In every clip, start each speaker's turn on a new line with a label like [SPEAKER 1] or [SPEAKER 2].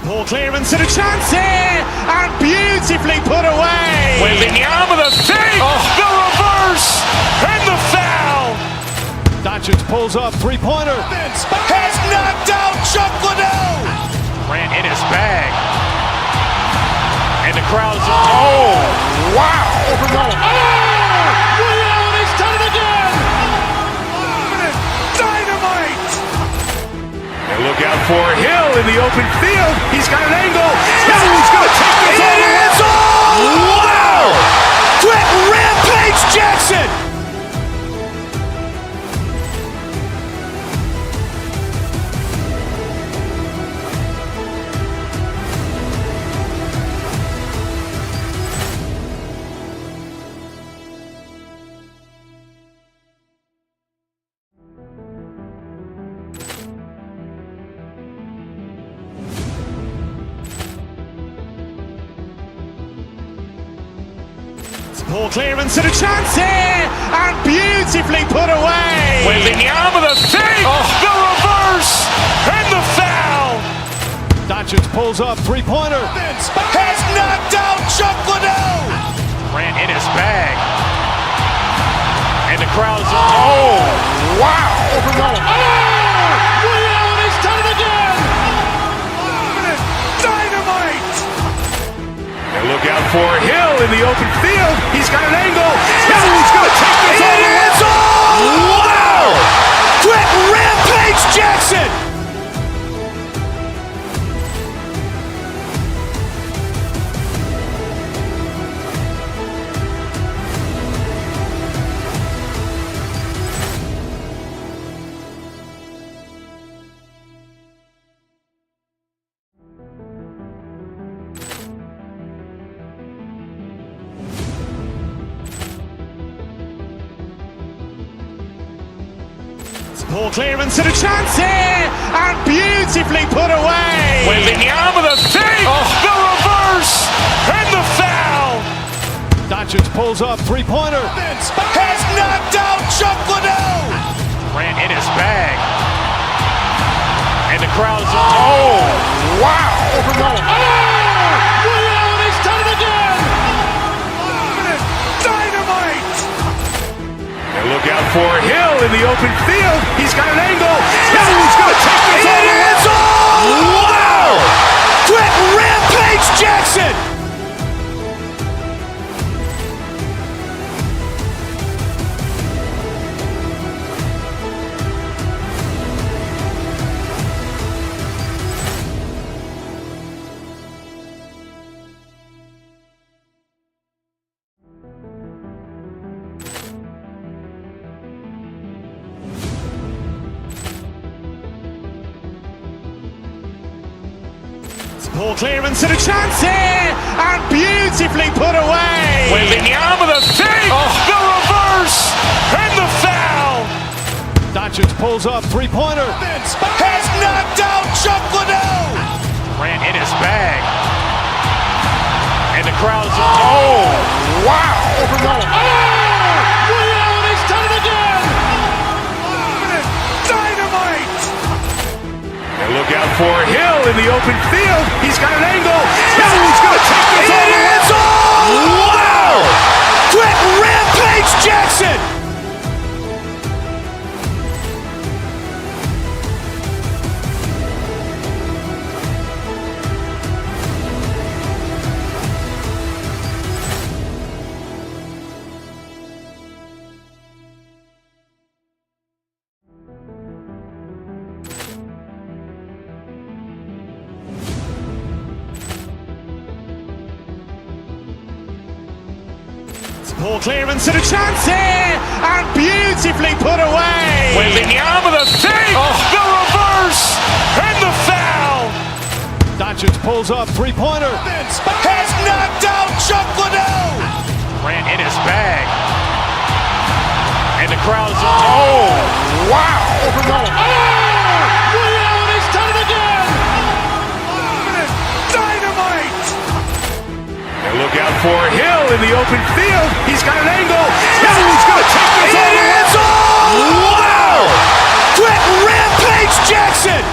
[SPEAKER 1] Poor clearance and a chance here, and beautifully put away.
[SPEAKER 2] Waving the arm of the feet, the reverse, and the foul.
[SPEAKER 1] Doncic pulls up, three-pointer.
[SPEAKER 2] Has knocked out Chuck Liddell. Grant in his bag. And the crowd's, oh, wow.
[SPEAKER 1] He's done it again. Dynamite.
[SPEAKER 2] And look out for Hill in the open field. He's got an angle. Hill's going to take this all the way. Wow! Quick Rampage Jackson.
[SPEAKER 1] Poor clearance and a chance here, and beautifully put away.
[SPEAKER 2] Waving the arm of the feet, the reverse, and the foul.
[SPEAKER 1] Doncic pulls up, three-pointer.
[SPEAKER 2] Has knocked out Chuck Liddell. Grant in his bag. And the crowd's, oh, wow.
[SPEAKER 1] He's done it again. Dynamite.
[SPEAKER 2] And look out for Hill in the open field. He's got an angle. Hill's going to take this all the way. Wow! Quick Rampage Jackson.
[SPEAKER 1] Poor clearance and a chance here, and beautifully put away.
[SPEAKER 2] Waving the arm of the feet, the reverse, and the foul.
[SPEAKER 1] Doncic pulls up, three-pointer.
[SPEAKER 2] Has knocked out Chuck Liddell. Grant in his bag. And the crowd's, oh, wow.
[SPEAKER 1] He's done it again. Dynamite.
[SPEAKER 2] And look out for Hill in the open field. He's got an angle. Hill's going to take this all the way. Wow! Quick Rampage Jackson.
[SPEAKER 1] Poor clearance and a chance here, and beautifully put away.
[SPEAKER 2] Waving the arm of the feet, the reverse, and the foul.
[SPEAKER 1] Doncic pulls up, three-pointer.
[SPEAKER 2] Has knocked out Chuck Liddell. Grant in his bag. And the crowd's, oh, wow.
[SPEAKER 1] He's done it again. Dynamite.
[SPEAKER 2] And look out for Hill in the open field. He's got an angle. Hill's going to take this all the way. Wow! Quick Rampage Jackson.
[SPEAKER 1] Poor clearance and a chance here, and beautifully put away.
[SPEAKER 2] Waving the arm of the feet, the reverse, and the foul.
[SPEAKER 1] Doncic pulls up, three-pointer.
[SPEAKER 2] Has knocked out Chuck Liddell. Grant in his bag. And the crowd's, oh, wow.
[SPEAKER 1] He's done it again. Dynamite.
[SPEAKER 2] And look out for Hill in the open field. He's got an angle. Hill's going to take this all the way. Wow! Quick Rampage Jackson.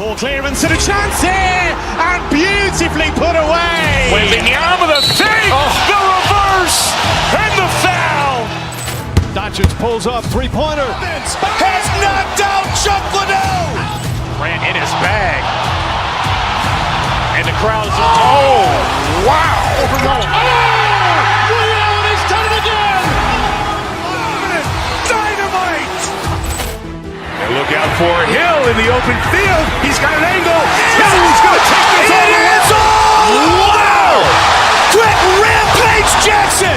[SPEAKER 1] Ball clearance and a chance here, and beautifully put away.
[SPEAKER 2] Wembanyama the fake, the reverse, and the foul.
[SPEAKER 3] Doncic pulls up, three-pointer.
[SPEAKER 2] Has knocked out Chuck Liddell. Grant in his bag. And the crowd's wow.
[SPEAKER 3] He's done it again.
[SPEAKER 2] Dynamite. And look out for Hill in the open field. He's got an angle. He's going to take this all the way. Wow. Quick Rampage Jackson.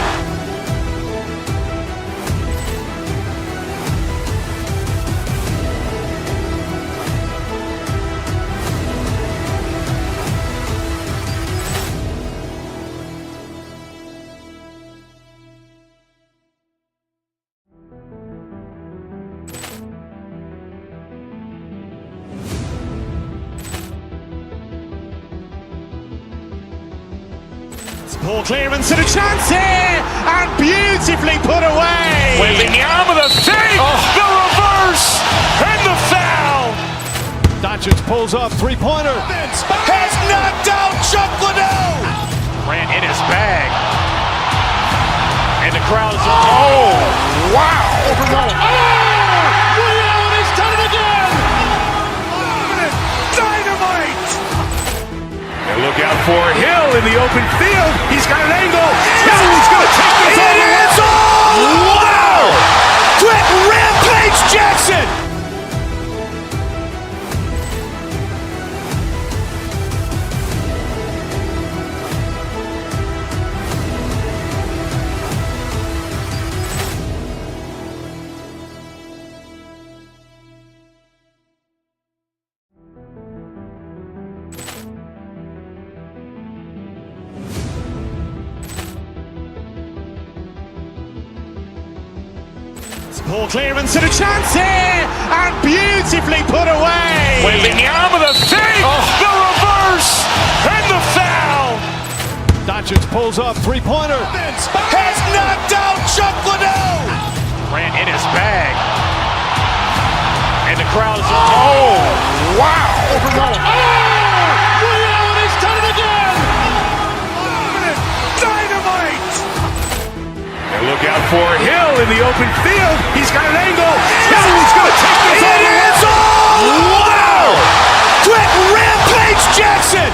[SPEAKER 1] Ball clearance and a chance here, and beautifully put away.
[SPEAKER 2] Wembanyama the fake, the reverse, and the foul.
[SPEAKER 3] Doncic pulls up, three-pointer.
[SPEAKER 2] Has knocked out Chuck Liddell. Grant in his bag. And the crowd's wow.
[SPEAKER 3] He's done it again.
[SPEAKER 2] Dynamite. And look out for Hill in the open field. He's got an angle. He's going to take this all the way. Wow. Quick Rampage Jackson.
[SPEAKER 1] Ball clearance and a chance here, and beautifully put away.
[SPEAKER 2] Wembanyama the fake, the reverse, and the foul.
[SPEAKER 3] Doncic pulls up, three-pointer.
[SPEAKER 2] Has knocked out Chuck Liddell. Grant in his bag. And the crowd's wow.
[SPEAKER 3] He's done it again.
[SPEAKER 2] Dynamite. And look out for Hill in the open field. He's got an angle. He's going to take this all the way. Wow. Quick Rampage Jackson.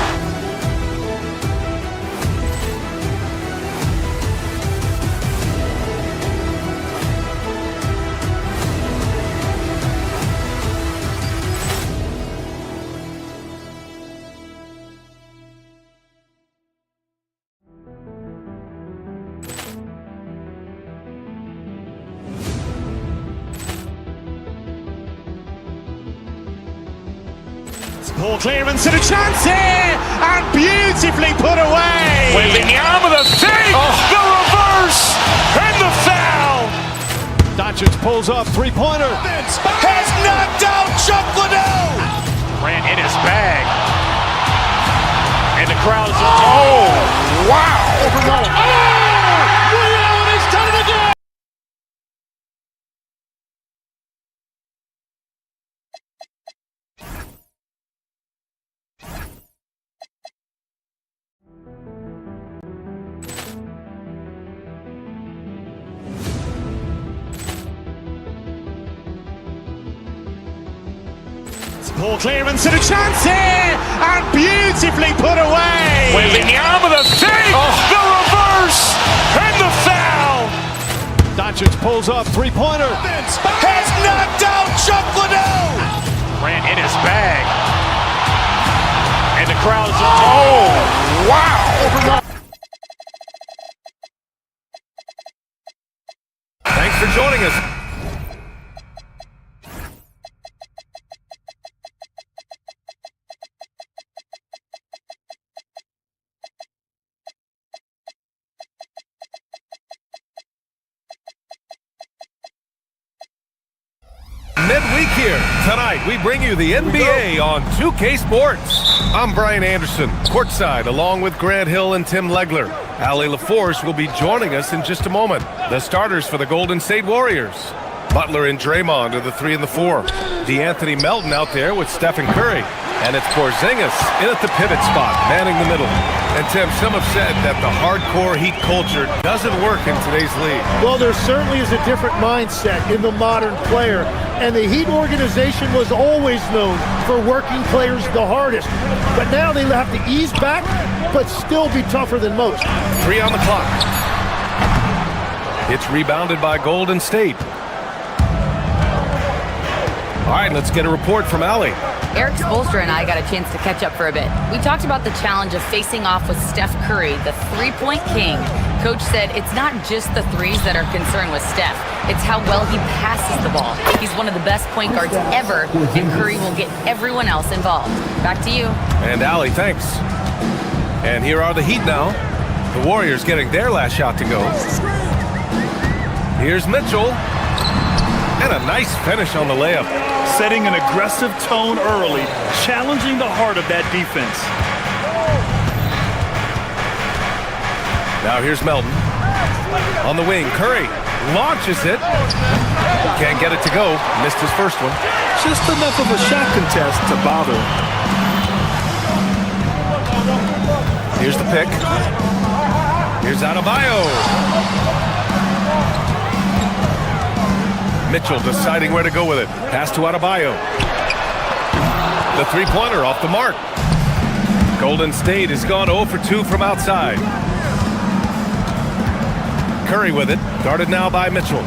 [SPEAKER 1] Ball clearance and a chance here, and beautifully put away.
[SPEAKER 2] Wembanyama the fake, the reverse, and the foul.
[SPEAKER 3] Doncic pulls up, three-pointer.
[SPEAKER 2] Has knocked out Chuck Liddell. Grant in his bag. And the crowd's wow.
[SPEAKER 3] He's done it again.
[SPEAKER 1] Ball clearance and a chance here, and beautifully put away.
[SPEAKER 2] Wembanyama the fake, the reverse, and the foul.
[SPEAKER 3] Doncic pulls up, three-pointer.
[SPEAKER 2] Has knocked out Chuck Liddell. Grant in his bag. And the crowd's wow.
[SPEAKER 4] Thanks for joining us. Midweek here. Tonight, we bring you the NBA on 2K Sports. I'm Brian Anderson, courtside, along with Grant Hill and Tim Legler. Allie LaForce will be joining us in just a moment. The starters for the Golden State Warriors. Butler and Draymond are the 3 and the 4. DeAnthony Melton out there with Stephen Curry. And it's Porzingis in at the pivot spot, manning the middle. And Tim, some have said that the hardcore Heat culture doesn't work in today's league.
[SPEAKER 5] Well, there certainly is a different mindset in the modern player. And the Heat organization was always known for working players the hardest. But now they have to ease back, but still be tougher than most.
[SPEAKER 4] 3 on the clock. It's rebounded by Golden State. All right, let's get a report from Allie.
[SPEAKER 6] Eric Spoelstra and I got a chance to catch up for a bit. We talked about the challenge of facing off with Steph Curry, the three-point king. Coach said it's not just the threes that are concerned with Steph. It's how well he passes the ball. He's one of the best point guards ever, and Curry will get everyone else involved. Back to you.
[SPEAKER 4] And Allie, thanks. And here are the Heat now. The Warriors getting their last shot to go. Here's Mitchell. And a nice finish on the layup.
[SPEAKER 2] Setting an aggressive tone early, challenging the heart of that defense.
[SPEAKER 4] Now here's Melton. On the wing, Curry launches it. Can't get it to go. Missed his first one.
[SPEAKER 2] Just enough of a shot contest to bother.
[SPEAKER 4] Here's the pick. Here's Adebayo. Mitchell deciding where to go with it. Pass to Adebayo. The three-pointer off the mark. Golden State has gone 0 for 2 from outside. Curry with it. Guarded now by Mitchell.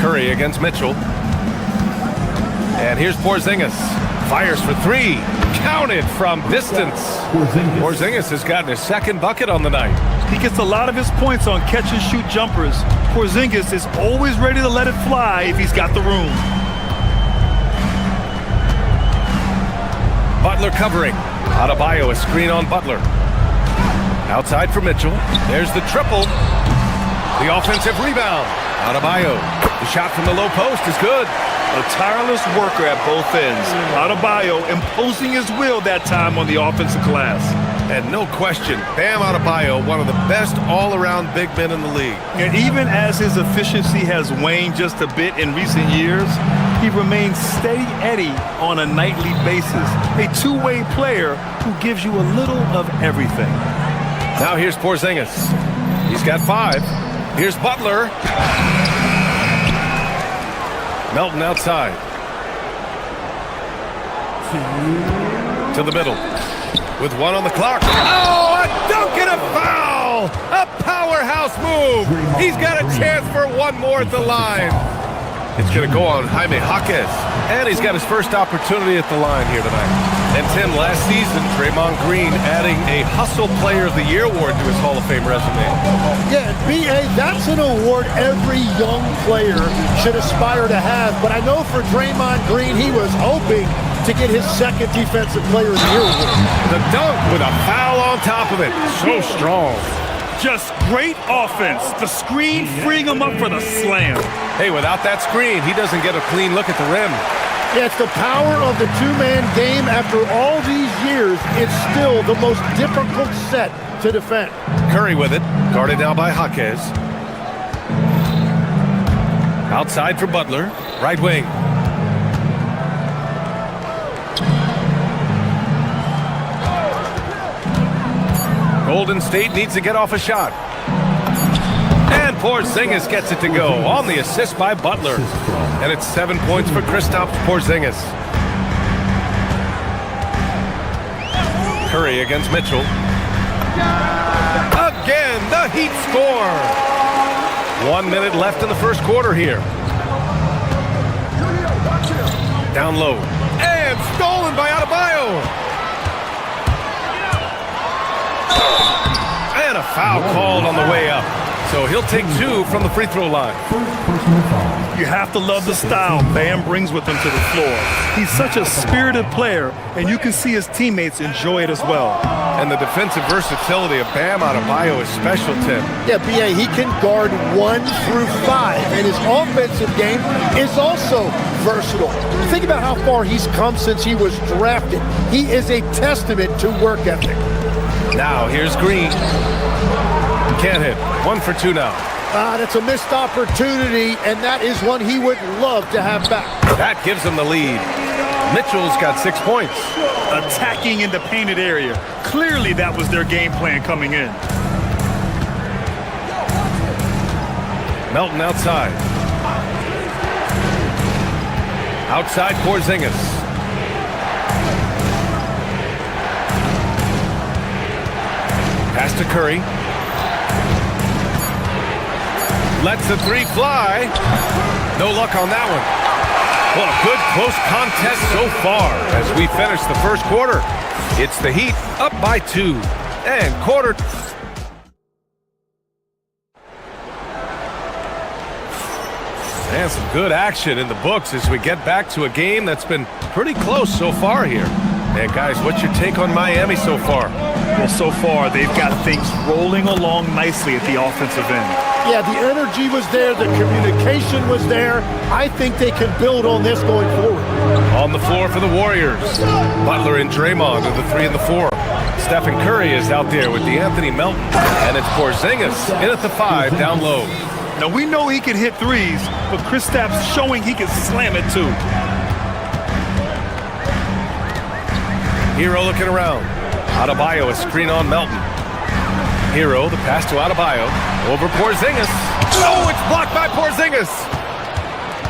[SPEAKER 4] Curry against Mitchell. And here's Porzingis. Fires for 3. Counted from distance. Porzingis has gotten his second bucket on the night.
[SPEAKER 2] He gets a lot of his points on catch-and-shoot jumpers. Porzingis is always ready to let it fly if he's got the room.
[SPEAKER 4] Butler covering. Adebayo a screen on Butler. Outside for Mitchell. There's the triple. The offensive rebound. Adebayo. The shot from the low post is good.
[SPEAKER 2] A tireless worker at both ends. Adebayo imposing his will that time on the offensive glass.
[SPEAKER 4] And no question, Bam Adebayo, one of the best all-around big men in the league.
[SPEAKER 2] And even as his efficiency has waned just a bit in recent years, he remains steady Eddie on a nightly basis. A two-way player who gives you a little of everything.
[SPEAKER 4] Now here's Porzingis. He's got 5. Here's Butler. Melton outside. To the middle. With 1 on the clock. Oh, a dunk and a foul! A powerhouse move! He's got a chance for 1 more at the line. It's going to go on Jaime Jaquez. And he's got his first opportunity at the line here tonight. And Tim, last season, Draymond Green adding a Hustle Player of the Year award to his Hall of Fame resume.
[SPEAKER 5] Yeah, B.A., that's an award every young player should aspire to have. But I know for Draymond Green, he was hoping to get his second Defensive Player of the Year award.
[SPEAKER 4] The dunk with a foul on top of it. So strong.
[SPEAKER 2] Just great offense. The screen freeing him up for the slam.
[SPEAKER 4] Hey, without that screen, he doesn't get a clean look at the rim.
[SPEAKER 5] Yeah, it's the power of the two-man game. After all these years, it's still the most difficult set to defend.
[SPEAKER 4] Curry with it. Guarded now by Jaquez. Outside for Butler. Right wing. Golden State needs to get off a shot. And Porzingis gets it to go on the assist by Butler. And it's 7 points for Kristaps Porzingis. Curry against Mitchell. Again, the Heat score. 1 minute left in the first quarter here. Down low. And stolen by Adebayo. And a foul called on the way up. So he'll take 2 from the free throw line.
[SPEAKER 2] You have to love the style Bam brings with him to the floor. He's such a spirited player, and you can see his teammates enjoy it as well.
[SPEAKER 4] And the defensive versatility of Bam Adebayo is special, Tim.
[SPEAKER 5] Yeah, B.A., he can guard 1 through 5, and his offensive game is also versatile. Think about how far he's come since he was drafted. He is a testament to work ethic.
[SPEAKER 4] Now here's Green. Can't hit. 1 for 2 now.
[SPEAKER 5] That's a missed opportunity, and that is one he would love to have back.
[SPEAKER 4] That gives them the lead. Mitchell's got 6 points.
[SPEAKER 2] Attacking in the painted area. Clearly that was their game plan coming in.
[SPEAKER 4] Melton outside. Outside Porzingis. Pass to Curry. Lets the three fly. No luck on that one. Well, a good close contest so far as we finish the first quarter. It's the Heat up by 2. And quarter. And some good action in the books as we get back to a game that's been pretty close so far here. And guys, what's your take on Miami so far?
[SPEAKER 2] Well, so far they've got things rolling along nicely at the offensive end.
[SPEAKER 5] Yeah, the energy was there, the communication was there. I think they can build on this going forward.
[SPEAKER 4] On the floor for the Warriors, Butler and Draymond are the 3 and the 4. Stephen Curry is out there with DeAnthony Melton. And it's Porzingis in at the 5 down low.
[SPEAKER 2] Now, we know he can hit threes, but Kristaps showing he can slam it too.
[SPEAKER 4] Hero looking around. Adebayo, a screen on Melton. Hero, the pass to Adebayo. Over Porzingis. Oh, it's blocked by Porzingis.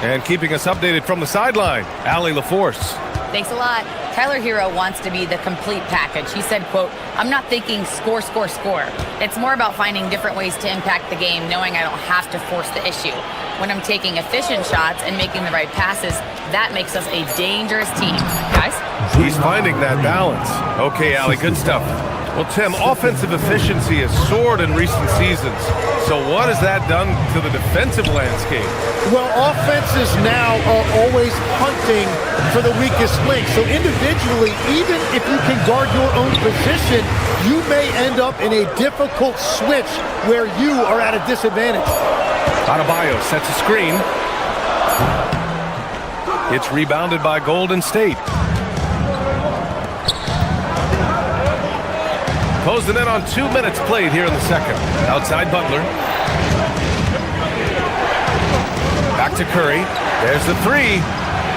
[SPEAKER 4] And keeping us updated from the sideline, Allie LaForce.
[SPEAKER 6] Thanks a lot. Tyler Hero wants to be the complete package. He said, quote, "I'm not thinking score, score, score. It's more about finding different ways to impact the game, knowing I don't have to force the issue. When I'm taking efficient shots and making the right passes, that makes us a dangerous team." Guys?
[SPEAKER 4] He's finding that balance. Okay, Allie, good stuff. Well, Tim, offensive efficiency has soared in recent seasons. So what has that done to the defensive landscape?
[SPEAKER 5] Well, offenses now are always hunting for the weakest link. So individually, even if you can guard your own position, you may end up in a difficult switch where you are at a disadvantage.
[SPEAKER 4] Adebayo sets a screen. It's rebounded by Golden State. Closing in on 2 minutes played here in the second. Outside Butler. Back to Curry. There's the 3.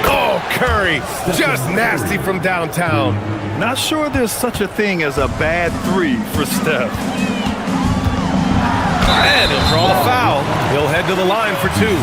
[SPEAKER 4] Oh, Curry. Just nasty from downtown.
[SPEAKER 2] Not sure there's such a thing as a bad 3 for Steph.
[SPEAKER 4] And he'll draw the foul. He'll head to the line for 2.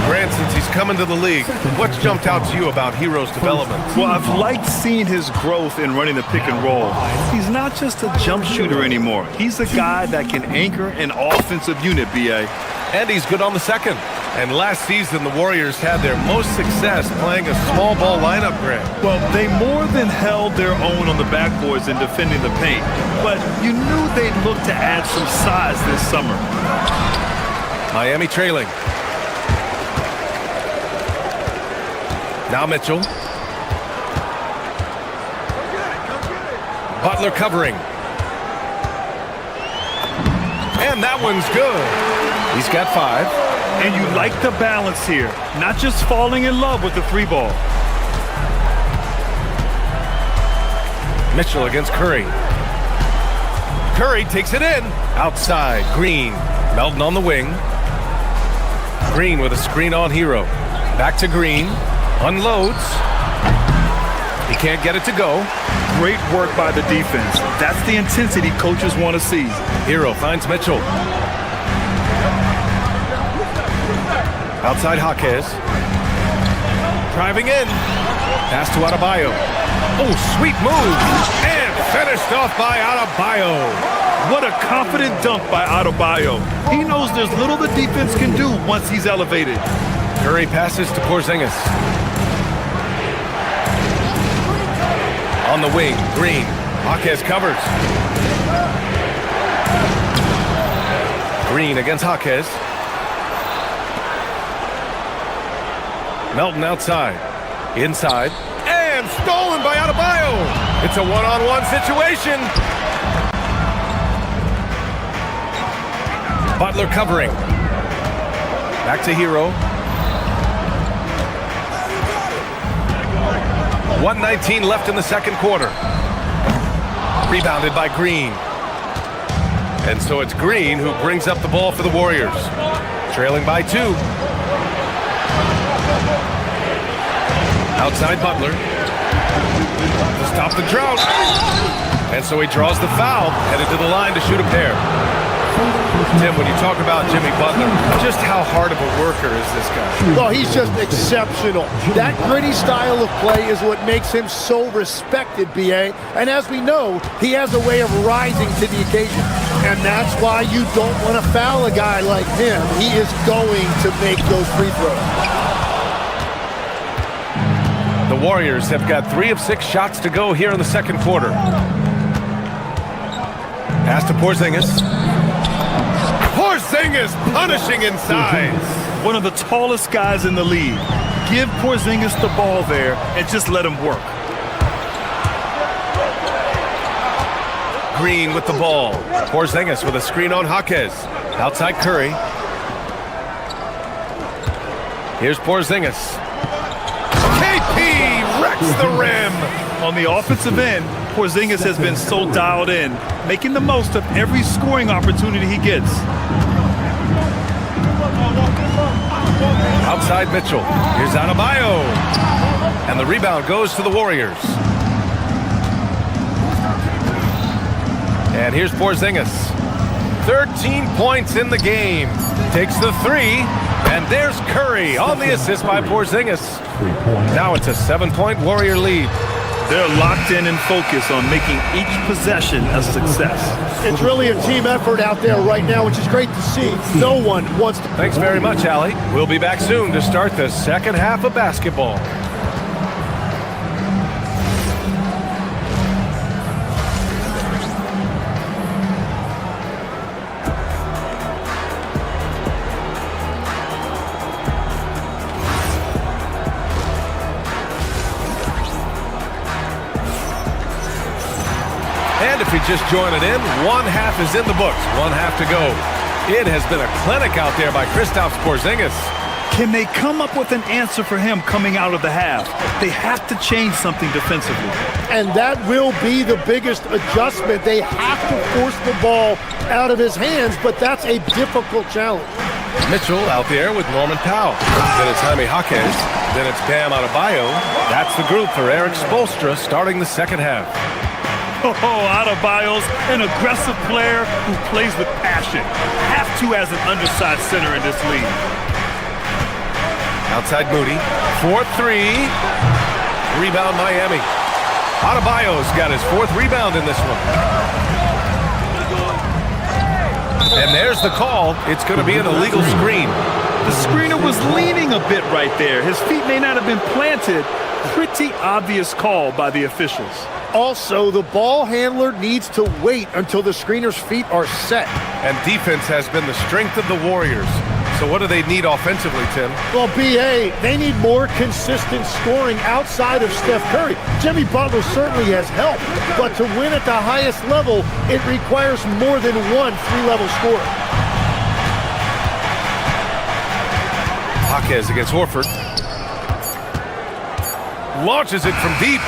[SPEAKER 4] Grant, since he's coming to the league, what's jumped out to you about Hero's development?
[SPEAKER 2] Well, I've liked seeing his growth in running the pick and roll. He's not just a jump shooter anymore. He's a guy that can anchor an offensive unit, B.A.
[SPEAKER 4] And he's good on the second. And last season, the Warriors had their most success playing a small ball lineup, Grant.
[SPEAKER 2] Well, they more than held their own on the backboards in defending the paint. But you knew they'd look to add some size this summer.
[SPEAKER 4] Miami trailing. Now Mitchell. Butler covering. And that one's good. He's got 5.
[SPEAKER 2] And you like the balance here, not just falling in love with the 3 ball.
[SPEAKER 4] Mitchell against Curry. Curry takes it in. Outside, Green. Melton on the wing. Green with a screen on Hero. Back to Green. Unloads. He can't get it to go.
[SPEAKER 2] Great work by the defense. That's the intensity coaches want to see.
[SPEAKER 4] Hero finds Mitchell. Outside Jaquez. Driving in. Pass to Adebayo. Oh, sweet move. And finished off by Adebayo.
[SPEAKER 2] What a confident dunk by Adebayo. He knows there's little the defense can do once he's elevated.
[SPEAKER 4] Curry passes to Porzingis. On the wing, Green. Jaquez covers. Green against Jaquez. Melton outside. Inside. And stolen by Adebayo. It's a one-on-one situation. Butler covering. Back to Hero. 1:19 left in the second quarter. Rebounded by Green. And so it's Green who brings up the ball for the Warriors. Trailing by 2. Outside Butler. To stop the drought. And so he draws the foul, headed to the line to shoot a pair. Tim, when you talk about Jimmy Butler, just how hard of a worker is this guy?
[SPEAKER 5] Well, he's just exceptional. That gritty style of play is what makes him so respected, B.A. And as we know, he has a way of rising to the occasion. And that's why you don't want to foul a guy like him. He is going to make those free throws.
[SPEAKER 4] The Warriors have got 3 of 6 shots to go here in the second quarter. Pass to Porzingis. Porzingis punishing inside.
[SPEAKER 2] One of the tallest guys in the league. Give Porzingis the ball there and just let him work.
[SPEAKER 4] Green with the ball. Porzingis with a screen on Jaquez. Outside Curry. Here's Porzingis. KP wrecks the rim.
[SPEAKER 2] On the offensive end, Porzingis has been so dialed in, making the most of every scoring opportunity he gets.
[SPEAKER 4] Outside Mitchell. Here's Adebayo. And the rebound goes to the Warriors. And here's Porzingis. 13 points in the game. Takes the 3. And there's Curry on the assist by Porzingis. Now it's a 7-point Warrior lead.
[SPEAKER 2] They're locked in and focused on making each possession a success.
[SPEAKER 5] It's really a team effort out there right now, which is great to see. No one wants to...
[SPEAKER 4] Thanks very much, Allie. We'll be back soon to start the second half of basketball. And if you're just joining in, one half is in the books, one half to go. It has been a clinic out there by Kristaps Porzingis.
[SPEAKER 2] Can they come up with an answer for him coming out of the half? They have to change something defensively.
[SPEAKER 5] And that will be the biggest adjustment. They have to force the ball out of his hands, but that's a difficult challenge.
[SPEAKER 4] Mitchell out there with Norman Powell. Then it's Jaime Jaquez. Then it's Bam Adebayo. That's the group for Eric Spoelstra starting the second half.
[SPEAKER 2] Oh, Adebayo's an aggressive player who plays with passion. Have to as an undersized center in this league.
[SPEAKER 4] Outside Moody. 4-3. Rebound Miami. Adebayo's got his 4th rebound in this one. And there's the call. It's going to be an illegal screen.
[SPEAKER 2] The screener was leaning a bit right there. His feet may not have been planted. Pretty obvious call by the officials.
[SPEAKER 5] Also, the ball handler needs to wait until the screener's feet are set.
[SPEAKER 4] And defense has been the strength of the Warriors. So what do they need offensively, Tim?
[SPEAKER 5] Well, B.A., they need more consistent scoring outside of Steph Curry. Jimmy Butler certainly has helped, but to win at the highest level, it requires more than one 3-level scorer.
[SPEAKER 4] Jaquez against Horford. Launches it from deep.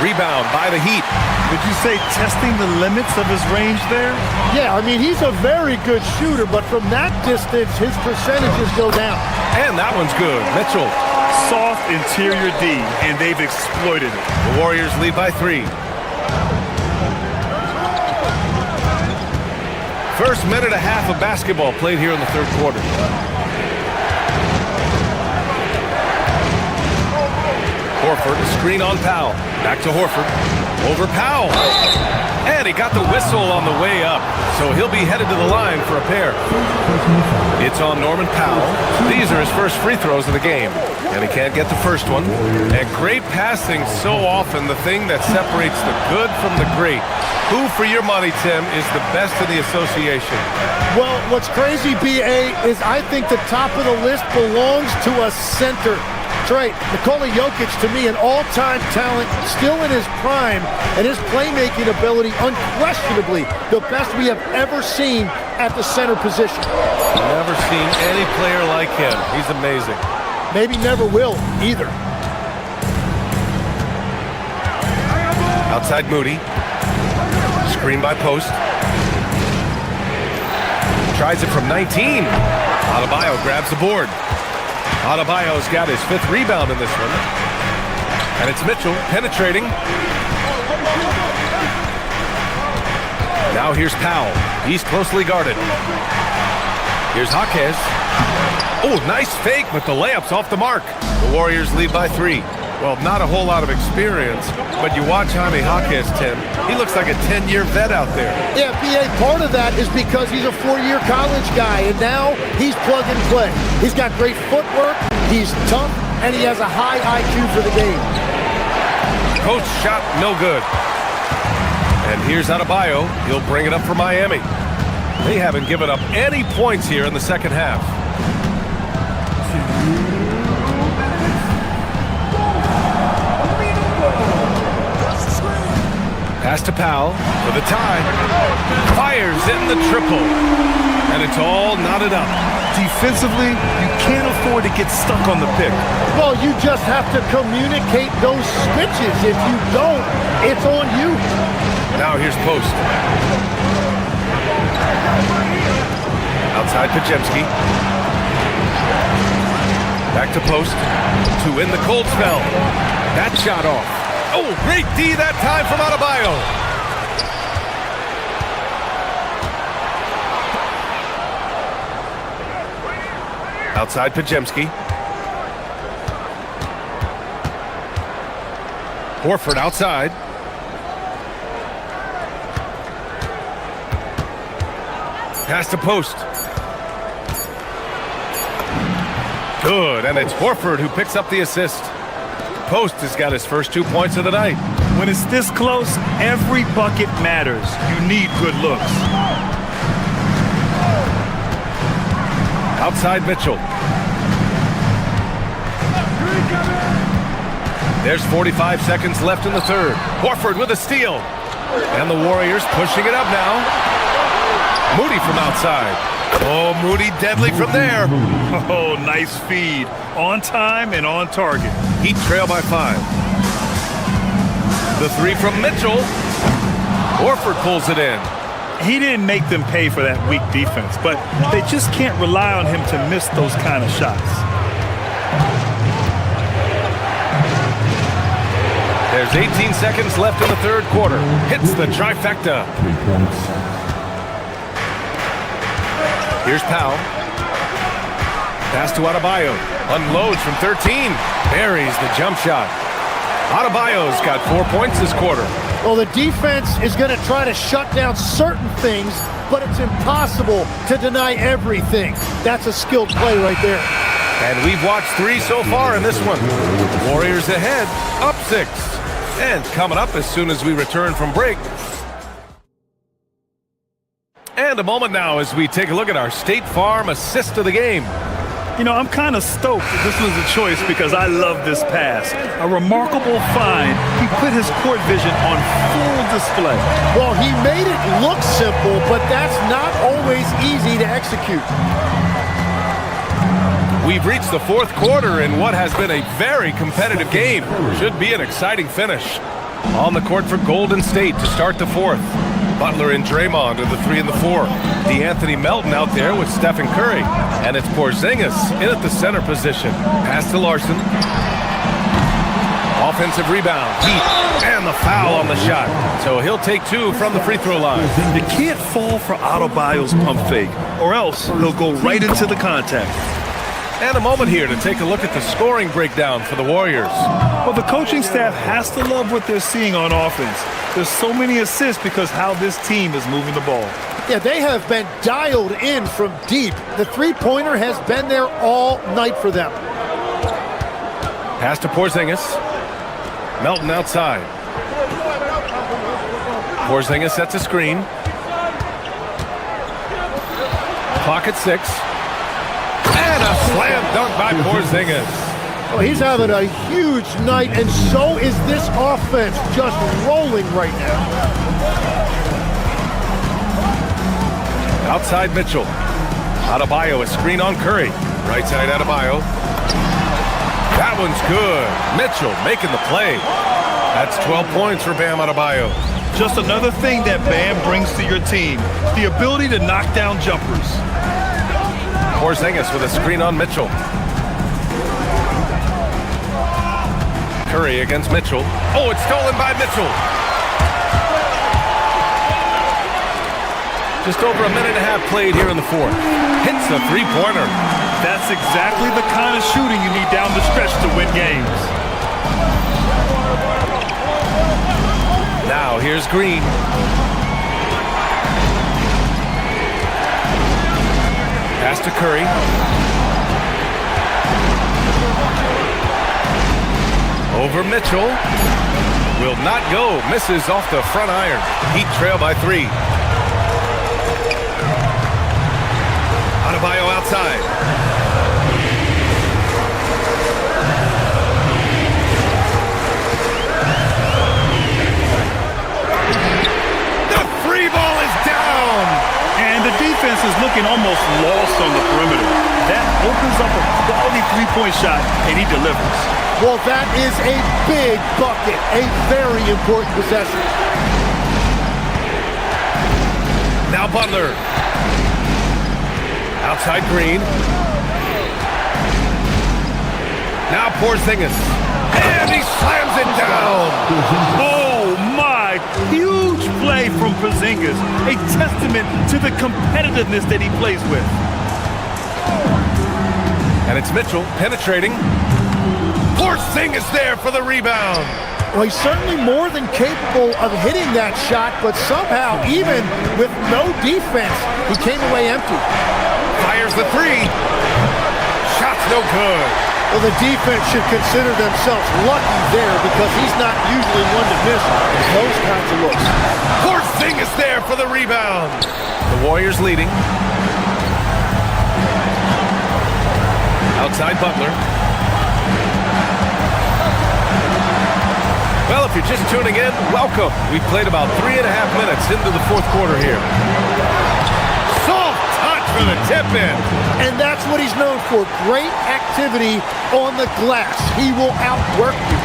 [SPEAKER 4] Rebound by the Heat.
[SPEAKER 2] Would you say testing the limits of his range there?
[SPEAKER 5] Yeah, I mean, he's a very good shooter, but from that distance, his percentages go down.
[SPEAKER 4] And that one's good. Mitchell.
[SPEAKER 2] Soft interior D, and they've exploited it.
[SPEAKER 4] The Warriors lead by 3. First minute and a half of basketball played here in the third quarter. Horford, screen on Powell. Back to Horford. Over Powell. And he got the whistle on the way up. So he'll be headed to the line for a pair. It's on Norman Powell. These are his first free throws of the game. And he can't get the first one. And great passing, so often the thing that separates the good from the great. Who, for your money, Tim, is the best in the association?
[SPEAKER 5] Well, what's crazy, B.A., is I think the top of the list belongs to a center. Trey, Nikola Jokic, to me, an all-time talent, still in his prime, and his playmaking ability, unquestionably, the best we have ever seen at the center position.
[SPEAKER 4] Never seen any player like him. He's amazing.
[SPEAKER 5] Maybe never will, either.
[SPEAKER 4] Outside Moody. Screen by Post. tries it from 19. Adebayo grabs the board. Adebayo's got his 5th rebound in this one. And it's Mitchell penetrating. Now here's Powell. He's closely guarded. Here's Jaquez. Oh, nice fake, but the layup's off the mark. The Warriors lead by 3. Well, not a whole lot of experience, but you watch Jaime Jaquez, Tim. He looks like a 10-year vet out there.
[SPEAKER 5] Yeah, BA, part of that is because he's a 4-year college guy, and now he's plug and play. He's got great footwork, he's tough, and he has a high IQ for the game.
[SPEAKER 4] Post shot, no good. And here's Adebayo. He'll bring it up for Miami. They haven't given up any points here in the second half. Pass to Powell for the tie. Fires in the triple. And it's all knotted up.
[SPEAKER 2] Defensively, you can't afford to get stuck on the pick.
[SPEAKER 5] Well, you just have to communicate those switches. If you don't, it's on you.
[SPEAKER 4] Now here's Post. Outside Pajemski. Back to Post. To win the cold spell. That shot off. Oh, great D that time from Adebayo. Outside Pajemski. Horford outside. Pass to Post. Good, and it's Horford who picks up the assist. Post has got his first 2 points of the night.
[SPEAKER 2] When it's this close, every bucket matters. You need good looks.
[SPEAKER 4] Outside Mitchell. There's 45 seconds left in the third. Horford with a steal. And the Warriors pushing it up now. Moody from outside. Oh, Moody deadly from there.
[SPEAKER 2] Oh, nice feed. On time and on target.
[SPEAKER 4] Heat trail by 5. The 3 from Mitchell. Horford pulls it in.
[SPEAKER 2] He didn't make them pay for that weak defense, but they just can't rely on him to miss those kind of shots.
[SPEAKER 4] There's 18 seconds left in the third quarter. Hits the trifecta. Here's Powell. Pass to Adebayo. Unloads from 13. Buries the jump shot. Adebayo's got 4 points this quarter.
[SPEAKER 5] Well, the defense is going to try to shut down certain things, but it's impossible to deny everything. That's a skilled play right there.
[SPEAKER 4] And we've watched 3 so far in this one. Warriors ahead, up 6. And coming up as soon as we return from break. And a moment now as we take a look at our State Farm assist of the game.
[SPEAKER 2] You know, I'm kind of stoked that this was a choice because I love this pass. A remarkable find. He put his court vision on full display.
[SPEAKER 5] Well, he made it look simple, but that's not always easy to execute.
[SPEAKER 4] We've reached the fourth quarter in what has been a very competitive game. Should be an exciting finish. On the court for Golden State to start the fourth. Butler and Draymond are the 3 and the 4. DeAnthony Melton out there with Stephen Curry. And it's Porzingis in at the center position. Pass to Larson. Offensive rebound. Heat. And the foul on the shot. So he'll take 2 from the free throw line.
[SPEAKER 2] You can't fall for Adebayo's pump fake, or else he'll go right into the contact.
[SPEAKER 4] And a moment here to take a look at the scoring breakdown for the Warriors.
[SPEAKER 2] Well, the coaching staff has to love what they're seeing on offense. There's so many assists because how this team is moving the ball.
[SPEAKER 5] Yeah, they have been dialed in from deep. The three-pointer has been there all night for them.
[SPEAKER 4] Pass to Porzingis. Melton outside. Porzingis sets a screen. Clock at 6. And a slam dunk by Porzingis.
[SPEAKER 5] Well, he's having a huge night, and so is this offense, just rolling right now.
[SPEAKER 4] Outside Mitchell. Adebayo, a screen on Curry. Right side Adebayo. That one's good. Mitchell making the play. That's 12 points for Bam Adebayo.
[SPEAKER 2] Just another thing that Bam brings to your team, the ability to knock down jumpers.
[SPEAKER 4] Porzingis with a screen on Mitchell. Curry against Mitchell. Oh, it's stolen by Mitchell. Just over a minute and a half played here in the fourth. Hits a three-pointer.
[SPEAKER 2] That's exactly the kind of shooting you need down the stretch to win games.
[SPEAKER 4] Now here's Green. Pass to Curry. Over Mitchell. Will not go. Misses off the front iron. Heat trail by 3. Adebayo outside. The free ball is down.
[SPEAKER 2] And the defense is looking almost lost on the perimeter. That opens up a quality three-point shot, and he delivers.
[SPEAKER 5] Well, that is a big bucket, a very important possession.
[SPEAKER 4] Now Butler. Outside Green. Now Porzingis. And he slams it down.
[SPEAKER 2] Oh, my. Huge play from Porzingis. A testament to the competitiveness that he plays with.
[SPEAKER 4] And it's Mitchell penetrating. Porzingis there for the rebound.
[SPEAKER 5] Well, he's certainly more than capable of hitting that shot, but somehow, even with no defense, he came away empty.
[SPEAKER 4] Fires the 3. Shot's no good.
[SPEAKER 5] Well, the defense should consider themselves lucky there because he's not usually one to miss those kinds of looks.
[SPEAKER 4] Porzingis there for the rebound. The Warriors leading. Outside Butler. Well, if you're just tuning in, welcome. We've played about 3.5 minutes into the fourth quarter here. Soft touch for the tip-in.
[SPEAKER 5] And that's what he's known for, great activity on the glass. He will outwork you.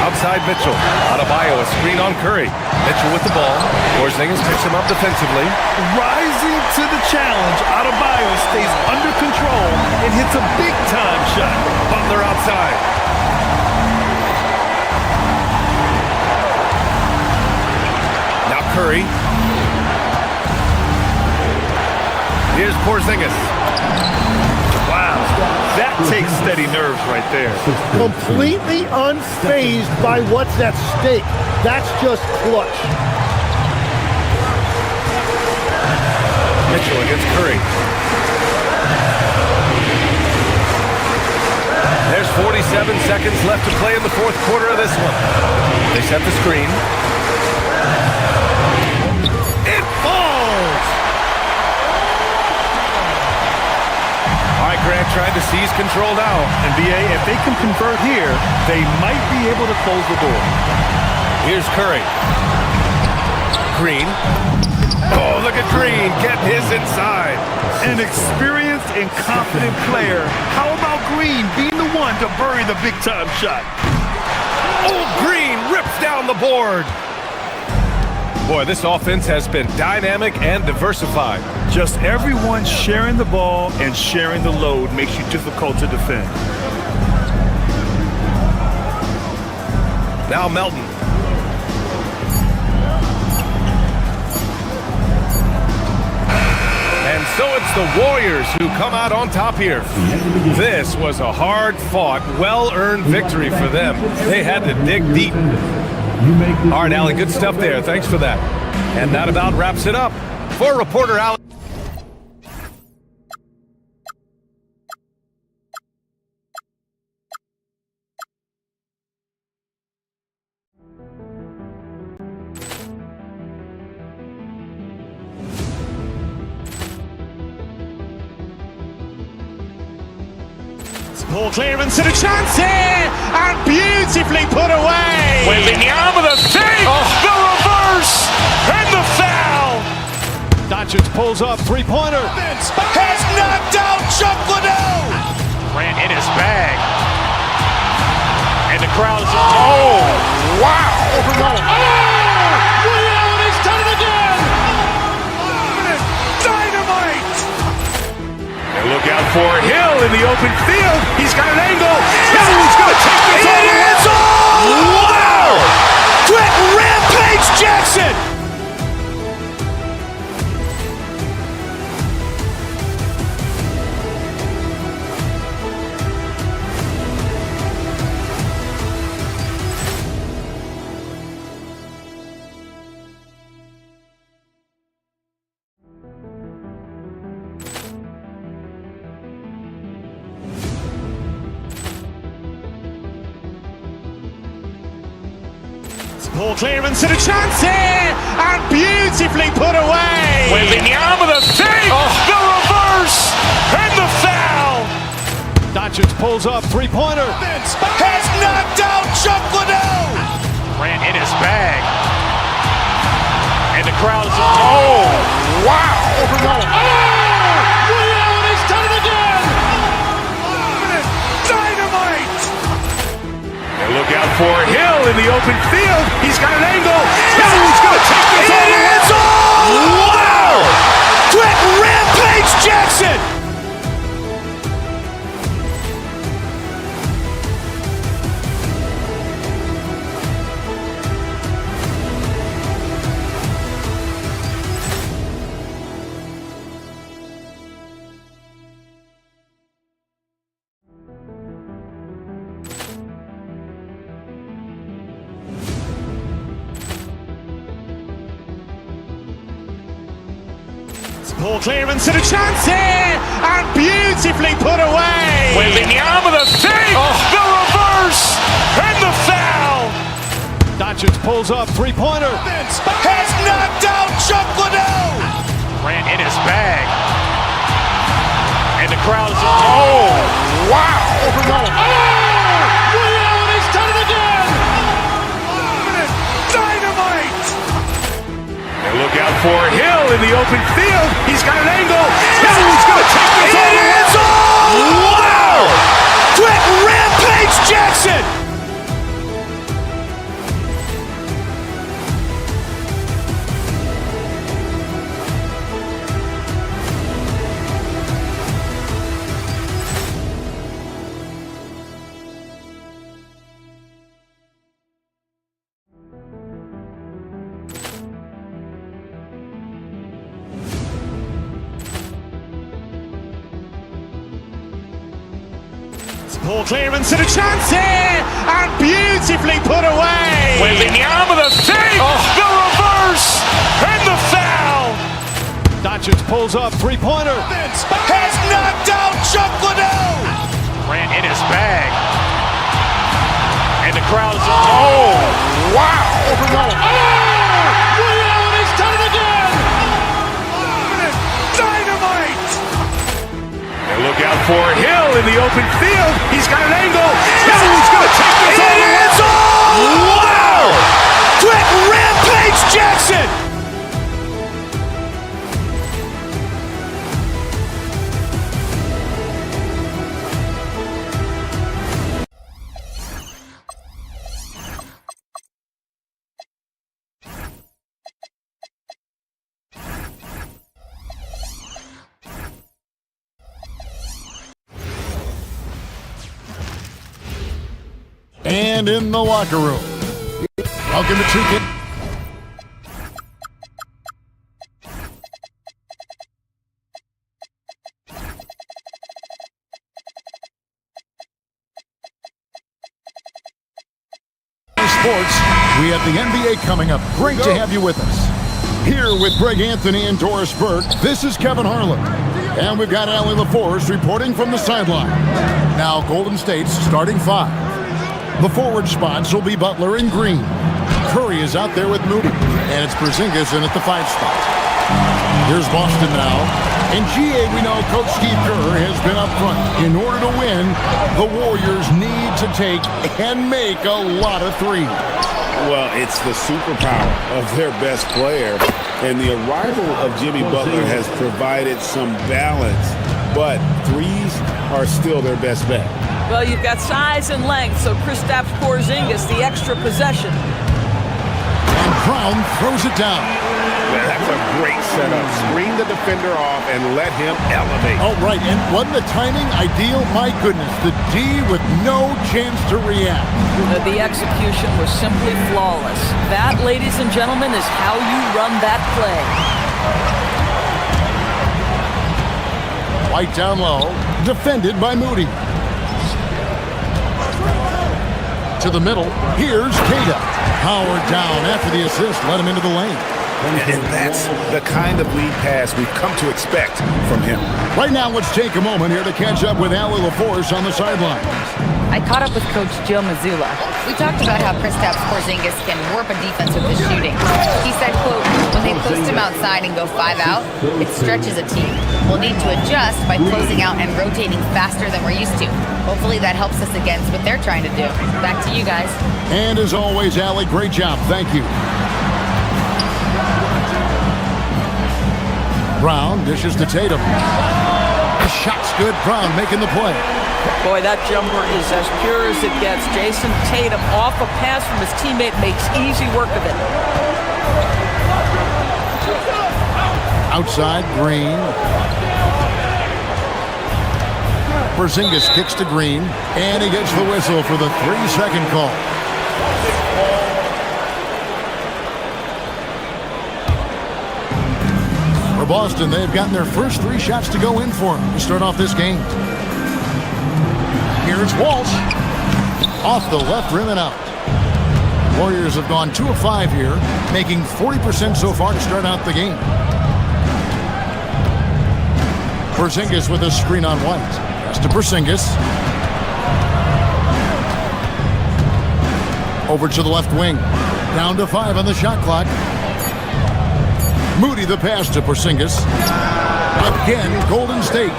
[SPEAKER 4] Outside Mitchell. Adebayo, a screen on Curry. Mitchell with the ball. Porzingis picks him up defensively.
[SPEAKER 2] Rising to the challenge, Adebayo stays under control and hits a big-time shot.
[SPEAKER 4] Butler outside. Now Curry. Here's Porzingis.
[SPEAKER 2] Wow, that takes steady nerves right there.
[SPEAKER 5] Completely unfazed by what's at stake. That's just clutch.
[SPEAKER 4] Mitchell against Curry. There's 47 seconds left to play in the fourth quarter of this one. They set the screen. It falls! All right, Grant trying to seize control now.
[SPEAKER 2] NBA, if they can convert here, they might be able to close the door.
[SPEAKER 4] Here's Curry. Green. Oh, look at Green getting his inside.
[SPEAKER 2] An experienced and confident player. How about Green being the one to bury the big-time shot?
[SPEAKER 4] Oh, Green rips down the board. Boy, this offense has been dynamic and diversified.
[SPEAKER 2] Just everyone sharing the ball and sharing the load makes you difficult to defend.
[SPEAKER 4] Now Melton. And so it's the Warriors who come out on top here. This was a hard-fought, well-earned victory for them. They had to dig deep. All right, Allie, good stuff there. Thanks for that. And that about wraps it up. For reporter Allie.
[SPEAKER 1] Poor clearance and a chance here, and beautifully put away.
[SPEAKER 2] Wembanyama the save, the reverse, and the foul.
[SPEAKER 3] Doncic pulls up, three-pointer.
[SPEAKER 1] Has knocked out Chuck Liddell.
[SPEAKER 2] Grant in his bag. And the crowd is, oh, wow.
[SPEAKER 3] He's done it again.
[SPEAKER 2] Dynamite. And look out for Hill in the open field. He's got an angle. He's going to take this all the way. Wow. Quick Rampage Jackson.
[SPEAKER 1] Poor clearance and a chance here, and beautifully put away.
[SPEAKER 2] Wembanyama the fake, the reverse, and the foul.
[SPEAKER 3] Doncic pulls up, three-pointer.
[SPEAKER 2] Has knocked out Chuck Liddell. Ran in his bag. And the crowd is, oh, wow.
[SPEAKER 3] He's done it again.
[SPEAKER 2] Dynamite. And look out for Hill in the open field. He's got an angle. He's going to take this all the way. Wow. Quick Rampage Jackson.
[SPEAKER 1] Poor clearance and a chance here, and beautifully put away.
[SPEAKER 2] Wembanyama the fake, the reverse, and the foul.
[SPEAKER 3] Doncic pulls up, three-pointer.
[SPEAKER 2] Has knocked out Chuck Liddell. Ran in his bag. And the crowd is, oh, wow.
[SPEAKER 3] He's done it again.
[SPEAKER 2] Dynamite. And look out for Hill in the open field. He's got an angle. He's going to take this all the way. Wow. Quick Rampage Jackson.
[SPEAKER 1] Poor clearance and a chance here, and beautifully put away.
[SPEAKER 2] Wembanyama the fake, the reverse, and the foul.
[SPEAKER 3] Doncic pulls up, three-pointer.
[SPEAKER 2] Has knocked out Chuck Liddell. Ran in his bag. And the crowd is, oh, wow.
[SPEAKER 3] He's done it again.
[SPEAKER 2] Dynamite. And look out for Hill in the open field. He's got an angle. He's going to take this all the way. Wow. Quick Rampage Jackson.
[SPEAKER 7] And in the locker room, welcome to 2K. Sports, we have the NBA coming up. Great to have you with us. Here with Greg Anthony and Doris Burke, this is Kevin Harlan. And we've got Allie LaForce reporting from the sideline. Now Golden State's starting five. The forward spots will be Butler and Green. Curry is out there with Moody, and it's Porzingis in at the 5 spot. Here's Boston now. In GA, we know Coach Steve Kerr has been up front. In order to win, the Warriors need to take and make a lot of threes.
[SPEAKER 8] Well, it's the superpower of their best player, and the arrival of Jimmy Butler has provided some balance but threes are still their best bet.
[SPEAKER 9] Well, you've got size and length, so Kristaps Porzingis, the extra possession.
[SPEAKER 7] And Brown throws it down.
[SPEAKER 8] Well, that's a great setup. Screen the defender off and let him elevate.
[SPEAKER 7] Oh, right, and wasn't the timing ideal? My goodness, the D with no chance to react.
[SPEAKER 9] The execution was simply flawless. That, ladies and gentlemen, is how you run that play.
[SPEAKER 7] White down low, defended by Moody. To the middle, here's Keita. Howard down after the assist, let him into the lane.
[SPEAKER 8] And that's the kind of lead pass we've come to expect from him.
[SPEAKER 7] Right now, let's take a moment here to catch up with Allie LaForce on the sideline.
[SPEAKER 6] I caught up with Coach Joe Mazzulla. We talked about how Kristaps Porzingis can warp a defense with his shooting. He said, quote, when they post him outside and go 5 out, it stretches a team. We'll need to adjust by closing out and rotating faster than we're used to. Hopefully that helps us against what they're trying to do. Back to you guys.
[SPEAKER 7] And as always, Allie, great job. Thank you. Brown dishes to Tatum. The shot's good. Brown making the play.
[SPEAKER 9] Boy, that jumper is as pure as it gets. Jason Tatum off a pass from his teammate makes easy work of it.
[SPEAKER 7] Outside, Green. Porzingis kicks to Green, and he gets the whistle for the 3-second call. For Boston, they've gotten their first 3 shots to go in for them to start off this game. Here's Walsh. Off the left rim and out. Warriors have gone 2 of 5 here, making 40% so far to start out the game. Porzingis with a screen on White. Pass to Porzingis. Over to the left wing. Down to 5 on the shot clock. Moody the pass to Porzingis. Again, Golden State.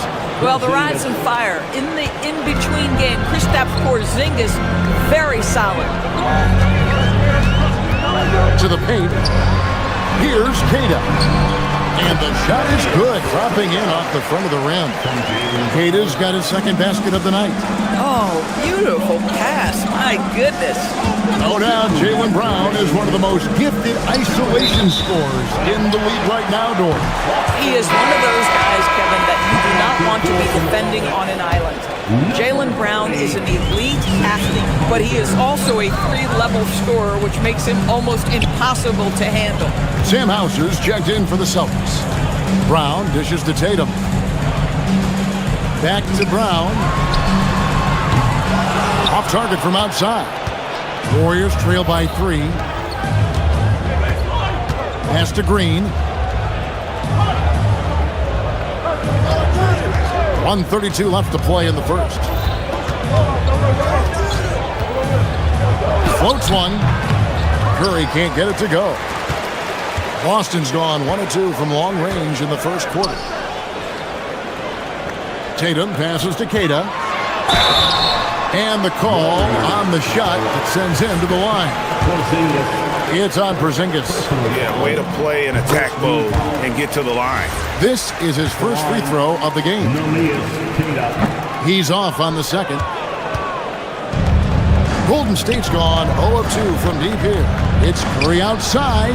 [SPEAKER 9] Well, the rise and fire in the in-between game. Kristaps Porzingis, very solid.
[SPEAKER 7] To the paint. Here's Keita. And the shot is good, dropping in off the front of the rim. Keita's got his second basket of the night.
[SPEAKER 9] Oh, beautiful pass. My goodness.
[SPEAKER 7] No doubt, Jaylen Brown is one of the most gifted isolation scorers in the league right now, Dor.
[SPEAKER 9] He is one of those guys, Kevin, that you do not want to be defending on an island. Jaylen Brown is an elite athlete, but he is also a 3-level scorer, which makes him almost impossible to handle.
[SPEAKER 7] Sam Hauser's checked in for the Celtics. Brown dishes to Tatum. Back to Brown. Off target from outside. Warriors trail by 3. Pass to Green. 1:32 left to play in the first. Floats one. Curry can't get it to go. Boston's gone 1 of 2 from long range in the first quarter. Tatum passes to Keita. And the call on the shot that sends him to the line. It's on Porzingis.
[SPEAKER 8] Yeah, way to play in attack mode and get to the line.
[SPEAKER 7] This is his first free throw of the game. He's off on the second. Golden State's gone 0 of 2 from deep here. It's Curry outside.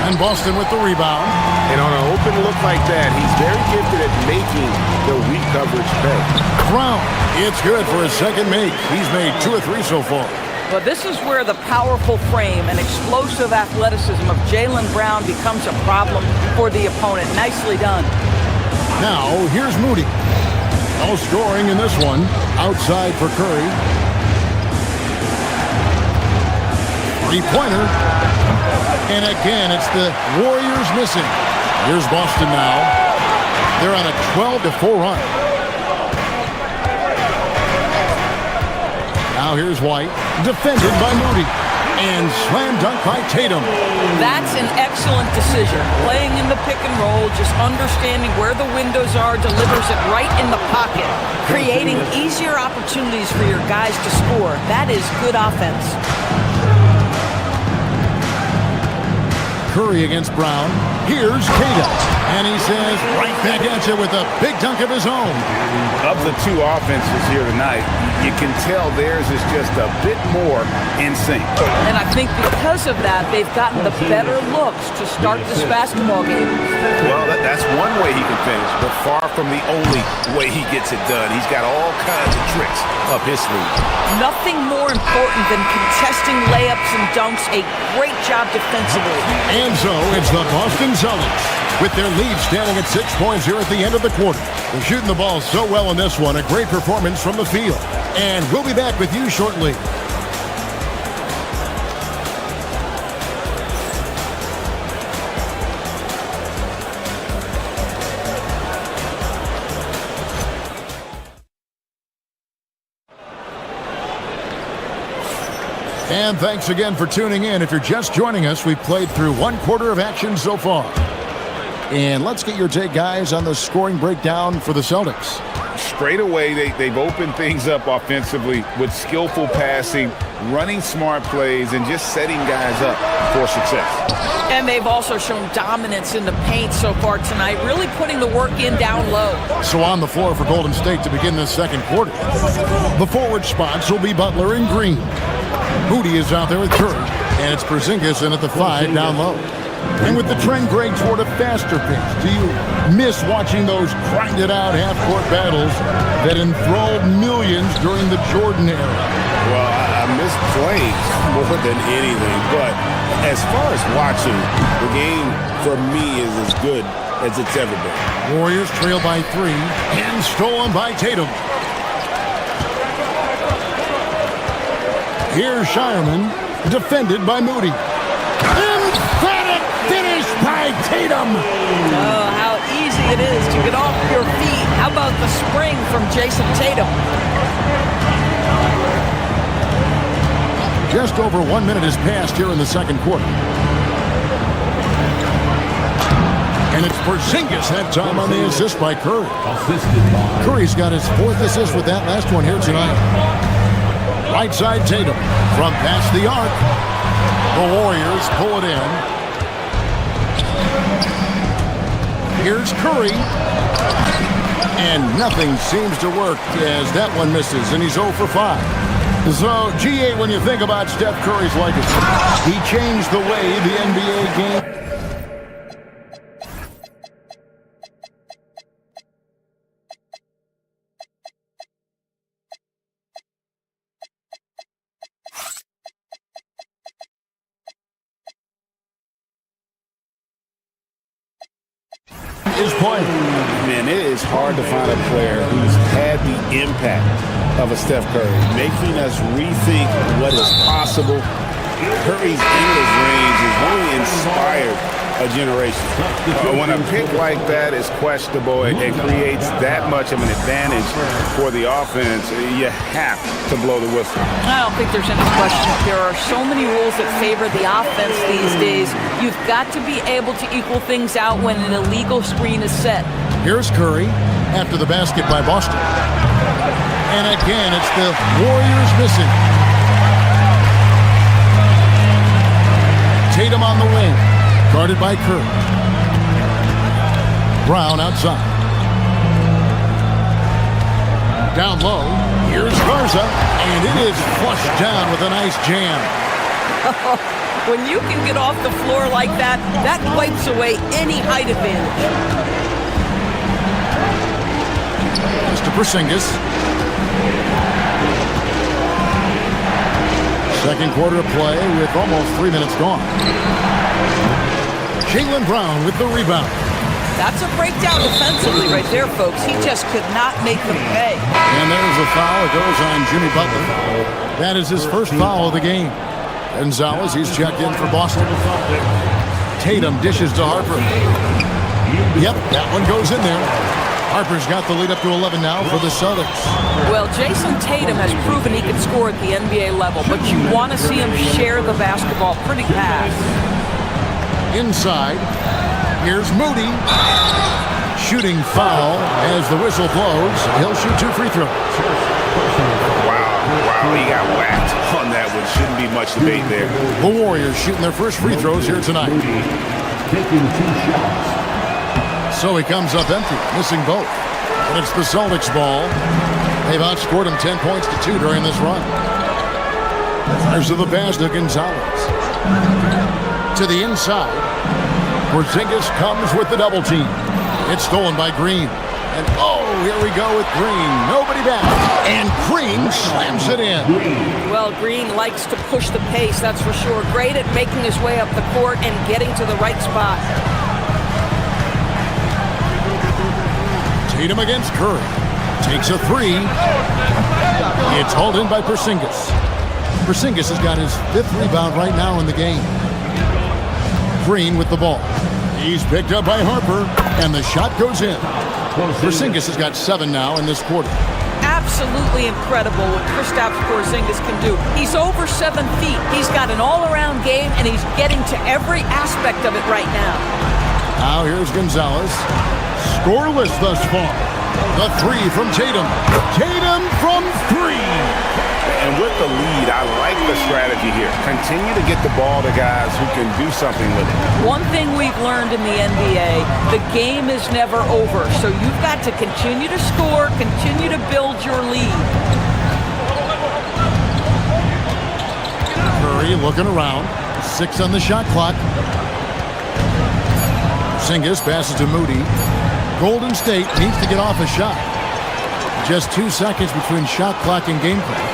[SPEAKER 7] And Boston with the rebound.
[SPEAKER 8] And on an open look like that, he's very gifted at making the weak coverage pay.
[SPEAKER 7] Brown, it's good for his second make. He's made 2 of 3 so far.
[SPEAKER 9] But this is where the powerful frame and explosive athleticism of Jaylen Brown becomes a problem for the opponent. Nicely done.
[SPEAKER 7] Now, here's Moody. No scoring in this one. Outside for Curry. 3-pointer. And again, it's the Warriors missing. Here's Boston now. They're on a 12-4 run. Now here's White, defended by Moody. And slam dunk by Tatum.
[SPEAKER 9] That's an excellent decision. Playing in the pick and roll, just understanding where the windows are, delivers it right in the pocket, creating easier opportunities for your guys to score. That is good offense.
[SPEAKER 7] Curry against Brown. Here's Tatum, and he says right back at you with a big dunk of his own.
[SPEAKER 8] Of the two offenses here tonight, you can tell theirs is just a bit more in sync.
[SPEAKER 9] And I think because of that, they've gotten the better looks to start this basketball game.
[SPEAKER 8] Well, that's one way he can finish, but far from the only way he gets it done. He's got all kinds of tricks up his sleeve.
[SPEAKER 9] Nothing more important than contesting layups and dunks. A great job defensively.
[SPEAKER 7] And so it's the Boston Celtics with their lead standing at 6 points here at the end of the quarter. They're shooting the ball so well in this one. A great performance from the field. And we'll be back with you shortly. And thanks again for tuning in. If you're just joining us, we've played through one quarter of action so far. And let's get your take, guys, on the scoring breakdown for the Celtics.
[SPEAKER 8] Straight away, they've opened things up offensively with skillful passing, running smart plays, and just setting guys up for success.
[SPEAKER 9] And they've also shown dominance in the paint so far tonight, really putting the work in down low.
[SPEAKER 7] So on the floor for Golden State to begin this second quarter. The forward spots will be Butler and Green. Moody is out there with Curry, and it's Porzingis in at the 5 down low. And with the trend going toward a faster pace, do you miss watching those grinded-out half-court battles that enthralled millions during the Jordan era?
[SPEAKER 8] Well, I miss playing more than anything, but as far as watching, the game for me is as good as it's ever been.
[SPEAKER 7] Warriors trail by 3 and stolen by Tatum. Here's Shireman, defended by Moody. Emphatic finish by Tatum.
[SPEAKER 9] Oh, how easy it is to get off your feet. How about the spring from Jason Tatum?
[SPEAKER 7] Just over 1 minute has passed here in the second quarter. And it's Porzingis that time on the assist by Curry. Curry's got his 4th assist with that last one here tonight. Right side Tatum from past the arc. The Warriors pull it in. Here's Curry. And nothing seems to work as that one misses, and he's 0 for 5. So, GA, when you think about Steph Curry's legacy, he changed the way the NBA game. Is playing.
[SPEAKER 8] Man, it is hard to find a player who's had the impact of a Steph Curry, making us rethink what is possible. Curry's endless range has really inspired a generation. When a pick like that is questionable and creates that much of an advantage for the offense, you have to blow the whistle.
[SPEAKER 9] I don't think there's any question. There are so many rules that favor the offense these days. You've got to be able to equal things out when an illegal screen is set.
[SPEAKER 7] Here's Curry after the basket by Boston. And again, it's the Warriors missing. Tatum on the wing. Guarded by Curry. Brown outside. Down low. Here's Garza. And it is flushed down with a nice jam.
[SPEAKER 9] When you can get off the floor like that, that wipes away any height advantage.
[SPEAKER 7] Mr. Porzingis. Second quarter of play with almost 3 minutes gone. Jaylen Brown with the rebound.
[SPEAKER 9] That's a breakdown defensively right there, folks. He just could not make them pay.
[SPEAKER 7] And there's a foul. It goes on Jimmy Butler. That is his first foul of the game. Gonzalez, he's checked in for Boston. Tatum dishes to Harper. Yep, that one goes in there. Harper's got the lead up to 11 now for the Celtics.
[SPEAKER 9] Well, Jason Tatum has proven he can score at the NBA level, but you want to see him share the basketball. Pretty pass.
[SPEAKER 7] Inside, here's Moody. Shooting foul as the whistle blows. He'll shoot 2 free throws.
[SPEAKER 8] Wow, he got whacked on that one. Shouldn't be much debate there.
[SPEAKER 7] The Warriors shooting their first free throws here tonight. taking 2 shots. So he comes up empty, missing both. And it's the Celtics ball. They've outscored him 10 points to 2 during this run. There's the pass to Gonzalez. To the inside. Porzingis comes with the double team. It's stolen by Green. And oh, here we go with Green. Nobody back. And Green slams it in.
[SPEAKER 9] Well, Green likes to push the pace, that's for sure. Great at making his way up the court and getting to the right spot.
[SPEAKER 7] Tatum against Curry. Takes a 3. It's hauled in by Porzingis. Porzingis has got his 5th rebound right now in the game. Green with the ball. He's picked up by Harper, and the shot goes in. Porzingis has got 7 now in this quarter.
[SPEAKER 9] Absolutely incredible what Kristaps Porzingis can do. He's over 7 feet. He's got an all-around game, and he's getting to every aspect of it right now.
[SPEAKER 7] Now here's Gonzalez. Scoreless thus far. The 3 from Tatum. Tatum from 3.
[SPEAKER 8] And with the lead, I like the strategy here. Continue to get the ball to guys who can do something with it.
[SPEAKER 9] One thing we've learned in the NBA, the game is never over. So you've got to continue to score, continue to build your lead.
[SPEAKER 7] Curry looking around. 6 on the shot clock. Porzingis passes to Moody. Golden State needs to get off a shot. Just 2 seconds between shot clock and game clock.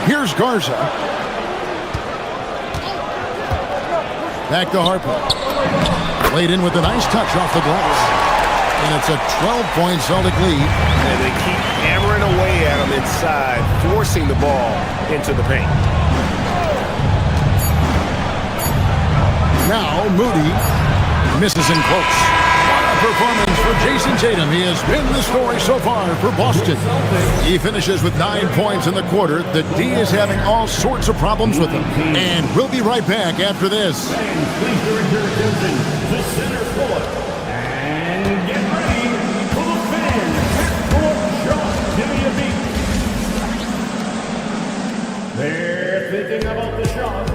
[SPEAKER 7] Here's Garza. Back to Harper. Laid in with a nice touch off the glass. And it's a 12-point Celtic lead.
[SPEAKER 8] And they keep hammering away at him inside, forcing the ball into the paint.
[SPEAKER 7] Now Moody misses in close. What a performance for Jason Tatum. He has been the story so far for Boston. He finishes with 9 points in the quarter. The D is having all sorts of problems with him. And we'll be right back after this.
[SPEAKER 10] Please direct your attention to center court. And get ready for the fans. Half-court shot. Give me a beat. They're thinking about the shot.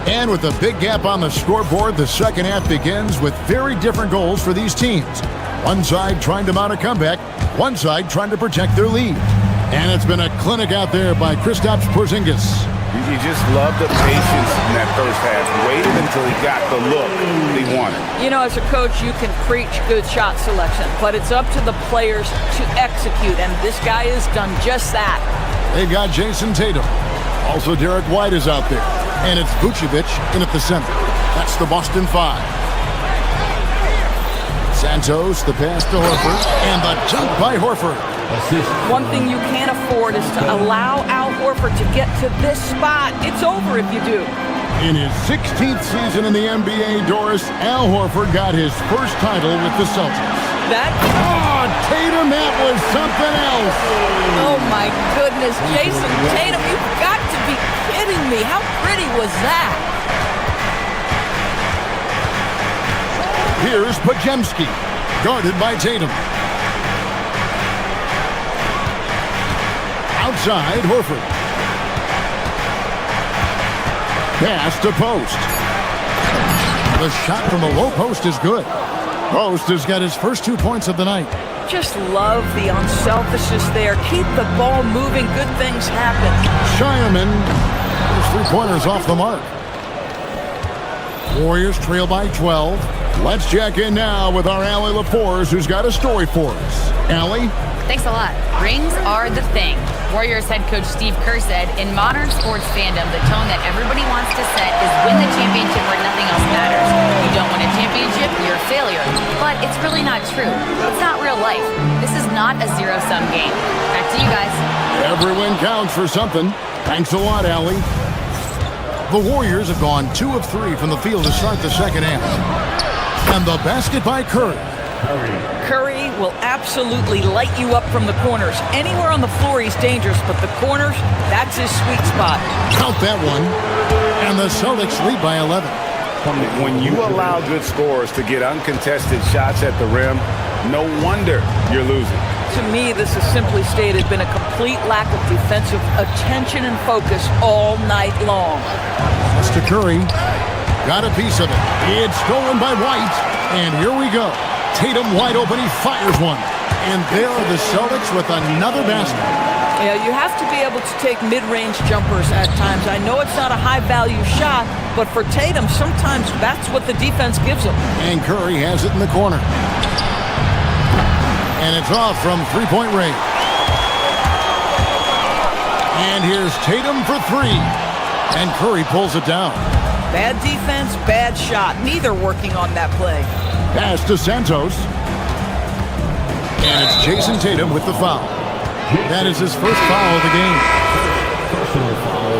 [SPEAKER 7] And with a big gap on the scoreboard, the second half begins with very different goals for these teams. One side trying to mount a comeback, one side trying to protect their lead. And it's been a clinic out there by Kristaps Porzingis.
[SPEAKER 8] You just love the patience in that first half. Waited until he got the look he wanted.
[SPEAKER 9] You know, as a coach, you can preach good shot selection, but it's up to the players to execute, and this guy has done just that.
[SPEAKER 7] They've got Jason Tatum. Also, Derek White is out there. And it's Vucevic in at the center. That's the Boston 5. Santos, the pass to Horford, and the jump by Horford.
[SPEAKER 9] One thing you can't afford is to allow Al Horford to get to this spot. It's over if you do.
[SPEAKER 7] In his 16th season in the NBA, Doris, Al Horford got his first title with the Celtics. Tatum, that was something else.
[SPEAKER 9] Oh, my goodness. Jason Tatum, you've got to be kidding me. How pretty was that?
[SPEAKER 7] Here's Podziemski, guarded by Tatum. Outside, Horford. Pass to Post. The shot from the low post is good. Post has got his first 2 points of the night.
[SPEAKER 9] Just love the unselfishness there. Keep the ball moving. Good things happen.
[SPEAKER 7] Shireman, his 3-pointers off the mark. Warriors trail by 12. Let's check in now with our Allie LaForce, who's got a story for us. Allie?
[SPEAKER 6] Thanks a lot. Rings are the thing. Warriors head coach Steve Kerr said, in modern sports fandom, the tone that everybody wants to set is win the championship where nothing else matters. You don't win a championship, you're a failure. But it's really not true. It's not real life. This is not a zero-sum game. Back to you guys.
[SPEAKER 7] Every win counts for something. Thanks a lot, Allie. The Warriors have gone 2 of 3 from the field to start the second half. And the basket by Curry.
[SPEAKER 9] Curry will absolutely light you up from the corners. Anywhere on the floor, he's dangerous, but the corners, that's his sweet spot.
[SPEAKER 7] Count that one. And the Celtics lead by 11.
[SPEAKER 8] When you allow good scorers to get uncontested shots at the rim, no wonder you're losing.
[SPEAKER 9] To me, this has simply stated been a complete lack of defensive attention and focus all night long.
[SPEAKER 7] Mr. Curry got a piece of it. It's stolen by White. And here we go. Tatum wide open. He fires one. And there are the Celtics with another basket.
[SPEAKER 9] Yeah, you have to be able to take mid-range jumpers at times. I know it's not a high-value shot, but for Tatum, sometimes that's what the defense gives him.
[SPEAKER 7] And Curry has it in the corner. And it's off from three-point range. And here's Tatum for three. And Curry pulls it down.
[SPEAKER 9] Bad defense, bad shot. Neither working on that play.
[SPEAKER 7] Pass to Santos. And it's Jason Tatum with the foul. That is his first foul of the game.
[SPEAKER 10] Personal foul.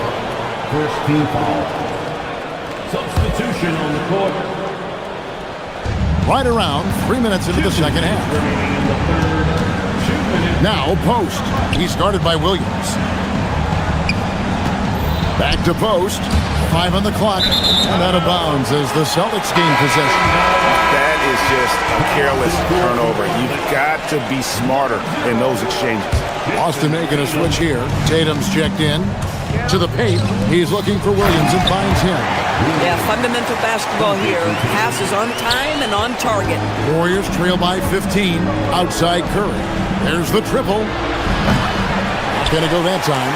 [SPEAKER 10] First team foul. Substitution on the court.
[SPEAKER 7] Right around 3 minutes into the second half. Now post. He started by Williams. Back to post. 5 on the clock. And out of bounds as the Celtics gain possession.
[SPEAKER 8] That is just a careless turnover. You've got to be smarter in those exchanges.
[SPEAKER 7] Boston making a switch here. Tatum's checked in. To the paint. He's looking for Williams and finds him.
[SPEAKER 9] Yeah, fundamental basketball here. Passes on time and on target.
[SPEAKER 7] Warriors trail by 15. Outside Curry. There's the triple. Not going to go that time.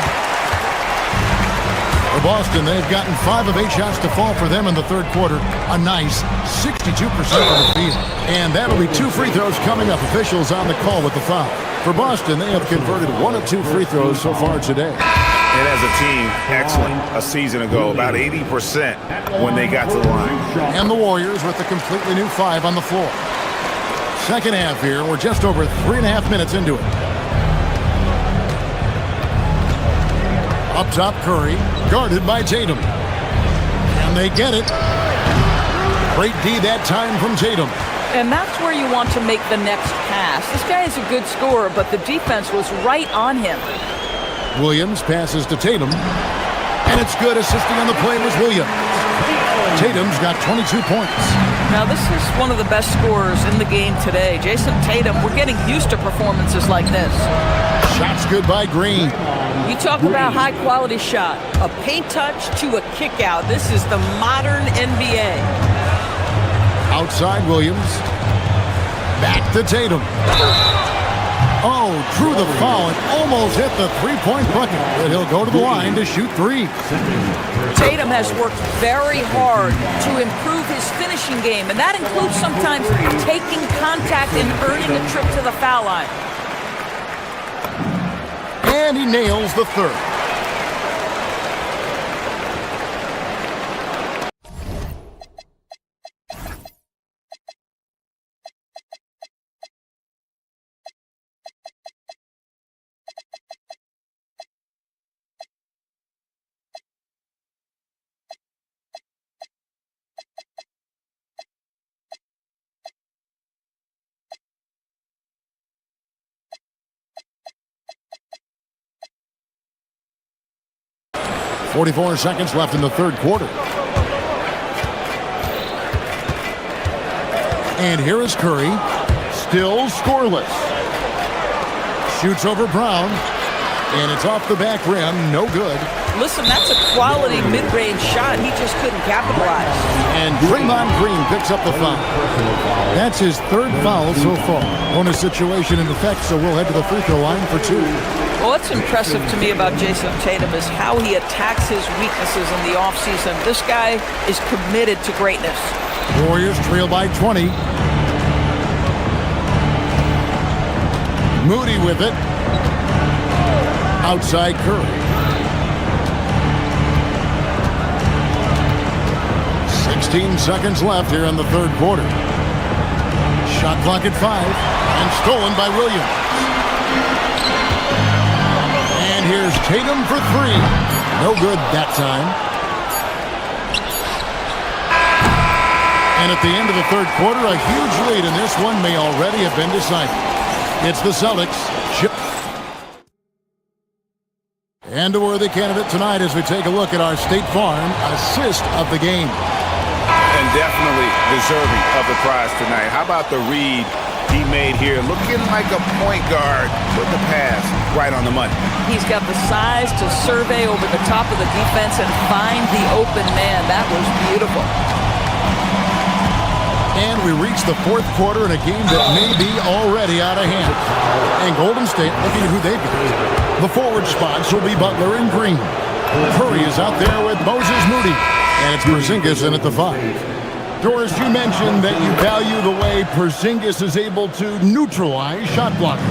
[SPEAKER 7] For Boston, they've gotten 5 of 8 shots to fall for them in the third quarter. A nice 62% of the field. And that'll be 2 free throws coming up. Officials on the call with the foul. For Boston, they have converted 1 of 2 free throws so far today.
[SPEAKER 8] And as a team, excellent a season ago, about 80% when they got to the line.
[SPEAKER 7] And the Warriors with a completely new 5 on the floor. Second half here, we're just over 3.5 minutes into it. Up top, Curry, guarded by Tatum. And they get it. Great D that time from Tatum.
[SPEAKER 9] And that's where you want to make the next pass. This guy is a good scorer, but the defense was right on him.
[SPEAKER 7] Williams passes to Tatum. And it's good. Assisting on the play was Williams. Tatum's got 22 points.
[SPEAKER 9] Now, this is one of the best scorers in the game today. Jason Tatum, we're getting used to performances like this.
[SPEAKER 7] Shots good by Green.
[SPEAKER 9] You talk about high-quality shot. A paint touch to a kick-out. This is the modern NBA.
[SPEAKER 7] Outside Williams. Back to Tatum. Oh, drew the foul and almost hit the three-point bucket. But he'll go to the line to shoot 3.
[SPEAKER 9] Tatum has worked very hard to improve his finishing game, and that includes sometimes taking contact and earning a trip to the foul line.
[SPEAKER 7] And he nails the third. .44 seconds left in the third quarter. And here is Curry, still scoreless. Shoots over Brown, and it's off the back rim, no good.
[SPEAKER 9] Listen, that's a quality mid-range shot. He just couldn't capitalize.
[SPEAKER 7] And Draymond Green picks up the foul. That's his third foul so far. Bonus situation in effect, so we'll head to the free throw line for 2.
[SPEAKER 9] Well, what's impressive to me about Jason Tatum is how he attacks his weaknesses in the offseason. This guy is committed to greatness.
[SPEAKER 7] Warriors trail by 20. Moody with it. Outside Curry. 16 seconds left here in the third quarter. Shot clock at 5 and stolen by Williams. And here's Tatum for 3. No good that time. And at the end of the third quarter, a huge lead, and this one may already have been decided. It's the Celtics. And a worthy candidate tonight as we take a look at our State Farm assist of the game.
[SPEAKER 8] And definitely deserving of the prize tonight. How about the read he made here? Looking like a point guard with the pass right on the money.
[SPEAKER 9] He's got the size to survey over the top of the defense and find the open man. That was beautiful.
[SPEAKER 7] And we reach the fourth quarter in a game that may be already out of hand. And Golden State looking at who they beat. The forward spots will be Butler and Green. Curry is out there with Moses Moody. And it's Porzingis in at the 5. Doris, you mentioned that you value the way Porzingis is able to neutralize shot blockers.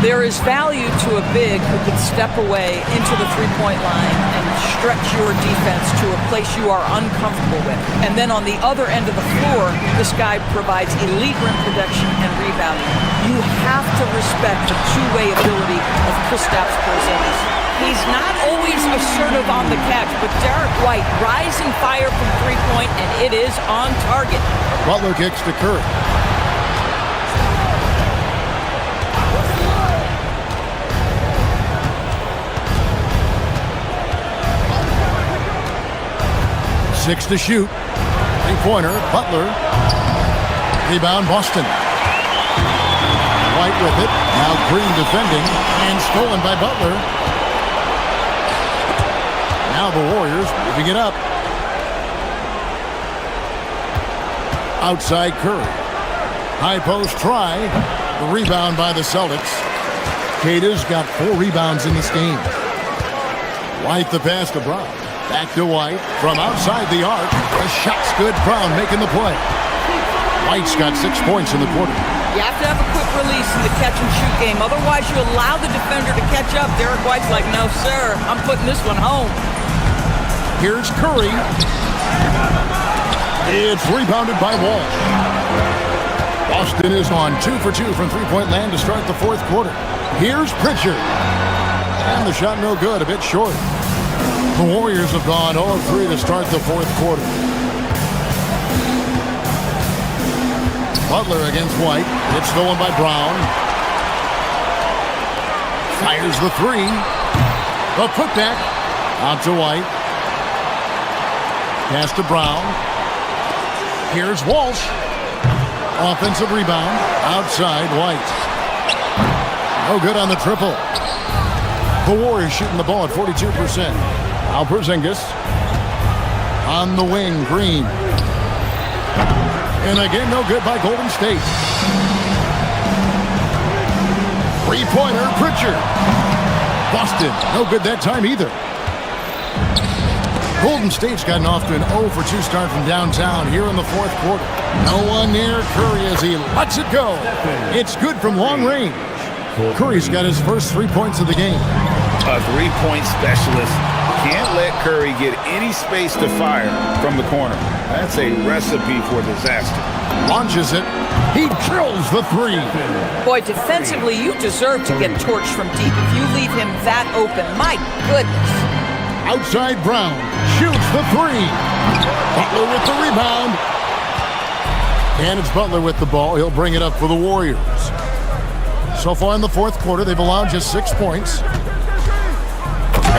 [SPEAKER 9] There is value to a big who can step away into the three-point line and stretch your defense to a place you are uncomfortable with. And then on the other end of the floor, this guy provides elite rim protection and rebounding. You have to respect the two-way ability of Kristaps Porzingis. He's not always assertive on the catch, but Derek White rising fire from three-point, and it is on target.
[SPEAKER 7] Butler kicks to Curry. Six to shoot. Three-pointer. Butler. Rebound Boston. White with it. Now Green defending. And stolen by Butler. Now the Warriors moving it up. Outside Curry. High post try. The rebound by the Celtics. Kata's got 4 rebounds in this game. White the pass to Brown. Back to White from outside the arc. The shot's good. Brown making the play. White's got 6 points in the quarter.
[SPEAKER 9] You have to have a quick release in the catch-and-shoot game. Otherwise, you allow the defender to catch up. Derek White's like, no, sir. I'm putting this one home.
[SPEAKER 7] Here's Curry. It's rebounded by Walsh. Boston is on 2 for 2 from three-point land to start the fourth quarter. Here's Pritchard. And the shot no good, a bit short. The Warriors have gone 0-3 to start the fourth quarter. Butler against White. It's stolen by Brown. Fires the 3. The putback. Out to White. Pass to Brown. Here's Walsh. Offensive rebound. Outside White. No good on the triple. The Warriors shooting the ball at 42%. Now Porzingis. On the wing, Green. And again, no good by Golden State. Three-pointer, Pritchard. Boston, no good that time either. Golden State's gotten off to an 0 for 2 start from downtown here in the fourth quarter. No one near Curry as he lets it go. It's good from long range. Curry's got his first 3 points of the game.
[SPEAKER 8] A three-point specialist. Can't let Curry get any space to fire from the corner. That's a recipe for disaster.
[SPEAKER 7] Launches it. He drills the 3.
[SPEAKER 9] Boy, defensively, you deserve to get torched from deep if you leave him that open. My goodness.
[SPEAKER 7] Outside Brown. Shoots the 3. Butler with the rebound. And it's Butler with the ball. He'll bring it up for the Warriors. So far in the fourth quarter, they've allowed just 6 points.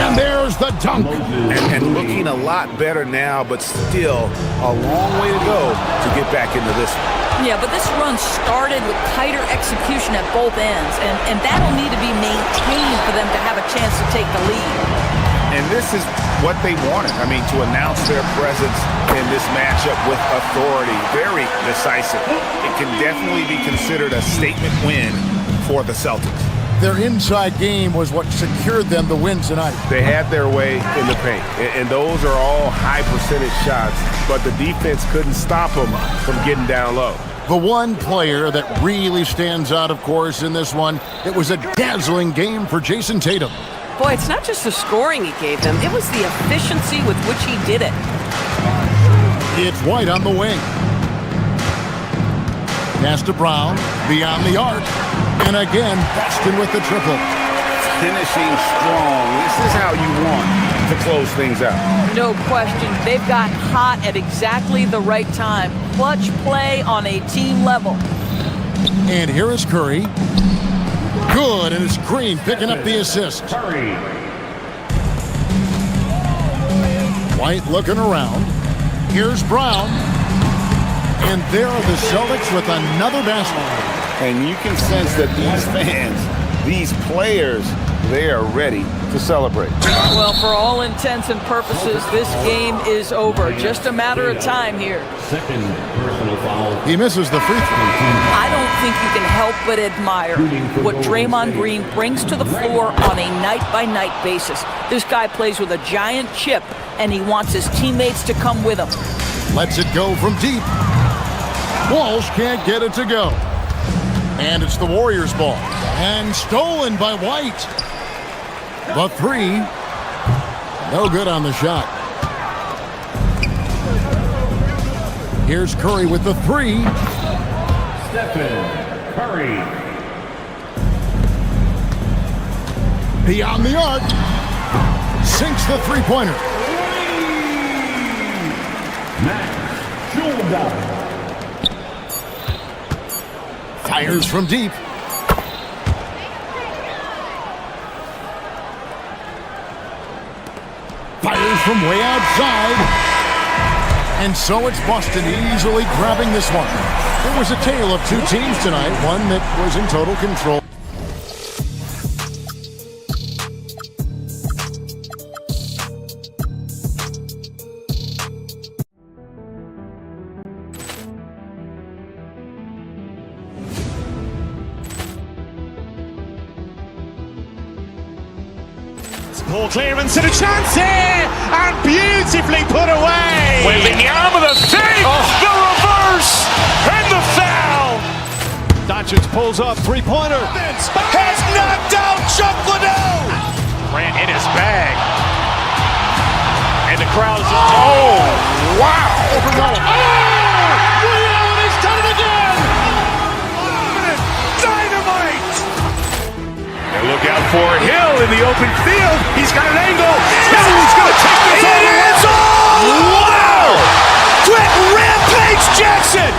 [SPEAKER 7] And there's the dunk.
[SPEAKER 8] And looking a lot better now, but still a long way to go to get back into this one.
[SPEAKER 9] Yeah, but this run started with tighter execution at both ends, and that'll need to be maintained for them to have a chance to take the lead.
[SPEAKER 8] And this is what they wanted. I mean, to announce their presence in this matchup with authority. Very decisive. It can definitely be considered a statement win for the Celtics.
[SPEAKER 7] Their inside game was what secured them the win tonight.
[SPEAKER 8] They had their way in the paint, and those are all high percentage shots, but the defense couldn't stop them from getting down low.
[SPEAKER 7] The one player that really stands out, of course, in this one, it was a dazzling game for Jason Tatum.
[SPEAKER 9] Boy, it's not just the scoring he gave them, it was the efficiency with which he did it.
[SPEAKER 7] It's White on the wing. Pass to Brown, beyond the arc. And again, Boston with the triple.
[SPEAKER 8] Finishing strong. This is how you want to close things out.
[SPEAKER 9] No question. They've got hot at exactly the right time. Clutch play on a team level.
[SPEAKER 7] And here is Curry. Good, and it's Green picking up the assist.
[SPEAKER 10] Curry.
[SPEAKER 7] White looking around. Here's Brown. And there are the Celtics with another basket.
[SPEAKER 8] And you can sense that these fans, these players, they are ready to celebrate.
[SPEAKER 9] Well, for all intents and purposes, this game is over. Just a matter of time here.
[SPEAKER 10] Second personal foul.
[SPEAKER 7] He misses the free throw.
[SPEAKER 9] I don't think you can help but admire what Draymond Green brings to the floor on a night-by-night basis. This guy plays with a giant chip, and he wants his teammates to come with him.
[SPEAKER 7] Lets it go from deep. Walsh can't get it to go. And it's the Warriors' ball. And stolen by White. The three. No good on the shot. Here's Curry with the three.
[SPEAKER 10] Stephen Curry.
[SPEAKER 7] Beyond the arc. Sinks the three-pointer.
[SPEAKER 10] Max Jordan.
[SPEAKER 7] Fires from deep. Fires from way outside. And so it's Boston easily grabbing this one. It was a tale of two teams tonight, one that was in total control.
[SPEAKER 1] Ball clearance and a chance here, and beautifully put away.
[SPEAKER 2] Waving the arm of the fake, the reverse, and the foul.
[SPEAKER 3] Doncic pulls up, three-pointer.
[SPEAKER 2] Has knocked out Chuck Liddell. Ran in his bag. And the crowd is, oh, wow.
[SPEAKER 3] He's done it again!
[SPEAKER 2] Dynamite. And look out for Hill in the open field. He's got an angle. Hill's going to take this all the way. Wow! Quick Rampage Jackson.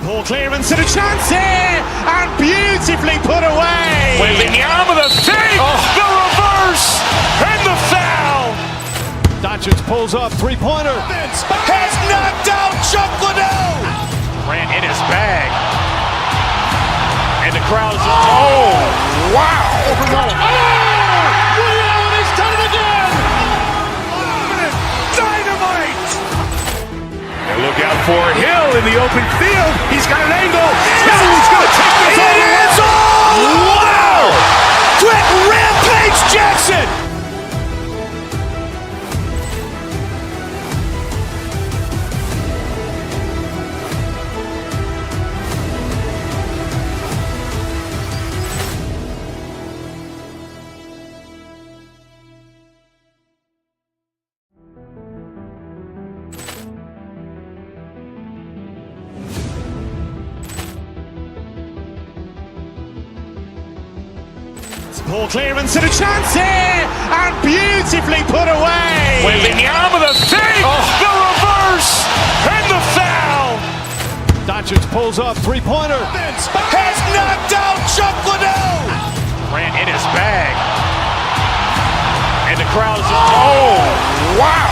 [SPEAKER 1] Ball clearance and a chance here, and beautifully put away.
[SPEAKER 2] Waving the arm of the fake, the reverse, and the foul.
[SPEAKER 3] Doncic pulls up, three-pointer.
[SPEAKER 2] Has knocked out Chuck Liddell. Ran in his bag. And the crowd is, oh, wow.
[SPEAKER 3] He's done it again!
[SPEAKER 2] Dynamite. And look out for Hill in the open field. He's got an angle. Hill's going to take this all the way. Wow. Quick Rampage Jackson.
[SPEAKER 1] Ball clearance and a chance here, and beautifully put away.
[SPEAKER 2] Waving the arm of the fake, the reverse, and the foul.
[SPEAKER 3] Doncic pulls up, three-pointer.
[SPEAKER 2] Has knocked out Chuck Liddell. Ran in his bag. And the crowd is, oh, wow.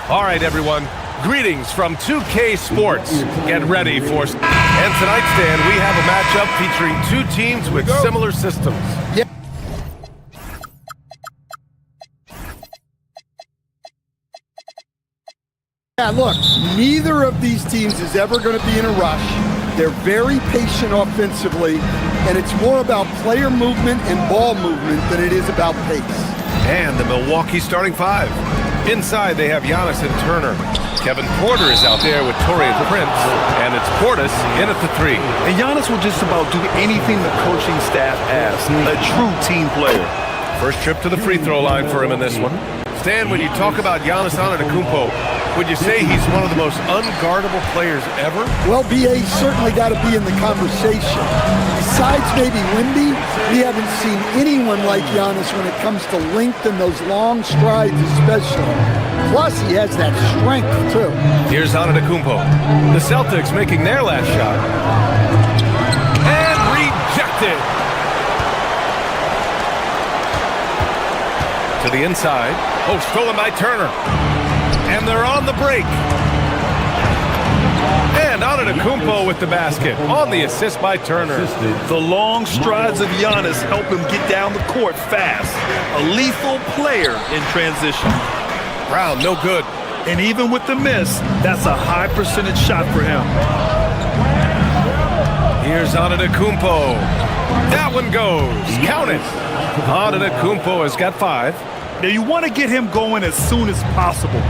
[SPEAKER 4] All right, everyone. Greetings from 2K Sports. Get ready for... And tonight, Stan, we have a matchup featuring two teams with similar systems.
[SPEAKER 5] Yeah, look, neither of these teams is ever going to be in a rush. They're very patient offensively, and it's more about player movement and ball movement than it is about pace.
[SPEAKER 4] And the Milwaukee starting five. Inside, they have Giannis and Turner. Kevin Porter is out there with Taurean Prince, and it's Portis in at the three.
[SPEAKER 2] And Giannis will just about do anything the coaching staff asks. A true team player.
[SPEAKER 4] First trip to the free throw line for him in this one. Stan, when you talk about Giannis Antetokounmpo, would you say he's one of the most unguardable players ever?
[SPEAKER 5] Well, B.A. certainly got to be in the conversation. Besides maybe Wemby, we haven't seen anyone like Giannis when it comes to length and those long strides especially. Plus, he has that strength, too.
[SPEAKER 4] Here's Antetokounmpo. The Celtics making their last shot. And rejected. To the inside. Oh, stolen by Turner. And they're on the break. And Antetokounmpo with the basket on the assist by Turner.
[SPEAKER 2] The long strides of Giannis help him get down the court fast. A lethal player in transition.
[SPEAKER 4] Brown, no good.
[SPEAKER 2] And even with the miss, that's a high percentage shot for him.
[SPEAKER 4] Here's Antetokounmpo. That one goes. Count it. Antetokounmpo has got 5.
[SPEAKER 2] Now you want to get him going as soon as possible.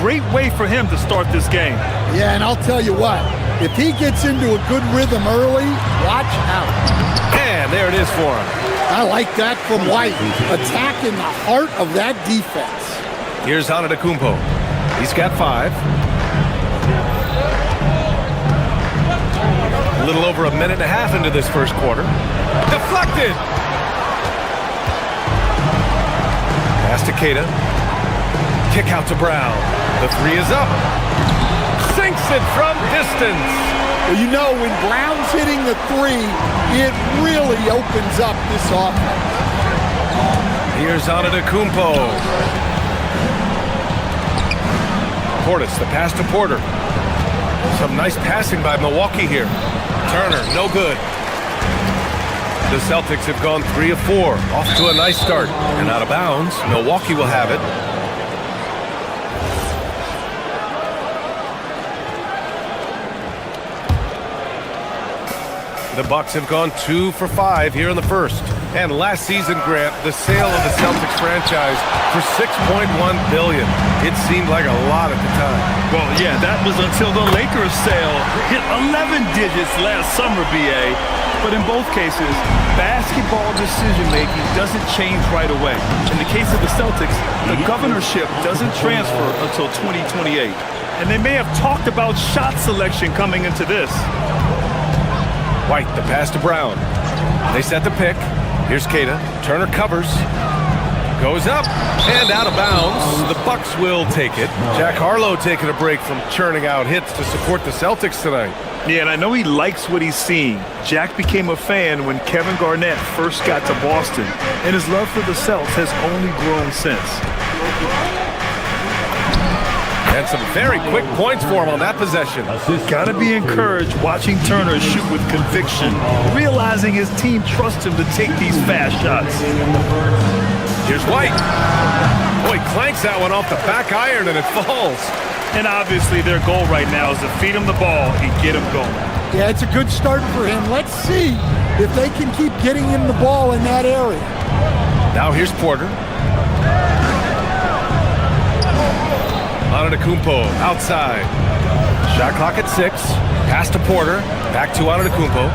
[SPEAKER 2] Great way for him to start this game.
[SPEAKER 5] Yeah, and I'll tell you what, if he gets into a good rhythm early, watch out.
[SPEAKER 4] And there it is for him.
[SPEAKER 5] I like that from White, attacking the heart of that defense.
[SPEAKER 4] Here's Antetokounmpo. He's got 5. A little over a minute and a half into this first quarter. Deflected. Pass to Keita. Kick out to Brown. The 3 is up. Sinks it from distance.
[SPEAKER 5] Well, you know, when Brown's hitting the 3, it really opens up this offense.
[SPEAKER 4] Here's Antetokounmpo. Portis, the pass to Porter. Some nice passing by Milwaukee here. Turner, no good. The Celtics have gone 3 of 4. Off to a nice start. And out of bounds, Milwaukee will have it. The Bucks have gone 2 for 5 here in the first. And last season, Grant, the sale of the Celtics franchise for $6.1 billion. It seemed like a lot at the time.
[SPEAKER 2] Well, yeah, that was until the Lakers sale hit 11 digits last summer, B.A. But in both cases, basketball decision-making doesn't change right away. In the case of the Celtics, the governorship doesn't transfer until 2028. And they may have talked about shot selection coming into this.
[SPEAKER 4] White, the pass to Brown. They set the pick. Here's Keita. Turner covers. Goes up and out of bounds. The Bucks will take it. Jack Harlow taking a break from churning out hits to support the Celtics tonight.
[SPEAKER 2] Yeah, and I know he likes what he's seeing. Jack became a fan when Kevin Garnett first got to Boston, and his love for the Celts has only grown since.
[SPEAKER 4] And some very quick points for him on that possession.
[SPEAKER 2] Gotta be encouraged watching Turner shoot with conviction, realizing his team trusts him to take these fast shots.
[SPEAKER 4] Here's White. Boy, clanks that one off the back iron and it falls.
[SPEAKER 2] And obviously their goal right now is to feed him the ball and get him going.
[SPEAKER 5] Yeah, it's a good start for him. Let's see if they can keep getting him the ball in that area.
[SPEAKER 4] Now here's Porter. Antetokounmpo outside. Shot clock at 6. Pass to Porter. Back to Antetokounmpo.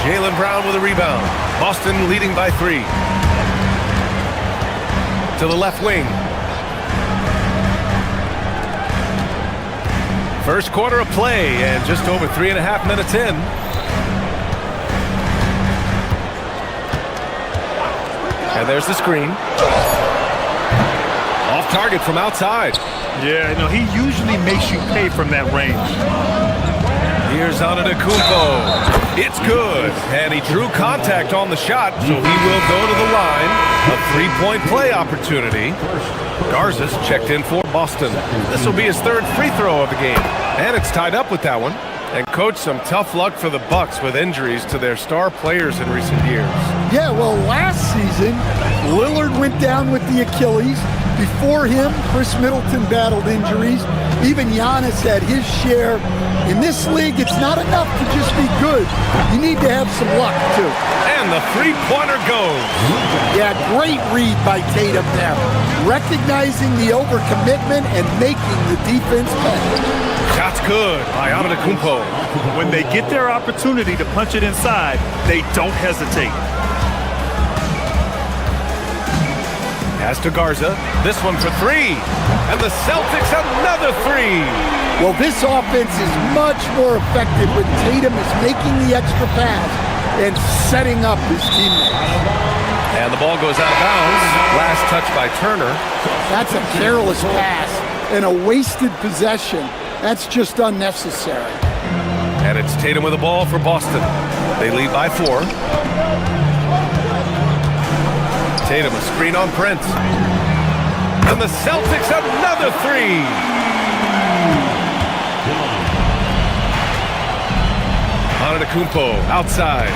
[SPEAKER 4] Jaylen Brown with a rebound. Boston leading by 3. To the left wing. First quarter of play and just over 3.5 minutes in. And there's the screen. Off target from outside.
[SPEAKER 2] Yeah, no, he usually makes you pay from that range.
[SPEAKER 4] Here's Antetokounmpo. It's good. And he drew contact on the shot, so he will go to the line. A 3-point play opportunity. Garza's checked in for Boston. This will be his 3rd free throw of the game. And it's tied up with that one. And coach, some tough luck for the Bucks with injuries to their star players in recent years.
[SPEAKER 5] Yeah, well, last season, Lillard went down with the Achilles. Before him, Chris Middleton battled injuries. Even Giannis had his share. In this league, it's not enough to just be good. You need to have some luck, too.
[SPEAKER 4] And the three-pointer goes.
[SPEAKER 5] Yeah, great read by Tatum there. Recognizing the overcommitment and making the defense pay.
[SPEAKER 4] Shot's good by Antetokounmpo.
[SPEAKER 2] When they get their opportunity to punch it inside, they don't hesitate.
[SPEAKER 4] Pass to Garza. This one for three. And the Celtics another three.
[SPEAKER 5] Well, this offense is much more effective when Tatum is making the extra pass and setting up his teammates.
[SPEAKER 4] And the ball goes out of bounds. Last touch by Turner.
[SPEAKER 5] That's a careless pass and a wasted possession. That's just unnecessary.
[SPEAKER 4] And it's Tatum with the ball for Boston. They lead by 4. Tatum, a screen on Prince. And the Celtics another three. Antetokounmpo outside.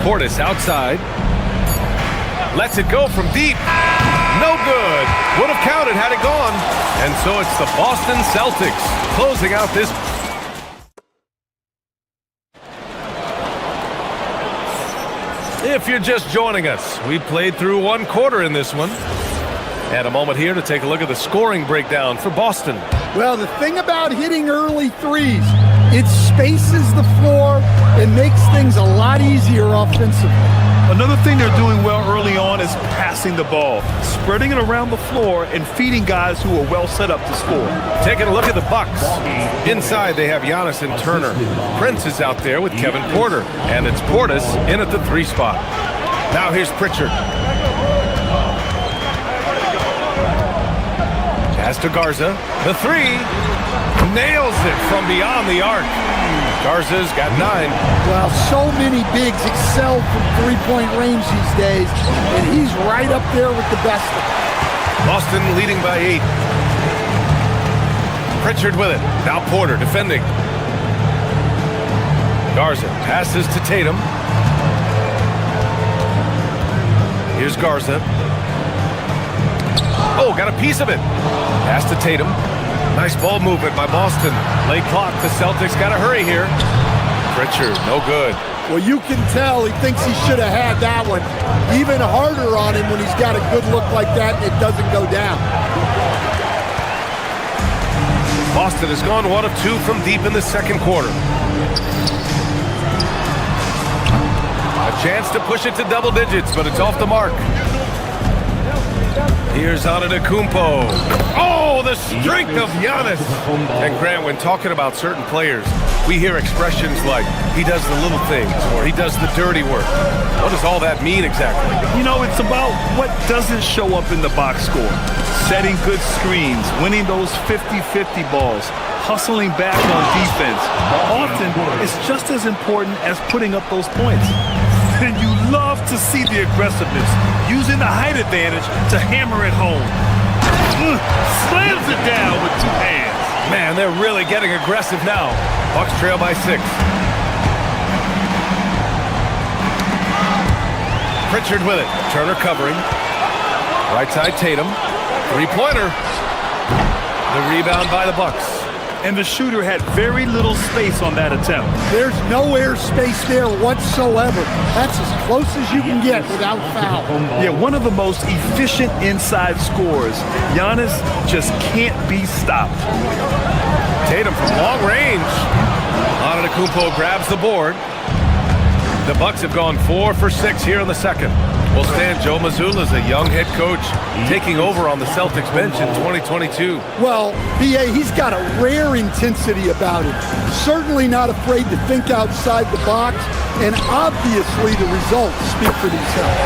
[SPEAKER 4] Portis outside. Lets it go from deep. No good. Would have counted had it gone. And so it's the Boston Celtics closing out this. If you're just joining us, we played through one quarter in this one. And a moment here to take a look at the scoring breakdown for Boston.
[SPEAKER 5] Well, the thing about hitting early threes, it spaces the floor and makes things a lot easier offensively.
[SPEAKER 2] Another thing they're doing well early on is passing the ball, spreading it around the floor and feeding guys who are well set up to score.
[SPEAKER 4] Taking a look at the Bucks. Inside, they have Giannis and Turner. Prince is out there with Kevin Porter. And it's Portis in at the 3 spot. Now here's Pritchard. Pass to Garza. The 3. Nails it from beyond the arc. Garza's got 9.
[SPEAKER 5] Well, so many bigs excel from three-point range these days, and he's right up there with the best of them.
[SPEAKER 4] Boston leading by 8. Pritchard with it. Now Porter defending. Garza passes to Tatum. Here's Garza. Oh, got a piece of it. Pass to Tatum. Nice ball movement by Boston. Late clock. The Celtics got to hurry here. Pritchard, no good.
[SPEAKER 5] Well, you can tell he thinks he should have had that one. Even harder on him when he's got a good look like that and it doesn't go down.
[SPEAKER 4] Boston has gone 1 of 2 from deep in the second quarter. A chance to push it to double digits, but it's off the mark. Here's Antetokounmpo. Oh, the strength of Giannis. And Grant, when talking about certain players, we hear expressions like, he does the little things, or he does the dirty work. What does all that mean exactly?
[SPEAKER 2] You know, it's about what doesn't show up in the box score. Setting good screens, winning those 50-50 balls, hustling back on defense. Often, it's just as important as putting up those points. And you love to see the aggressiveness, using the height advantage to hammer it home. Slams it down with 2 hands.
[SPEAKER 4] Man, they're really getting aggressive now. Bucks trail by 6. Pritchard with it. Turner covering. Right side Tatum. 3-pointer. The rebound by the Bucks.
[SPEAKER 2] And the shooter had very little space on that attempt.
[SPEAKER 5] There's no air space there whatsoever. That's as close as you can get without foul.
[SPEAKER 2] Yeah, one of the most efficient inside scorers. Giannis just can't be stopped.
[SPEAKER 4] Tatum from long range. Antetokounmpo grabs the board. The Bucks have gone 4 for 6 here in the second. We'll stand Joe Mazzulla as a young head coach taking over on the Celtics bench in 2022.
[SPEAKER 5] Well, B.A., he's got a rare intensity about him. Certainly not afraid to think outside the box, and obviously the results speak for themselves.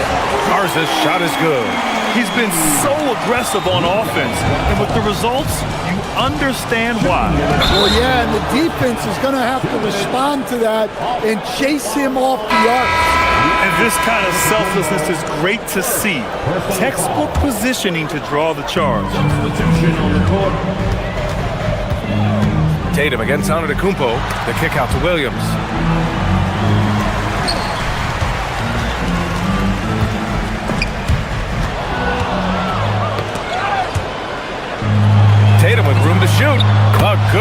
[SPEAKER 4] Garza's shot is good.
[SPEAKER 2] He's been so aggressive on offense, and with the results, you understand why.
[SPEAKER 5] Well, yeah, and the defense is going to have to respond to that and chase him off the arc.
[SPEAKER 2] And this kind of selflessness is great to see. Textbook positioning to draw the charge.
[SPEAKER 4] Tatum against Antetokounmpo. The kick out to Williams.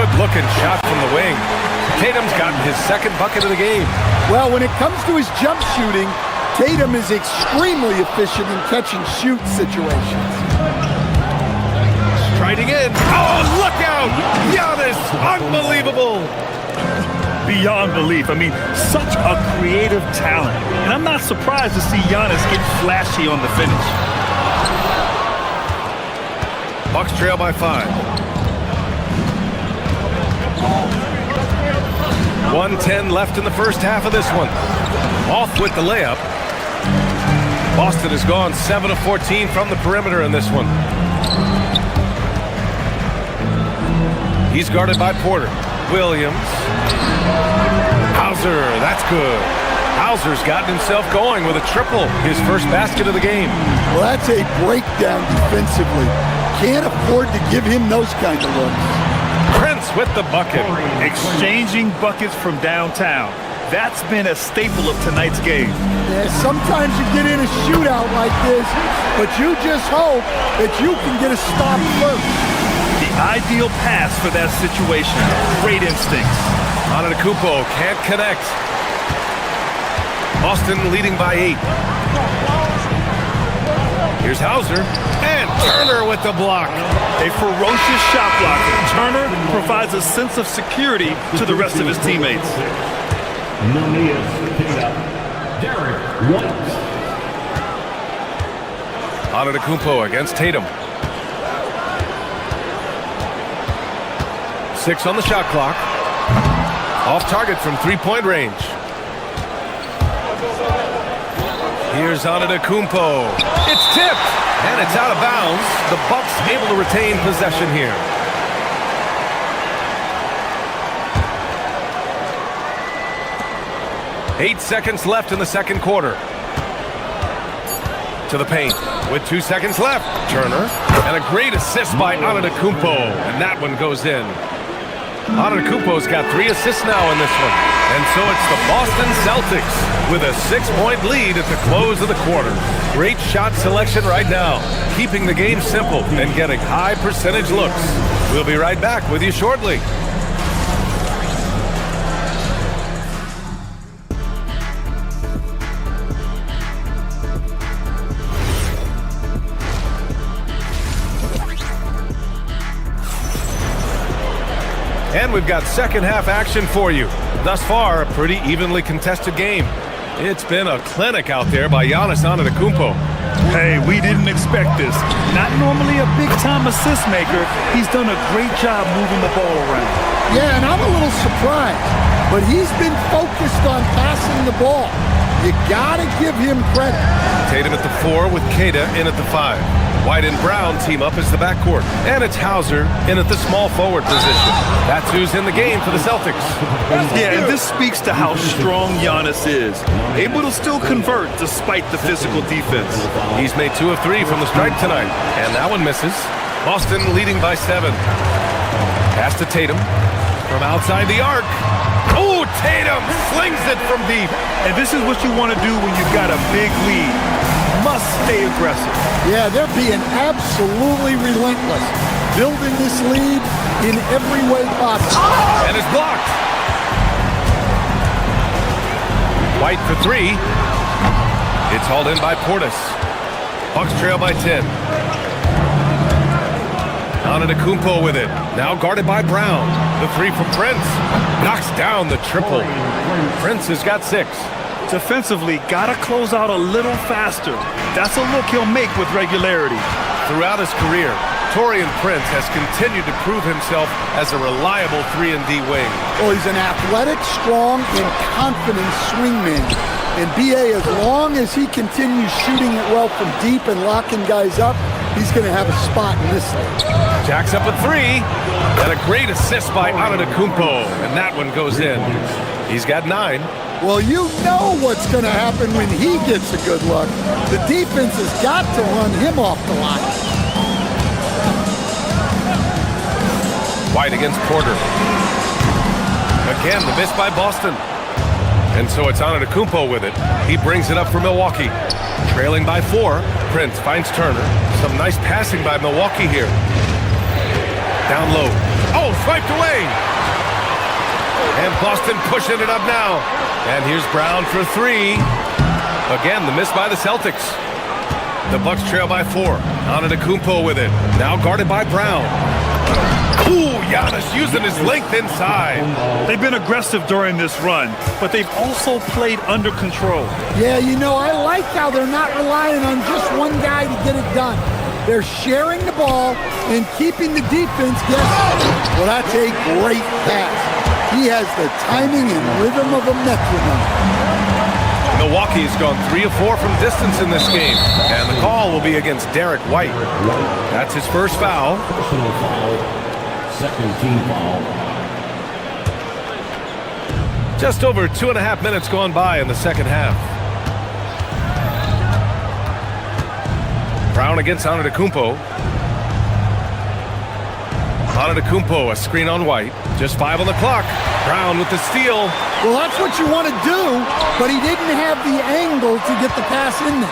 [SPEAKER 4] Good-looking shot from the wing. Tatum's gotten his second bucket of the game.
[SPEAKER 5] Well, when it comes to his jump shooting, Tatum is extremely efficient in catch-and-shoot situations.
[SPEAKER 4] Striding in. Oh, look out! Giannis, unbelievable!
[SPEAKER 2] Beyond belief. I mean, such a creative talent. And I'm not surprised to see Giannis get flashy on the finish.
[SPEAKER 4] Bucks trail by 5. 1:10 left in the first half of this one. Off with the layup. Boston has gone 7 of 14 from the perimeter in this one. He's guarded by Porter. Williams. Hauser, that's good. Hauser's gotten himself going with a triple, his first basket of the game.
[SPEAKER 5] Well, that's a breakdown defensively. Can't afford to give him those kinds of looks.
[SPEAKER 4] Prince with the bucket.
[SPEAKER 2] Exchanging buckets from downtown. That's been a staple of tonight's game.
[SPEAKER 5] Yeah, sometimes you get in a shootout like this, but you just hope that you can get a stop first.
[SPEAKER 2] The ideal pass for that situation. Great instincts.
[SPEAKER 4] Antetokounmpo can't connect. Boston leading by 8. Here's Hauser, and Turner with the block.
[SPEAKER 2] A ferocious shot blocker. Turner provides a sense of security to the rest of his teammates.
[SPEAKER 10] Derek White.
[SPEAKER 4] Antetokounmpo against Tatum. 6 on the shot clock. Off target from three-point range. Here's Antetokounmpo. It's tipped, and it's out of bounds. The Bucks able to retain possession here. Eight seconds left in the second quarter. To the paint with 2 seconds left. Turner, and a great assist by Antetokounmpo, and that one goes in. Antetokounmpo's got 3 assists now in this one. And so it's the Boston Celtics with a 6-point lead at the close of the quarter. Great shot selection right now, keeping the game simple and getting high percentage looks. We'll be right back with you shortly. And we've got second half action for you. Thus far, a pretty evenly contested game. It's been a clinic out there by Giannis Antetokounmpo.
[SPEAKER 2] Hey, we didn't expect this. Not normally a big-time assist maker. He's done a great job moving the ball around.
[SPEAKER 5] Yeah, and I'm a little surprised, but he's been focused on passing the ball. You gotta give him credit.
[SPEAKER 4] Tatum at the 4 with Queta in at the 5. White and Brown team up as the backcourt. And it's Hauser in at the small forward position. That's who's in the game for the Celtics.
[SPEAKER 2] Yeah, and this speaks to how strong Giannis is. Able to still convert despite the physical defense.
[SPEAKER 4] He's made 2 of 3 from the stripe tonight. And that one misses. Boston leading by 7. Pass to Tatum from outside the arc. Oh, Tatum slings it from deep.
[SPEAKER 2] And this is what you want to do when you've got a big lead. Must stay aggressive.
[SPEAKER 5] Yeah, they're being absolutely relentless, building this lead in every way possible.
[SPEAKER 4] And it's blocked. White for 3. It's hauled in by Portis. Bucks trail by 10. Antetokounmpo with it. Now guarded by Brown. The 3 from Prince. Knocks down the triple. Prince has got 6.
[SPEAKER 2] Defensively, gotta close out a little faster. That's a look he'll make with regularity.
[SPEAKER 4] Throughout his career, Taurean Prince has continued to prove himself as a reliable 3-and-D wing.
[SPEAKER 5] Well, he's an athletic, strong, and confident swingman. And B.A., as long as he continues shooting it well from deep and locking guys up, he's going to have a spot in this league.
[SPEAKER 4] Jacks up a 3, and a great assist by Antetokounmpo, and that one goes in. He's got 9.
[SPEAKER 5] Well, you know what's going to happen when he gets a good look. The defense has got to run him off the line.
[SPEAKER 4] White against Porter. Again, the miss by Boston. And so it's Antetokounmpo with it. He brings it up for Milwaukee. Trailing by 4, Prince finds Turner. Some nice passing by Milwaukee here. Down low. Oh, swiped away. And Boston pushing it up now. And here's Brown for three. Again, the miss by the Celtics. The Bucks trail by 4. Antetokounmpo with it. Now guarded by Brown. Ooh, Giannis using his length inside.
[SPEAKER 2] They've been aggressive during this run, but they've also played under control.
[SPEAKER 5] Yeah, you know, I like how they're not relying on just one guy to get it done. They're sharing the ball and keeping the defense guessing. Well, that's a great pass. He has the timing and rhythm of a metronome.
[SPEAKER 4] Milwaukee's gone 3 of 4 from distance in this game. And the call will be against Derek White. That's his first foul.
[SPEAKER 10] Personal foul. Second team foul.
[SPEAKER 4] Just over 2.5 minutes gone by in the second half. Brown against Antetokounmpo. Antetokounmpo, a screen on White. Just 5 on the clock. Brown with the steal.
[SPEAKER 5] Well, that's what you want to do, but he didn't have the angle to get the pass in there.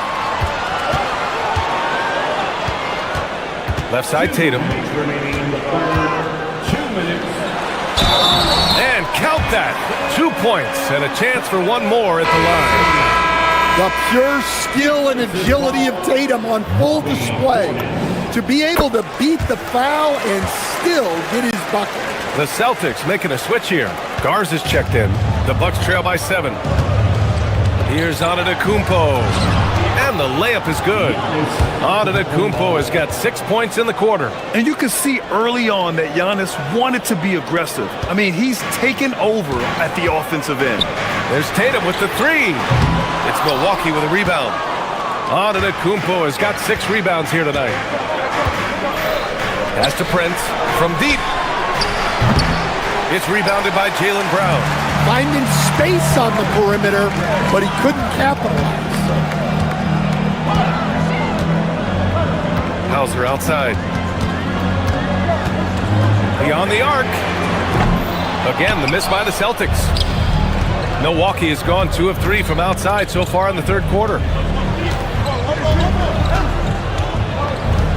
[SPEAKER 4] Left side, Tatum.
[SPEAKER 10] 2 minutes.
[SPEAKER 4] And count that. 2 points and a chance for one more at the line.
[SPEAKER 5] The pure skill and agility of Tatum on full display. To be able to beat the foul and still get his bucket.
[SPEAKER 4] The Celtics making a switch here. Garza is checked in. The Bucks trail by 7. Here's Antetokounmpo. And the layup is good. Antetokounmpo has got 6 points in the quarter.
[SPEAKER 2] And you can see early on that Giannis wanted to be aggressive. I mean, he's taken over at the offensive end.
[SPEAKER 4] There's Tatum with the 3. It's Milwaukee with a rebound. Antetokounmpo has got 6 rebounds here tonight. Pass to Prince from deep. It's rebounded by Jaylen Brown.
[SPEAKER 5] Finding space on the perimeter, but he couldn't capitalize.
[SPEAKER 4] Hauser outside. Beyond the arc. Again, the miss by the Celtics. Milwaukee has gone 2 of 3 from outside so far in the third quarter.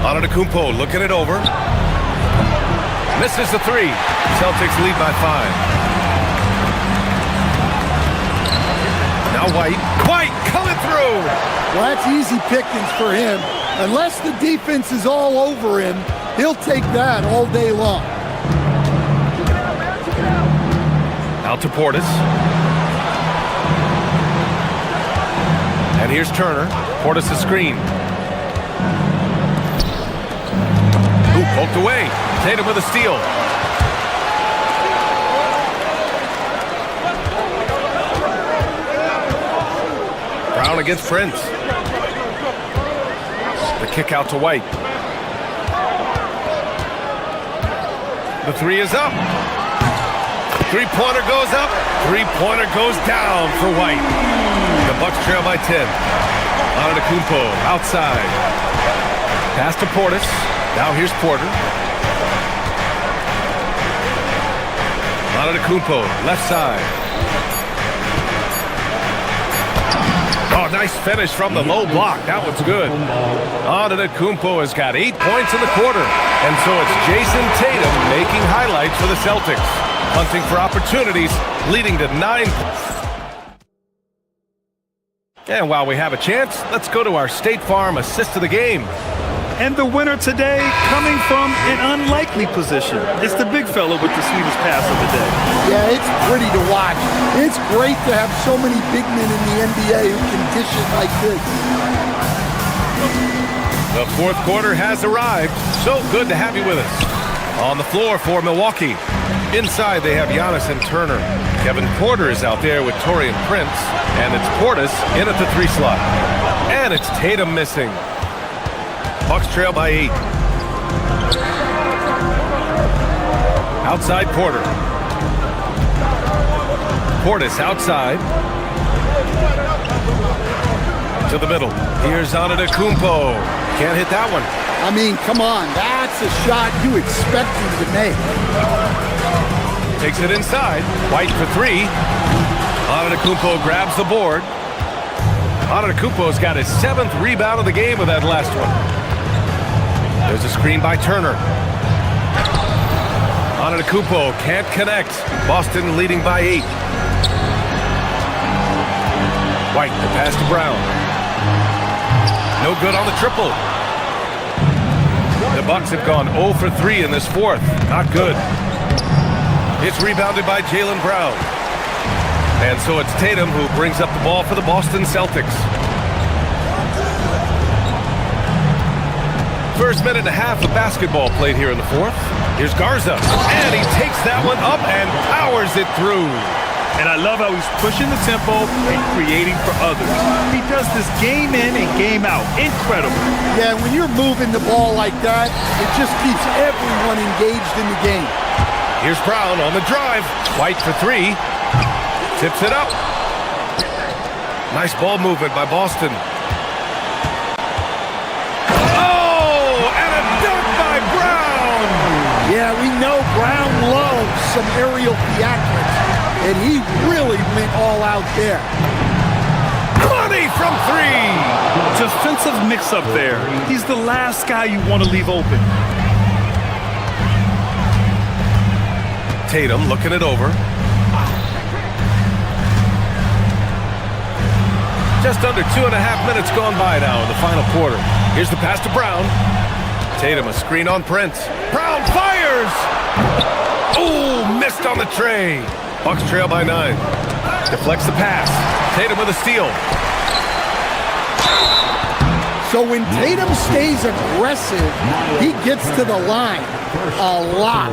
[SPEAKER 4] Antetokounmpo looking it over. Misses the 3. Celtics lead by 5. Now White. White coming through.
[SPEAKER 5] Well, that's easy pickings for him. Unless the defense is all over him, he'll take that all day long.
[SPEAKER 4] Out to Portis. And here's Turner. Portis a screen. Ooh, poked away. Tatum with a steal. Brown against Prince. The kick out to White. The 3 is up. 3-pointer goes up. 3-pointer goes down for White. The Bucks trail by 10. Antetokounmpo outside. Pass to Portis. Now here's Porter. Antetokounmpo, left side. Oh, nice finish from the low block. That one's good. Antetokounmpo has got 8 points in the quarter. And so it's Jason Tatum making highlights for the Celtics. Hunting for opportunities, leading to 9 points. And while we have a chance, let's go to our State Farm assist of the game.
[SPEAKER 2] And the winner today coming from an unlikely position. It's the big fella with the sweetest pass of the day.
[SPEAKER 5] Yeah, it's pretty to watch. It's great to have so many big men in the NBA who can dish it like this.
[SPEAKER 4] The fourth quarter has arrived. So good to have you with us. On the floor for Milwaukee. Inside they have Giannis and Turner. Kevin Porter is out there with Taurean Prince. And it's Portis in at the 3 slot. And it's Tatum missing. Bucks trail by 8. Outside Porter. Portis outside. To the middle. Here's Antetokounmpo. Can't hit that one.
[SPEAKER 5] I mean, come on. That's a shot you expect him to make.
[SPEAKER 4] Takes it inside. White for 3. Antetokounmpo grabs the board. Antetokounmpo's got his 7th rebound of the game with that last one. There's a screen by Turner. Antetokounmpo can't connect. Boston leading by 8. White, the pass to Brown. No good on the triple. The Bucks have gone 0 for 3 in this fourth. Not good. It's rebounded by Jaylen Brown. And so it's Tatum who brings up the ball for the Boston Celtics. First minute and a half of basketball played here in the fourth. Here's Garza, and he takes that one up and powers it through.
[SPEAKER 2] And I love how he's pushing the tempo and creating for others. He does this game in and game out. Incredible.
[SPEAKER 5] Yeah, when you're moving the ball like that, it just keeps everyone engaged in the game.
[SPEAKER 4] Here's Brown on the drive. White for 3. Tips it up. Nice ball movement by Boston.
[SPEAKER 5] Yeah, we know Brown loves some aerial theatrics, and he really went all out there.
[SPEAKER 4] Money from 3!
[SPEAKER 2] Defensive mix-up there. He's the last guy you want to leave open.
[SPEAKER 4] Tatum looking it over. Just under 2.5 minutes gone by now in the final quarter. Here's the pass to Brown. Tatum a screen on Prince. Brown fires! Ooh, missed on the tray. Bucks trail by 9. Deflects the pass. Tatum with a steal.
[SPEAKER 5] So when Tatum stays aggressive, he gets to the line a lot.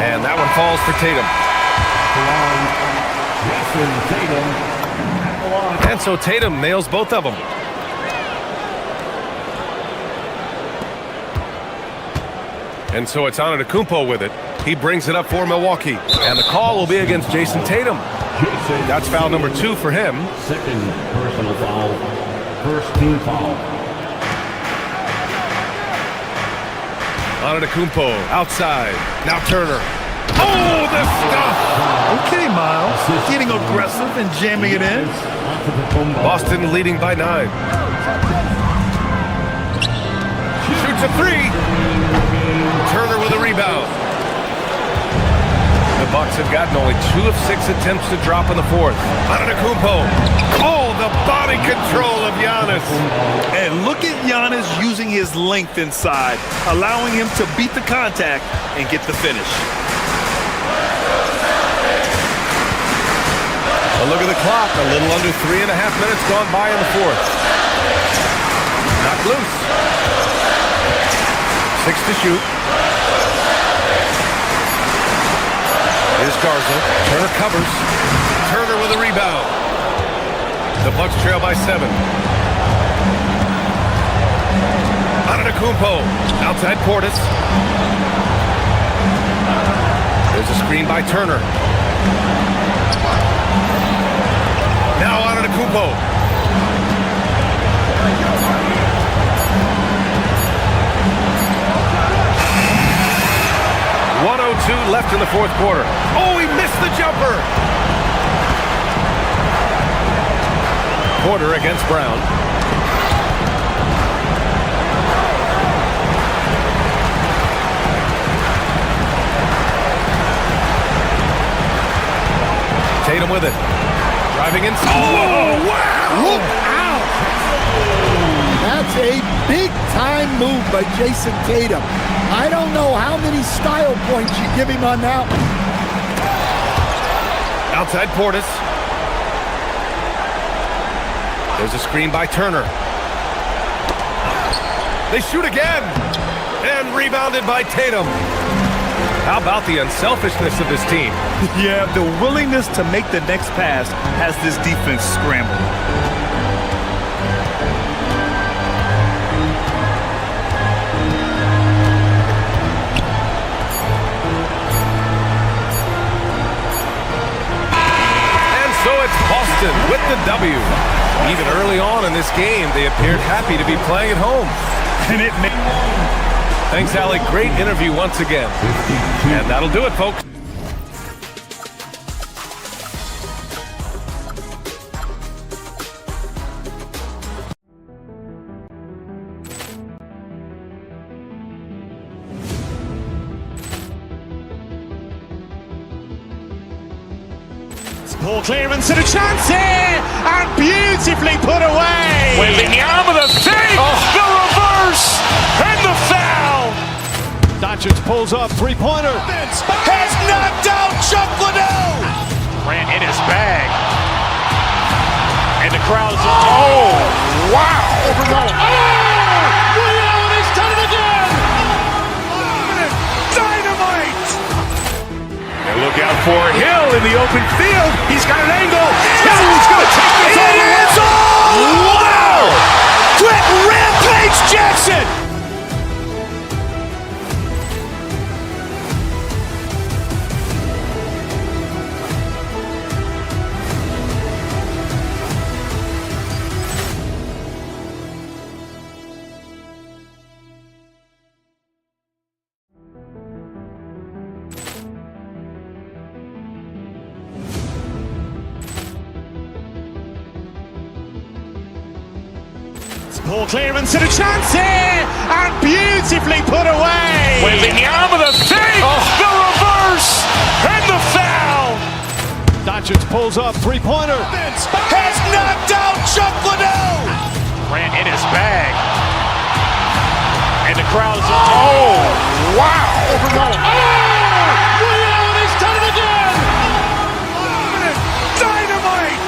[SPEAKER 4] And that one falls for Tatum. And so Tatum nails both of them. And so it's Antetokounmpo with it. He brings it up for Milwaukee. And the call will be against Jason Tatum. That's foul number 2 for him.
[SPEAKER 10] Second personal foul. First team foul.
[SPEAKER 4] Antetokounmpo outside. Now Turner. Oh, the stuff!
[SPEAKER 2] Okay, Miles. Getting aggressive and jamming it in.
[SPEAKER 4] Boston leading by 9. Shoots a 3. Turner with a rebound. The Bucks have gotten only 2 of 6 attempts to drop in the fourth. Antetokounmpo. Oh, the body control of Giannis.
[SPEAKER 2] And look at Giannis using his length inside, allowing him to beat the contact and get the finish.
[SPEAKER 4] A look at the clock. A little under 3.5 minutes gone by in the fourth. Knocked loose. 6 to shoot. Here's Garza. Turner covers. Turner with a rebound. The Bucks trail by 7. Antetokounmpo. Outside Portis. There's a screen by Turner. Now Antetokounmpo. 1:02 left in the fourth quarter. Oh, he missed the jumper. Porter against Brown. Tatum with it. Driving in. Oh, wow!
[SPEAKER 5] Look out! That's a big-time move by Jason Tatum. I don't know how many style points you give him on that one.
[SPEAKER 4] Outside Portis. There's a screen by Turner. They shoot again. And rebounded by Tatum. How about the unselfishness of this team?
[SPEAKER 2] Yeah, the willingness to make the next pass has this defense scrambled.
[SPEAKER 4] Boston with the W. Even early on in this game, they appeared happy to be playing at home.
[SPEAKER 2] And it made...
[SPEAKER 4] Thanks, Allie. Great interview once again. And that'll do it, folks.
[SPEAKER 1] Poor clearance and a chance here, and beautifully put away.
[SPEAKER 2] Wembanyama the fake, the reverse, and the foul.
[SPEAKER 3] Doncic pulls up, three-pointer.
[SPEAKER 2] Has knocked out Chuck Liddell. Grant in his bag. And the crowd's, oh, wow.
[SPEAKER 3] Ray Allen has done it again.
[SPEAKER 2] Dynamite. And look out for Hill in the open field. He's got an angle. Hill's going to take this all the way. Wow. Quick Rampage Jackson.
[SPEAKER 1] Poor clearance and a chance here, and beautifully put away.
[SPEAKER 2] Wembanyama the fake, the reverse, and the foul.
[SPEAKER 3] Doncic pulls up, three-pointer.
[SPEAKER 2] Has knocked out Chuck Liddell. Grant in his bag. And the crowd's, oh, wow.
[SPEAKER 3] Ray Allen has done it again.
[SPEAKER 2] Dynamite.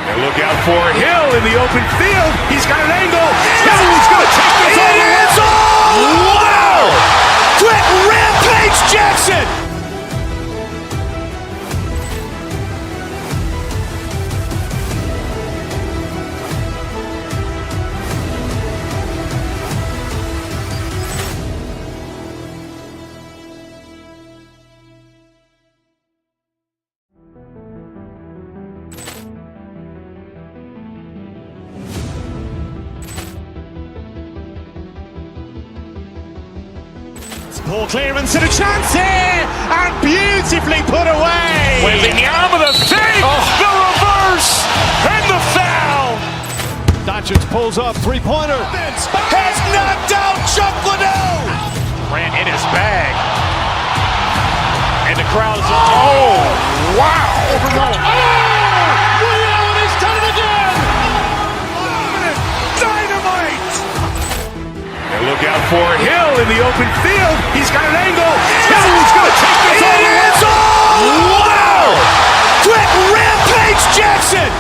[SPEAKER 2] And look out for Hill in the open field. He's got an angle. Hill's going to take this all the way. Wow. Quick Rampage Jackson.
[SPEAKER 1] Poor clearance and a chance here, and beautifully put away.
[SPEAKER 2] Wembanyama the fake, the reverse, and the foul.
[SPEAKER 3] Doncic pulls up, three-pointer.
[SPEAKER 2] Has knocked out Chuck Liddell. Grant in his bag. And the crowd's, oh, wow.
[SPEAKER 3] Ray Allen has done it again.
[SPEAKER 2] Dynamite. And look out for Hill in the open field. He's got an angle. Hill's going to take this all the way. Wow. Quick Rampage Jackson.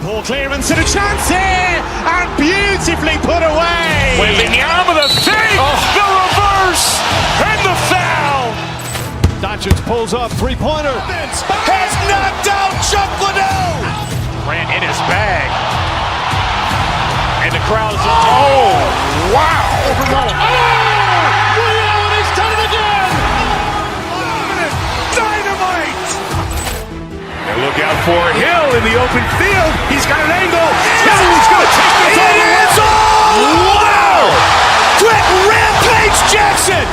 [SPEAKER 1] Poor clearance and a chance here, and beautifully put away.
[SPEAKER 2] Wembanyama the fake, the reverse, and the foul.
[SPEAKER 3] Doncic pulls up, three-pointer.
[SPEAKER 2] Has knocked out Chuck Liddell. Grant in his bag. And the crowd's, oh, wow.
[SPEAKER 3] Ray Allen has done it again.
[SPEAKER 2] Dynamite. And look out for Hill in the open field. He's got an angle. Hill's going to take this all the way. Wow. Quick Rampage Jackson.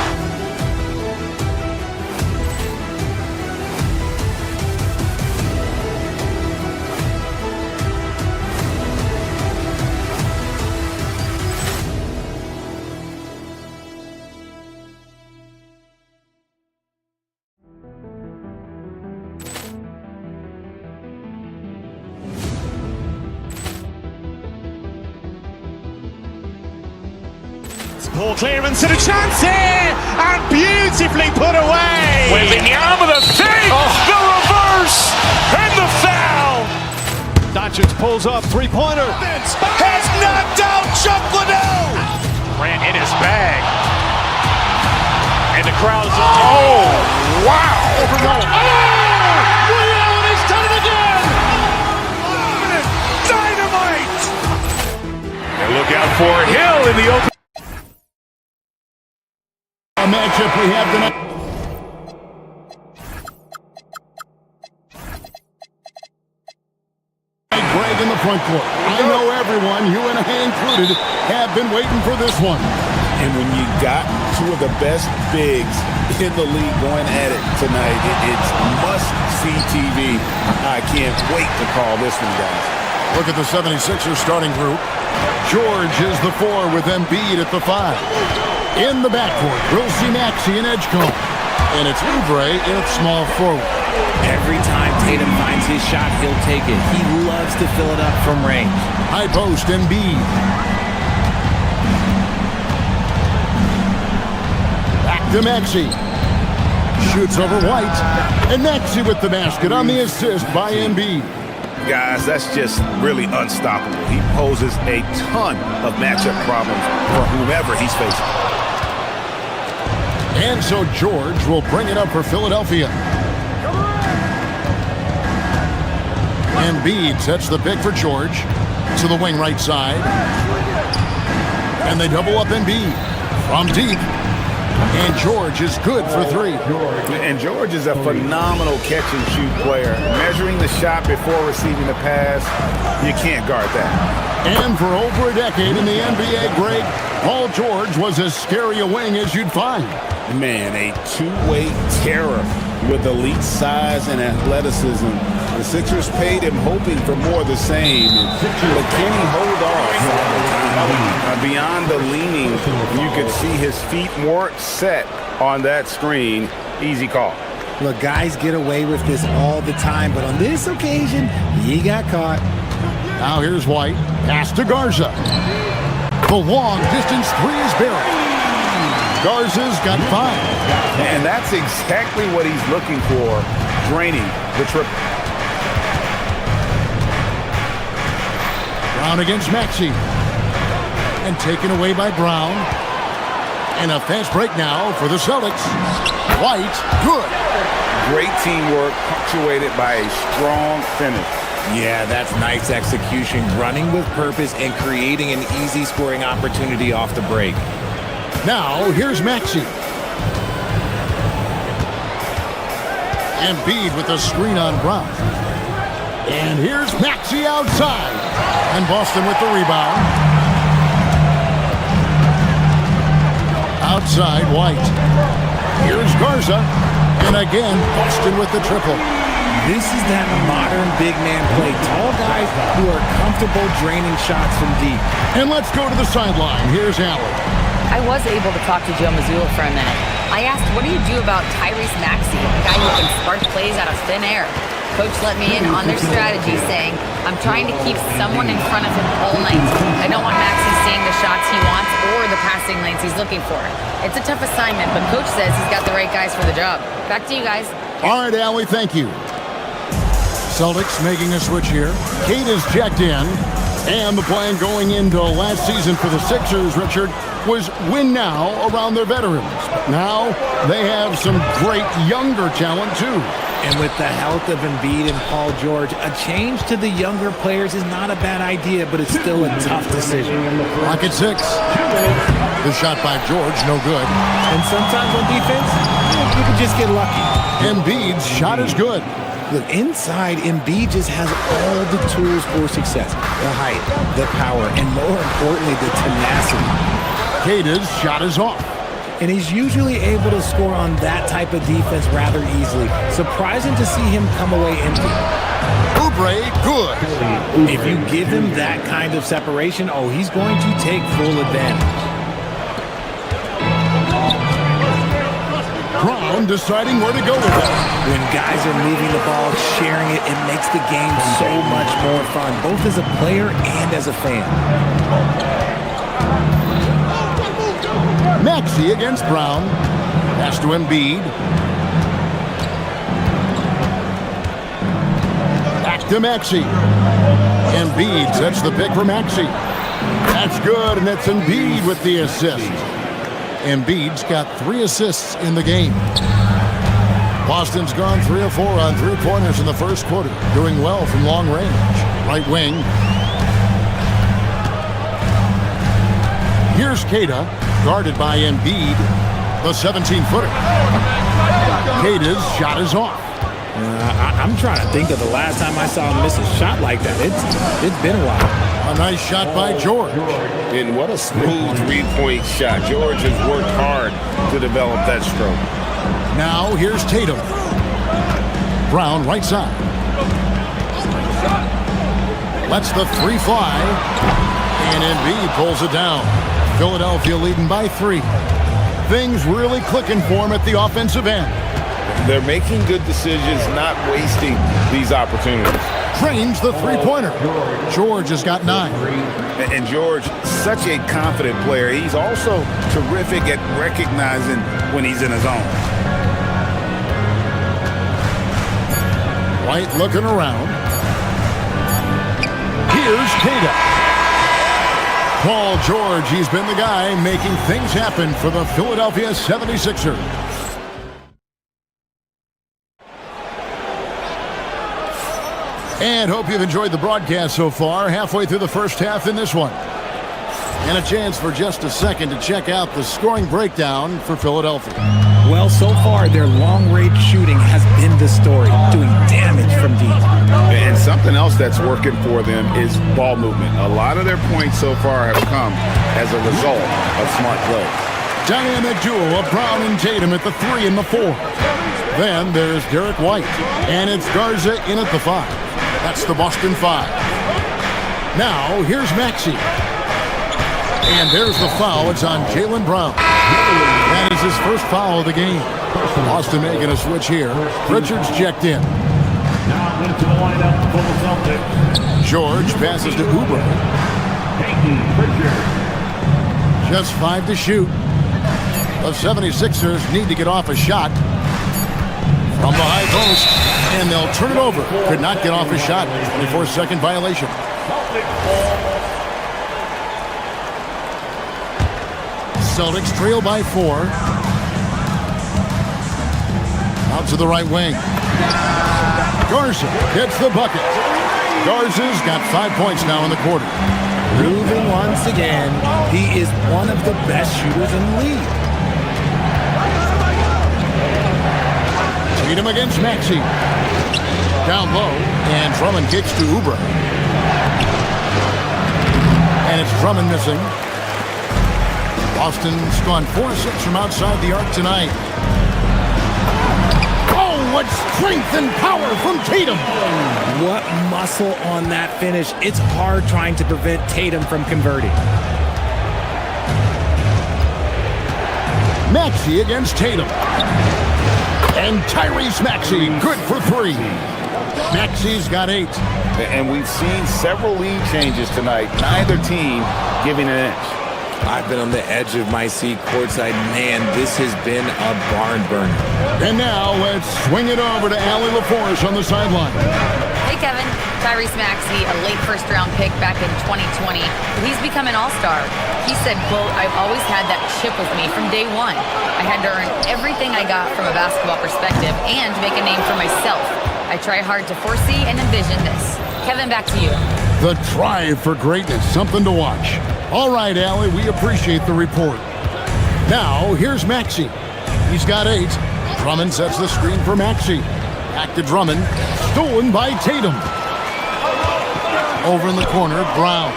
[SPEAKER 1] Poor clearance and a chance here, and beautifully put away.
[SPEAKER 2] Wembanyama the fake, the reverse, and the foul.
[SPEAKER 3] Doncic pulls up, three-pointer.
[SPEAKER 2] Has knocked out Chuck Liddell. Grant in his bag. And the crowd's, oh, wow.
[SPEAKER 3] Ray Allen has done it again.
[SPEAKER 2] Dynamite. And look out for Hill in the open.
[SPEAKER 7] Matchup we have tonight. Greg front court. I know everyone, you and I included, have been waiting for this one.
[SPEAKER 8] And when you got two of the best bigs in the league going at it tonight, it's must-see TV. I can't wait to call this one, guys.
[SPEAKER 7] Look at the 76ers starting group. George is the 4 with Embiid at the 5. In the backcourt, we'll see Maxey in Edgecombe. And it's Oubre in small forward.
[SPEAKER 11] Every time Tatum finds his shot, he'll take it. He loves to fill it up from range.
[SPEAKER 7] High post, Embiid. Back to Maxey. Shoots over White. And Maxey with the basket on the assist by Embiid.
[SPEAKER 8] Guys, that's just really unstoppable. He poses a ton of matchup problems for whomever he's facing.
[SPEAKER 7] And so George will bring it up for Philadelphia. Embiid sets the pick for George to the wing right side. And they double up Embiid from deep. And George is good for 3.
[SPEAKER 8] And George is a phenomenal catch-and-shoot player. Measuring the shot before receiving the pass, you can't guard that.
[SPEAKER 7] And for over a decade in the NBA, Greg, Paul George was as scary a wing as you'd find.
[SPEAKER 8] Man, a two-way terror with elite size and athleticism. The Sixers paid him hoping for more of the same. But can he hold off? Beyond the leaning, you could see his feet weren't set on that screen. Easy call.
[SPEAKER 11] Look, guys get away with this all the time, but on this occasion, he got caught.
[SPEAKER 7] Now here's White. Pass to Garza. The long-distance 3 is buried. Garza's got 5.
[SPEAKER 8] And that's exactly what he's looking for, draining the triple.
[SPEAKER 7] Brown against Maxey. And taken away by Brown. And a fast break now for the Celtics. White, good.
[SPEAKER 8] Great teamwork, punctuated by a strong finish.
[SPEAKER 11] Yeah, that's nice execution, running with purpose and creating an easy scoring opportunity off the break.
[SPEAKER 7] Now, here's Maxey. Embiid with a screen on Brown. And here's Maxey outside. And Boston with the rebound. Outside, White. Here's Garza. And again, Boston with the triple.
[SPEAKER 11] This is that modern big man play. Tall guys who are comfortable draining shots from deep.
[SPEAKER 7] And let's go to the sideline. Here's Allen.
[SPEAKER 6] I was able to talk to Joe Mazzulla for a minute. I asked, what do you do about Tyrese Maxey, a guy who can spark plays out of thin air? Coach let me in on their strategy, saying, I'm trying to keep someone in front of him all night. I don't want Maxey seeing the shots he wants or the passing lanes he's looking for. It's a tough assignment, but Coach says he's got the right guys for the job. Back to you guys.
[SPEAKER 7] All right, Allie, thank you. Celtics making a switch here. Kate is checked in. And the plan going into last season for the Sixers, Richard, was win now around their veterans. But now they have some great younger talent, too.
[SPEAKER 11] And with the health of Embiid and Paul George, a change to the younger players is not a bad idea, but it's still a tough decision.
[SPEAKER 7] Clock at 6. The shot by George, no good.
[SPEAKER 11] And sometimes on defense, you can just get lucky.
[SPEAKER 7] Embiid's shot is good.
[SPEAKER 11] Look, inside, Embiid just has all the tools for success. The height, the power, and more importantly, the tenacity.
[SPEAKER 7] Keita's shot is off.
[SPEAKER 11] And he's usually able to score on that type of defense rather easily. Surprising to see him come away empty.
[SPEAKER 7] Oubre, good.
[SPEAKER 11] If you give him that kind of separation, oh, he's going to take full advantage.
[SPEAKER 7] Brown deciding where to go with it.
[SPEAKER 11] When guys are moving the ball, sharing it, it makes the game so much more fun, both as a player and as a fan.
[SPEAKER 7] Maxey against Brown. Pass to Embiid. Back to Maxey. Embiid sets the pick for Maxey. That's good, and that's Embiid with the assist. Embiid's got 3 assists in the game. Boston's gone 3 of 4 on 3-pointers in the first quarter, doing well from long range. Right wing. Here's Keita, guarded by Embiid, the 17-footer. Keita's shot is off.
[SPEAKER 11] I'm trying to think of the last time I saw him miss a shot like that. It's been a while.
[SPEAKER 7] A nice shot by George.
[SPEAKER 8] And what a smooth three-point shot. George has worked hard to develop that stroke.
[SPEAKER 7] Now here's Tatum. Brown right side. Lets the three fly. And Embiid pulls it down. Philadelphia leading by 3. Things really clicking for him at the offensive end.
[SPEAKER 8] They're making good decisions, not wasting these opportunities.
[SPEAKER 7] Drains the three-pointer. George has got 9.
[SPEAKER 8] And George, such a confident player. He's also terrific at recognizing when he's in his zone.
[SPEAKER 7] White looking around. Here's Tatum. Paul George, he's been the guy making things happen for the Philadelphia 76ers. And hope you've enjoyed the broadcast so far. Halfway through the first half in this one. And a chance for just a second to check out the scoring breakdown for Philadelphia.
[SPEAKER 11] Well, so far, their long-range shooting has been the story, doing damage from deep.
[SPEAKER 8] And something else that's working for them is ball movement. A lot of their points so far have come as a result of smart play.
[SPEAKER 7] Dynamic duo of Brown and Tatum at the 3 and the 4. Then there's Derek White. And it's Garza in at the 5. That's the Boston 5. Now, here's Maxey. And there's the foul. It's on Jaylen Brown. That is his first foul of the game. Boston making a switch here. Richards checked in.
[SPEAKER 10] Now into the lineup for the Celtics.
[SPEAKER 7] George passes to Oubre.
[SPEAKER 10] Peyton Pritchard.
[SPEAKER 7] Just 5 to shoot. The 76ers need to get off a shot from the high post, and they'll turn it over. Could not get off a shot. 24-second violation. Celtics trail by 4. Out to the right wing. Garza hits the bucket. Garza's got 5 points now in the quarter.
[SPEAKER 11] Proving once again, he is one of the best shooters in the league.
[SPEAKER 7] Tatum against Maxey. Down low, and Drummond kicks to Oubre. And it's Drummond missing. Boston's gone 4-6 from outside the arc tonight. Oh, what strength and power from Tatum!
[SPEAKER 11] What muscle on that finish. It's hard trying to prevent Tatum from converting.
[SPEAKER 7] Maxey against Tatum. And Tyrese Maxey, good for 3. Maxey's got 8.
[SPEAKER 8] And we've seen several lead changes tonight. Neither team giving an inch.
[SPEAKER 11] I've been on the edge of my seat courtside. Man, this has been a barn burner.
[SPEAKER 7] And now let's swing it over to Allie LaForce on the sideline.
[SPEAKER 6] Hey, Kevin. Tyrese Maxey, a late first-round pick back in 2020. He's become an all-star. He said, quote, "I've always had that chip with me from day one. I had to earn everything I got from a basketball perspective and make a name for myself. I try hard to foresee and envision this." Kevin, back to you.
[SPEAKER 7] The drive for greatness, something to watch. All right, Allie, we appreciate the report. Now, here's Maxey. He's got 8. Drummond sets the screen for Maxey. Back to Drummond. Stolen by Tatum. Over in the corner, Brown.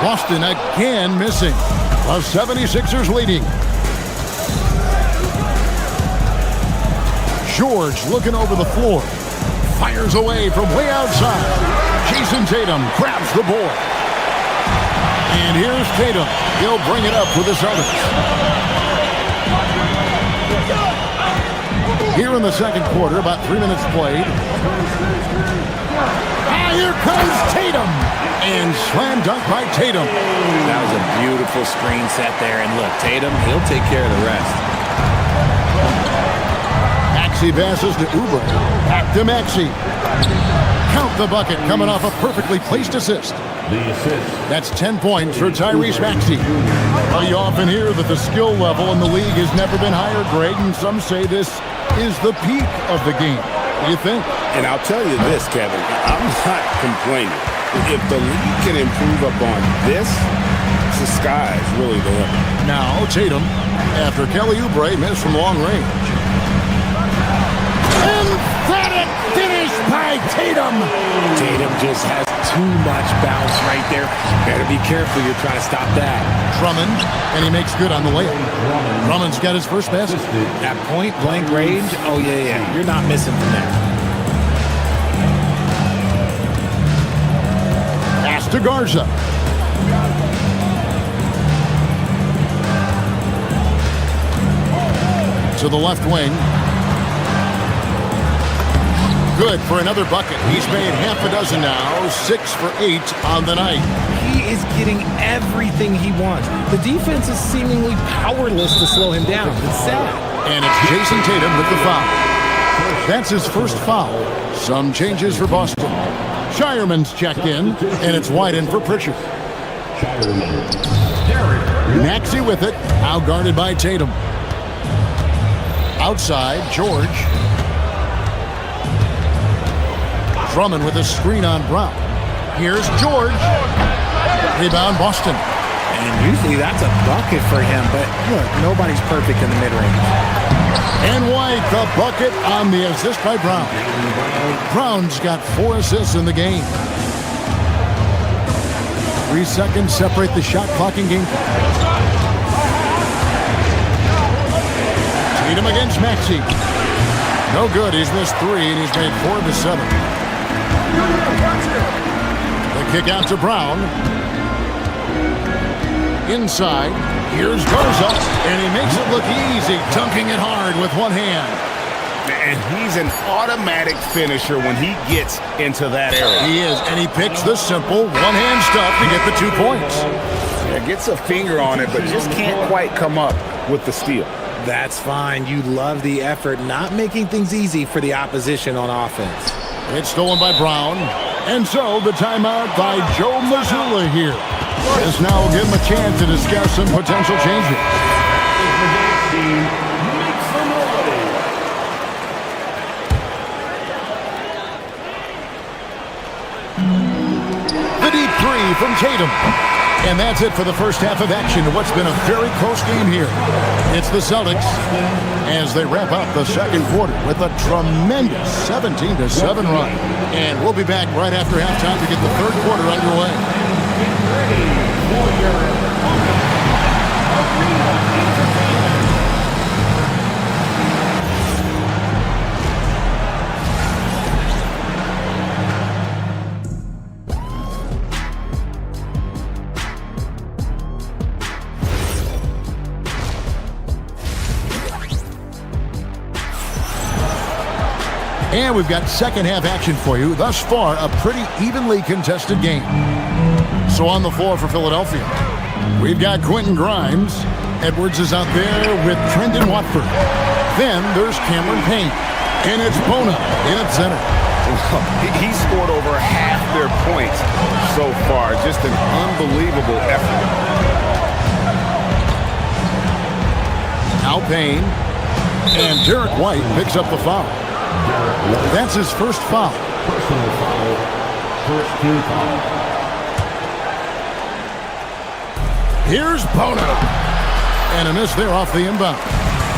[SPEAKER 7] Boston again missing. The 76ers leading. George looking over the floor. Fires away from way outside. Jason Tatum grabs the board. And here's Tatum. He'll bring it up with the Celtics. Here in the second quarter, about 3 minutes played. Ah, here comes Tatum. And slam dunk by Tatum.
[SPEAKER 11] That was a beautiful screen set there. And look, Tatum, he'll take care of the rest.
[SPEAKER 7] Maxey passes to Oubre. Back to Maxey. Count the bucket coming off a perfectly placed assist.
[SPEAKER 10] The assist.
[SPEAKER 7] That's 10 points for Tyrese Maxey. Well, you often hear that the skill level in the league has never been higher, Greg, and some say this is the peak of the game. What do you think?
[SPEAKER 8] And I'll tell you this, Kevin, I'm not complaining. If the league can improve upon this, the sky is really the limit.
[SPEAKER 7] Now Tatum after Kelly Oubre missed from long range.
[SPEAKER 5] Emphatic finish by Tatum.
[SPEAKER 11] Tatum just has too much bounce right there. Better be careful. You're trying to stop that.
[SPEAKER 7] Drummond, and he makes good on the layup. Drummond's got his first basket.
[SPEAKER 11] At point blank range, oh yeah. You're not missing from that.
[SPEAKER 7] Pass to Garza. To the left wing. Good for another bucket. He's made half a dozen now, 6 for 8 on the night.
[SPEAKER 11] He is getting everything he wants. The defense is seemingly powerless to slow him down. It's sad.
[SPEAKER 7] And it's Jason Tatum with the foul. That's his first foul. Some changes for Boston. Shireman's checked in, and it's wide in for Pritchard. Maxey with it, out guarded by Tatum. Outside, George. Drummond with a screen on Brown. Here's George. Rebound, Boston.
[SPEAKER 11] And usually that's a bucket for him, but look, nobody's perfect in the mid-range.
[SPEAKER 7] And White, the bucket on the assist by Brown. Brown's got 4 assists in the game. 3 seconds separate the shot clock and game clock. Tatum against Maxey. No good. He's missed 3, and he's made 4 of his 7. The kick out to Brown. Inside. Here's Garza, and he makes it look easy, dunking it hard with one hand.
[SPEAKER 8] And he's an automatic finisher when he gets into that area.
[SPEAKER 7] He is, and he picks the simple one-hand stuff to get the 2 points.
[SPEAKER 8] Yeah, gets a finger on it, but just can't quite come up with the steal.
[SPEAKER 11] That's fine. You love the effort, not making things easy for the opposition on offense.
[SPEAKER 7] It's stolen by Brown. And so the timeout by Joe Mazzulla here. This now will give him a chance to discuss some potential changes. The deep 3 from Tatum. And that's it for the first half of action. What's been a very close game here. It's the Celtics as they wrap up the second quarter with a tremendous 17-7 run. And we'll be back right after halftime to get the third quarter underway.
[SPEAKER 10] Get ready for your arena entertainment.
[SPEAKER 7] And we've got second half action for you. Thus far, a pretty evenly contested game. So on the floor for Philadelphia, we've got Quentin Grimes. Edwards is out there with Trendon Watford. Then there's Cameron Payne. And it's Bona in at center.
[SPEAKER 8] He scored over half their points so far. Just an unbelievable effort.
[SPEAKER 7] Now Payne. And Derek White picks up the foul. That's his first foul.
[SPEAKER 10] Personal foul. First team foul.
[SPEAKER 7] Here's Bona. And a miss there off the inbound.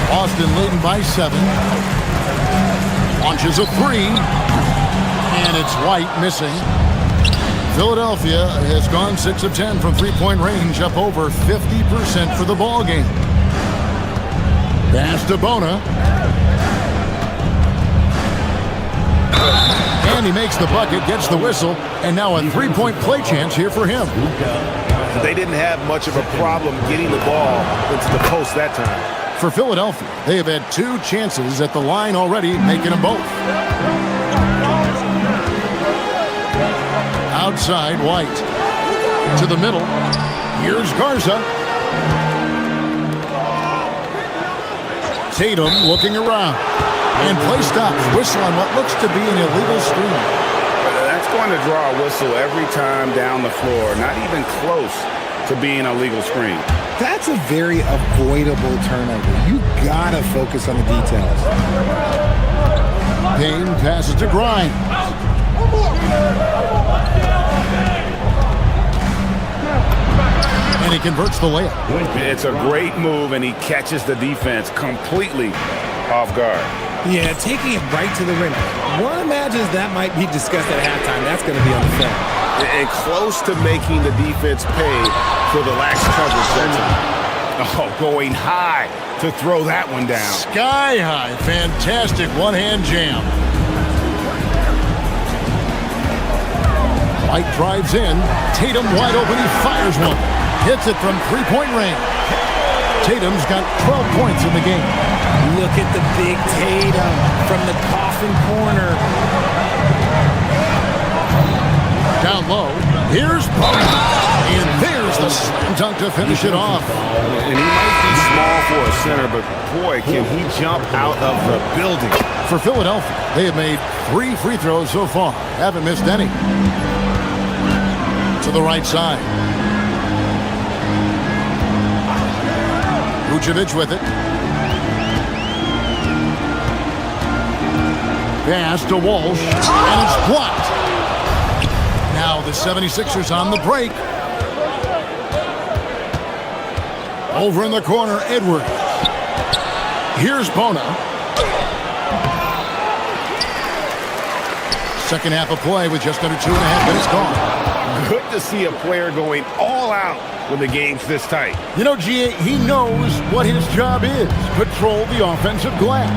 [SPEAKER 7] Boston leading by 7. Launches a 3. And it's White missing. Philadelphia has gone 6 of 10 from three-point range, up over 50% for the ball game. Pass to Bona. And he makes the bucket, gets the whistle, and now a three-point play chance here for him.
[SPEAKER 8] They didn't have much of a problem getting the ball into the post that time.
[SPEAKER 7] For Philadelphia, they have had 2 chances at the line already, making them both. Outside, White. To the middle. Here's Garza. Tatum looking around. And play stops. Whistle on what looks to be an illegal screen.
[SPEAKER 8] That's going to draw a whistle every time down the floor. Not even close to being a legal screen.
[SPEAKER 11] That's a very avoidable turnover. You gotta focus on the details.
[SPEAKER 7] Payne passes to Grimes. And he he converts the layup.
[SPEAKER 8] It's a great move, and he catches the defense completely off guard.
[SPEAKER 11] Yeah, taking it right to the rim. One imagines that might be discussed at halftime. That's going to be on the film.
[SPEAKER 8] And close to making the defense pay for the lax coverage section. Oh, going high to throw that one down.
[SPEAKER 7] Sky high. Fantastic one-hand jam. White drives in. Tatum wide open. He fires one. Hits it from three-point range. Tatum's got 12 points in the game.
[SPEAKER 11] Look at the big Tatum from the coffin corner.
[SPEAKER 7] Down low. Here's Bogner. And there's the slam dunk to finish it off.
[SPEAKER 8] And he might be small for a center, but boy, can he jump out of the building.
[SPEAKER 7] For Philadelphia, they have made 3 free throws so far. Haven't missed any. To the right side. Vucevic with it. Pass to Walsh, and it's blocked. Now the 76ers on the break. Over in the corner, Edwards. Here's Bona. Second half of play with just under 2.5 minutes gone.
[SPEAKER 8] Good to see a player going all out when the game's this tight.
[SPEAKER 7] You know, G.A., he knows what his job is. Patrol the offensive glass.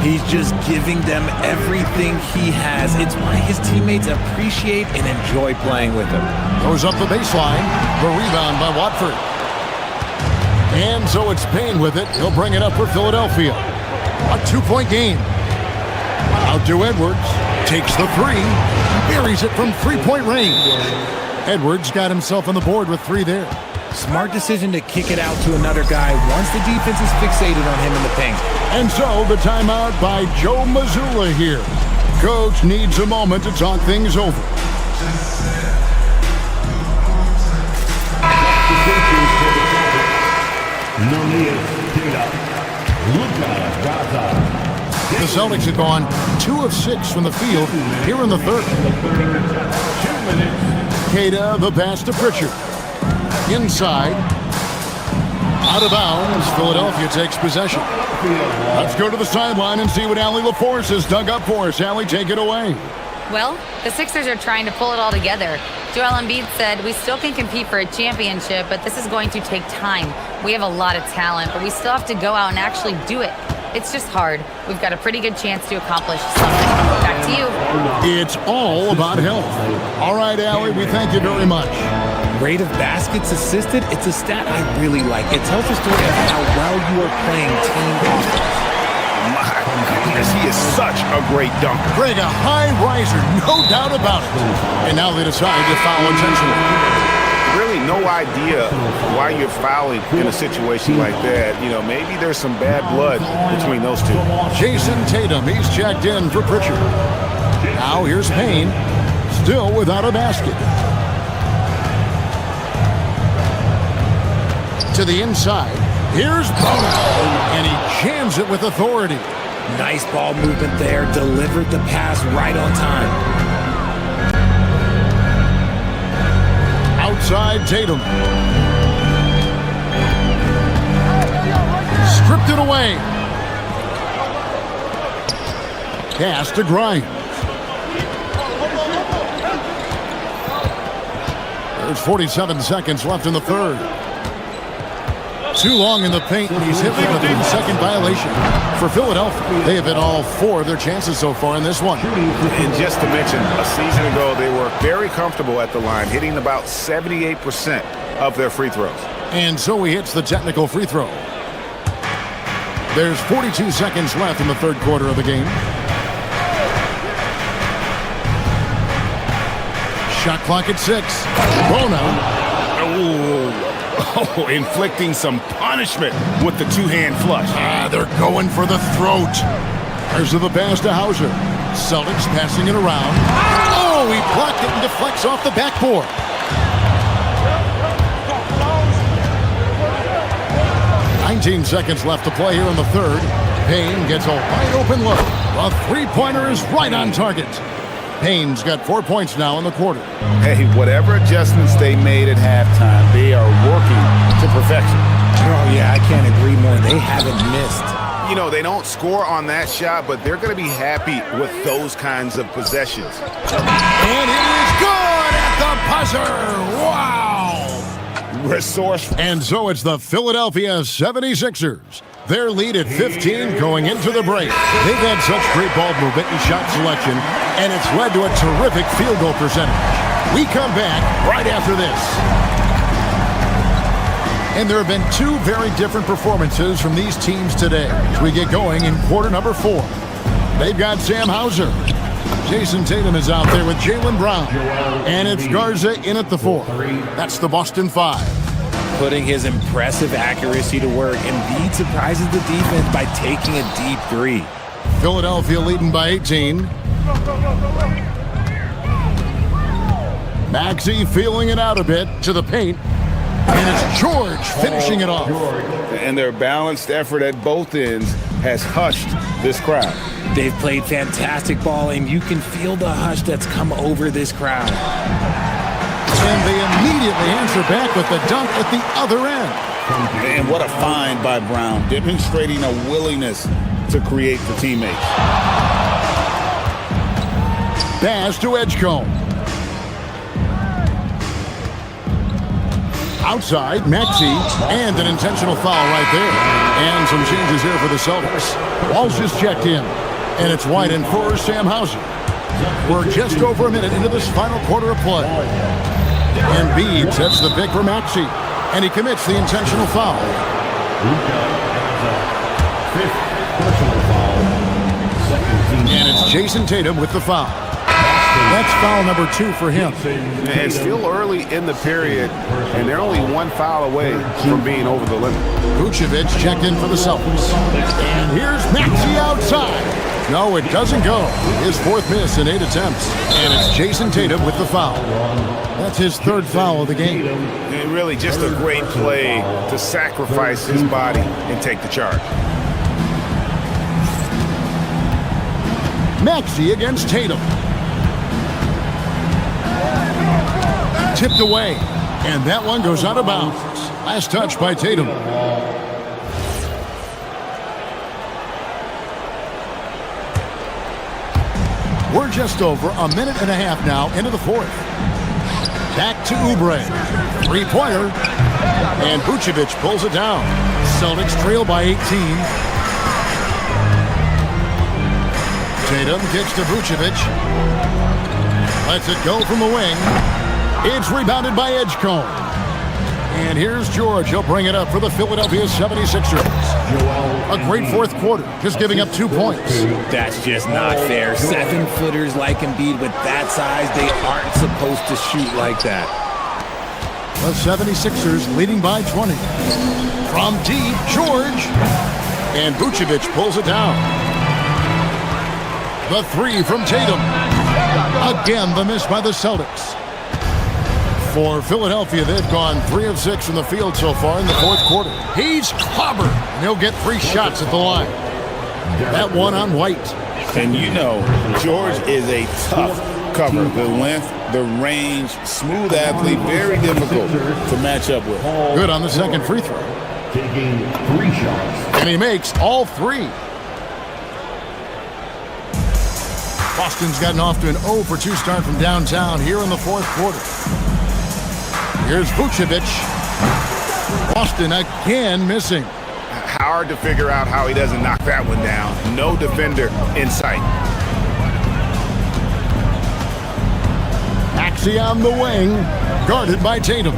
[SPEAKER 11] He's just giving them everything he has. It's why his teammates appreciate and enjoy playing with him.
[SPEAKER 7] Goes up the baseline. The rebound by Watford. And so it's Payne with it. He'll bring it up for Philadelphia. A 2-point game. Out to Edwards. Takes the three. Buries it from three-point range. Edwards got himself on the board with 3 there.
[SPEAKER 11] Smart decision to kick it out to another guy once the defense is fixated on him in the paint.
[SPEAKER 7] And so the timeout by Joe Mazzulla here. Coach needs a moment to talk things over. The Celtics have gone 2 of 6 from the field here in the third. Queta, the pass to Pritchard. Inside. Out of bounds. Philadelphia takes possession. Let's go to the sideline and see what Allie LaForce has dug up for us. Allie, take it away.
[SPEAKER 6] Well, the Sixers are trying to pull it all together. Joel Embiid said, "We still can compete for a championship, but this is going to take time. We have a lot of talent, but we still have to go out and actually do it. It's just hard. We've got a pretty good chance to accomplish something." Back to you.
[SPEAKER 7] It's all about health. All right, Allie, we thank you very much.
[SPEAKER 11] Rate of baskets assisted, it's a stat I really like. It tells a story of how well you are playing team offense.
[SPEAKER 8] My goodness, he is such a great dunker.
[SPEAKER 7] Greg, a high riser, no doubt about it. And now they decide to foul intentionally.
[SPEAKER 8] Really no idea why you're fouling in a situation like that. You know, maybe there's some bad blood between those two.
[SPEAKER 7] Jason Tatum, he's checked in for Pritchard. Now here's Payne, still without a basket. To the inside, here's Bona, and he jams it with authority.
[SPEAKER 11] Nice ball movement there, delivered the pass right on time.
[SPEAKER 7] Outside Tatum. Stripped it away. Pass to Grimes. There's 47 seconds left in the third. Too long in the paint, and he's hit with a 3-second violation. For Philadelphia, they have hit all 4 of their chances so far in this one.
[SPEAKER 8] And just to mention, a season ago, they were very comfortable at the line, hitting about 78% of their free throws.
[SPEAKER 7] And so he hits the technical free throw. There's 42 seconds left in the third quarter of the game. Shot clock at 6. Bona.
[SPEAKER 8] Oh, inflicting some punishment with the two-hand flush.
[SPEAKER 7] They're going for the throat. There's the pass to Hauser. Celtics passing it around. Oh, he blocked it and deflects off the backboard. $19 seconds left to play here in the third. Payne gets a wide open look. A three-pointer is right on target. Payne's got 4 points now in the quarter.
[SPEAKER 8] Hey, whatever adjustments they made at halftime, they are working to perfection.
[SPEAKER 11] Oh, yeah, I can't agree more. They haven't missed.
[SPEAKER 8] You know, they don't score on that shot, but they're going to be happy with those kinds of possessions.
[SPEAKER 7] And it is good at the buzzer. Wow.
[SPEAKER 8] Resourceful.
[SPEAKER 7] And so it's the Philadelphia 76ers. Their lead at 15 going into the break. They've had such great ball movement and shot selection, and it's led to a terrific field goal percentage. We come back right after this. And there have been two very different performances from these teams today as we get going in quarter number 4. They've got Sam Hauser. Jason Tatum is out there with Jaylen Brown. And it's Garza in at the 4. That's the Boston 5.
[SPEAKER 11] Putting his impressive accuracy to work, Embiid surprises the defense by taking a deep 3.
[SPEAKER 7] Philadelphia leading by 18. Maxey feeling it out a bit to the paint. And it's George finishing it off.
[SPEAKER 8] And their balanced effort at both ends has hushed this crowd.
[SPEAKER 11] They've played fantastic ball, and you can feel the hush that's come over this crowd.
[SPEAKER 7] And they immediately answer back with the dunk at the other end.
[SPEAKER 8] And what a find by Brown, demonstrating a willingness to create for teammates.
[SPEAKER 7] Pass to Edgecombe. Outside, Maxey, and an intentional foul right there. And some changes here for the Celtics. Walsh is checked in, and it's White for Sam Hauser. We're just over a minute into this final quarter of play. Embiid sets the pick for Maxey, and he commits the intentional foul. And it's Jason Tatum with the foul. That's foul number 2 for him.
[SPEAKER 8] And still early in the period, and they're only one foul away from being over the limit.
[SPEAKER 7] Vucevic checked in for the Celtics. And here's Maxey outside. No, it doesn't go. His 4th miss in 8 attempts. And it's Jason Tatum with the foul. That's his 3rd foul of the game.
[SPEAKER 8] And really just a great play to sacrifice his body and take the charge.
[SPEAKER 7] Maxey against Tatum. Tipped away. And that one goes out of bounds. Last touch by Tatum. We're just over a minute and a half now into the 4th. Back to Oubre. 3-pointer. And Vucevic pulls it down. Celtics trail by 18. Tatum kicks to Vucevic. Lets it go from the wing. It's rebounded by Edgecombe. And here's George. He'll bring it up for the Philadelphia 76ers. A great 4th quarter, just giving up 2 points.
[SPEAKER 11] That's just not fair. 7-footers like Embiid with that size, they aren't supposed to shoot like that.
[SPEAKER 7] The 76ers leading by 20. From deep, George. And Vucevic pulls it down. The 3 from Tatum. Again, the miss by the Celtics. For Philadelphia, they've gone 3 of 6 from the field so far in the 4th quarter. He's clobbered, and he'll get 3 shots at the line. That one on White.
[SPEAKER 8] And you know, George is a tough cover. The length, the range, smooth athlete, very difficult to match up with.
[SPEAKER 7] Good on the second free throw.
[SPEAKER 10] Taking 3 shots.
[SPEAKER 7] And he makes all 3. Boston's gotten off to an 0 for 2 start from downtown here in the 4th quarter. Here's Vucevic. Boston again missing.
[SPEAKER 8] Hard to figure out how he doesn't knock that one down. No defender in sight.
[SPEAKER 7] Maxey on the wing, guarded by Tatum.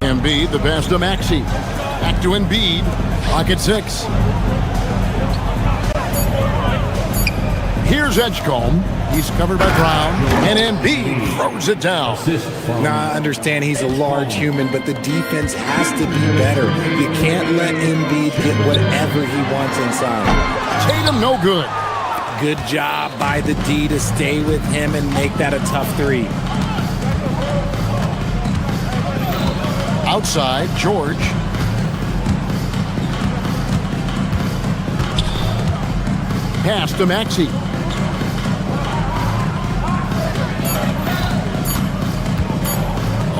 [SPEAKER 7] Embiid, the pass to Maxey. Back to Embiid, clock at 6. Here's Edgecombe. He's covered by Brown, and Embiid throws it down.
[SPEAKER 11] Now, I understand he's a large human, but the defense has to be better. You can't let Embiid get whatever he wants inside.
[SPEAKER 7] Tatum no good.
[SPEAKER 11] Good job by the D to stay with him and make that a tough 3.
[SPEAKER 7] Outside, George. Pass to Maxey.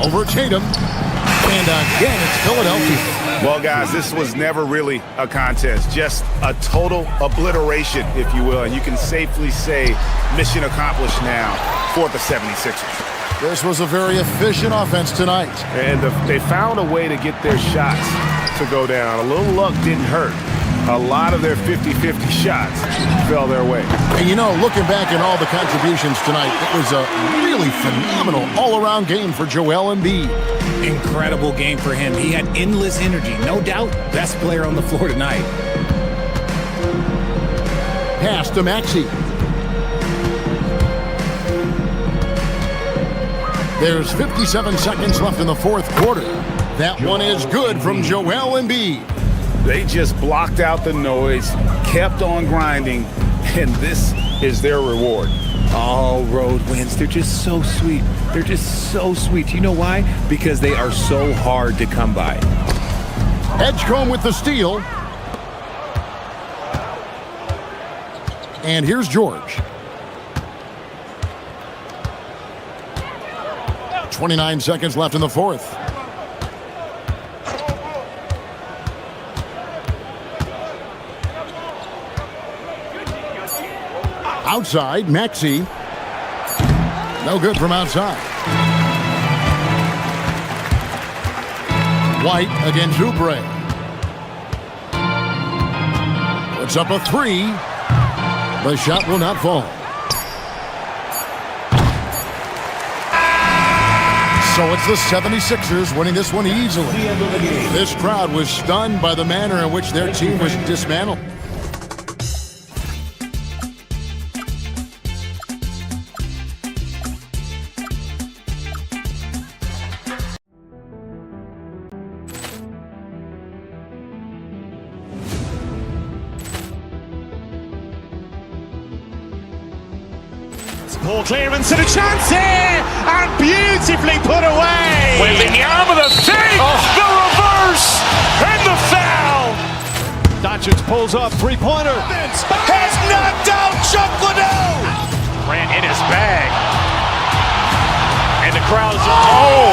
[SPEAKER 7] over Tatum. And again, it's Philadelphia.
[SPEAKER 8] Well, guys, this was never really a contest, just a total obliteration, if you will. And you can safely say mission accomplished now for the 76ers.
[SPEAKER 7] This was a very efficient offense tonight.
[SPEAKER 8] And they found a way to get their shots to go down. A little luck didn't hurt. A lot of their 50-50 shots fell their way.
[SPEAKER 7] And you know, looking back at all the contributions tonight, it was a really phenomenal all-around game for Joel Embiid.
[SPEAKER 11] Incredible game for him. He had endless energy. No doubt, best player on the floor tonight.
[SPEAKER 7] Pass to Maxey. There's 57 seconds left in the fourth quarter. That one is good from Joel Embiid.
[SPEAKER 8] They just blocked out the noise, kept on grinding, and this is their reward.
[SPEAKER 11] All road wins. They're just so sweet. They're just so sweet. You know why? Because they are so hard to come by.
[SPEAKER 7] Edgecombe with the steal. And here's George. 29 seconds left in the fourth. Outside, Maxey. No good from outside. White against Oubre. Puts up a three. The shot will not fall. So it's the 76ers winning this one easily. This crowd was stunned by the manner in which their team was dismantled.
[SPEAKER 1] Poor clearance and a chance here, and beautifully put away.
[SPEAKER 2] Wembanyama the fake, the reverse, and the foul.
[SPEAKER 3] Doncic pulls up, three-pointer.
[SPEAKER 2] Has knocked out Chuck Liddell. Ran in his bag. And the crowd is, oh,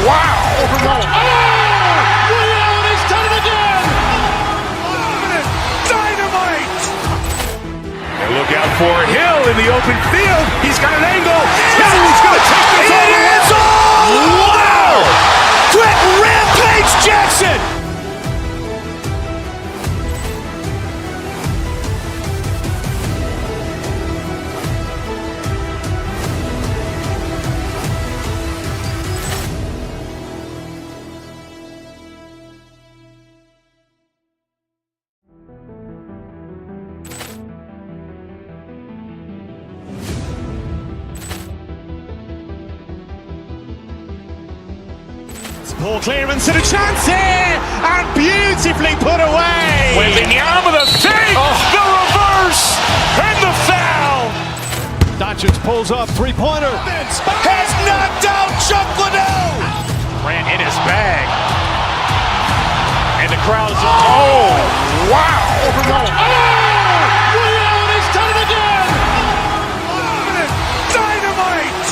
[SPEAKER 2] wow.
[SPEAKER 3] He's done it again.
[SPEAKER 2] Dynamite. And look out for Hill in the open field. He's got an angle. He's going to take this all the way. Wow. Quick Rampage Jackson.
[SPEAKER 1] Poor clearance and a chance here, and beautifully put away.
[SPEAKER 2] Wembanyama the fake, the reverse, and the foul.
[SPEAKER 3] Doncic pulls up, three-pointer.
[SPEAKER 2] Has knocked out Chuck Liddell. Ran in his bag. And the crowd is, oh, wow.
[SPEAKER 3] He's done it again.
[SPEAKER 2] Dynamite.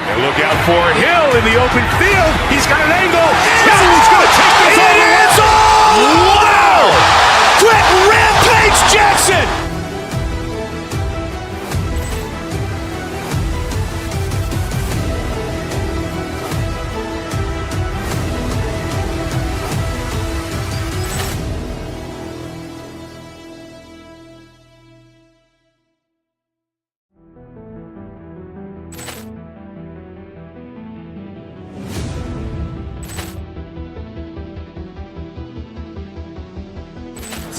[SPEAKER 2] And look out for Hill in the open field. He's got an angle. He's going to take this all the way. Wow. Quick Rampage Jackson.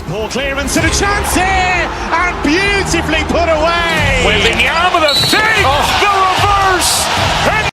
[SPEAKER 1] Poor clearance and a chance here, and beautifully put away.
[SPEAKER 2] Wembanyama the fake, the reverse, and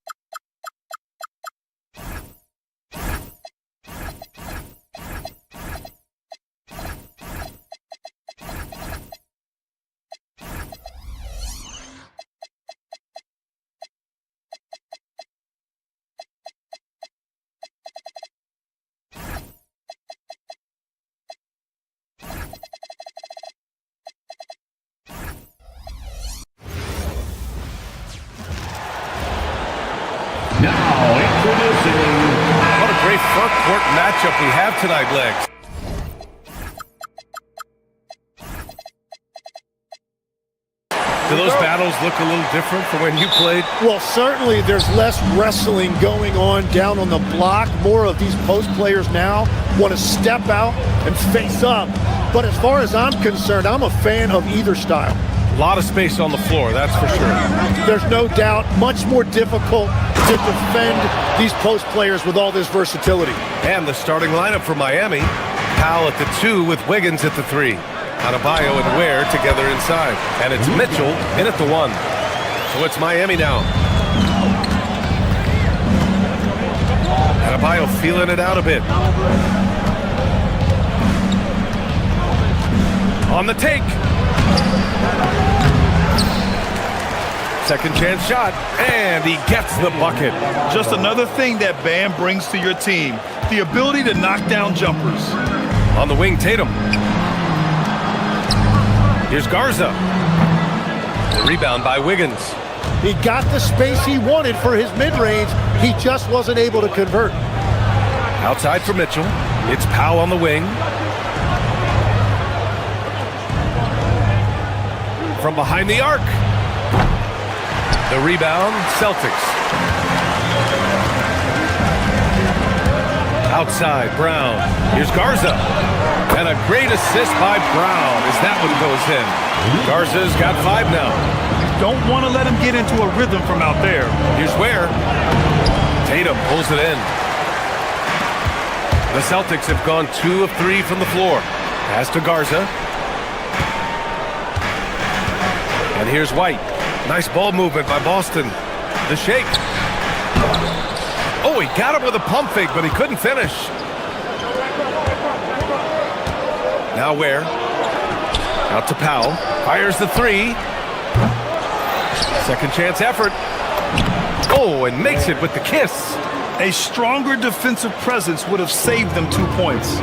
[SPEAKER 10] Introducing.
[SPEAKER 4] What a great front court matchup we have tonight, Legs. Do those battles look a little different from when you played?
[SPEAKER 5] Well, certainly there's less wrestling going on down on the block. More of these post players now want to step out and face up. But as far as I'm concerned, I'm a fan of either style.
[SPEAKER 4] A lot of space on the floor, that's for sure.
[SPEAKER 5] There's no doubt much more difficult to defend these post players with all this versatility.
[SPEAKER 4] And the starting lineup for Miami, Powell at the 2 with Wiggins at the 3. Adebayo and Ware together inside. And it's Mitchell in at the 1. So it's Miami now. Adebayo feeling it out a bit. On the take. Second chance shot, and he gets the bucket.
[SPEAKER 2] Just another thing that Bam brings to your team, the ability to knock down jumpers.
[SPEAKER 4] On the wing, Tatum. Here's Garza. The rebound by Wiggins.
[SPEAKER 5] He got the space he wanted for his mid-range. He just wasn't able to convert.
[SPEAKER 4] Outside for Mitchell. It's Powell on the wing. From behind the arc. The rebound, Celtics. Outside, Brown. Here's Garza. And a great assist by Brown as that one goes in. Garza's got 5 now.
[SPEAKER 2] Don't want to let him get into a rhythm from out there.
[SPEAKER 4] Here's Ware. Tatum pulls it in. The Celtics have gone 2 of 3 from the floor. Pass to Garza. And here's White. Nice ball movement by Boston. The shake. Oh, he got him with a pump fake, but he couldn't finish. Now Ware. Out to Powell. Fires the 3. Second chance effort. Oh, and makes it with the kiss.
[SPEAKER 2] A stronger defensive presence would have saved them 2 points.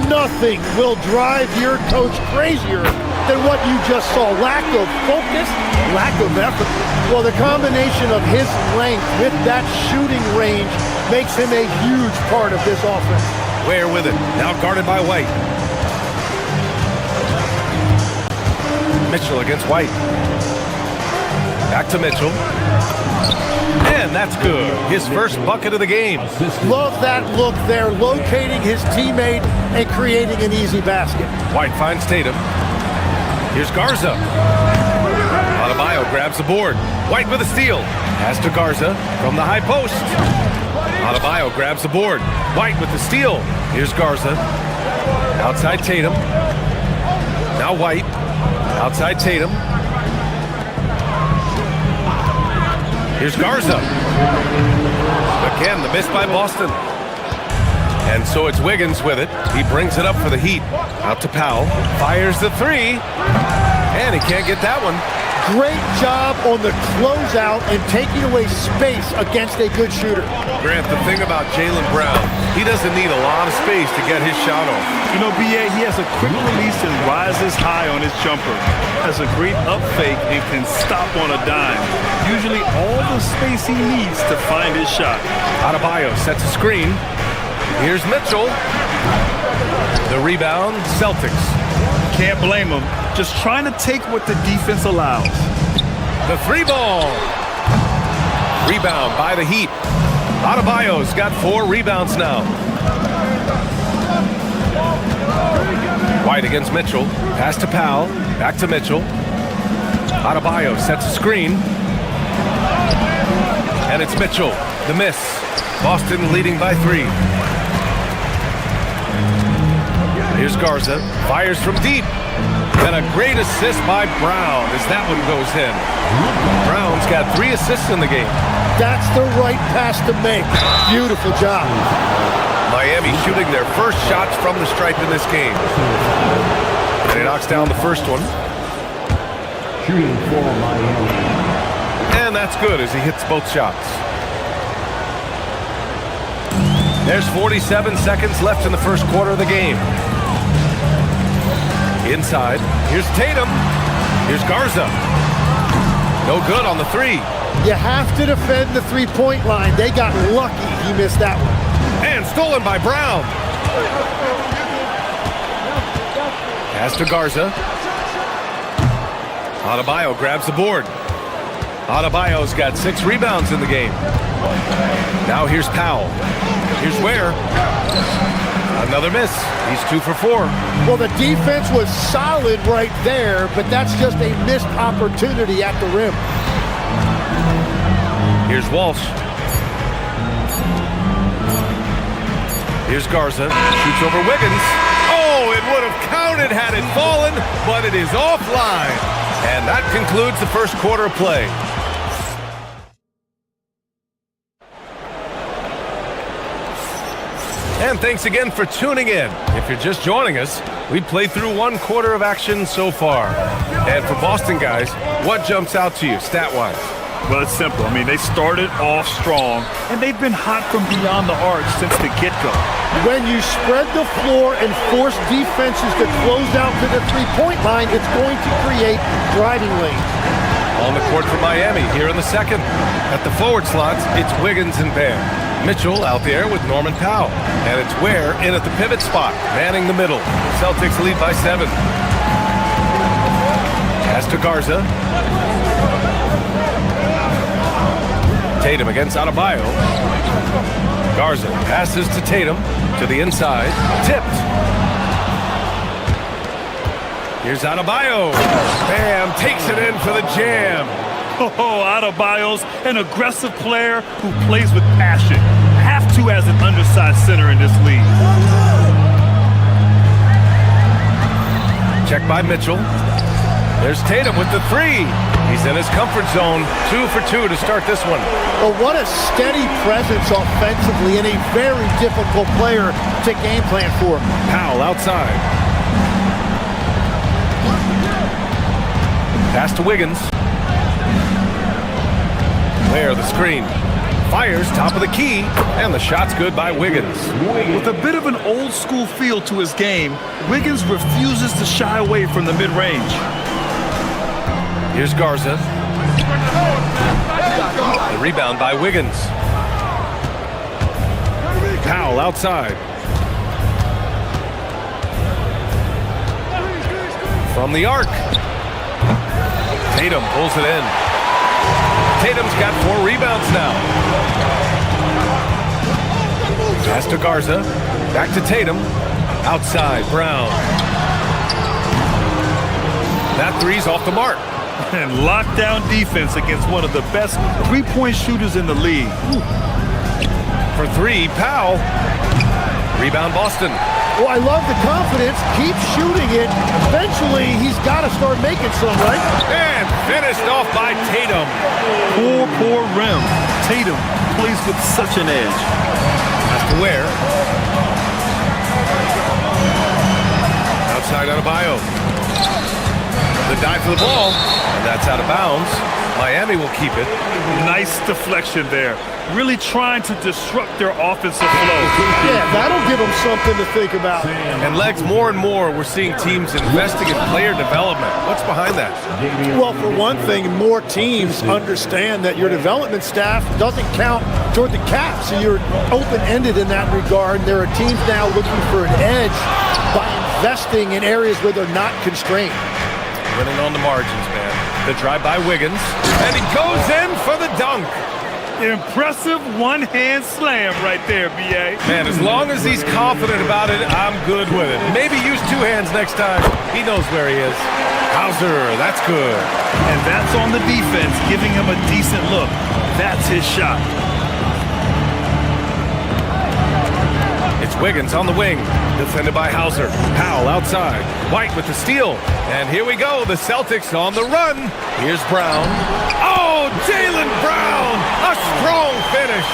[SPEAKER 5] Nothing will drive your coach crazier than what you just saw. Lack of focus, lack of effort. Well, the combination of his length with that shooting range makes him a huge part of this offense.
[SPEAKER 4] Ware with it. Now guarded by White. Mitchell against White. Back to Mitchell. And that's good. His first bucket of the game.
[SPEAKER 5] Love that look there, locating his teammate and creating an easy basket.
[SPEAKER 4] White finds Tatum. Here's Garza. Adebayo grabs the board. White with a steal. Pass to Garza from the high post. Adebayo grabs the board. White with the steal. Here's Garza. Outside Tatum. Now White. Outside Tatum. Here's Garza. Again, the miss by Boston. And so it's Wiggins with it. He brings it up for the Heat. Out to Powell. Fires the 3. And he can't get that one.
[SPEAKER 5] Great job on the closeout and taking away space against a good shooter.
[SPEAKER 4] Grant, the thing about Jaylen Brown, he doesn't need a lot of space to get his shot off.
[SPEAKER 2] You know, B.A., he has a quick release and rises high on his jumper. Has a great up fake and can stop on a dime. Usually all the space he needs to find his shot.
[SPEAKER 4] Adebayo sets a screen. Here's Mitchell. The rebound, Celtics.
[SPEAKER 2] Can't blame him. Just trying to take what the defense allows.
[SPEAKER 4] The 3 ball. Rebound by the Heat. Adebayo's got 4 rebounds now. White against Mitchell. Pass to Powell. Back to Mitchell. Adebayo sets a screen. And it's Mitchell. The miss. Boston leading by 3. Here's Garza. Fires from deep. And a great assist by Brown as that one goes in. Brown's got 3 assists in the game.
[SPEAKER 5] That's the right pass to make. Beautiful job.
[SPEAKER 4] Miami shooting their first shots from the stripe in this game. And he knocks down the first one.
[SPEAKER 10] Shooting for Miami.
[SPEAKER 4] And that's good as he hits both shots. There's 47 seconds left in the first quarter of the game. Inside, here's Tatum. Here's Garza. No good on the 3.
[SPEAKER 5] You have to defend the three-point line. They got lucky he missed that one.
[SPEAKER 4] And stolen by Brown. Pass to Garza. Adebayo grabs the board. Adebayo's got 6 rebounds in the game. Now here's Powell. Here's Ware. Another miss. He's 2 for 4.
[SPEAKER 5] Well, the defense was solid right there, but that's just a missed opportunity at the rim.
[SPEAKER 4] Here's Walsh. Here's Garza. Shoots over Wiggins. Oh, it would have counted had it fallen, but it is offline. And that concludes the first quarter of play. And thanks again for tuning in. If you're just joining us, we played through 1 quarter of action so far. And for Boston guys, what jumps out to you stat-wise?
[SPEAKER 2] Well, it's simple. I mean, they started off strong, and they've been hot from beyond the arc since the get-go.
[SPEAKER 5] When you spread the floor and force defenses to close out to the three-point line, it's going to create driving lanes.
[SPEAKER 4] On the court for Miami here in the second. At the forward slots, it's Wiggins and Bam. Mitchell out there with Norman Powell. And it's Ware in at the pivot spot, manning the middle. Celtics lead by 7. Pass to Garza. Tatum against Adebayo. Garza passes to Tatum to the inside. Tipped. Here's Adebayo. Bam takes it in for the jam.
[SPEAKER 2] Oh, Adebayo's an aggressive player who plays with passion. Have to as an undersized center in this league.
[SPEAKER 4] Check by Mitchell. There's Tatum with the 3. He's in his comfort zone. 2 for 2 to start this one.
[SPEAKER 5] Well, what a steady presence offensively and a very difficult player to game plan for.
[SPEAKER 4] Powell outside. Pass to Wiggins. Ware the screen. Fires top of the key, and the shot's good by Wiggins.
[SPEAKER 2] With a bit of an old school feel to his game, Wiggins refuses to shy away from the mid-range.
[SPEAKER 4] Here's Garza. The rebound by Wiggins. Powell outside. From the arc. Tatum pulls it in. Tatum's got 4 rebounds now. Pass to Garza. Back to Tatum. Outside, Brown. That 3's off the mark.
[SPEAKER 2] And lockdown defense against one of the best three-point shooters in the league.
[SPEAKER 4] For 3, Powell. Rebound Boston.
[SPEAKER 5] Well, I love the confidence. Keep shooting it. Eventually, he's got to start making some, right?
[SPEAKER 4] And finished off by Tatum.
[SPEAKER 2] Poor rim. Tatum plays with such an edge.
[SPEAKER 4] That's to Ware. Outside Adebayo. The dive for the ball, and that's out of bounds. Miami will keep it.
[SPEAKER 2] Nice deflection there. Really trying to disrupt their offensive flow.
[SPEAKER 5] Yeah, that'll give them something to think about.
[SPEAKER 4] And Legs, more and more, we're seeing teams investing in player development. What's behind that?
[SPEAKER 5] Well, for one thing, more teams understand that your development staff doesn't count toward the cap, so you're open-ended in that regard. There are teams now looking for an edge by investing in areas where they're not constrained.
[SPEAKER 4] Winning on the margins, man. The drive by Wiggins, and he goes in for the dunk.
[SPEAKER 2] Impressive one-hand slam right there, B.A.
[SPEAKER 4] Man, as long as he's confident about it, I'm good with it. Maybe use 2 hands next time. He knows where he is. Hauser, that's good.
[SPEAKER 2] And that's on the defense, giving him a decent look. That's his shot.
[SPEAKER 4] It's Wiggins on the wing, defended by Hauser. Powell outside. White with the steal. And here we go, the Celtics on the run. Here's Brown. Oh, Jaylen Brown! A strong finish.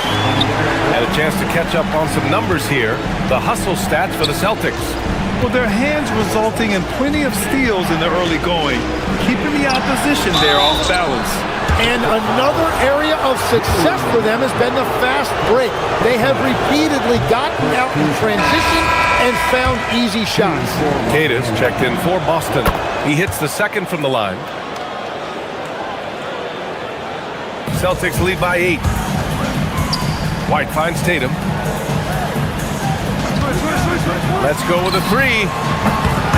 [SPEAKER 4] Had a chance to catch up on some numbers here. The hustle stats for the Celtics.
[SPEAKER 2] Well, their hands resulting in plenty of steals in the early going, keeping the opposition there off balance.
[SPEAKER 5] And another area of success for them has been the fast break. They have repeatedly gotten out in transition and found easy shots.
[SPEAKER 4] Cadiz checked in for Boston. He hits the second from the line. Celtics lead by 8. White finds Tatum. Let's go with a 3.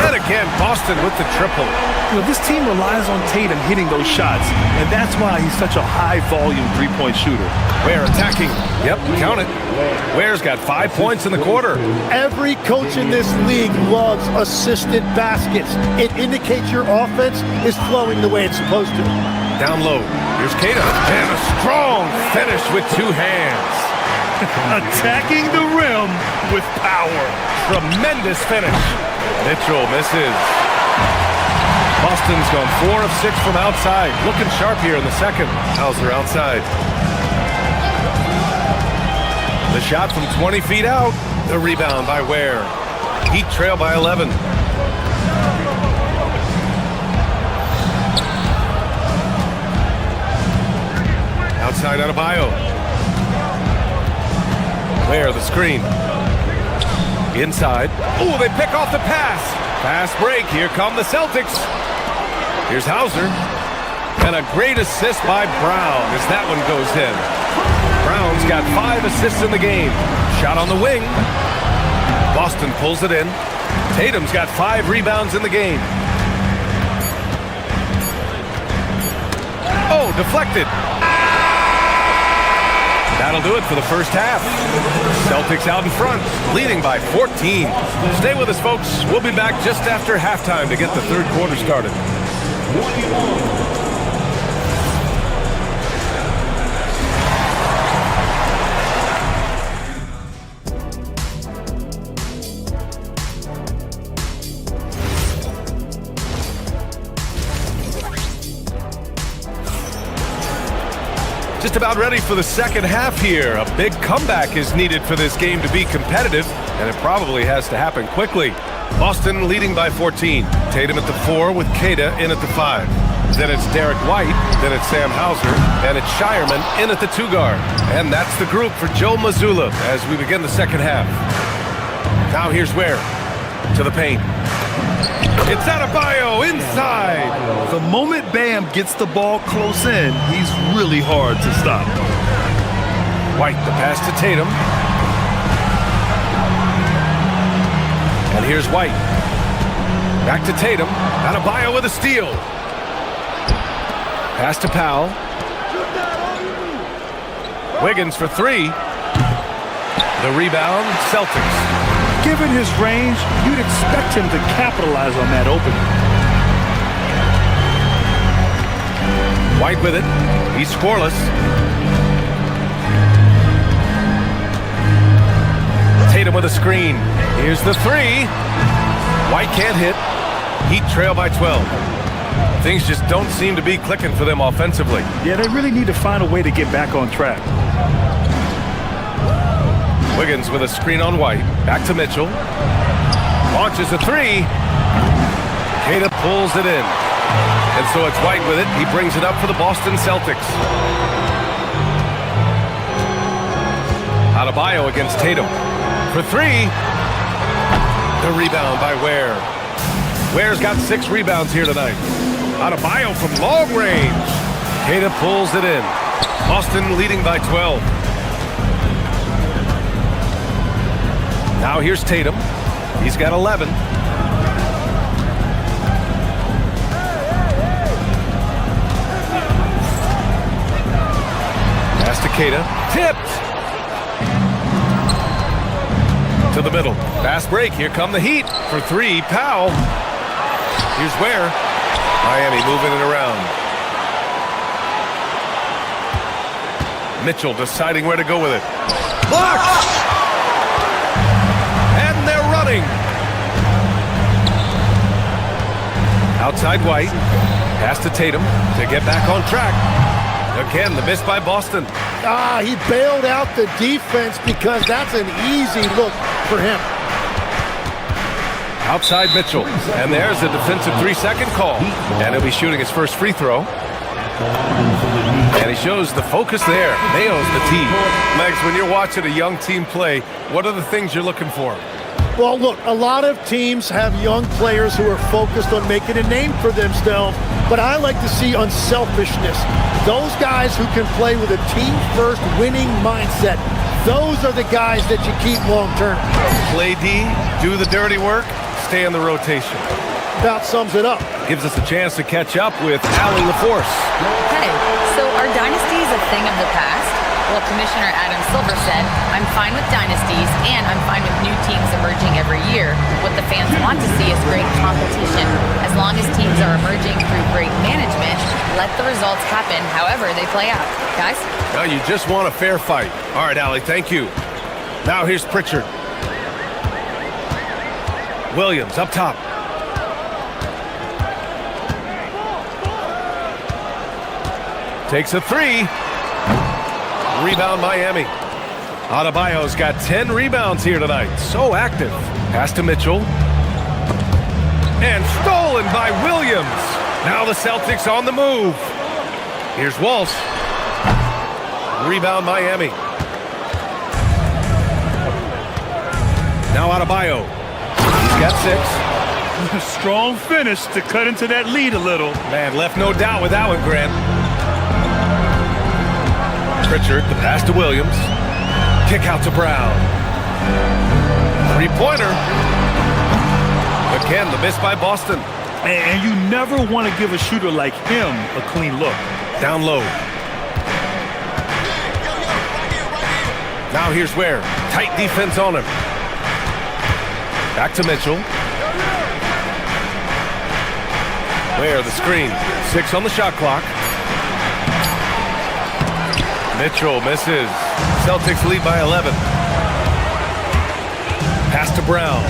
[SPEAKER 4] And again, Boston with the triple.
[SPEAKER 2] You know, this team relies on Tatum hitting those shots, and that's why he's such a high-volume three-point shooter.
[SPEAKER 4] Ware attacking. Yep, count it. Ware's got 5 points in the quarter.
[SPEAKER 5] Every coach in this league loves assisted baskets. It indicates your offense is flowing the way it's supposed to.
[SPEAKER 4] Down low. Here's Kata. And a strong finish with 2 hands.
[SPEAKER 2] Attacking the rim with power.
[SPEAKER 4] Tremendous finish. Mitchell misses. Boston's gone 4 of 6 from outside. Looking sharp here in the second. Hauser outside. The shot from 20 feet out. The rebound by Ware. Heat trail by 11. Outside Adebayo. Ware the screen. Inside. Oh, they pick off the pass. Fast break. Here come the Celtics. Here's Hauser. And a great assist by Brown as that one goes in. Brown's got 5 assists in the game. Shot on the wing. Boston pulls it in. Tatum's got 5 rebounds in the game. Oh, deflected. That'll do it for the first half. Celtics out in front, leading by 14. Stay with us, folks. We'll be back just after halftime to get the third quarter started. Just about ready for the second half here. A big comeback is needed for this game to be competitive, and it probably has to happen quickly. Boston leading by 14. Tatum at the 4 with Kata in at the 5. Then it's Derek White, then it's Sam Hauser, and it's Shireman in at the 2 guard. And that's the group for Joe Mazzulla as we begin the second half. Now here's Ware to the paint. It's Adebayo inside.
[SPEAKER 2] The moment Bam gets the ball close in, he's really hard to stop.
[SPEAKER 4] White the pass to Tatum. And here's White. Back to Tatum. Adebayo with a steal. Pass to Powell. Wiggins for 3. The rebound, Celtics.
[SPEAKER 2] Given his range, you'd expect him to capitalize on that opening.
[SPEAKER 4] White with it. He's scoreless. Tatum with a screen. Here's the 3. White can't hit. Heat trail by 12. Things just don't seem to be clicking for them offensively.
[SPEAKER 2] Yeah, they really need to find a way to get back on track.
[SPEAKER 4] Wiggins with a screen on White. Back to Mitchell. Launches a 3. Kata pulls it in. And so it's White with it. He brings it up for the Boston Celtics. Adebayo against Tatum. For 3. The rebound by Ware. Ware's got 6 rebounds here tonight. Adebayo from long range. Kata pulls it in. Boston leading by 12. Now here's Tatum. He's got 11. Pass to Kata. Tipped. To the middle. Fast break. Here come the Heat. For 3, Powell. Here's Ware. Miami moving it around. Mitchell deciding where to go with it. Blocked! Outside White. Pass to Tatum to get back on track. Again, the miss by Boston.
[SPEAKER 5] He bailed out the defense because that's an easy look for him.
[SPEAKER 4] Outside Mitchell. And there's a defensive 3-second call. And he'll be shooting his first free throw. And he shows the focus there. Nails the tee. Megs, when you're watching a young team play, what are the things you're looking for?
[SPEAKER 5] Well, look, a lot of teams have young players who are focused on making a name for themselves, but I like to see unselfishness. Those guys who can play with a team-first winning mindset, those are the guys that you keep long-term.
[SPEAKER 4] Play D, do the dirty work, stay in the rotation.
[SPEAKER 5] About sums it up.
[SPEAKER 4] Gives us a chance to catch up with Allie LaForce.
[SPEAKER 6] Hey, so are dynasties a thing of the past? Well, Commissioner Adam Silver said, I'm fine with dynasties and I'm fine with new teams emerging every year. What the fans want to see is great competition. As long as teams are emerging through great management, let the results happen however they play out. Guys?
[SPEAKER 4] Now you just want a fair fight. All right, Allie, thank you. Now here's Pritchard. Williams up top. Takes a three. Rebound Miami. Adebayo's got 10 rebounds here tonight. So active. Pass to Mitchell. And stolen by Williams. Now the Celtics on the move. Here's Walsh. Rebound Miami. Now Adebayo. He's got 6.
[SPEAKER 2] Strong finish to cut into that lead a little.
[SPEAKER 4] Man, left no doubt with that one, Grant. Pritchard, the pass to Williams. Kick out to Brown. Three-pointer. Again, the miss by Boston.
[SPEAKER 2] And you never want to give a shooter like him a clean look.
[SPEAKER 4] Down low. Now here's Ware. Tight defense on him. Back to Mitchell. Ware, the screen. 6 on the shot clock. Mitchell misses. Celtics lead by 11. Pass to Brown.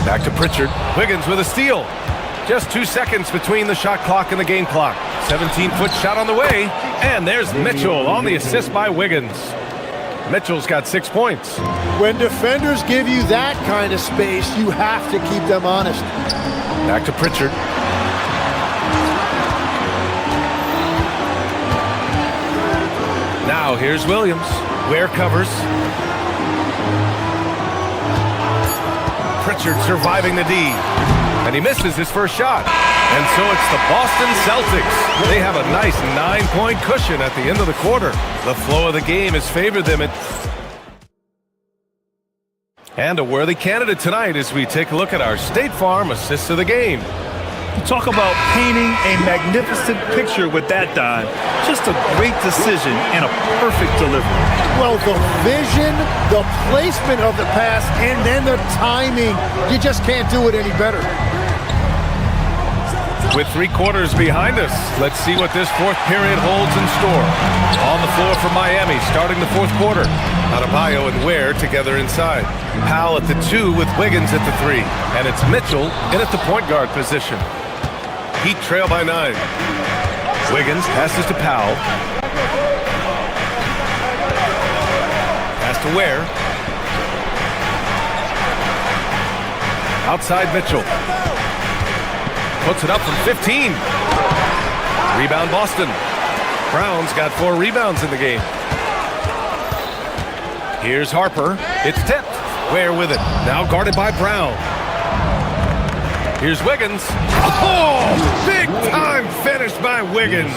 [SPEAKER 4] Back to Pritchard. Wiggins with a steal. Just 2 seconds between the shot clock and the game clock. 17-foot shot on the way. And there's Mitchell on the assist by Wiggins. Mitchell's got 6 points.
[SPEAKER 5] When defenders give you that kind of space, you have to keep them honest.
[SPEAKER 4] Back to Pritchard. Now here's Williams. Ware covers. Pritchard surviving the D. And he misses his first shot. And so it's the Boston Celtics. They have a nice 9-point cushion at the end of the quarter. The flow of the game has favored them. And a worthy candidate tonight as we take a look at our State Farm assists of the game.
[SPEAKER 2] Talk about painting a magnificent picture with that dime. Just a great decision and a perfect delivery.
[SPEAKER 5] Well, the vision, the placement of the pass, and then the timing. You just can't do it any better.
[SPEAKER 4] With 3 quarters behind us, let's see what this fourth period holds in store. On the floor for Miami, starting the fourth quarter. Adebayo and Ware together inside. Powell at the 2 with Wiggins at the 3. And it's Mitchell in at the point guard position. Heat trail by 9. Wiggins passes to Powell. Pass to Ware. Outside Mitchell. Puts it up from 15. Rebound Boston. Brown's got 4 rebounds in the game. Here's Harper. It's tipped. Ware with it. Now guarded by Brown. Here's Wiggins. Oh! Big time finish by Wiggins.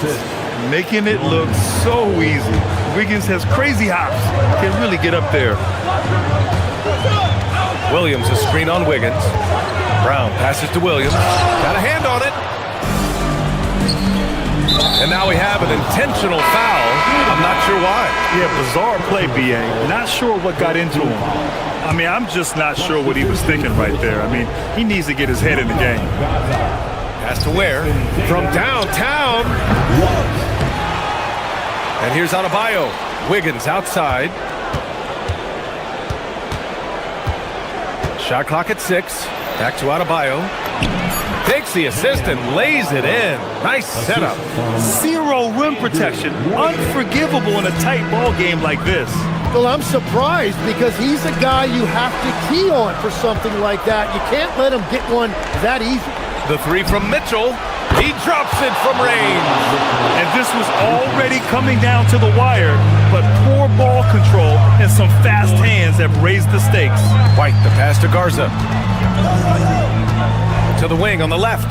[SPEAKER 2] Making it look so easy. Wiggins has crazy hops. Can really get up there.
[SPEAKER 4] Williams, a screen on Wiggins. Brown passes to Williams. Got a hand on it. And now we have an intentional foul. I'm not sure why.
[SPEAKER 2] Yeah, bizarre play, B.A. Not sure what got into him. I mean, I'm just not sure what he was thinking right there. I mean, he needs to get his head in the game.
[SPEAKER 4] Pass to Ware from downtown. And here's Adebayo. Wiggins outside. Shot clock at 6. Back to Adebayo. Takes the assist and lays it in. Nice setup.
[SPEAKER 2] 0 rim protection. Unforgivable in a tight ball game like this.
[SPEAKER 5] Well, I'm surprised because he's a guy you have to key on for something like that. You can't let him get one that easy.
[SPEAKER 4] The 3 from Mitchell. He drops it from range.
[SPEAKER 2] And this was already coming down to the wire, but poor ball control and some fast hands have raised the stakes.
[SPEAKER 4] White, the pass to Garza. To the wing on the left.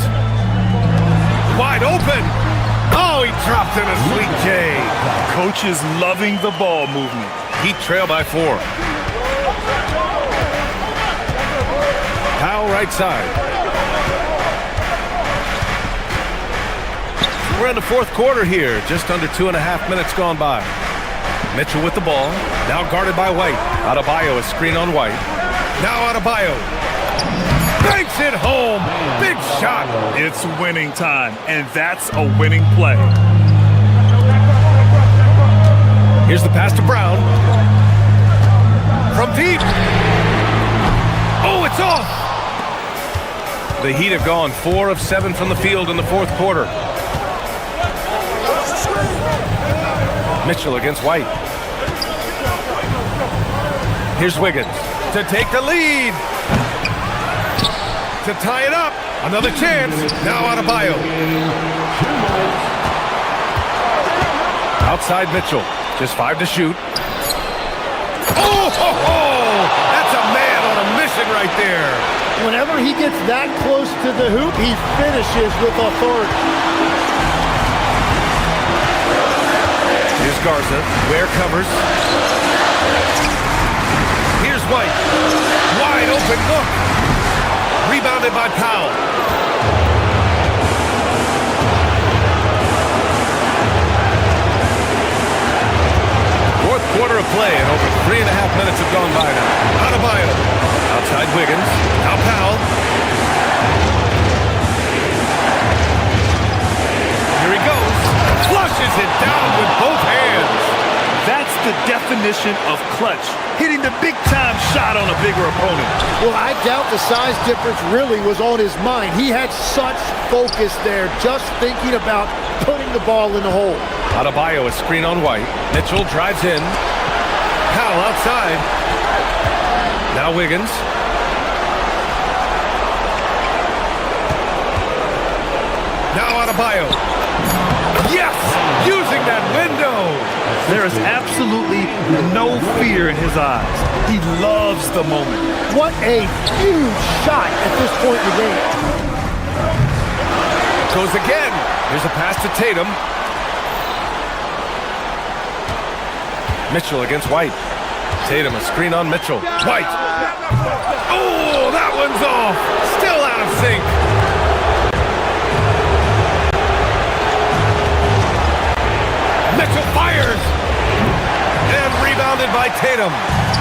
[SPEAKER 4] Wide open. Oh, he dropped in a sweet J.
[SPEAKER 2] Coach is loving the ball movement.
[SPEAKER 4] Heat trail by 4. Powell right side. We're in the fourth quarter here. Just under 2.5 minutes gone by. Mitchell with the ball. Now guarded by White. Adebayo, a screen on White. Now Adebayo. Banks it home. Big shot.
[SPEAKER 2] It's winning time, and that's a winning play.
[SPEAKER 4] Here's the pass to Brown. From deep. Oh, it's off. The Heat have gone 4 of 7 from the field in the fourth quarter. Mitchell against White. Here's Wiggins to take the lead. To tie it up. Another chance. Now Adebayo. Outside Mitchell. Just 5 to shoot. Oh, ho, ho! That's a man on a mission right there.
[SPEAKER 5] Whenever he gets that close to the hoop, he finishes with authority.
[SPEAKER 4] Here's Garza. Ware covers. Here's White. Wide open look. Rebounded by Powell. Fourth quarter of play, and over 3.5 minutes have gone by now. Adebayo. Outside Wiggins. Now Powell. Here he goes. Flushes it down with both hands.
[SPEAKER 2] That's the definition of clutch. Hitting the big-time shot on a bigger opponent.
[SPEAKER 5] Well, I doubt the size difference really was on his mind. He had such focus there, just thinking about putting the ball in the hole.
[SPEAKER 4] Adebayo, a screen on White. Mitchell drives in. Powell outside. Now Wiggins. Now Adebayo. Yes! Using that window!
[SPEAKER 2] There is absolutely no fear in his eyes. He loves the moment.
[SPEAKER 5] What a huge shot at this point in the game.
[SPEAKER 4] Goes again. Here's a pass to Tatum. Mitchell against White. Tatum, a screen on Mitchell. White. Oh, that one's off. Still out of sync. Mitchell fires. And rebounded by Tatum.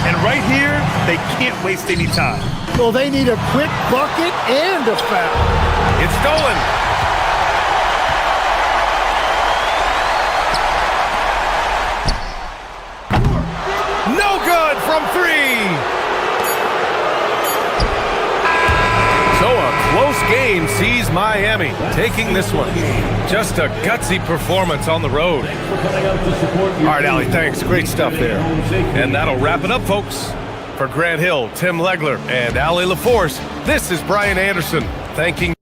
[SPEAKER 2] And right here, they can't waste any time.
[SPEAKER 5] Well, they need a quick bucket and a foul.
[SPEAKER 4] It's stolen. No good from 3. So a close game sees Miami taking this one. Just a gutsy performance on the road. All right, Allie, thanks. Great stuff there. And that'll wrap it up, folks. For Grant Hill, Tim Legler, and Allie LaForce, this is Brian Anderson thanking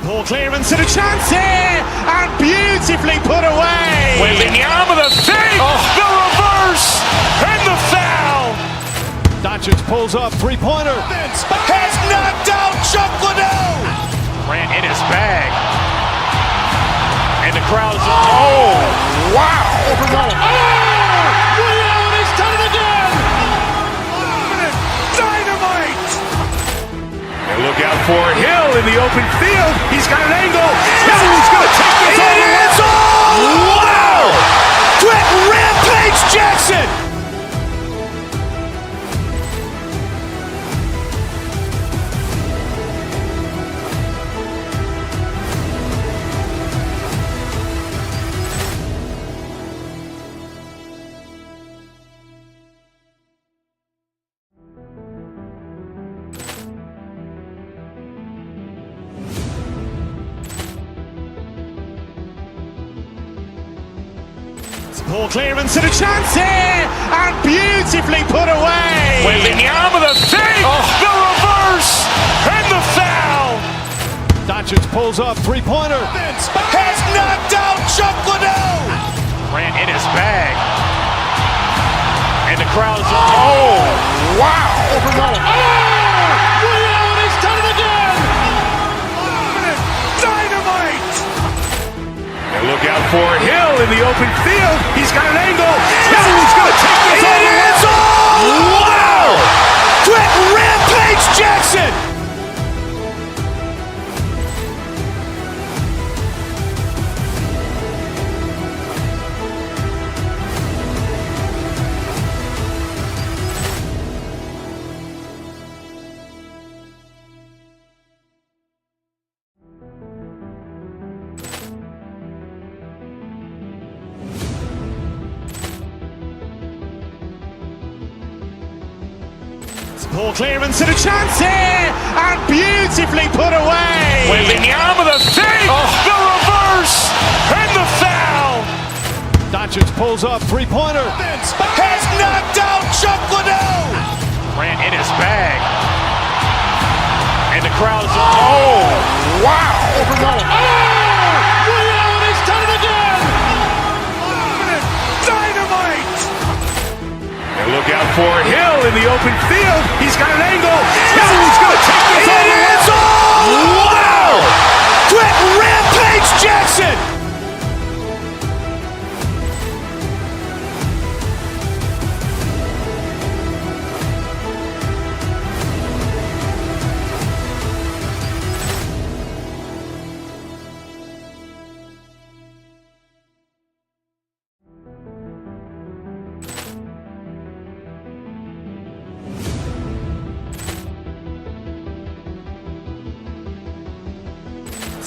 [SPEAKER 1] Ball clearance and a chance here, and beautifully put away.
[SPEAKER 2] Wembanyama, the save, the reverse, and the foul.
[SPEAKER 3] Doncic pulls up, three-pointer.
[SPEAKER 1] Has knocked out Chuck Liddell.
[SPEAKER 2] Ran in his bag. And the crowd is, oh, wow.
[SPEAKER 3] Liddell, and he's done it again.
[SPEAKER 1] Dynamite.
[SPEAKER 2] And look out for Hill in the open field. He's got an angle. Hill's going to take this all the way.
[SPEAKER 1] Wow! Quick rampage Jackson. Ball clearance and a chance here, and beautifully put away.
[SPEAKER 2] Wembanyama with a fake, the reverse, and the foul.
[SPEAKER 3] Doncic pulls up, three-pointer.
[SPEAKER 2] Has knocked out Chuck Liddell. Grant in his bag. And the crowd is, oh, wow.
[SPEAKER 3] Ray Allen has done it again.
[SPEAKER 2] Dynamite. And look out for Hill in the open field. He's got an angle. Hill's going to take this all the way. Wow. Quick Rampage Jackson.
[SPEAKER 1] Ball clearance and a chance here, and beautifully put away.
[SPEAKER 2] Wembanyama with a fake, the reverse, and the foul.
[SPEAKER 3] Doncic pulls up, three-pointer.
[SPEAKER 2] Has knocked out Chuck Liddell. Grant in his bag. And the crowd is, oh, wow.
[SPEAKER 3] Ray Allen has done it again.
[SPEAKER 2] Dynamite. And look out for Hill in the open field. He's got an angle. Hill's going to take this all the way. Wow. Quick Rampage Jackson.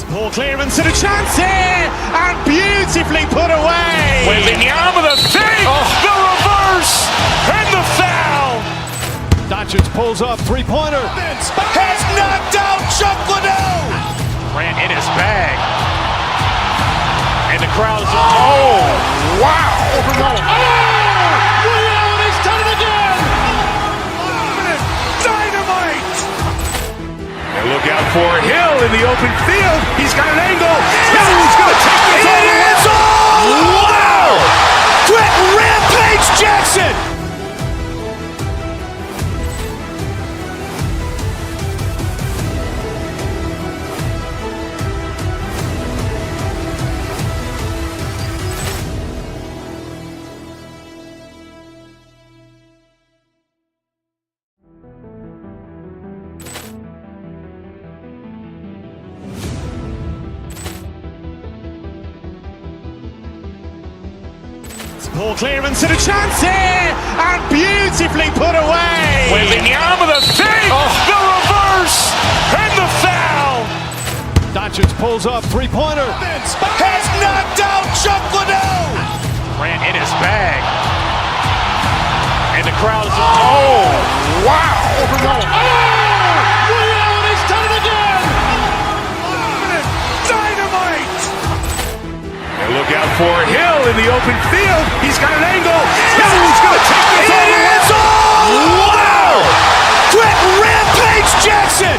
[SPEAKER 1] Ball clearance and a chance here, and beautifully put away.
[SPEAKER 2] Wembanyama with a fake, the reverse, and the foul.
[SPEAKER 3] Doncic pulls up, three-pointer.
[SPEAKER 2] Has knocked out Chuck Liddell. Grant in his bag. And the crowd is, oh, wow.
[SPEAKER 3] Ray Allen has done it again.
[SPEAKER 2] Dynamite. And look out for Hill in the open field. He's got an angle. Hill's going to take this all the way. Wow. Quick Rampage Jackson.
[SPEAKER 1] Ball clearance and a chance here, and beautifully put away.
[SPEAKER 2] Wembanyama with a fake, the reverse, and the foul.
[SPEAKER 3] Doncic pulls up, three-pointer.
[SPEAKER 2] Has knocked out Chuck Liddell. Grant in his bag. And the crowd is, oh, wow.
[SPEAKER 3] Ray Allen has done it again.
[SPEAKER 2] Dynamite. And look out for Hill in the open field. He's got an angle. Hill's going to take this all the way. Wow. Quick Rampage Jackson.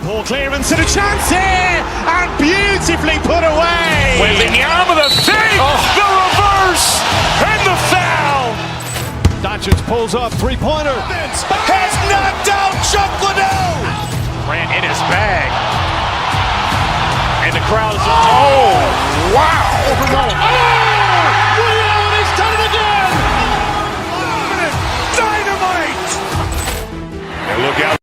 [SPEAKER 1] Ball clearance and a chance here, and beautifully put away.
[SPEAKER 2] Wembanyama with a fake, the reverse, and the foul.
[SPEAKER 3] Doncic pulls up, three-pointer.
[SPEAKER 2] Has knocked out Chuck Liddell. Grant in his bag. And the crowd is, oh, wow.
[SPEAKER 3] Ray Allen has done it again.
[SPEAKER 2] Dynamite. And look out.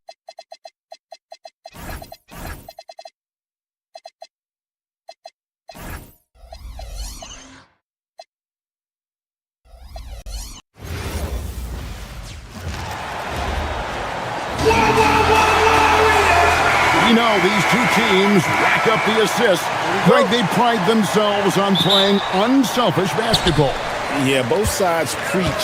[SPEAKER 7] know these two teams rack up the assists. Greg, they pride themselves on playing unselfish basketball.
[SPEAKER 8] Yeah, both sides preach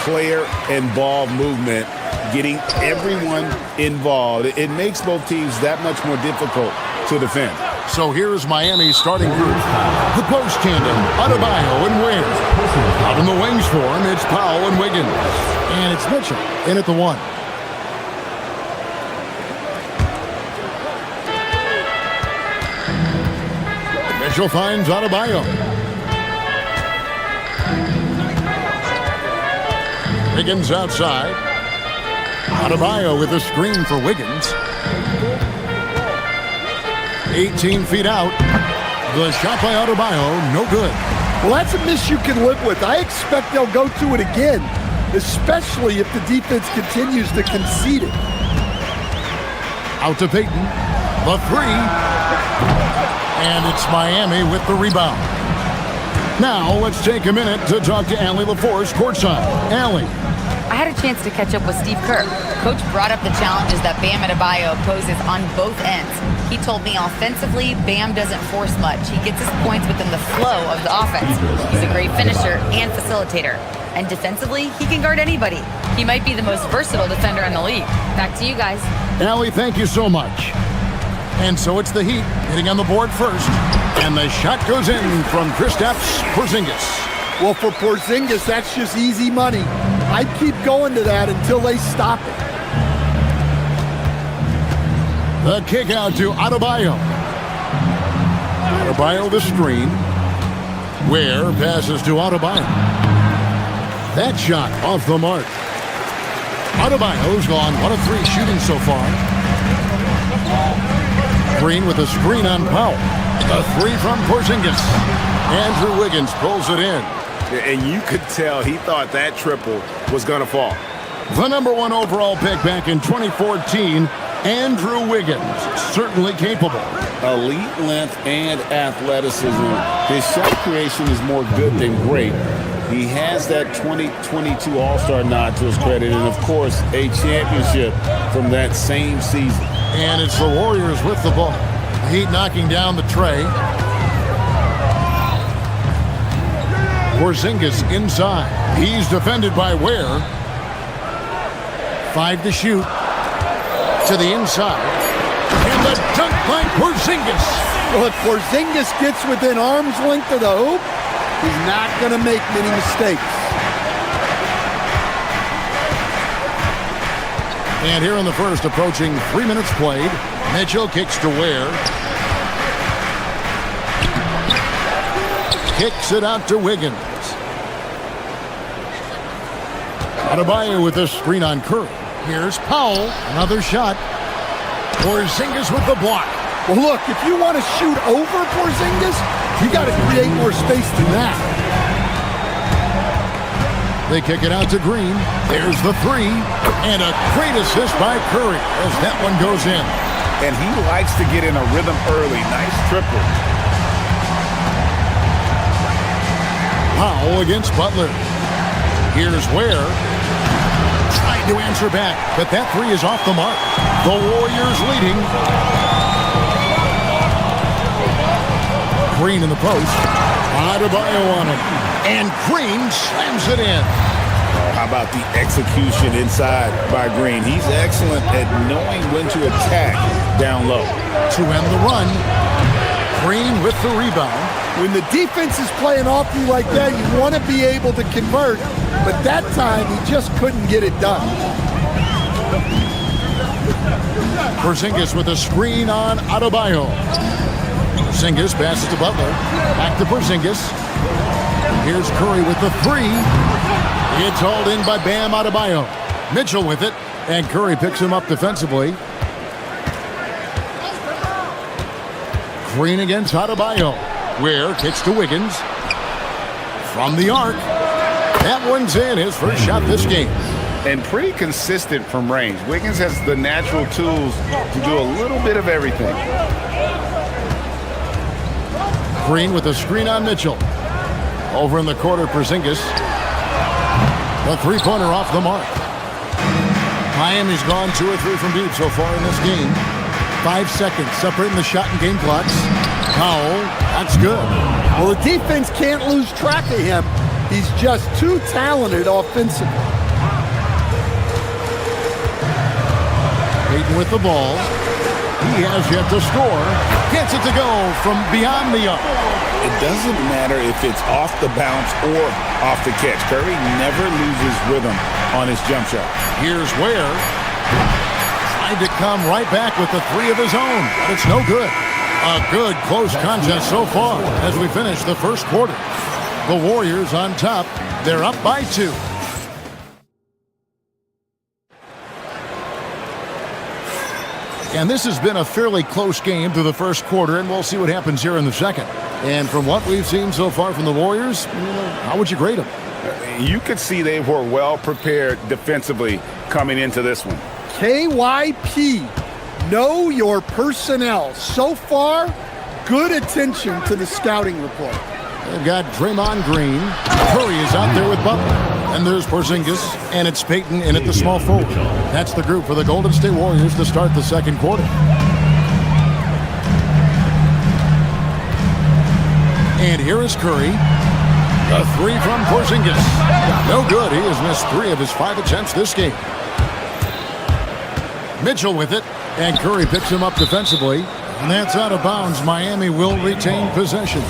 [SPEAKER 8] player and ball movement, getting everyone involved. It makes both teams that much more difficult to defend.
[SPEAKER 7] So here's Miami's starting group. The post tandem, Adebayo and Ware. Out in the wings for him, it's Powell and Wiggins.
[SPEAKER 5] And it's Mitchell in at the 1.
[SPEAKER 7] Mitchell finds Adebayo. Wiggins outside. Adebayo with a screen for Wiggins. 18 feet out. The shot by Adebayo, no good.
[SPEAKER 5] Well, that's a miss you can live with. I expect they'll go to it again, especially if the defense continues to concede it.
[SPEAKER 7] Out to Payton. The 3. And it's Miami with the rebound. Now, let's take a minute to talk to Allie LaForce courtside. Allie.
[SPEAKER 6] I had a chance to catch up with Steve Kerr. Coach brought up the challenges that Bam Adebayo poses on both ends. He told me offensively, Bam doesn't force much. He gets his points within the flow of the offense. He's a great finisher and facilitator. And defensively, he can guard anybody. He might be the most versatile defender in the league. Back to you guys.
[SPEAKER 7] Allie, thank you so much. And so it's the Heat hitting on the board first. And the shot goes in from Kristaps Porzingis.
[SPEAKER 5] Well, for Porzingis, that's just easy money. I'd keep going to that until they stop it.
[SPEAKER 7] The kick out to Adebayo. Adebayo the screen. Ware passes to Adebayo. That shot off the mark. Adebayo's gone 1 of 3 shooting so far. Green with a screen on Powell. A 3 from Porzingis. Andrew Wiggins pulls it in.
[SPEAKER 8] And you could tell he thought that triple was going to fall.
[SPEAKER 7] The number 1 overall pick back in 2014, Andrew Wiggins, certainly capable.
[SPEAKER 8] Elite length and athleticism. His shot creation is more good than great. He has that 2022 All-Star nod to his credit, and of course, a championship from that same season.
[SPEAKER 7] And it's the Warriors with the ball. Heat knocking down the tray. Porzingis inside. He's defended by Ware. 5 to shoot. To the inside. And the dunk by Porzingis.
[SPEAKER 5] Well, if Porzingis gets within arm's length of the hoop, he's not going to make many mistakes.
[SPEAKER 7] And here in the first, approaching 3 minutes played. Mitchell kicks to Ware. Kicks it out to Wiggins. Adebayo with a screen on Curry. Here's Powell. Another shot. Porzingis with the block.
[SPEAKER 5] Well, look, if you want to shoot over Porzingis, you got to create more space than that.
[SPEAKER 7] They kick it out to Green. There's the 3. And a great assist by Curry as that one goes in.
[SPEAKER 8] And he likes to get in a rhythm early. Nice triple.
[SPEAKER 7] Powell against Butler. Here's Ware. Trying to answer back, but that 3 is off the mark. The Warriors leading. Green in the post. Adebayo on him. And Green slams it in.
[SPEAKER 8] How about the execution inside by Green? He's excellent at knowing when to attack down low.
[SPEAKER 7] To end the run, Green with the rebound.
[SPEAKER 5] When the defense is playing off you like that, you want to be able to convert, but that time he just couldn't get it done.
[SPEAKER 7] Porzingis with a screen on Adebayo. Porzingis passes to Butler. Back to Porzingis. Here's Curry with the 3. It's hauled in by Bam Adebayo. Mitchell with it, and Curry picks him up defensively. Green against Adebayo. Ware kicks to Wiggins. From the arc. That one's in, his first shot this game.
[SPEAKER 8] And pretty consistent from range. Wiggins has the natural tools to do a little bit of everything.
[SPEAKER 7] Green with a screen on Mitchell. Over in the corner, Porzingis. The 3-pointer off the mark. Miami's gone 2 or 3 from deep so far in this game. 5 seconds separating the shot and game clocks. Powell, that's good.
[SPEAKER 5] Well, the defense can't lose track of him. He's just too talented offensively.
[SPEAKER 7] Payton with the ball. He has yet to score. Gets it to go from beyond the arc.
[SPEAKER 8] It doesn't matter if it's off the bounce or off the catch. Curry never loses rhythm on his jump shot.
[SPEAKER 7] Here's Ware. Tried to come right back with the three of his own, but it's no good. A good close contest so far as we finish the first quarter. The Warriors on top. They're up by 2. And this has been a fairly close game through the first quarter, and we'll see what happens here in the second. And from what we've seen so far from the Warriors, how would you grade them?
[SPEAKER 8] You could see they were well prepared defensively coming into this one.
[SPEAKER 5] KYP, know your personnel. So far, good attention to the scouting report.
[SPEAKER 7] They've got Draymond Green. Curry is out there with Butler. And there's Porzingis, and it's Payton in at the small forward. That's the group for the Golden State Warriors to start the second quarter. And here is Curry. A three from Porzingis. No good. He has missed 3 of his 5 attempts this game. Mitchell with it, and Curry picks him up defensively. And that's out of bounds. Miami will retain possession.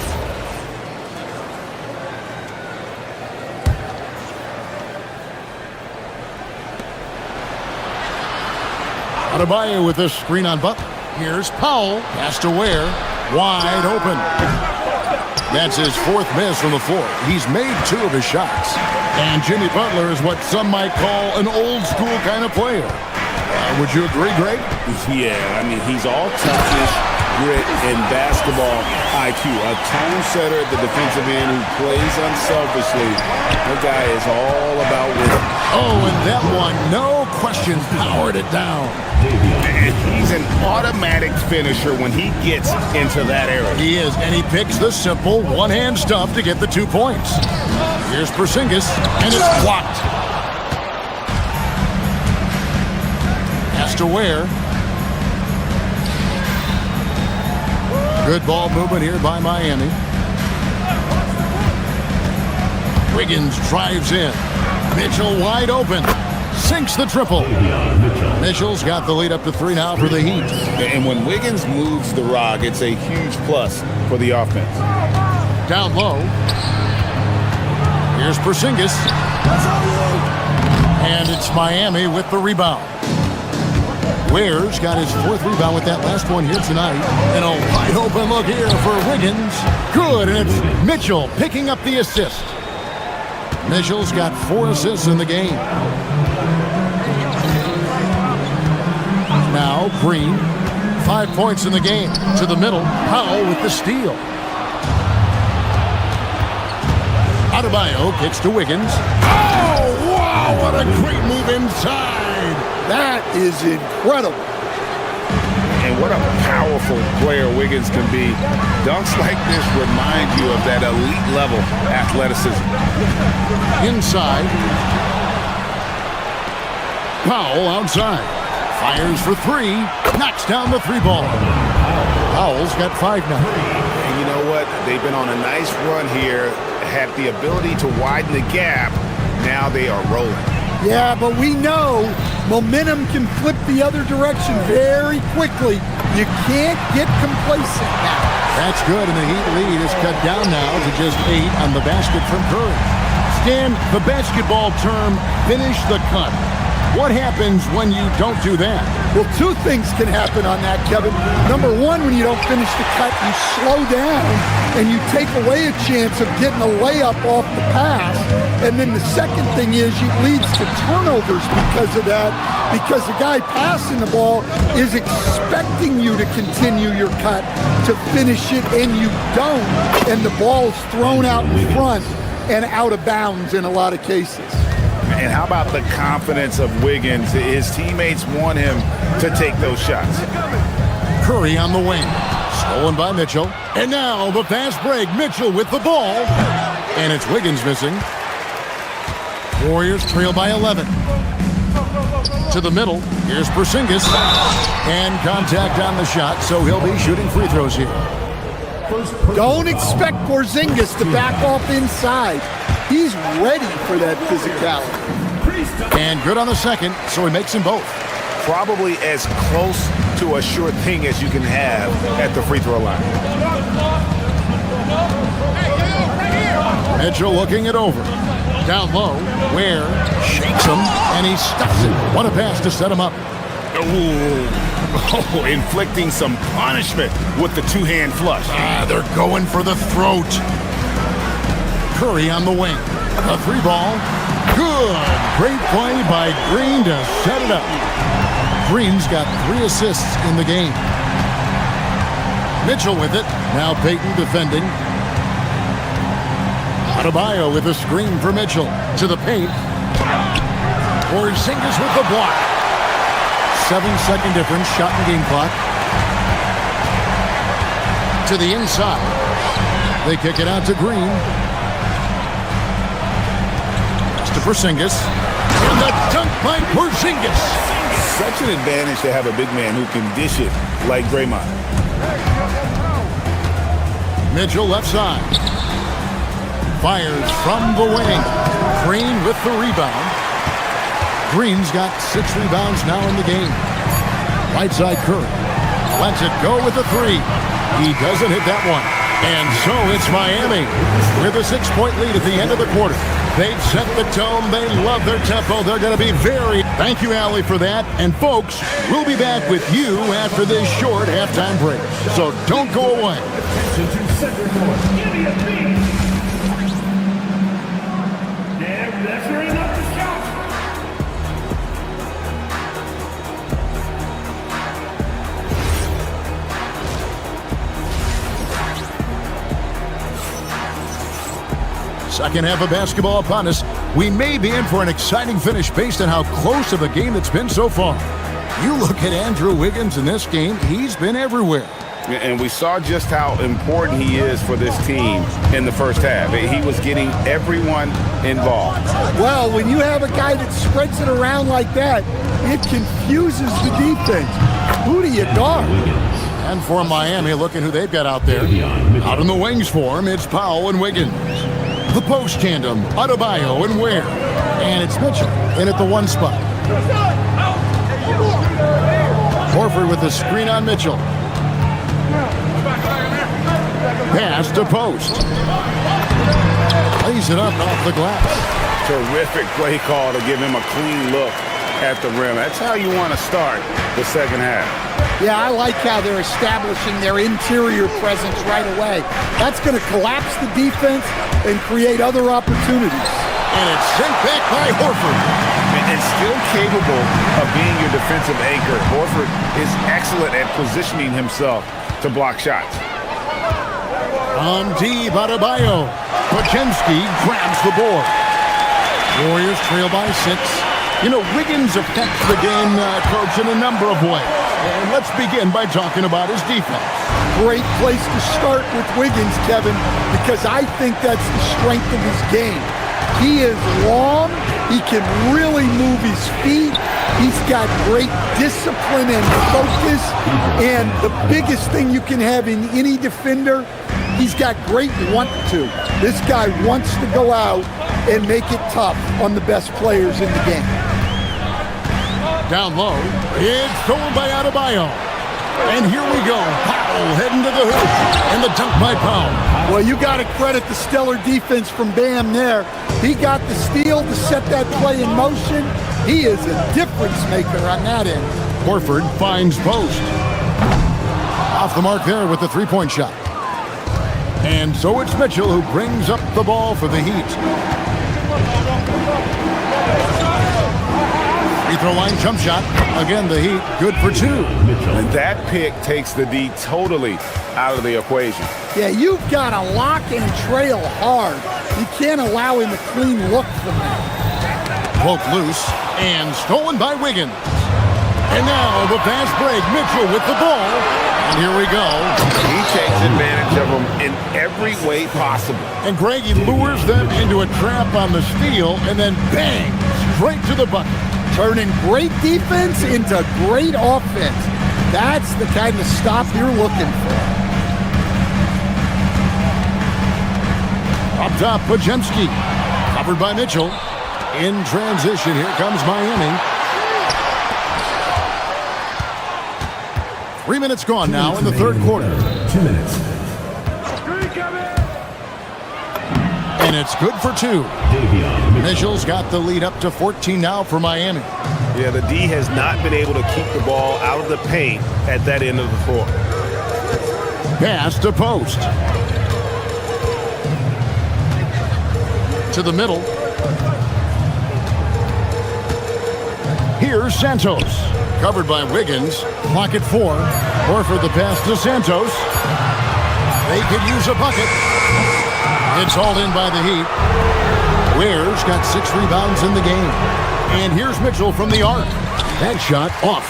[SPEAKER 7] Adebayo with this screen on Butler. Here's Powell. Pass to Ware. Wide open. That's his 4th miss from the floor. He's made 2 of his shots. And Jimmy Butler is what some might call an old school kind of player. Would you agree, Greg?
[SPEAKER 8] Yeah, I mean, he's all toughness, grit, and basketball IQ. A tone setter at the defensive end who plays unselfishly. The guy is all about winning.
[SPEAKER 7] Oh, and that one, no question, powered it down.
[SPEAKER 8] He's an automatic finisher when he gets into that area.
[SPEAKER 7] He is, and he picks the simple one-hand stuff to get the 2 points. Here's Porzingis, and it's blocked. Pass to Ware. Good ball movement here by Miami. Wiggins drives in. Mitchell wide open. Sinks the triple. Mitchell's got the lead up to 3 now for the Heat.
[SPEAKER 8] And when Wiggins moves the rock, it's a huge plus for the offense.
[SPEAKER 7] Down low. Here's Porzingis. And it's Miami with the rebound. Ware's got his 4th rebound with that last one here tonight. And a wide open look here for Wiggins. Good, and it's Mitchell picking up the assist. Mitchell's got 4 assists in the game. Now Green, 5 points in the game. To the middle, Powell with the steal. Adebayo kicks to Wiggins. Oh, wow, what a great move inside.
[SPEAKER 5] That is incredible.
[SPEAKER 8] And what a powerful player Wiggins can be. Dunks like this remind you of that elite level athleticism.
[SPEAKER 7] Inside. Powell outside. Fires for 3. Knocks down the 3 ball. Powell's got 5 now.
[SPEAKER 8] And you know what? They've been on a nice run here. Had the ability to widen the gap. Now they are rolling.
[SPEAKER 5] Yeah, but we know momentum can flip the other direction very quickly. You can't get complacent now.
[SPEAKER 7] That's good, and the Heat lead is cut down now to just 8 on the basket from Curry. Stan, the basketball term, finish the cut. What happens when you don't do that?
[SPEAKER 5] Well, 2 things can happen on that, Kevin. Number 1, when you don't finish the cut, you slow down and you take away a chance of getting a layup off the pass. And then the second thing is it leads to turnovers because of that, because the guy passing the ball is expecting you to continue your cut, to finish it, and you don't. And the ball's thrown out in front and out of bounds in a lot of cases.
[SPEAKER 8] And how about the confidence of Wiggins? His teammates want him to take those shots.
[SPEAKER 7] Curry on the wing. Stolen by Mitchell. And now the fast break. Mitchell with the ball. And it's Wiggins missing. Warriors trail by 11. To to the middle. Here's Porzingis. And contact on the shot, so he'll be shooting free throws here.
[SPEAKER 5] Don't expect Porzingis to back off inside. He's ready for that physicality.
[SPEAKER 7] And good on the second, so he makes them both.
[SPEAKER 8] Probably as close to a sure thing as you can have at the free throw line.
[SPEAKER 7] Mitchell looking it over. Down low, Ware shakes him, and he stuffs it. What a pass to set him up.
[SPEAKER 8] Oh, inflicting some punishment with the two-hand flush.
[SPEAKER 7] They're going for the throat. Curry on the wing. A three ball. Good. Great play by Green to set it up. Green's got 3 assists in the game. Mitchell with it. Now Payton defending. Adebayo with a screen for Mitchell. To the paint. Porzingis with the block. 7-second difference. Shot and game clock. To the inside. They kick it out to Green. To Porzingis. And the dunk by Porzingis.
[SPEAKER 8] Such an advantage to have a big man who can dish it like Draymond.
[SPEAKER 7] Mitchell left side. Fires from the wing. Green with the rebound. Green's got 6 rebounds now in the game. Right side Curry. Lets it go with the 3. He doesn't hit that one. And so it's Miami with a 6-point lead at the end of the quarter. They've set the tone. They love their tempo. They're going to be very... Thank you, Allie, for that. And folks, we'll be back with you after this short halftime break. So don't go away. Second half of basketball upon us. We may be in for an exciting finish based on how close of a game it's been so far. You look at Andrew Wiggins in this game, he's been everywhere.
[SPEAKER 8] And we saw just how important he is for this team in the first half. He was getting everyone involved.
[SPEAKER 5] Well, when you have a guy that spreads it around like that, it confuses the defense. Who do you guard?
[SPEAKER 7] And for Miami, looking who they've got out there. Out in the wings for him, it's Powell and Wiggins. The post tandem, Adebayo and Ware. And it's Mitchell in at the 1 spot. Horford with the screen on Mitchell. Pass to post. Lays it up off the glass.
[SPEAKER 8] Terrific play call to give him a clean look at the rim. That's how you want to start the second half.
[SPEAKER 5] Yeah, I like how they're establishing their interior presence right away. That's going to collapse the defense and create other opportunities.
[SPEAKER 7] And it's sent back by Horford.
[SPEAKER 8] And still capable of being your defensive anchor. Horford is excellent at positioning himself to block shots.
[SPEAKER 7] On D, Adebayo. Poczynski grabs the board. Warriors trail by 6. You know, Wiggins affects the game, Coach, in a number of ways. And let's begin by talking about his defense.
[SPEAKER 5] Great place to start with Wiggins, Kevin, because I think that's the strength of his game. He is long. He can really move his feet. He's got great discipline and focus. And the biggest thing you can have in any defender, he's got great want to. This guy wants to go out and make it tough on the best players in the game.
[SPEAKER 7] Down low, it's stolen by Adebayo. And here we go. Powell heading to the hoop. And the dunk by Powell.
[SPEAKER 5] Well, you got to credit the stellar defense from Bam there. He got the steal to set that play in motion. He is a difference maker on that end.
[SPEAKER 7] Horford finds post. Off the mark there with the three-point shot. And so it's Mitchell who brings up the ball for the Heat. Free throw line jump shot. Again, the Heat good for 2.
[SPEAKER 8] And that pick takes the D totally out of the equation.
[SPEAKER 5] Yeah, you've got to lock and trail hard. You can't allow him a clean look from that.
[SPEAKER 7] Both loose and stolen by Wiggins. And now the fast break. Mitchell with the ball. And here we go.
[SPEAKER 8] He takes advantage of them in every way possible.
[SPEAKER 7] And Greg, he lures them into a trap on the steal and then bang, straight to the bucket.
[SPEAKER 5] turning great defense into great offense. That's the kind of stop you're looking for.
[SPEAKER 7] Up top, Podziemski. Covered by Mitchell. In transition, here comes Miami. 3 minutes gone now in the third quarter.
[SPEAKER 10] 2 minutes.
[SPEAKER 7] And it's good for 2. Mitchell's got the lead up to 14 now for Miami.
[SPEAKER 8] Yeah, the D has not been able to keep the ball out of the paint at that end of the floor.
[SPEAKER 7] Pass to Post. To the middle. Here's Santos. Covered by Wiggins. Clock at 4. Horford the pass to Santos. They could use a bucket. It's hauled in by the Heat. Ware's got 6 rebounds in the game. And here's Mitchell from the arc. That shot off.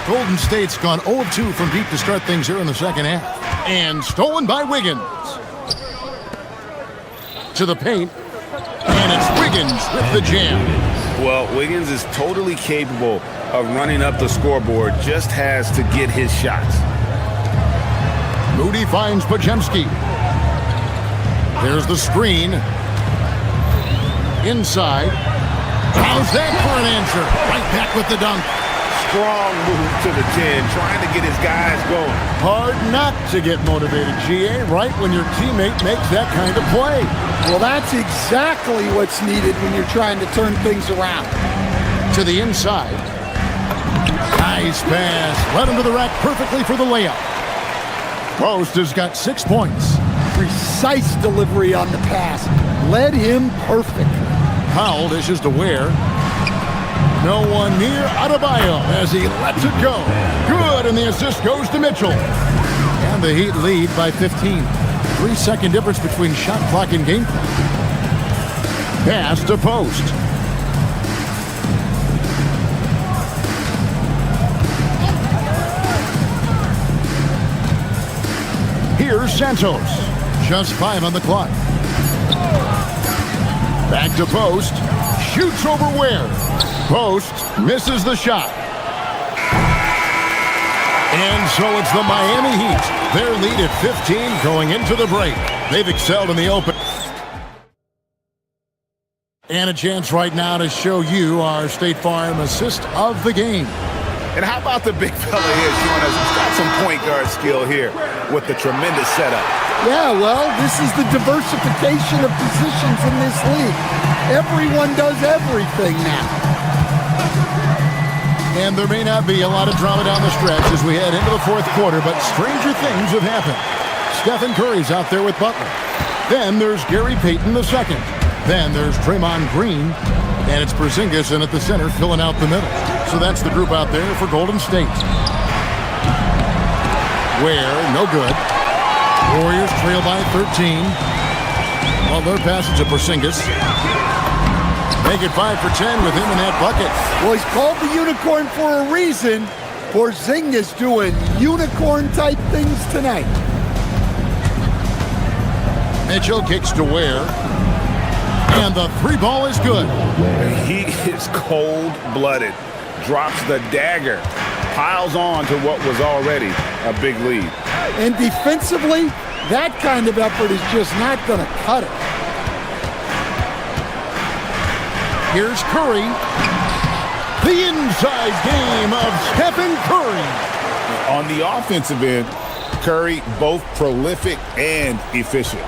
[SPEAKER 7] Golden State's gone 0 of 2 from deep to start things here in the second half. And stolen by Wiggins. To the paint. And it's Wiggins with the jam.
[SPEAKER 8] Well, Wiggins is totally capable of running up the scoreboard, just has to get his shots.
[SPEAKER 7] Moody finds Podziemski. There's the screen. Inside. How's that for an answer? Right back with the dunk.
[SPEAKER 8] Strong move to the 10, trying to get his guys going.
[SPEAKER 7] Hard not to get motivated, GA, right when your teammate makes that kind of play.
[SPEAKER 5] Well, that's exactly what's needed when you're trying to turn things around.
[SPEAKER 7] To the inside. Nice pass. Led him to the rack perfectly for the layup. Post has got 6 points.
[SPEAKER 5] Precise delivery on the pass. Led him perfect.
[SPEAKER 7] Powell dishes to Ware. No one near Adebayo as he lets it go. Good, and the assist goes to Mitchell. And the Heat lead by 15. 3-second difference between shot clock and game clock. Pass to Post. Here's Santos. Just 5 on the clock. Back to Post. Shoots over Ware. Post misses the shot. And so it's the Miami Heat. Their lead at 15 going into the break. They've excelled in the open. And a chance right now to show you our State Farm assist of the game.
[SPEAKER 8] And how about the big fella here showing us he's got some point guard skill here with the tremendous setup.
[SPEAKER 5] Yeah, well, this is the diversification of positions in this league. Everyone does everything now.
[SPEAKER 7] And there may not be a lot of drama down the stretch as we head into the fourth quarter, but stranger things have happened. Stephen Curry's out there with Butler. Then there's Gary Payton II. Then there's Draymond Green. And it's Porzingis in at the center filling out the middle. So that's the group out there for Golden State. Ware, no good. Warriors trail by 13. Well, their passage of Porzingis. Make it 5 for 10 with him in that bucket.
[SPEAKER 5] Well, he's called the unicorn for a reason. Porzingis doing unicorn-type things tonight.
[SPEAKER 7] Mitchell kicks to Ware. And the 3 ball is good.
[SPEAKER 8] He is cold-blooded. Drops the dagger. Piles on to what was already a big lead.
[SPEAKER 5] And defensively, that kind of effort is just not going to cut it.
[SPEAKER 7] Here's Curry. The inside game of Stephen Curry.
[SPEAKER 8] On the offensive end, Curry both prolific and efficient.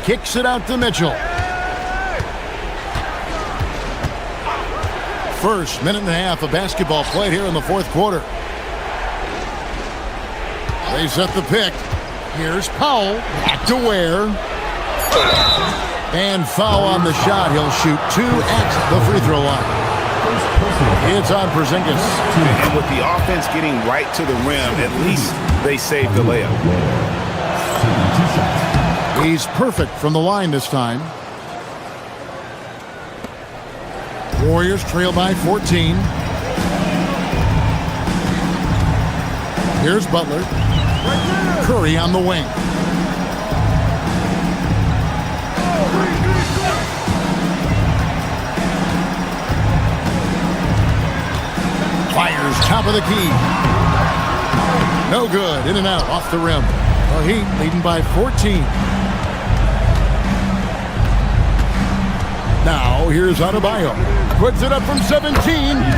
[SPEAKER 7] Kicks it out to Mitchell. First minute and a half of basketball played here in the fourth quarter. They set the pick. Here's Powell. Back to Ware. And foul on the shot. He'll shoot 2 at the free throw line. It's on Porzingis.
[SPEAKER 8] And with the offense getting right to the rim, at least they saved the layup.
[SPEAKER 7] He's perfect from the line this time. Warriors trail by 14. Here's Butler. Curry on the wing. top of the key. No good. In and out. Off the rim. The Heat leading by 14. Now, here's Adebayo. Puts it up from 17.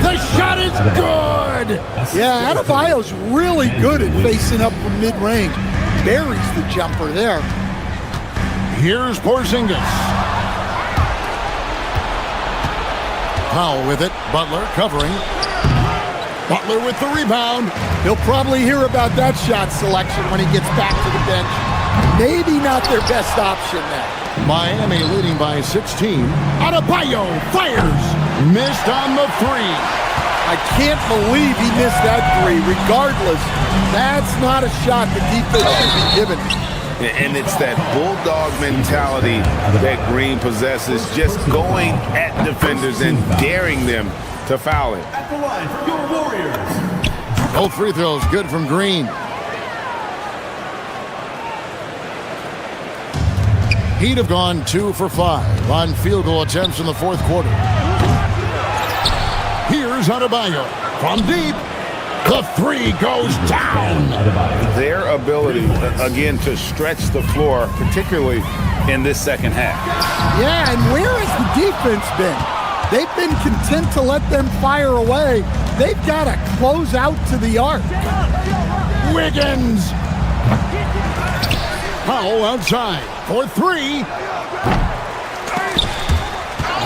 [SPEAKER 7] The shot is good!
[SPEAKER 5] Yeah, Adebayo's really good at facing up from mid-range. Buries the jumper there.
[SPEAKER 7] Here's Porzingis. Powell with it. Butler covering. Butler with the rebound.
[SPEAKER 5] He'll probably hear about that shot selection when he gets back to the bench. Maybe not their best option there.
[SPEAKER 7] Miami leading by 16. Adebayo fires. Missed on the three.
[SPEAKER 5] I can't believe he missed that three. Regardless, that's not a shot the defense should be given.
[SPEAKER 8] And it's that bulldog mentality that Green possesses, just going at defenders and daring them to foul it.
[SPEAKER 10] At the line for your Warriors.
[SPEAKER 7] Both free throws good from Green. Heat have gone 2 for 5 on field goal attempts in the fourth quarter. Here's Adebayo from deep. The three goes down.
[SPEAKER 8] Their ability, again, to stretch the floor, particularly in this second half.
[SPEAKER 5] Yeah, and where has the defense been? They've been content to let them fire away. They've got to close out to the arc.
[SPEAKER 7] Wiggins. Powell outside for three.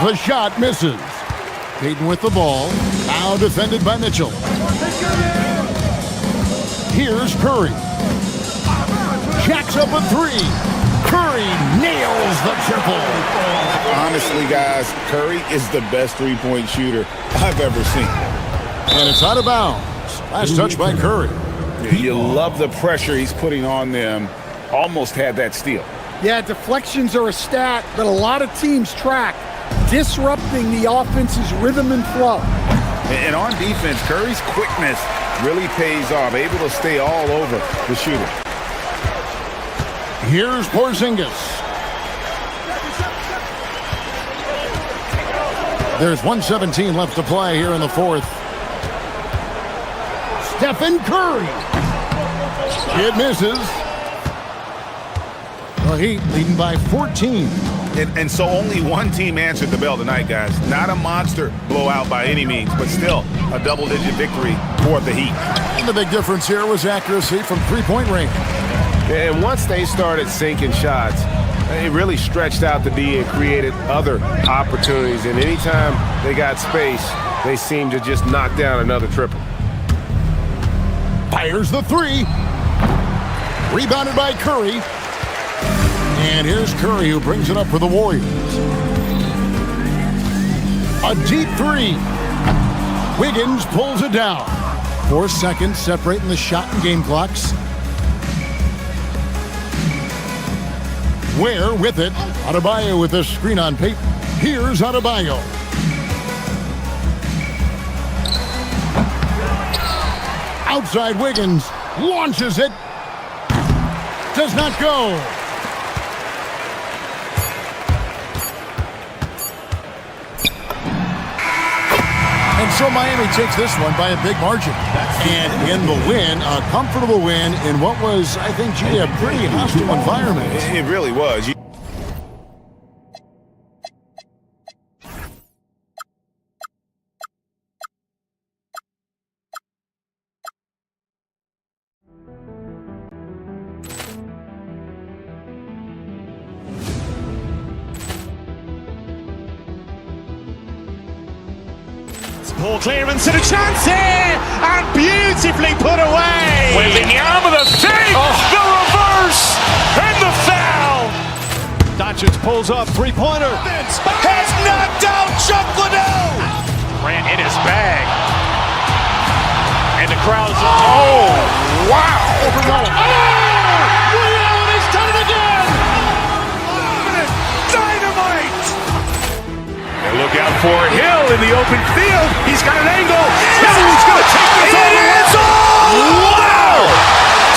[SPEAKER 7] The shot misses. Payton with the ball. Now defended by Mitchell. Here's Curry. Jacks up a three. Curry nails the triple.
[SPEAKER 8] Honestly, guys, Curry is the best three-point shooter I've ever seen.
[SPEAKER 7] And it's out of bounds. Last touch by Curry.
[SPEAKER 8] You love the pressure he's putting on them. Almost had that steal.
[SPEAKER 5] Yeah, deflections are a stat that a lot of teams track, disrupting the offense's rhythm and flow.
[SPEAKER 8] And on defense, Curry's quickness really pays off, able to stay all over the shooter.
[SPEAKER 7] Here's Porzingis. There's 1:17 left to play here in the fourth. Stephen Curry. It misses. The Heat leading by 14.
[SPEAKER 8] And so only one team answered the bell tonight, guys. Not a monster blowout by any means, but still a double-digit victory for the Heat.
[SPEAKER 7] And the big difference here was accuracy from three-point range.
[SPEAKER 4] And once they started sinking shots, it really stretched out the D and created other opportunities. And anytime they got space, they seemed to just knock down another triple.
[SPEAKER 7] Fires the three. Rebounded by Curry. And here's Curry who brings it up for the Warriors. A deep three. Wiggins pulls it down. 4 seconds separating the shot and game clocks. Ware with it. Adebayo with a screen on Payton. Here's Adebayo. Outside Wiggins. Launches it. Does not go. And so Miami takes this one by a big margin. And in the win, a comfortable win in what was, I think, G, a pretty hostile environment.
[SPEAKER 8] It really was.
[SPEAKER 1] Ball clearance and a chance here, and beautifully put away.
[SPEAKER 2] With the arm of the fake, the reverse, and the foul.
[SPEAKER 3] Doncic pulls up, three-pointer.
[SPEAKER 2] Has knocked out Chuck Liddell. Ran in his bag. And the crowd's, oh, wow.
[SPEAKER 3] He's done it again.
[SPEAKER 2] Dynamite. And look out for Hill in the open field. He's got an angle. He's going to take this all the way. Wow!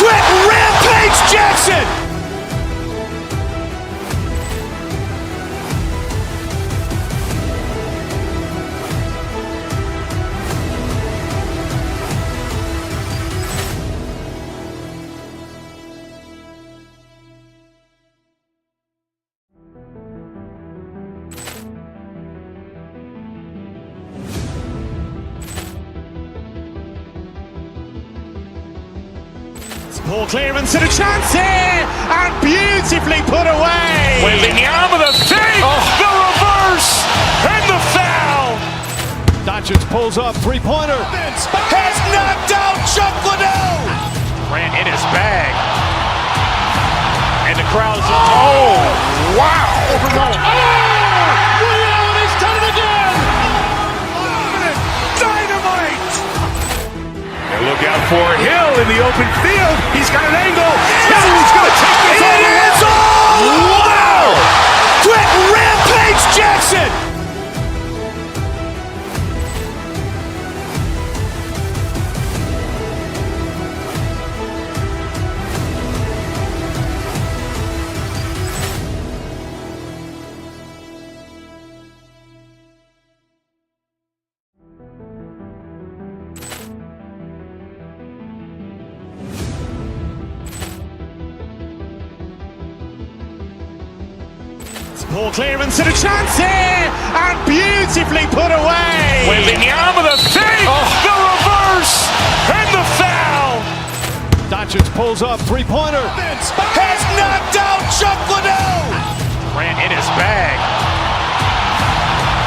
[SPEAKER 2] Quick Rampage Jackson.
[SPEAKER 1] Ball clearance and a chance here, and beautifully put away.
[SPEAKER 2] Wembanyama the fake, the reverse, and the foul.
[SPEAKER 3] Doncic pulls up, three-pointer.
[SPEAKER 2] Has knocked out Chuck Liddell. Grant in his bag. And the crowd's wow.
[SPEAKER 3] He's done it again.
[SPEAKER 2] Dynamite. And look out for Hill in the open field. He's got an angle. Hill's going to take this all the way. Wow. Quick Rampage Jackson.
[SPEAKER 1] Ball clearance and a chance here, and beautifully put away.
[SPEAKER 2] Wembanyama the fake, the reverse, and the foul.
[SPEAKER 3] Doncic pulls up, three-pointer.
[SPEAKER 2] Has knocked out Chuck Liddell. Grant in his bag.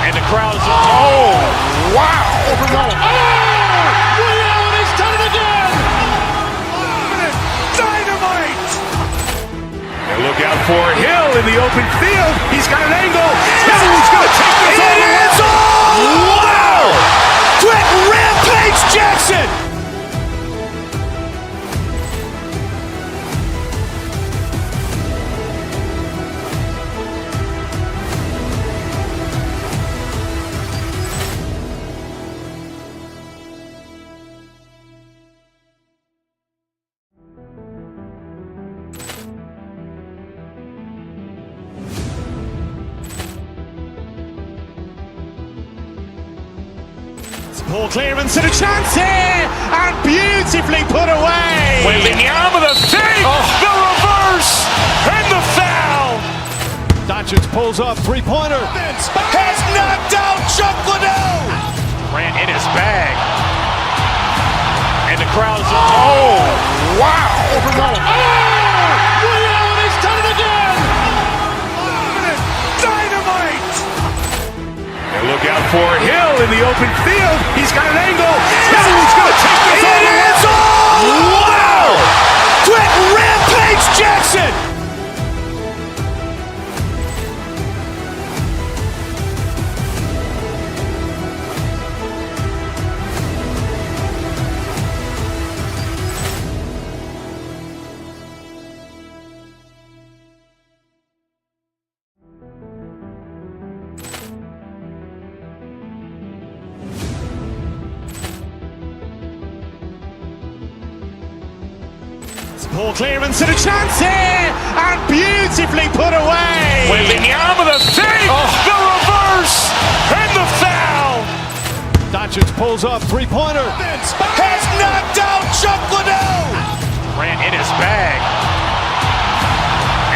[SPEAKER 2] And the crowd's wow.
[SPEAKER 3] He's done it again.
[SPEAKER 2] Dynamite. And look out for Hill in the open field. He's got an angle. Hill's going to take this all the way. Wow. Quick Rampage Jackson.
[SPEAKER 1] Ball clearance and a chance here, and beautifully put away.
[SPEAKER 2] Wembanyama the fake, the reverse, and the foul.
[SPEAKER 3] Doncic pulls up, three-pointer.
[SPEAKER 2] Has knocked out Chuck Liddell. Grant in his bag. And the crowd's wow.
[SPEAKER 3] He's done it again.
[SPEAKER 2] Dynamite. And look out for Hill in the open field. He's got an angle. Hill's going to take this all the way. Wow. Quick Rampage Jackson.
[SPEAKER 1] Ball clearance and a chance here, and beautifully put away.
[SPEAKER 2] Wembanyama the fake, the reverse, and the foul.
[SPEAKER 3] Doncic pulls up, three-pointer.
[SPEAKER 2] Has knocked out Chuck Liddell. Grant in his bag.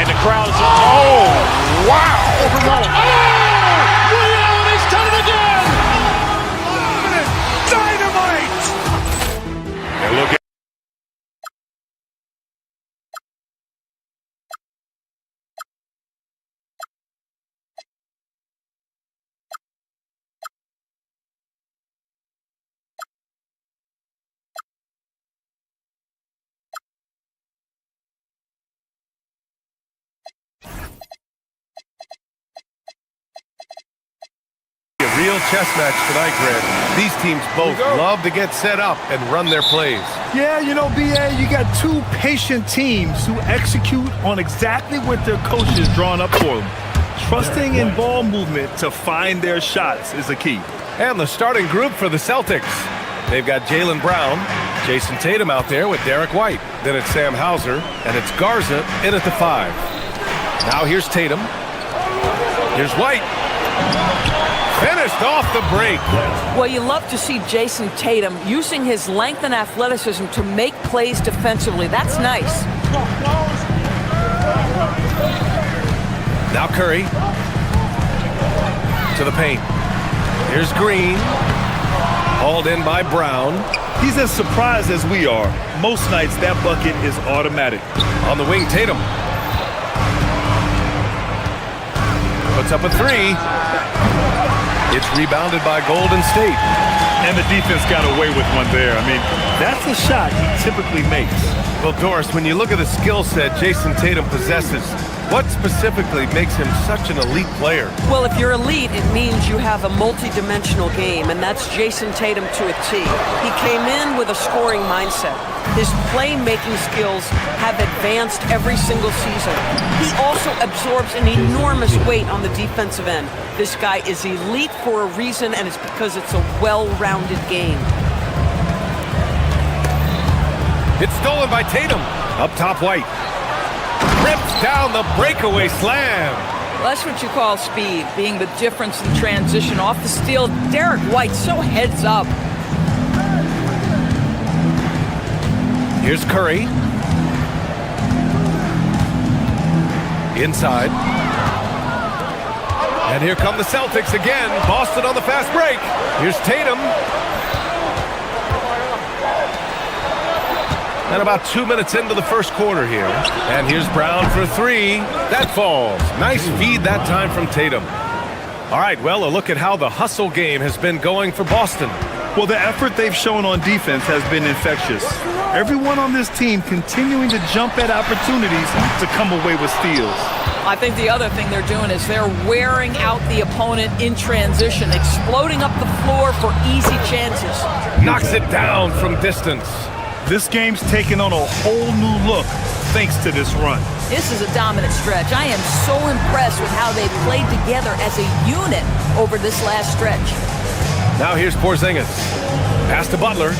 [SPEAKER 2] And the crowd's wow.
[SPEAKER 3] He's done it again.
[SPEAKER 2] Dynamite. And look at
[SPEAKER 4] Real chess match tonight, Grant. These teams both love to get set up and run their plays.
[SPEAKER 5] Yeah, you know, BA, you got two patient teams who execute on exactly what their coaches drawn up for them. Trusting in ball movement to find their shots is the key.
[SPEAKER 4] And the starting group for the Celtics. They've got Jaylen Brown, Jason Tatum out there with Derek White. Then it's Sam Hauser, and it's Garza in at the 5. Now here's Tatum. Here's White. Finished off the break.
[SPEAKER 9] Well, you love to see Jason Tatum using his length and athleticism to make plays defensively. That's nice.
[SPEAKER 4] Now Curry to the paint. Here's Green. Hauled in by Brown.
[SPEAKER 2] He's as surprised as we are. Most nights, that bucket is automatic.
[SPEAKER 4] On the wing, Tatum. Puts up a three. It's rebounded by Golden State.
[SPEAKER 2] And the defense got away with one there. I mean, that's a shot he typically makes.
[SPEAKER 4] Well, Doris, when you look at the skill set Jason Tatum possesses, what specifically makes him such an elite player?
[SPEAKER 9] Well, if you're elite, it means you have a multi-dimensional game, and that's Jason Tatum to a T. He came in with a scoring mindset. His playmaking skills have advanced every single season. He also absorbs an enormous weight on the defensive end. This guy is elite for a reason, and it's because it's a well-rounded game.
[SPEAKER 4] It's stolen by Tatum. Up top, White. Rips down the breakaway slam.
[SPEAKER 9] Well, that's what you call speed, being the difference in transition. Off the steal, Derek White so heads up.
[SPEAKER 4] Here's Curry. Inside. And here come the Celtics again. Boston on the fast break. Here's Tatum. And about 2 minutes into the first quarter here. And here's Brown for three. That falls. Nice feed that time from Tatum. All right, well, a look at how the hustle game has been going for Boston.
[SPEAKER 2] Well, the effort they've shown on defense has been infectious. Everyone on this team continuing to jump at opportunities to come away with steals.
[SPEAKER 9] I think the other thing they're doing is they're wearing out the opponent in transition, exploding up the floor for easy chances.
[SPEAKER 4] Knocks it down from distance.
[SPEAKER 2] This game's taken on a whole new look thanks to this run.
[SPEAKER 9] This is a dominant stretch. I am so impressed with how they played together as a unit over this last stretch.
[SPEAKER 4] Now here's Porzingis. Pass to Butler.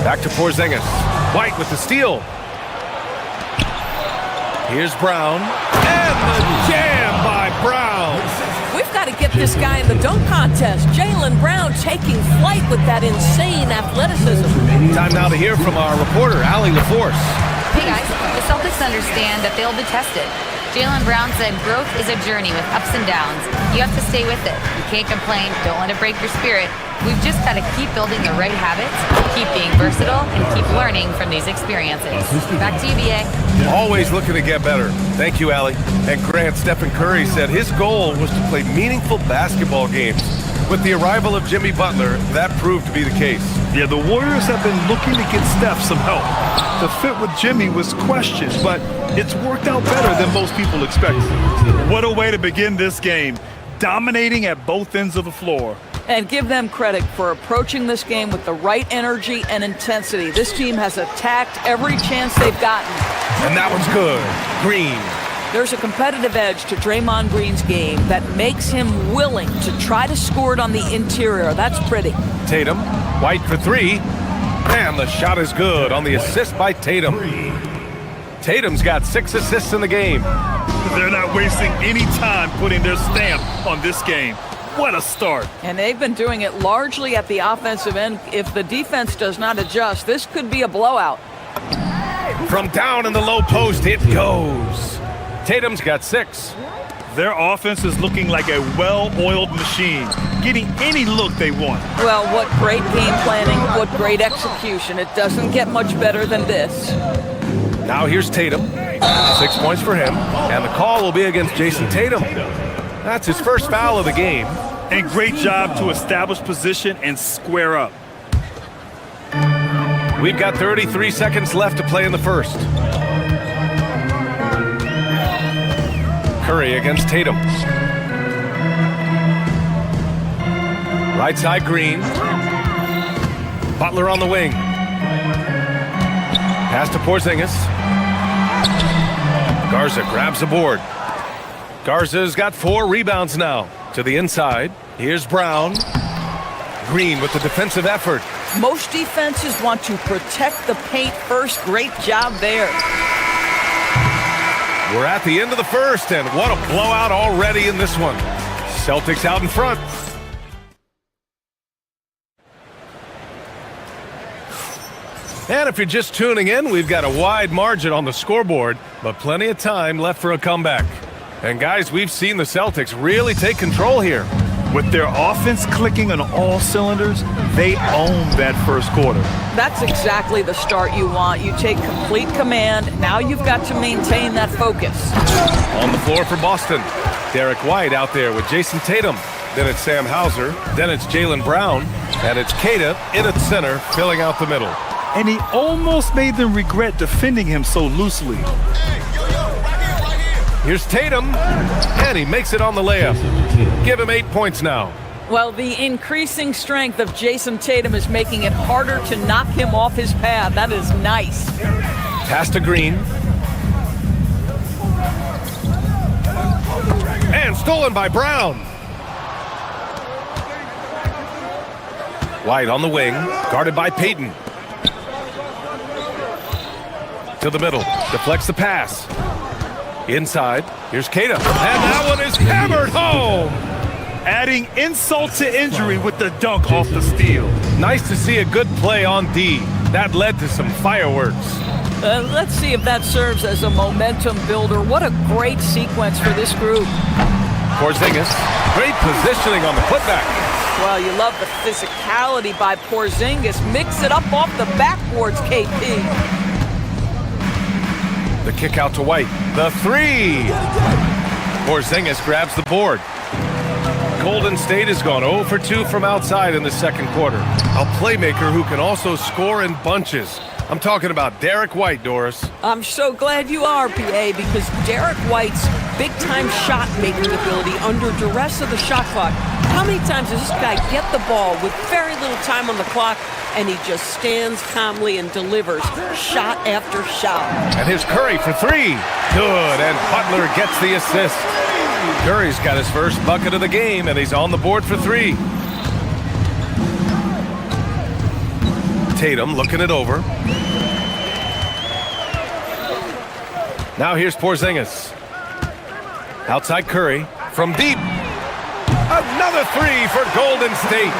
[SPEAKER 4] Back to Porzingis. White with the steal. Here's Brown. And the jam by Brown.
[SPEAKER 9] We've got to get this guy in the dunk contest. Jaylen Brown taking flight with that insane athleticism.
[SPEAKER 4] Time now to hear from our reporter, Allie LaForce.
[SPEAKER 6] Hey guys, the Celtics understand that they'll be tested. Jaylen Brown said growth is a journey with ups and downs. You have to stay with it. You can't complain. Don't let it break your spirit. We've just got to keep building the right habits, keep being versatile, and keep learning from these experiences. Back to you, BA.
[SPEAKER 4] Always looking to get better. Thank you, Allie. And Grant, Stephen Curry said his goal was to play meaningful basketball games. With the arrival of Jimmy Butler, that proved to be the case.
[SPEAKER 2] Yeah, the Warriors have been looking to get Steph some help. The fit with Jimmy was questioned, but it's worked out better than most people expected. What a way to begin this game, dominating at both ends of the floor.
[SPEAKER 9] And give them credit for approaching this game with the right energy and intensity. This team has attacked every chance they've gotten.
[SPEAKER 4] And that one's good. Green.
[SPEAKER 9] There's a competitive edge to Draymond Green's game that makes him willing to try to score it on the interior. That's pretty.
[SPEAKER 4] Tatum. White for three. And the shot is good on the assist by Tatum. Tatum's got 6 assists in the game.
[SPEAKER 2] They're not wasting any time putting their stamp on this game. What a start.
[SPEAKER 9] And they've been doing it largely at the offensive end. If the defense does not adjust, this could be a blowout.
[SPEAKER 4] From down in the low post, it goes. Tatum's got 6.
[SPEAKER 2] Their offense is looking like a well-oiled machine, getting any look they want.
[SPEAKER 9] Well, what great game planning, what great execution. It doesn't get much better than this.
[SPEAKER 4] Now here's Tatum. 6 points for him. And the call will be against Jason Tatum. That's his first foul of the game.
[SPEAKER 2] And great job to establish position and square up.
[SPEAKER 4] We've got 33 seconds left to play in the first. Curry against Tatum. Right side, Green. Butler on the wing. Pass to Porzingis. Garza grabs the board. Garza's got 4 rebounds now. To the inside. Here's Brown. Green with the defensive effort.
[SPEAKER 9] Most defenses want to protect the paint first. Great job there.
[SPEAKER 4] We're at the end of the first, and what a blowout already in this one. Celtics out in front. And if you're just tuning in, we've got a wide margin on the scoreboard, but plenty of time left for a comeback. And guys, we've seen the Celtics really take control here.
[SPEAKER 2] With their offense clicking on all cylinders, they own that first quarter.
[SPEAKER 9] That's exactly the start you want. You take complete command. Now you've got to maintain that focus.
[SPEAKER 4] On the floor for Boston, Derek White out there with Jason Tatum. Then it's Sam Hauser. Then it's Jaylen Brown. And it's Keita in at center, filling out the middle.
[SPEAKER 2] And he almost made them regret defending him so loosely.
[SPEAKER 4] Here's Tatum, and he makes it on the layup. Give him 8 points now.
[SPEAKER 9] Well, the increasing strength of Jason Tatum is making it harder to knock him off his path. That is nice.
[SPEAKER 4] Pass to Green. And stolen by Brown. White on the wing, guarded by Payton. To the middle, deflects the pass. Inside, here's Keita. And that one is hammered home.
[SPEAKER 2] Adding insult to injury with the dunk off the steal.
[SPEAKER 4] Nice to see a good play on D. That led to some fireworks.
[SPEAKER 9] Let's see if that serves as a momentum builder. What a great sequence for this group.
[SPEAKER 4] Porzingis, great positioning on the putback.
[SPEAKER 9] Well, you love the physicality by Porzingis. Mix it up off the backboards, KP.
[SPEAKER 4] The kick out to White. The three. Porzingis grabs the board. Golden State has gone 0 for 2 from outside in the second quarter. A playmaker who can also score in bunches. I'm talking about Derek White, Doris.
[SPEAKER 9] I'm so glad you are, PA, because Derek White's big-time shot-making ability under duress of the shot clock. How many times does this guy get the ball with very little time on the clock, and he just stands calmly and delivers shot after shot?
[SPEAKER 4] And here's Curry for three. Good, and Butler gets the assist. Curry's got his first bucket of the game, and he's on the board for three. Tatum looking it over. Now here's Porzingis. Outside Curry from deep. Another three for Golden State.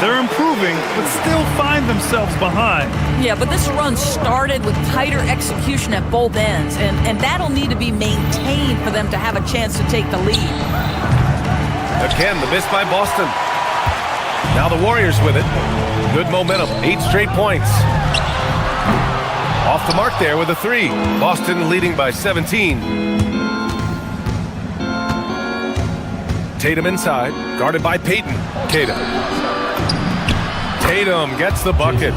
[SPEAKER 2] They're improving, but still find themselves behind.
[SPEAKER 9] Yeah, but this run started with tighter execution at both ends, and that'll need to be maintained for them to have a chance to take the lead.
[SPEAKER 4] Again, the miss by Boston. Now the Warriors with it. Good momentum, 8 straight points. Off the mark there with a three. Boston leading by 17. Tatum inside, guarded by Payton. Tatum gets the bucket.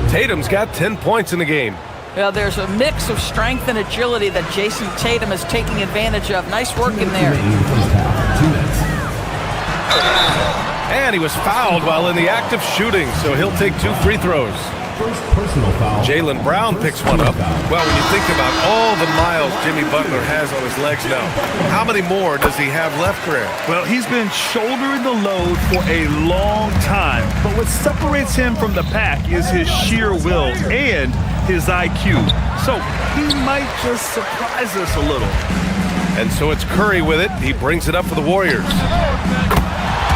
[SPEAKER 4] Tatum's got 10 points in the game.
[SPEAKER 9] Well, there's a mix of strength and agility that Jason Tatum is taking advantage of. Nice work in there.
[SPEAKER 4] And he was fouled while in the act of shooting, so he'll take 2 free throws. Jaylen Brown picks one up. Well, when you think about all the miles Jimmy Butler has on his legs now, how many more does he have left, Grant?
[SPEAKER 2] Well, he's been shouldering the load for a long time, but what separates him from the pack is his sheer will and his IQ. So he might just surprise us a little.
[SPEAKER 4] And so it's Curry with it. He brings it up for the Warriors.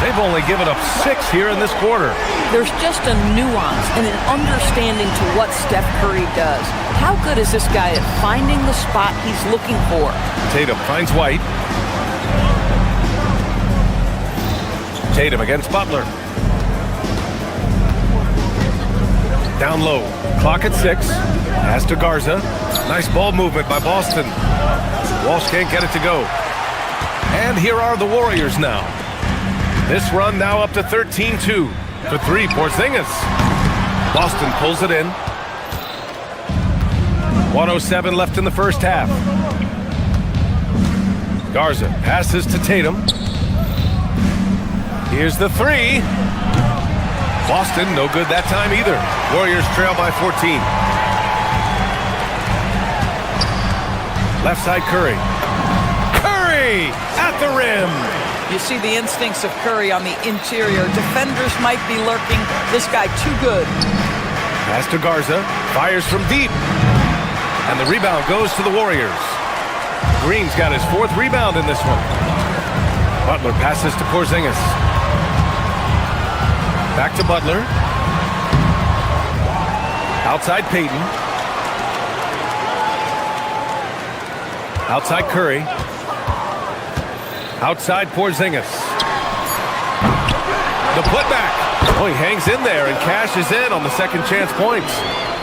[SPEAKER 4] They've only given up 6 here in this quarter.
[SPEAKER 9] There's just a nuance and an understanding to what Steph Curry does. How good is this guy at finding the spot he's looking for?
[SPEAKER 4] Tatum finds White. Tatum against Butler. Down low. Clock at 6. Pass to Garza. Nice ball movement by Boston. Walsh can't get it to go. And here are the Warriors now. This run now up to 13-2. For three, Porzingis. Boston pulls it in. 1:07 left in the first half. Garza passes to Tatum. Here's the three. Boston, no good that time either. Warriors trail by 14. Left side, Curry. Curry at the rim.
[SPEAKER 9] You see the instincts of Curry on the interior. Defenders might be lurking. This guy too good.
[SPEAKER 4] Pass to Garza. Fires from deep. And the rebound goes to the Warriors. Green's got his 4th rebound in this one. Butler passes to Porzingis. Back to Butler. Outside Payton. Outside Curry. Outside Porzingis. The putback. Oh, he hangs in there and cashes in on the second chance points.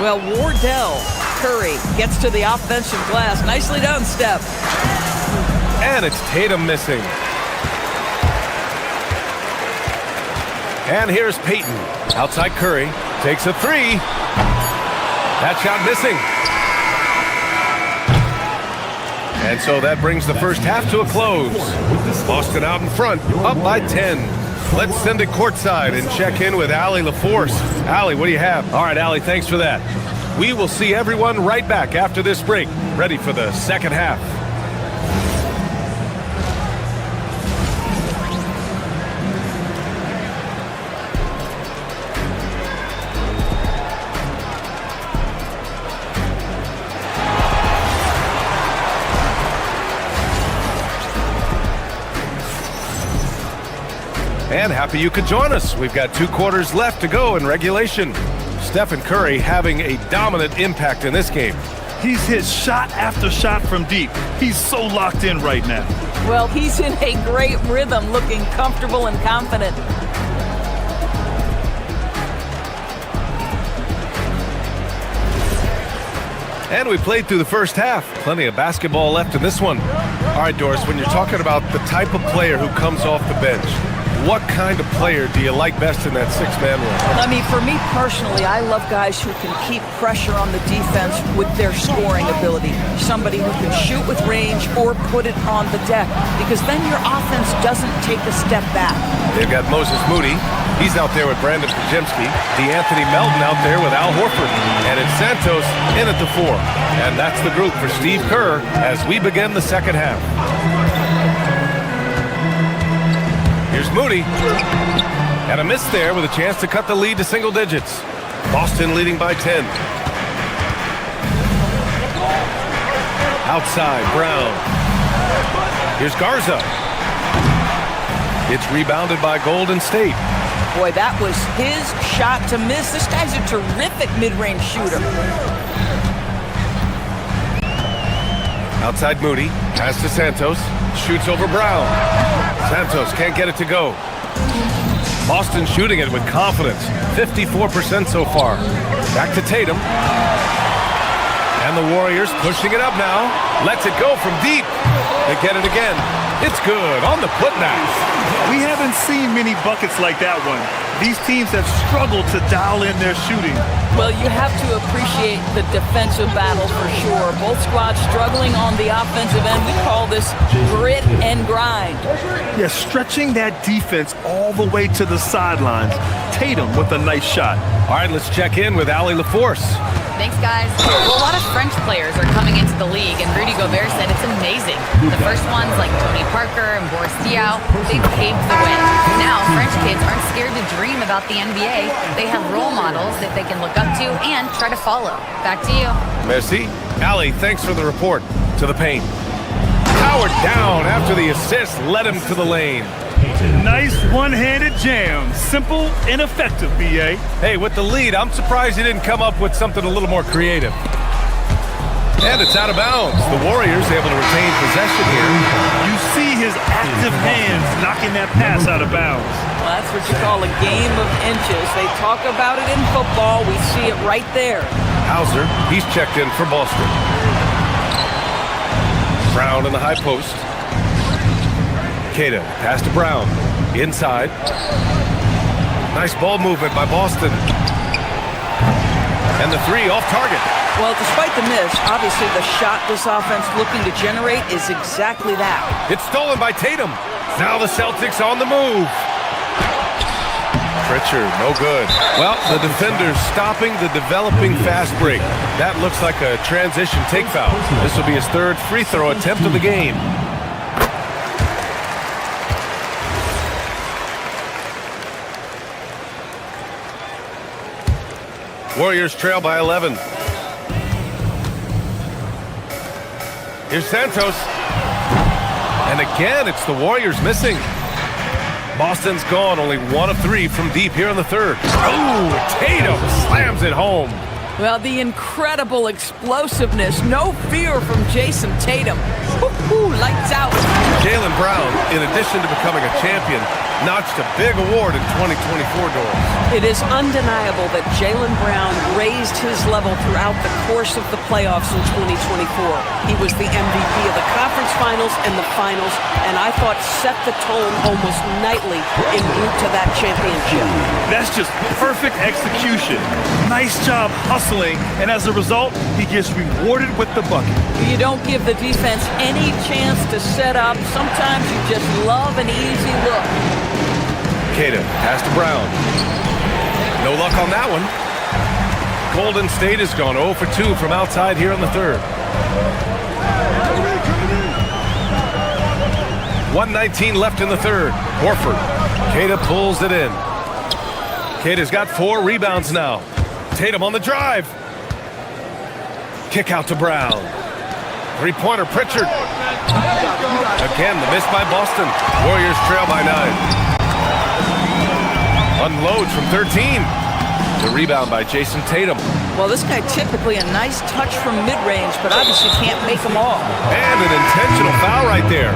[SPEAKER 9] Well, Wardell Curry gets to the offensive glass. Nicely done, Steph.
[SPEAKER 4] And it's Tatum missing. And here's Payton. Outside Curry. Takes a three. That shot missing. And so that brings the first half to a close. Boston out in front, up by 10. Let's send it courtside and check in with Allie LaForce. Allie, what do you have? All right, Allie, thanks for that. We will see everyone right back after this break, ready for the second half. And happy you could join us. We've got 2 quarters left to go in regulation. Stephen Curry having a dominant impact in this game.
[SPEAKER 2] He's hit shot after shot from deep. He's so locked in right now.
[SPEAKER 9] Well, he's in a great rhythm, looking comfortable and confident.
[SPEAKER 4] And we played through the first half. Plenty of basketball left in this one. All right, Doris, when you're talking about the type of player who comes off the bench, what kind of player do you like best in that 6-man role?
[SPEAKER 9] I mean, for me personally, I love guys who can keep pressure on the defense with their scoring ability. Somebody who can shoot with range or put it on the deck, because then your offense doesn't take a step back.
[SPEAKER 4] They've got Moses Moody. He's out there with Brandon Kajemski. DeAnthony Melton out there with Al Horford. And it's Santos in at the 4. And that's the group for Steve Kerr as we begin the second half. Here's Moody. And a miss there with a chance to cut the lead to single digits. Boston leading by 10. Outside, Brown. Here's Garza. It's rebounded by Golden State.
[SPEAKER 9] Boy, that was his shot to miss. This guy's a terrific mid-range shooter.
[SPEAKER 4] Outside Moody. Pass to Santos. Shoots over Brown. Santos can't get it to go. Boston shooting it with confidence. 54% so far. Back to Tatum. And the Warriors pushing it up now. Lets it go from deep. They get it again. It's good on the putback.
[SPEAKER 2] We haven't seen many buckets like that one. These teams have struggled to dial in their shooting.
[SPEAKER 9] Well, you have to appreciate the defensive battle for sure. Both squads struggling on the offensive end. We call this grit and grind.
[SPEAKER 2] Yeah, stretching that defense all the way to the sidelines. Tatum with a nice shot.
[SPEAKER 4] All right, let's check in with Allie LaForce.
[SPEAKER 6] Thanks, guys. Well, a lot of French players are coming into the league, and Rudy Gobert said it's amazing. The first ones, like Tony Parker and Boris Diaw, they paved the way. Now, French kids aren't scared to dream about the NBA. They have role models that they can look up to and try to follow. Back to you.
[SPEAKER 4] Merci. Allie, thanks for the report. To the paint. Powered down after the assist led him to the lane.
[SPEAKER 2] Nice one-handed jam. Simple and effective, B.A.
[SPEAKER 4] Hey, with the lead, I'm surprised he didn't come up with something a little more creative. And it's out of bounds. The Warriors able to retain possession here.
[SPEAKER 2] You see his active hands knocking that pass out of bounds.
[SPEAKER 9] Well, that's what you call a game of inches. They talk about it in football. We see it right there.
[SPEAKER 4] Hauser, he's checked in for Boston. Brown in the high post. Queta, pass to Brown. Inside. Nice ball movement by Boston. And the 3 off target.
[SPEAKER 9] Well, despite the miss, obviously the shot this offense looking to generate is exactly that.
[SPEAKER 4] It's stolen by Tatum. Now the Celtics on the move. Pritchard, no good. Well, the defenders stopping the developing fast break. That looks like a transition take foul. This will be his 3rd free throw attempt of the game. Warriors trail by 11. Here's Santos. And again, it's the Warriors missing. Boston's gone only 1 of 3 from deep here in the 3rd. Oh, Tatum slams it home.
[SPEAKER 9] Well, the incredible explosiveness, no fear from Jason Tatum. Ooh, lights out.
[SPEAKER 4] Jaylen Brown, in addition to becoming a champion, notched a big award in 2024, Doris.
[SPEAKER 9] It is undeniable that Jaylen Brown raised his level throughout the course of the playoffs in 2024. He was the MVP of the conference finals and the finals, and I thought set the tone almost nightly en route to that championship.
[SPEAKER 2] That's just perfect execution. Nice job hustling, and as a result, he gets rewarded with the bucket.
[SPEAKER 9] You don't give the defense any chance to set up. Sometimes you just love an easy look.
[SPEAKER 4] Queta, pass to Brown. No luck on that one. Golden State has gone 0 for 2 from outside here in the third. 1:19 left in the third. Horford. Queta pulls it in. Queta's got 4 rebounds now. Tatum on the drive. Kick out to Brown. Three-pointer, Pritchard. Again, the miss by Boston. Warriors trail by 9. Unloads from 13. The rebound by Jason Tatum.
[SPEAKER 9] Well, this guy typically a nice touch from mid-range, but obviously can't make them all.
[SPEAKER 4] And an intentional foul right there.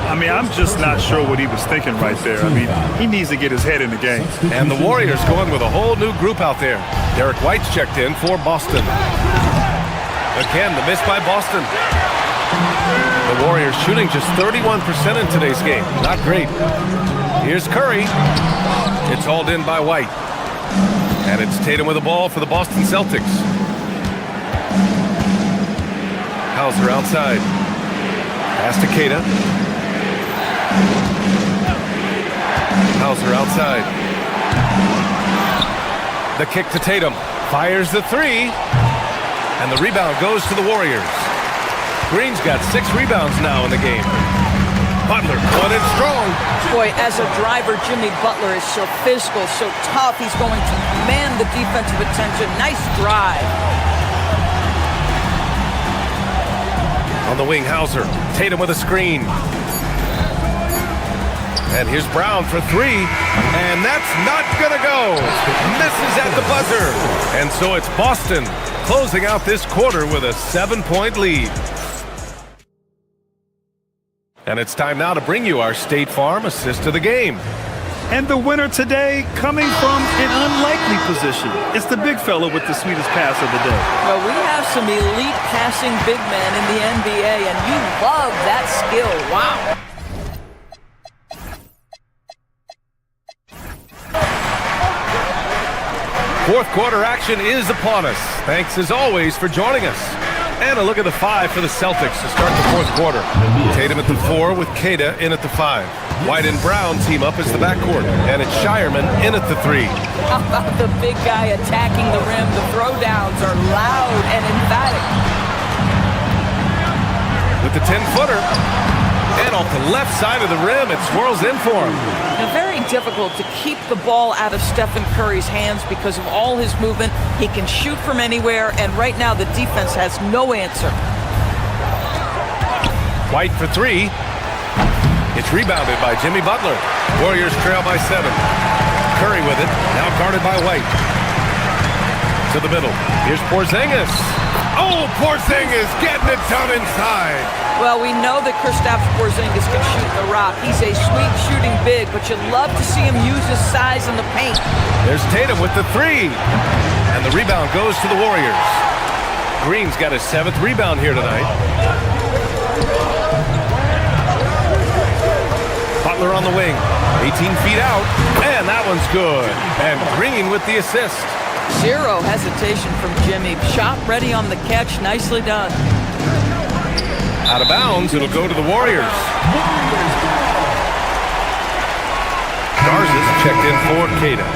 [SPEAKER 2] I mean, I'm just not sure what he was thinking right there. I mean, he needs to get his head in the game.
[SPEAKER 4] And the Warriors going with a whole new group out there. Derek White's checked in for Boston. Again, the miss by Boston. The Warriors shooting just 31% in today's game. Not great. Here's Curry. It's hauled in by White. And it's Tatum with the ball for the Boston Celtics. Hauser outside. Pass to Queta. Hauser outside. The kick to Tatum. Fires the three. And the rebound goes to the Warriors. Green's got 6 rebounds now in the game. Butler going in strong.
[SPEAKER 9] Boy, as a driver, Jimmy Butler is so physical, so tough. He's going to command the defensive attention. Nice drive.
[SPEAKER 4] On the wing, Hauser. Tatum with a screen. And here's Brown for 3. And that's not going to go. Misses at the buzzer. And so it's Boston closing out this quarter with a 7-point lead. And it's time now to bring you our State Farm assist of the game.
[SPEAKER 2] And the winner today coming from an unlikely position. It's the big fella with the sweetest pass of the day.
[SPEAKER 9] Well, we have some elite passing big men in the NBA, and you love that skill. Wow.
[SPEAKER 4] Fourth quarter action is upon us. Thanks as always for joining us. And a look at the 5 for the Celtics to start the fourth quarter. Tatum at the 4 with Queta in at the 5. White and Brown team up as the backcourt. And it's Shireman in at the 3.
[SPEAKER 9] How about the big guy attacking the rim? The throwdowns are loud and emphatic.
[SPEAKER 4] With the 10-footer. And off the left side of the rim, it swirls in for him.
[SPEAKER 9] Now, very difficult to keep the ball out of Stephen Curry's hands because of all his movement. He can shoot from anywhere, and right now the defense has no answer.
[SPEAKER 4] White for 3. It's rebounded by Jimmy Butler. Warriors trail by 7. Curry with it, now guarded by White. To the middle. Here's Porzingis. Oh, Porzingis getting it done inside.
[SPEAKER 9] Well, we know that Kristaps Porzingis can shoot the rock. He's a sweet shooting big, but you'd love to see him use his size in the paint.
[SPEAKER 4] There's Tatum with the 3. And the rebound goes to the Warriors. Green's got his 7th rebound here tonight. Butler on the wing. 18 feet out. And that one's good. And Green with the assist.
[SPEAKER 9] Zero hesitation from Jimmy. Shot ready on the catch. Nicely done.
[SPEAKER 4] Out of bounds, it'll go to the Warriors. Garza's checked in for Queta.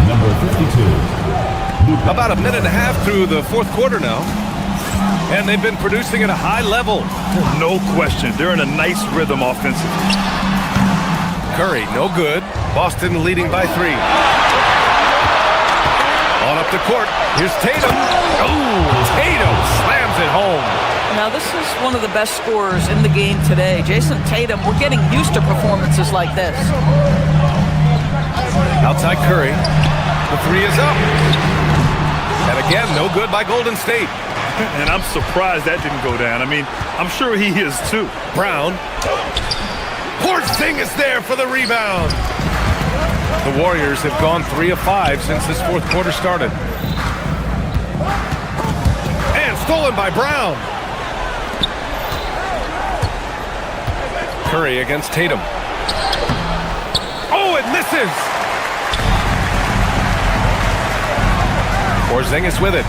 [SPEAKER 10] Number 52.
[SPEAKER 4] About a minute and a half through the fourth quarter now. And they've been producing at a high level.
[SPEAKER 2] No question. They're in a nice rhythm offensively.
[SPEAKER 4] Curry, no good. Boston leading by 3. On up the court. Here's Tatum. Oh, Tatum slams it home.
[SPEAKER 9] Now, this is one of the best scorers in the game today. Jason Tatum, we're getting used to performances like this.
[SPEAKER 4] Outside Curry. The 3 is up. And again, no good by Golden State.
[SPEAKER 2] And I'm surprised that didn't go down. I mean, I'm sure he is too.
[SPEAKER 4] Brown. Porzingis there for the rebound. The Warriors have gone 3 of 5 since this fourth quarter started. And stolen by Brown. Curry against Tatum. Oh, it misses. Porzingis with it.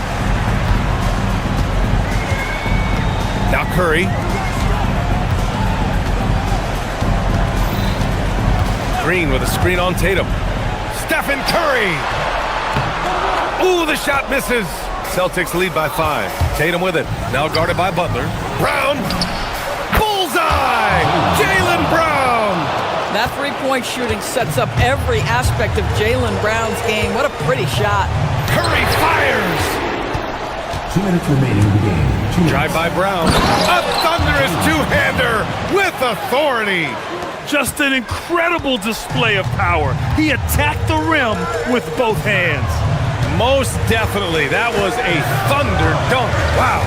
[SPEAKER 4] Now Curry. Green with a screen on Tatum. Stephen Curry. Ooh, the shot misses. Celtics lead by 5. Tatum with it. Now guarded by Butler. Brown. Bullseye! Jaylen Brown!
[SPEAKER 9] That three-point shooting sets up every aspect of Jaylen Brown's game. What a pretty shot.
[SPEAKER 4] Curry fires!
[SPEAKER 10] 2 minutes remaining in the game.
[SPEAKER 4] Drive by Brown. A thunderous two-hander with authority.
[SPEAKER 2] Just an incredible display of power. He attacked the rim with both hands.
[SPEAKER 4] Most definitely. That was a thunder dunk. Wow.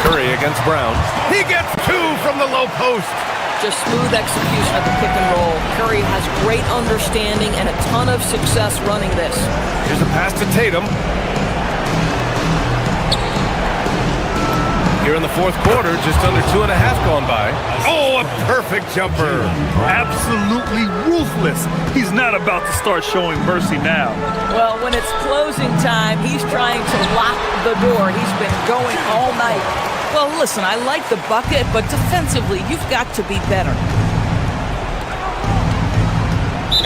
[SPEAKER 4] Curry against Brown. He gets 2 from the low post.
[SPEAKER 9] Just smooth execution of the pick and roll. Curry has great understanding and a ton of success running this.
[SPEAKER 4] Here's a pass to Tatum. Here in the fourth quarter, just under 2.5 gone by. Oh, a perfect jumper.
[SPEAKER 2] Absolutely ruthless. He's not about to start showing mercy now.
[SPEAKER 9] Well, when it's closing time, he's trying to lock the door. He's been going all night. Well, listen, I like the bucket, but defensively, you've got to be better.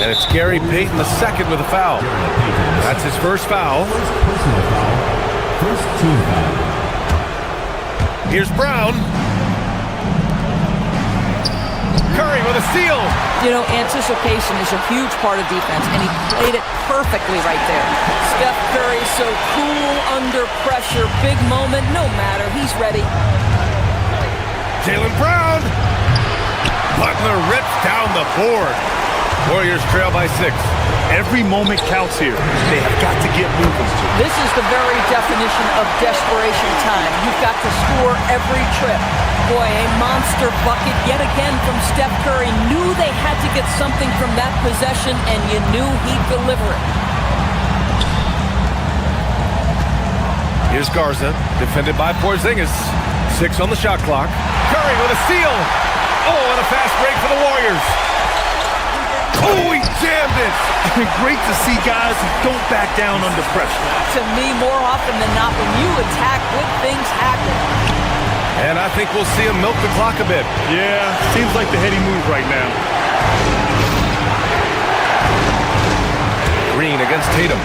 [SPEAKER 4] And it's Gary Payton II with a foul. That's his first foul.
[SPEAKER 10] Personal foul. First team foul.
[SPEAKER 4] Here's Brown. Curry with a steal.
[SPEAKER 9] You know, anticipation is a huge part of defense, and he played it perfectly right there. Steph Curry so cool under pressure. Big moment, no matter. He's ready.
[SPEAKER 4] Jaylen Brown. Butler rips down the board. Warriors trail by 6.
[SPEAKER 2] Every moment counts here. They have got to get moving.
[SPEAKER 9] This is the very definition of desperation time. You've got to score every trip. Boy, a monster bucket yet again from Steph Curry. Knew they had to get something from that possession, and you knew he'd deliver it.
[SPEAKER 4] Here's Garza, defended by Porzingis. 6 on the shot clock. Curry with a steal. Oh, and a fast break for the Warriors. Oh, he jammed it.
[SPEAKER 2] Great to see guys who don't back down under pressure.
[SPEAKER 9] To me, more often than not, when you attack, good things happen.
[SPEAKER 4] And I think we'll see him milk the clock a bit.
[SPEAKER 2] Yeah, seems like the heady move right now.
[SPEAKER 4] Green against Tatum.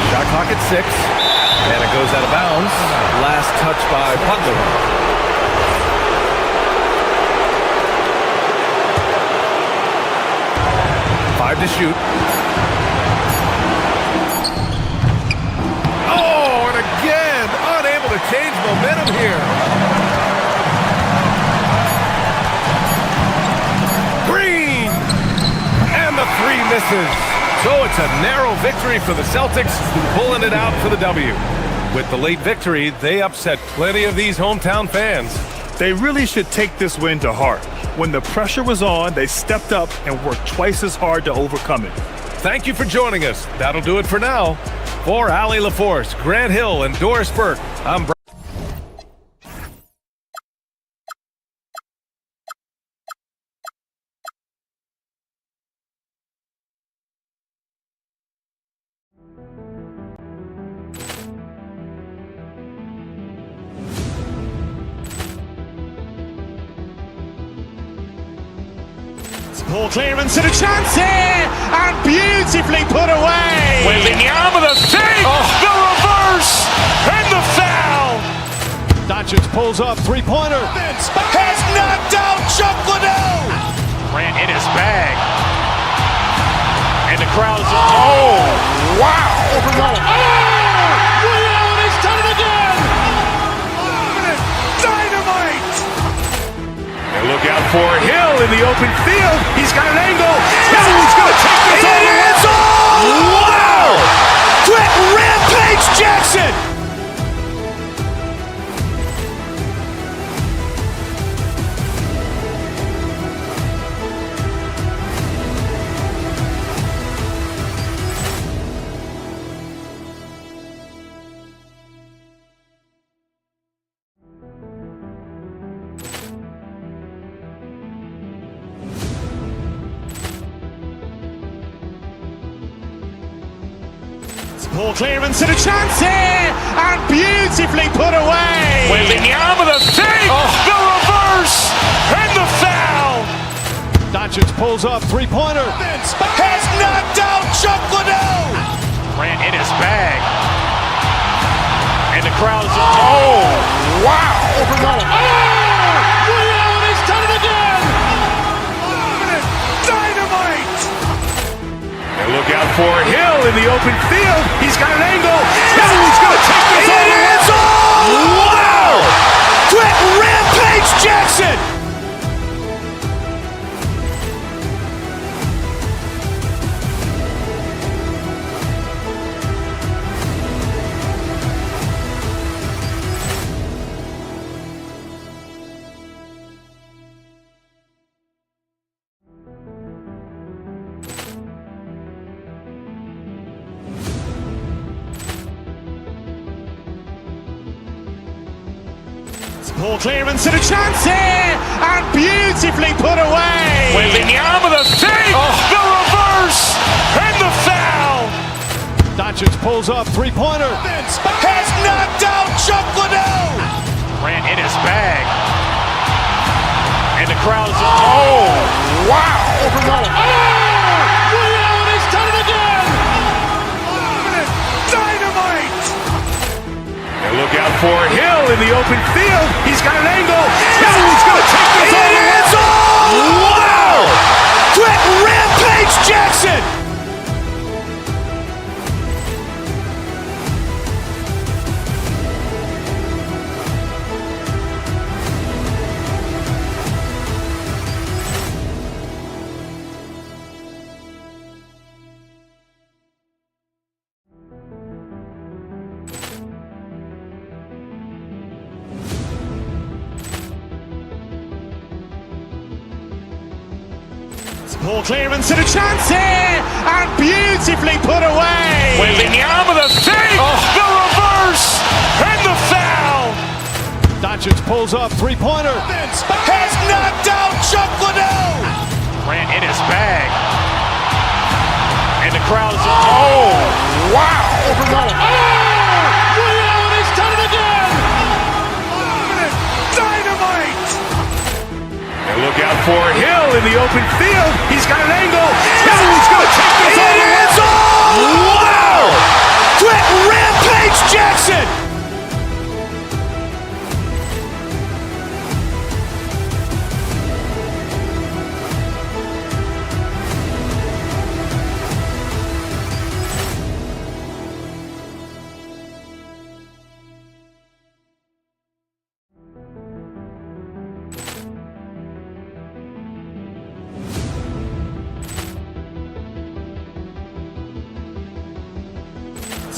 [SPEAKER 4] Shot clock at 6. And it goes out of bounds. Last touch by Butler. 5 to shoot. Oh, and again, unable to change momentum here. Green! And the 3 misses. So it's a narrow victory for the Celtics, pulling it out for the W. With the late victory, they upset plenty of these hometown fans.
[SPEAKER 2] They really should take this win to heart. When the pressure was on, they stepped up and worked twice as hard to overcome it.
[SPEAKER 4] Thank you for joining us. That'll do it for now. For Allie LaForce, Grant Hill, and Doris Burke, I'm Brian.
[SPEAKER 1] Poor clearance and a chance here, and beautifully put away.
[SPEAKER 2] Wembanyama the fake, the reverse, and the foul.
[SPEAKER 3] Doncic pulls up, three-pointer.
[SPEAKER 1] Has knocked out Chuck Liddell.
[SPEAKER 3] Grant in his bag. And the crowd is...
[SPEAKER 1] Oh, wow.
[SPEAKER 3] Liddell, and he's done it again.
[SPEAKER 1] Dynamite.
[SPEAKER 2] And look out for Hill in the open field. He's got an angle. Hill's going to take this all the way. rampage Jackson!
[SPEAKER 1] Poor clearance and a chance here, and beautifully put away.
[SPEAKER 2] Wembanyama the fake, the reverse, and the foul.
[SPEAKER 3] Doncic pulls up, three-pointer.
[SPEAKER 2] Has knocked out Chuck Liddell.
[SPEAKER 3] Grant in his bag. And the crowd's
[SPEAKER 2] Oh, wow.
[SPEAKER 3] He's done it again!
[SPEAKER 2] Dynamite. And look out for Hill in the open field. He's got an angle. He's going to take this all the way. Wow! Quick rampage Jackson.
[SPEAKER 1] Poor clearance and a chance here, and beautifully put away.
[SPEAKER 2] Wembanyama the fake, the reverse, and the foul.
[SPEAKER 3] Doncic pulls up, three-pointer.
[SPEAKER 2] Has knocked out Chuck Liddell.
[SPEAKER 3] Grant in his bag. And the crowd's
[SPEAKER 2] wow.
[SPEAKER 3] He's done it again!
[SPEAKER 2] Dynamite. And look out for Hill in the open field. He's got an angle. He's going to take this all the way. Wow! Quick rampage Jackson.
[SPEAKER 1] Poor clearance and a chance here, and beautifully put away.
[SPEAKER 2] Wembanyama the fake, the reverse, and the foul.
[SPEAKER 3] Doncic pulls up, three-pointer.
[SPEAKER 2] Has knocked out Chuck Liddell.
[SPEAKER 3] Grant in his bag. And the crowd's
[SPEAKER 2] wow.
[SPEAKER 3] He's done it again!
[SPEAKER 2] Dynamite. And look out for Hill in the open field. He's got an angle. He's going to take this all the way. Wow! Quick rampage Jackson.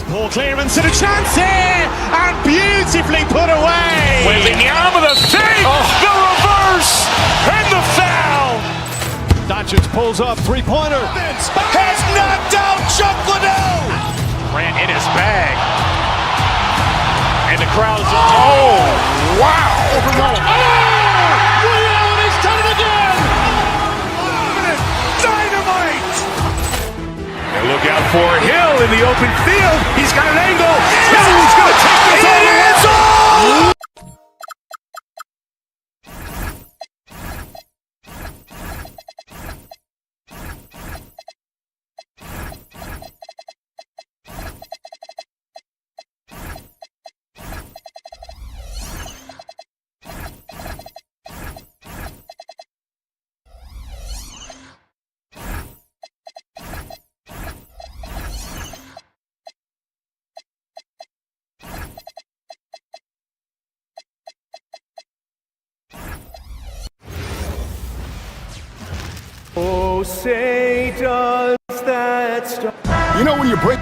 [SPEAKER 1] Poor clearance and a chance here, and beautifully put away.
[SPEAKER 2] Wembanyama the fake, the reverse, and the foul.
[SPEAKER 3] Doncic pulls up, three-pointer.
[SPEAKER 2] Has knocked out Chuck Liddell.
[SPEAKER 3] Grant in his bag. And the crowd's
[SPEAKER 2] wow.
[SPEAKER 3] He's done it again!
[SPEAKER 2] Dynamite. And look out for Hill in the open field. He's got an angle. He's going to take this all the way.
[SPEAKER 10] Oh, say does that stop?
[SPEAKER 7] You know when you break...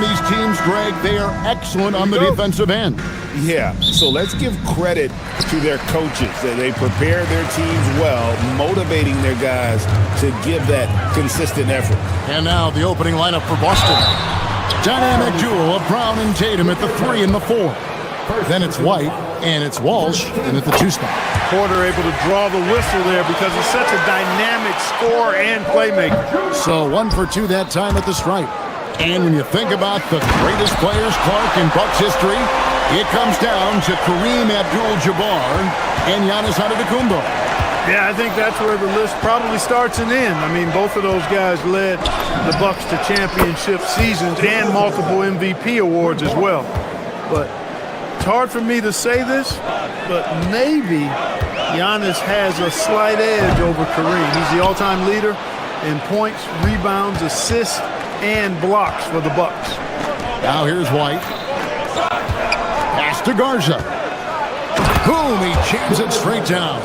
[SPEAKER 7] these teams, Greg, they are excellent on the defensive end.
[SPEAKER 8] Yeah, so let's give credit to their coaches. They prepare their teams well, motivating their guys to give that consistent effort.
[SPEAKER 7] And now the opening lineup for Boston. Dynamic duo of Brown and Tatum at the 3 and the 4. Then it's White, and it's Walsh in at the 2 spot.
[SPEAKER 5] Porter able to draw the whistle there because he's such a dynamic scorer and playmaker.
[SPEAKER 7] So 1 for 2 that time at the stripe. And when you think about the greatest players, Clark, in Bucks history, it comes down to Kareem Abdul-Jabbar and Giannis Antetokounmpo.
[SPEAKER 5] Yeah, I think that's where the list probably starts and ends. I mean, both of those guys led the Bucks to championship seasons and multiple MVP awards as well. But it's hard for me to say this, but maybe Giannis has a slight edge over Kareem. He's the all-time leader in points, rebounds, assists, and blocks for the Bucks.
[SPEAKER 7] Now here's White. Pass to Garza. Boom, he jams it straight down.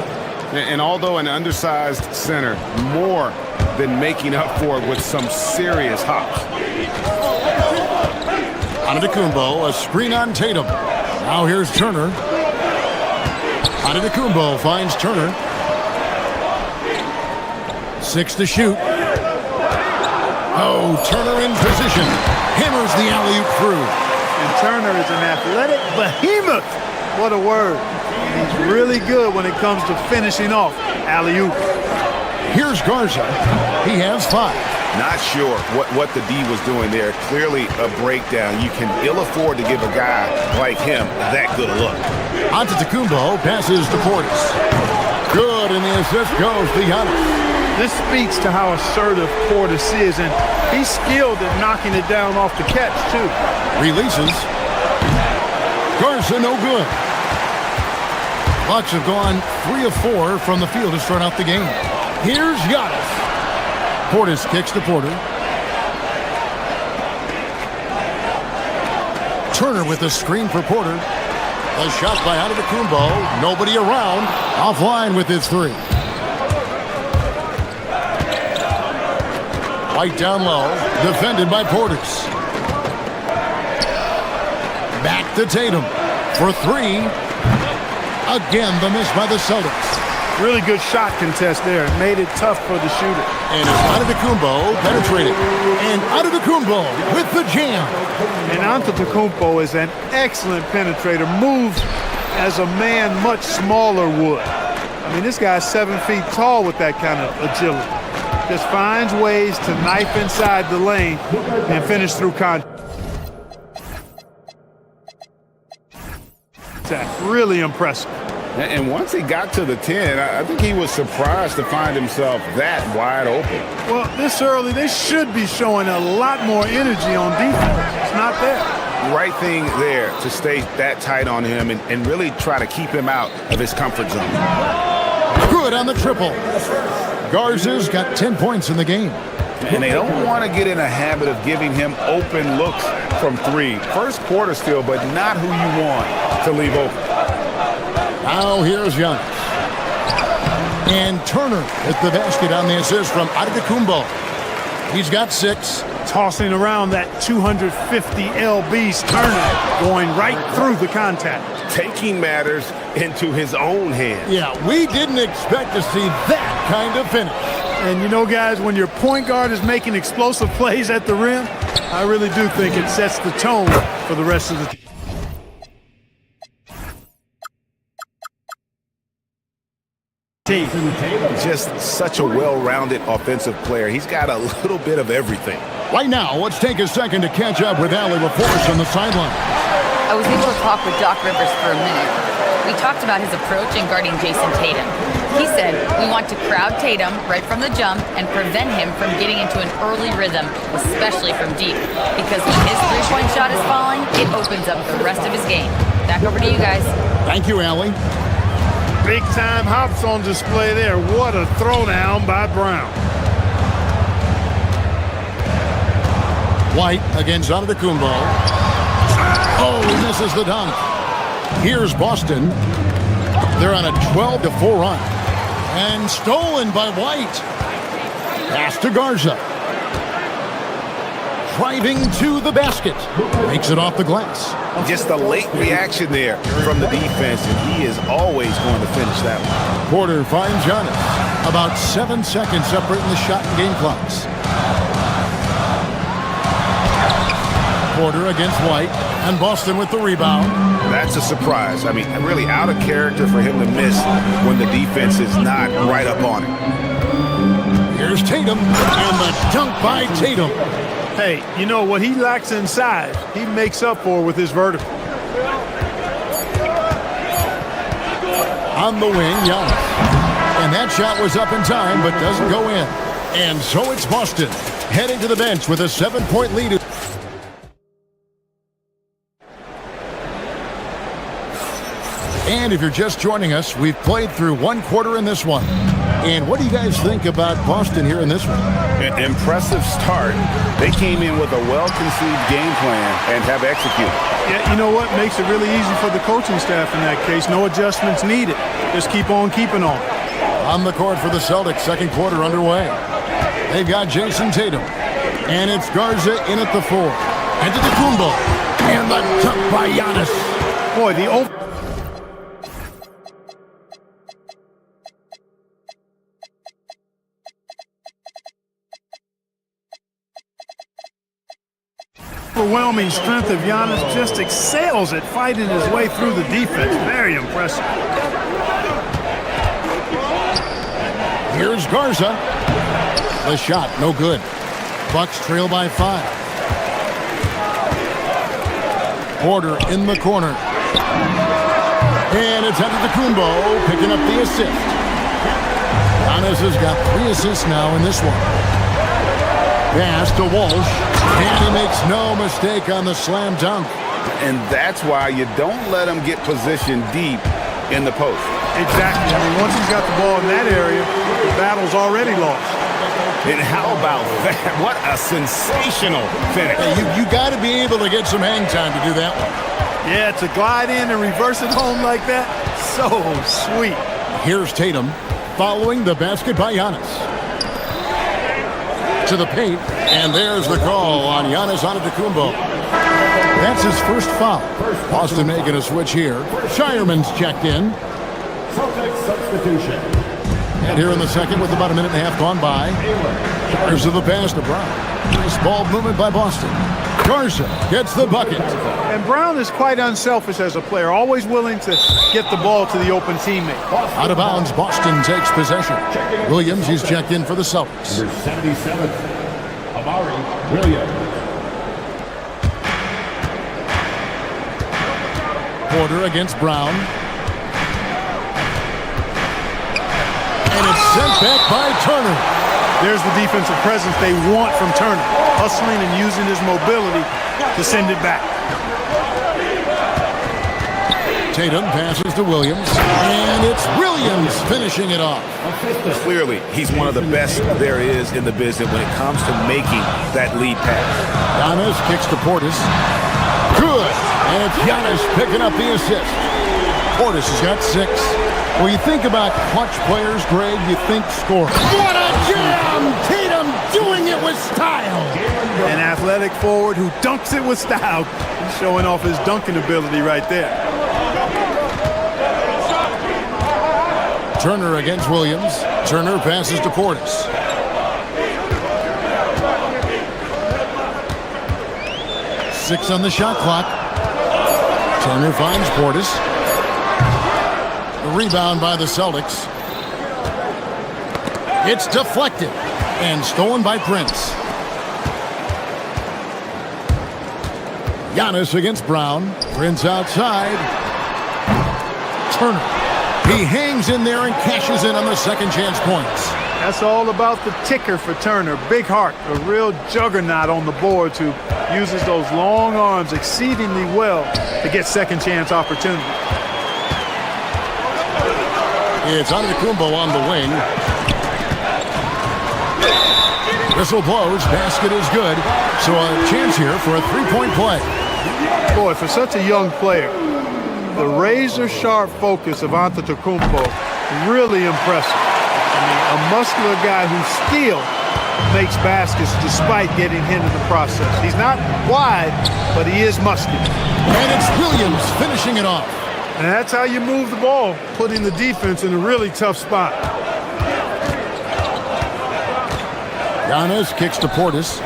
[SPEAKER 8] And although an undersized center, more than making up for it with some serious hops.
[SPEAKER 7] Antetokounmpo, a screen on Tatum. Now here's Turner. Antetokounmpo finds Turner. 6 to shoot. Oh, Turner in position. Hammers the alley-oop through.
[SPEAKER 5] And Turner is an athletic behemoth. What a word. He's really good when it comes to finishing off alley-oop.
[SPEAKER 7] Here's Garza. He has 5.
[SPEAKER 8] Not sure what the D was doing there. Clearly a breakdown. You can ill afford to give a guy like him that good a look.
[SPEAKER 7] Antetokounmpo passes to Portis. Good, and the assist goes to Giannis.
[SPEAKER 5] This speaks to how assertive Portis is, and he's skilled at knocking it down off the catch, too.
[SPEAKER 7] Releases. Garza no good. Bucks have gone 3 of 4 from the field to start out the game. Here's Giannis. Portis kicks to Porter. Turner with the screen for Porter. A shot by Antetokounmpo. Nobody around. Offline with his 3. White down low. Defended by Portis. Back to Tatum for 3. Again, the miss by the Celtics.
[SPEAKER 5] Really good shot contest there. It made it tough for the shooter.
[SPEAKER 7] And it's Antetokounmpo penetrating. And Antetokounmpo with the jam.
[SPEAKER 5] And Antetokounmpo is an excellent penetrator. Moves as a man much smaller would. I mean, this guy's 7 feet tall with that kind of agility. Just finds ways to knife inside the lane and finish through contact. Really impressive.
[SPEAKER 8] And once he got to the 10, I think he was surprised to find himself that wide open.
[SPEAKER 5] Well, this early, they should be showing a lot more energy on defense. It's not there.
[SPEAKER 8] Right thing there to stay that tight on him and really try to keep him out of his comfort zone.
[SPEAKER 7] Good on the triple. Garza's got 10 points in the game.
[SPEAKER 8] And they don't want to get in a habit of giving him open looks from 3. First quarter still, but not who you want to leave open.
[SPEAKER 7] Now here's Giannis. And Turner at the basket on the assist from Antetokounmpo. He's got 6.
[SPEAKER 5] Tossing around that 250 lbs, Turner going right through the contact.
[SPEAKER 8] Taking matters into his own hands.
[SPEAKER 7] Yeah, we didn't expect to see that kind of finish.
[SPEAKER 5] And you know, guys, when your point guard is making explosive plays at the rim, I really do think it sets the tone for the rest of the team.
[SPEAKER 8] Just such a well-rounded offensive player. He's got a little bit of everything.
[SPEAKER 7] Right now, let's take a second to catch up with Allie LaForce on the sideline.
[SPEAKER 6] I was able to talk with Doc Rivers for a minute. We talked about his approach in guarding Jason Tatum. He said, we want to crowd Tatum right from the jump and prevent him from getting into an early rhythm, especially from deep. Because when his three-point shot is falling, it opens up the rest of his game. Back over to you guys.
[SPEAKER 7] Thank you, Allie.
[SPEAKER 5] Big-time hops on display there. What a throwdown by Brown.
[SPEAKER 7] White against Antetokounmpo. Oh, he misses the dunk. Here's Boston. They're on a 12-4 run. And stolen by White. Pass to Garza. driving to the basket. Makes it off the glass.
[SPEAKER 8] Just a late reaction there from the defense, and he is always going to finish that one.
[SPEAKER 7] Porter finds Giannis. About 7 seconds separating the shot and game clocks. Porter against White, and Boston with the rebound.
[SPEAKER 8] That's a surprise. I mean, really out of character for him to miss when the defense is not right up on him.
[SPEAKER 7] Here's Tatum, and the dunk by Tatum.
[SPEAKER 5] Hey, you know what he lacks inside, he makes up for with his vertical.
[SPEAKER 7] On the wing, Giannis. And that shot was up in time, but doesn't go in. And so it's Boston, heading to the bench with a 7-point lead. And if you're just joining us, we've played through one quarter in this one. And what do you guys think about Boston here in this one?
[SPEAKER 8] An impressive start. They came in with a well-conceived game plan and have executed.
[SPEAKER 5] Yeah, you know what? Makes it really easy for the coaching staff in that case. No adjustments needed. Just keep on keeping on.
[SPEAKER 7] On the court for the Celtics, second quarter underway. They've got Jason Tatum. And it's Garza in at the 4. And to the Kumbo. And the dunk by Giannis.
[SPEAKER 5] Boy, the overwhelming strength of Giannis just excels at fighting his way through the defense. Very impressive.
[SPEAKER 7] Here's Garza. The shot, no good. Bucks trail by 5. Porter in the corner. And it's Antetokounmpo picking up the assist. Giannis has got 3 assists now in this one. Pass to Walsh. And he makes no mistake on the slam dunk.
[SPEAKER 8] And that's why you don't let him get positioned deep in the post.
[SPEAKER 5] Exactly. I mean, once he's got the ball in that area, the battle's already lost.
[SPEAKER 8] And how about that? What a sensational finish.
[SPEAKER 7] Hey, you got to be able to get some hang time to do that one.
[SPEAKER 5] Yeah, to glide in and reverse it home like that, so sweet.
[SPEAKER 7] Here's Tatum following the basket by Giannis. To the paint, and there's the call on Giannis Antetokounmpo. That's his first foul. Boston making a switch here. Shireman's checked in.
[SPEAKER 10] Celtics substitution.
[SPEAKER 7] And here in the second with about a minute and a half gone by. There's the pass to Brown. Nice ball movement by Boston. Garza gets the bucket.
[SPEAKER 5] And Brown is quite unselfish as a player, always willing to get the ball to the open teammate.
[SPEAKER 7] Out of bounds, Boston takes possession. Williams, he's checked in for the Celtics.
[SPEAKER 10] Number 77, Amari Williams.
[SPEAKER 7] Porter against Brown. And it's sent back by Turner.
[SPEAKER 5] There's the defensive presence they want from Turner, hustling and using his mobility to send it back.
[SPEAKER 7] Tatum passes to Williams, and it's Williams finishing it off.
[SPEAKER 8] Clearly, he's one of the best there is in the business when it comes to making that lead pass.
[SPEAKER 7] Giannis kicks to Portis. Good, and it's Giannis picking up the assist. Portis has got 6. When you think about clutch players, Greg, you think scoring. What a jam! Tatum doing it with style.
[SPEAKER 5] An athletic forward who dunks it with style. He's showing off his dunking ability right there.
[SPEAKER 7] Turner against Williams. Turner passes to Portis. Six on the shot clock. Turner finds Portis. The rebound by the Celtics. It's deflected and stolen by Prince. Giannis against Brown. Prince outside. Turner. He hangs in there and cashes in on the second chance points.
[SPEAKER 5] That's all about the ticker for Turner. Big heart, a real juggernaut on the boards who uses those long arms exceedingly well to get second chance opportunities.
[SPEAKER 7] It's Antetokounmpo on the wing. Whistle blows, basket is good. So a chance here for a three-point play.
[SPEAKER 5] Boy, for such a young player, the razor-sharp focus of Antetokounmpo, really impressive. I mean, a muscular guy who still makes baskets despite getting hit in the process. He's not wide, but he is muscular.
[SPEAKER 7] And it's Williams finishing it off.
[SPEAKER 5] And that's how you move the ball, putting the defense in a really tough spot.
[SPEAKER 7] Giannis kicks to Portis.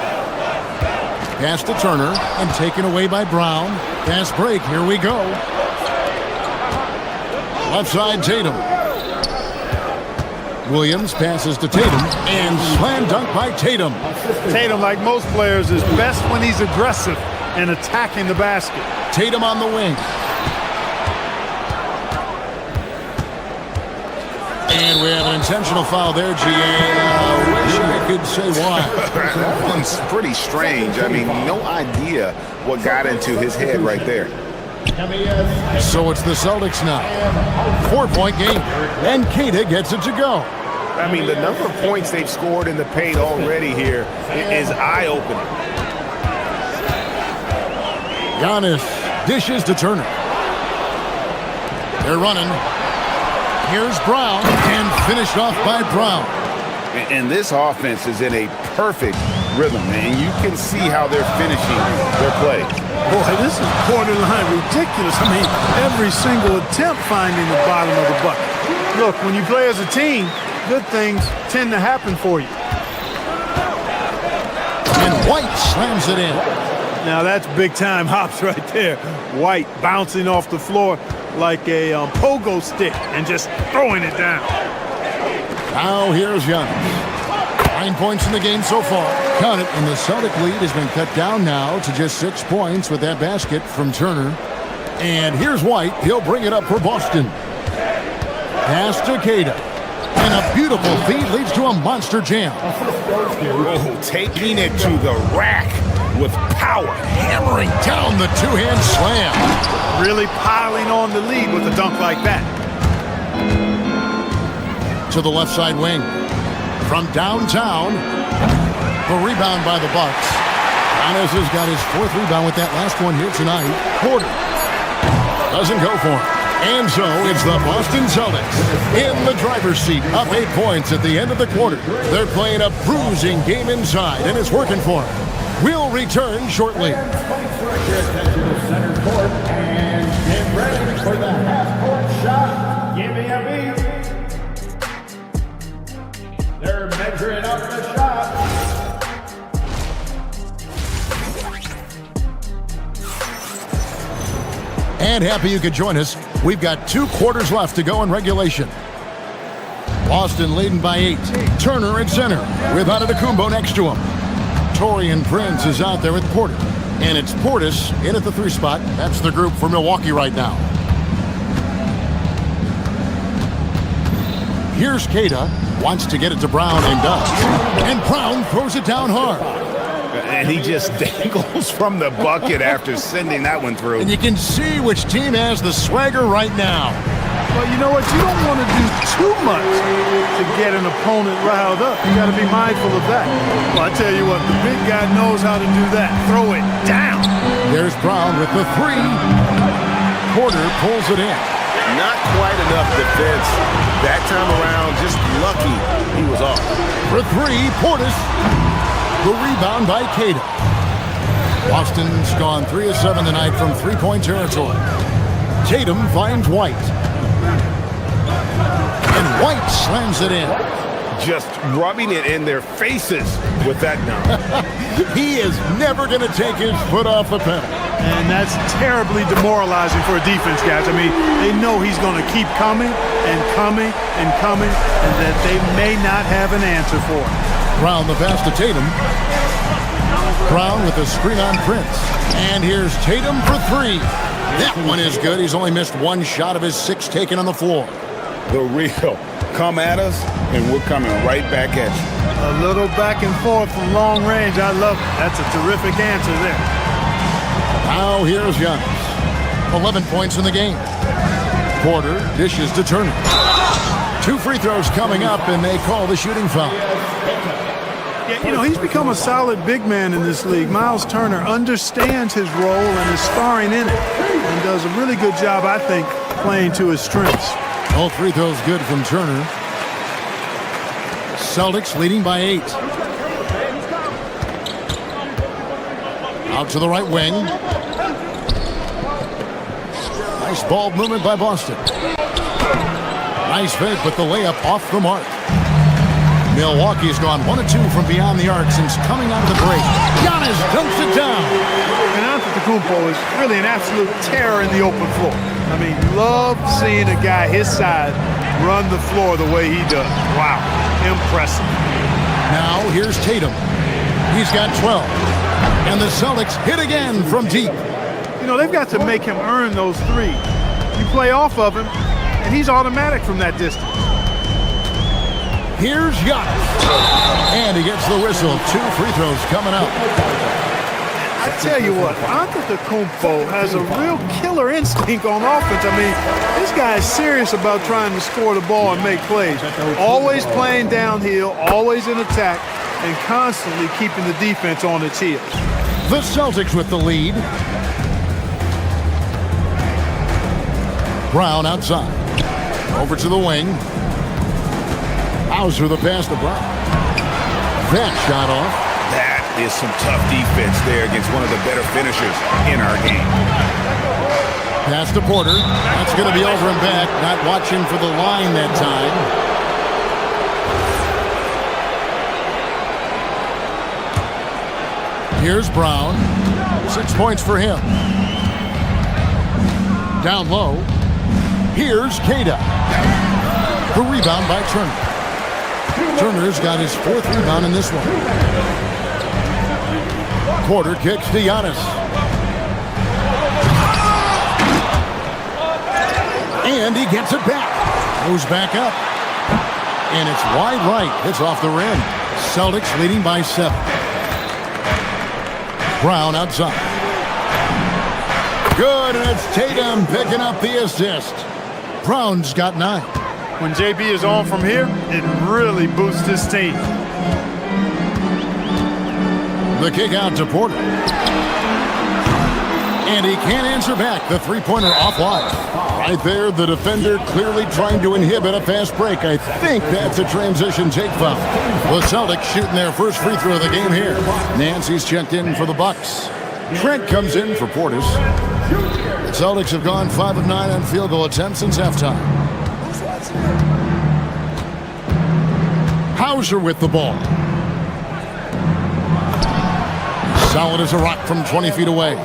[SPEAKER 7] Pass to Turner and taken away by Brown. Fast break, here we go. Left side, Tatum. Williams passes to Tatum and slam dunk by Tatum.
[SPEAKER 5] Tatum, like most players, is best when he's aggressive and attacking the basket.
[SPEAKER 7] Tatum on the wing. And we have an intentional foul there, GA. Wish I could say why.
[SPEAKER 8] That one's pretty strange. I mean, no idea what got into his head right there.
[SPEAKER 7] So it's the Celtics now. 4-point game. And Keita gets it to go.
[SPEAKER 8] I mean, the number of points they've scored in the paint already here is eye-opening.
[SPEAKER 7] Giannis dishes to Turner. They're running. Here's Brown, and finished off by Brown.
[SPEAKER 8] And this offense is in a perfect rhythm, and you can see how they're finishing their play.
[SPEAKER 5] Boy, this is borderline ridiculous. I mean, every single attempt finding the bottom of the bucket. Look, when you play as a team, good things tend to happen for you.
[SPEAKER 7] And White slams it in.
[SPEAKER 5] Now that's big-time hops right there. White bouncing off the floor like a pogo stick and just throwing it down.
[SPEAKER 7] Now here's Giannis. 9 points in the game so far. Count it, and the Celtic lead has been cut down now to just 6 points with that basket from Turner. And here's White. He'll bring it up for Boston. Pass to Keita. And a beautiful feed leads to a monster jam.
[SPEAKER 8] Oh, taking it to the rack with power.
[SPEAKER 7] Hammering down the two-hand slam.
[SPEAKER 5] Really piling on the lead with a dunk like that.
[SPEAKER 7] To the left side wing. From downtown. The rebound by the Bucks. Giannis has got his 4th rebound with that last one here tonight. Porter doesn't go for it. And so it's the Boston Celtics in the driver's seat, up 8 points at the end of the quarter. They're playing a bruising game inside, and it's working for them. We'll return shortly.
[SPEAKER 10] Center court and get ready for the half-court shot. Give me a beat. They're measuring up the shot.
[SPEAKER 7] And happy you could join us. We've got 2 quarters left to go in regulation. Boston leading by 8. Turner at center with Antetokounmpo next to him. Taurean Prince is out there with Porter. And it's Portis in at the 3 spot. That's the group for Milwaukee right now. Here's Keita. Wants to get it to Brown and does. And Brown throws it down hard.
[SPEAKER 8] And he just dangles from the bucket after sending that one through.
[SPEAKER 7] And you can see which team has the swagger right now.
[SPEAKER 5] Well, you know what? You don't want to do too much to get an opponent riled up. You got to be mindful of that. Well, I tell you what, the big guy knows how to do that. Throw it down.
[SPEAKER 7] There's Brown with the 3. Porter pulls it in.
[SPEAKER 8] Not quite enough defense that time around. Just lucky he was off.
[SPEAKER 7] For 3, Portis. The rebound by Keita. Boston's gone 3 of 7 tonight from 3-point territory. Tatum finds White. And White slams it in.
[SPEAKER 8] Just rubbing it in their faces with that dunk.
[SPEAKER 7] He is never going to take his foot off the pedal.
[SPEAKER 5] And that's terribly demoralizing for a defense, guys. I mean, they know he's going to keep coming and coming and coming, and that they may not have an answer for it.
[SPEAKER 7] Brown the pass to Tatum. Brown with a screen on Prince. And here's Tatum for 3. That one is good. He's only missed 1 shot of his 6 taken on the floor.
[SPEAKER 8] The real. Come at us, and we're coming right back at you.
[SPEAKER 5] A little back and forth from long range. I love it. That's a terrific answer there.
[SPEAKER 7] Now here's Giannis. 11 points in the game. Porter dishes to Turner. 2 free throws coming up, and they call the shooting foul.
[SPEAKER 5] Yeah, you know, he's become a solid big man in this league. Miles Turner understands his role and is sparring in it and does a really good job, I think, playing to his strengths.
[SPEAKER 7] All free throws good from Turner. Celtics leading by 8. Out to the right wing. Nice ball movement by Boston. Nice fake, but the layup off the mark. Milwaukee's gone 1 of 2 from beyond the arc since coming out of the break. Giannis dunks it down.
[SPEAKER 5] And Antetokounmpo is really an absolute terror in the open floor. I mean, love seeing a guy his size run the floor the way he does. Wow, impressive.
[SPEAKER 7] Now here's Tatum. He's got 12. And the Celtics hit again from deep.
[SPEAKER 5] You know, they've got to make him earn those threes. You play off of him, and he's automatic from that distance.
[SPEAKER 7] Here's Giannis. And he gets the whistle. 2 free throws coming up.
[SPEAKER 5] I tell you what, Antetokounmpo has a real killer instinct on offense. I mean, this guy is serious about trying to score the ball and make plays. Always playing downhill, always in attack, and constantly keeping the defense on its heels.
[SPEAKER 7] The Celtics with the lead. Brown outside. Over to the wing. Hauser the pass to Brown. That shot off.
[SPEAKER 2] That is some tough defense there against one of the better finishers in our game.
[SPEAKER 7] Pass to Porter. That's going to be over and back. Not watching for the line that time. Here's Brown. 6 points for him. Down low. Here's Queta. The rebound by Turner. Turner's got his 4th rebound in this one. Porter kicks to Giannis. And he gets it back. Goes back up. And it's wide right. It's off the rim. Celtics leading by 7. Brown outside. Good, and it's Tatum picking up the assist. Brown's got 9.
[SPEAKER 5] When JB is on from here, it really boosts his team.
[SPEAKER 7] The kick out to Porter. And he can't answer back. The three-pointer offline. Right there, the defender clearly trying to inhibit a fast break. I think that's a transition take foul. The Celtics shooting their first free throw of the game here. Nancy's checked in for the Bucks. Trent comes in for Portis. The Celtics have gone 5 of 9 on field goal attempts since halftime. Hauser with the ball. Solid as a rock from 20 feet away.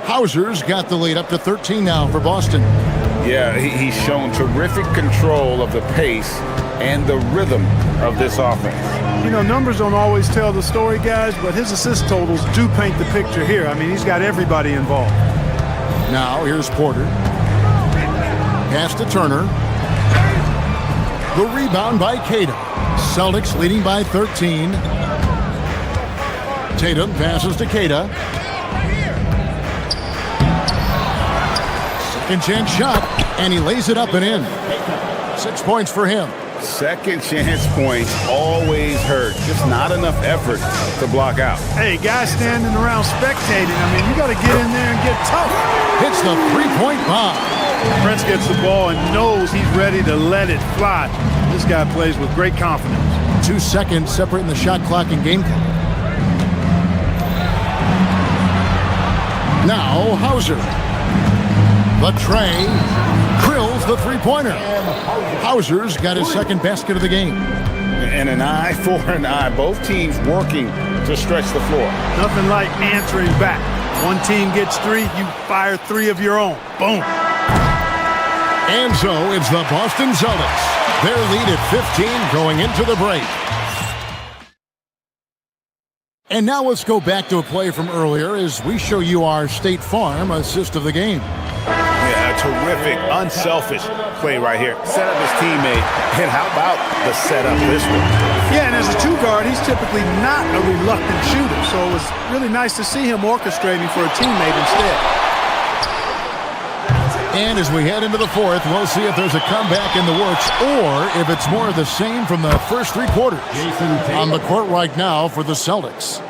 [SPEAKER 7] Hauser's got the lead up to 13 now for Boston.
[SPEAKER 8] Yeah, he's shown terrific control of the pace and the rhythm of this offense.
[SPEAKER 5] You know, numbers don't always tell the story, guys, but his assist totals do paint the picture here. I mean, he's got everybody involved.
[SPEAKER 7] Now, here's Porter. Pass to Turner. The rebound by Queta. Celtics leading by 13. Tatum passes to Queta. Second chance shot, and he lays it up and in. 6 points for him.
[SPEAKER 8] Second chance points always hurt. Just not enough effort to block out.
[SPEAKER 5] Hey, guys standing around spectating. I mean, you got to get in there and get tough.
[SPEAKER 7] Hits the three-point bomb.
[SPEAKER 5] Prince gets the ball and knows he's ready to let it fly. This guy plays with great confidence.
[SPEAKER 7] 2 seconds separating the shot clock and game clock. Now, Hauser. The tray drills the three-pointer. Hauser's got his second basket of the game.
[SPEAKER 8] And an eye for an eye. Both teams working to stretch the floor.
[SPEAKER 5] Nothing like answering back. One team gets 3, you fire 3 of your own. Boom.
[SPEAKER 7] And so it's the Boston Celtics. Their lead at 15 going into the break. And now let's go back to a play from earlier as we show you our State Farm assist of the game.
[SPEAKER 8] Yeah, a terrific, unselfish play right here. Set up his teammate, and how about the setup this one?
[SPEAKER 5] Yeah, and as a 2-guard, he's typically not a reluctant shooter, so it was really nice to see him orchestrating for a teammate instead.
[SPEAKER 7] And as we head into the fourth, we'll see if there's a comeback in the works or if it's more of the same from the first 3 quarters. On the court right now for the Celtics,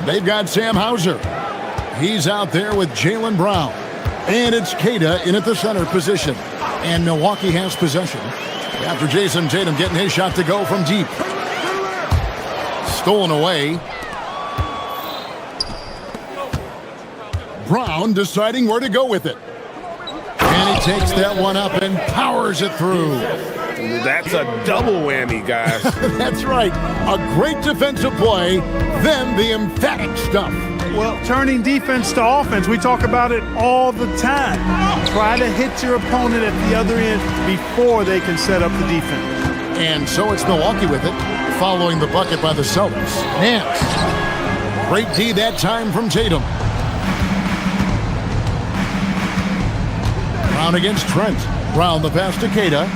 [SPEAKER 7] they've got Sam Hauser. He's out there with Jaylen Brown. And it's Queta in at the center position. And Milwaukee has possession after Jason Tatum getting his shot to go from deep. Stolen away. Brown deciding where to go with it. And he takes that one up and powers it through.
[SPEAKER 8] That's a double whammy, guys.
[SPEAKER 7] That's right. A great defensive play, then the emphatic stuff.
[SPEAKER 12] Well, turning defense to offense, we talk about it all the time. Try to hit your opponent at the other end before they can set up the defense.
[SPEAKER 7] And so it's Milwaukee with it, following the bucket by the Celtics. Nance. Great D that time from Tatum. Brown against Trent. Brown the pass to Keita.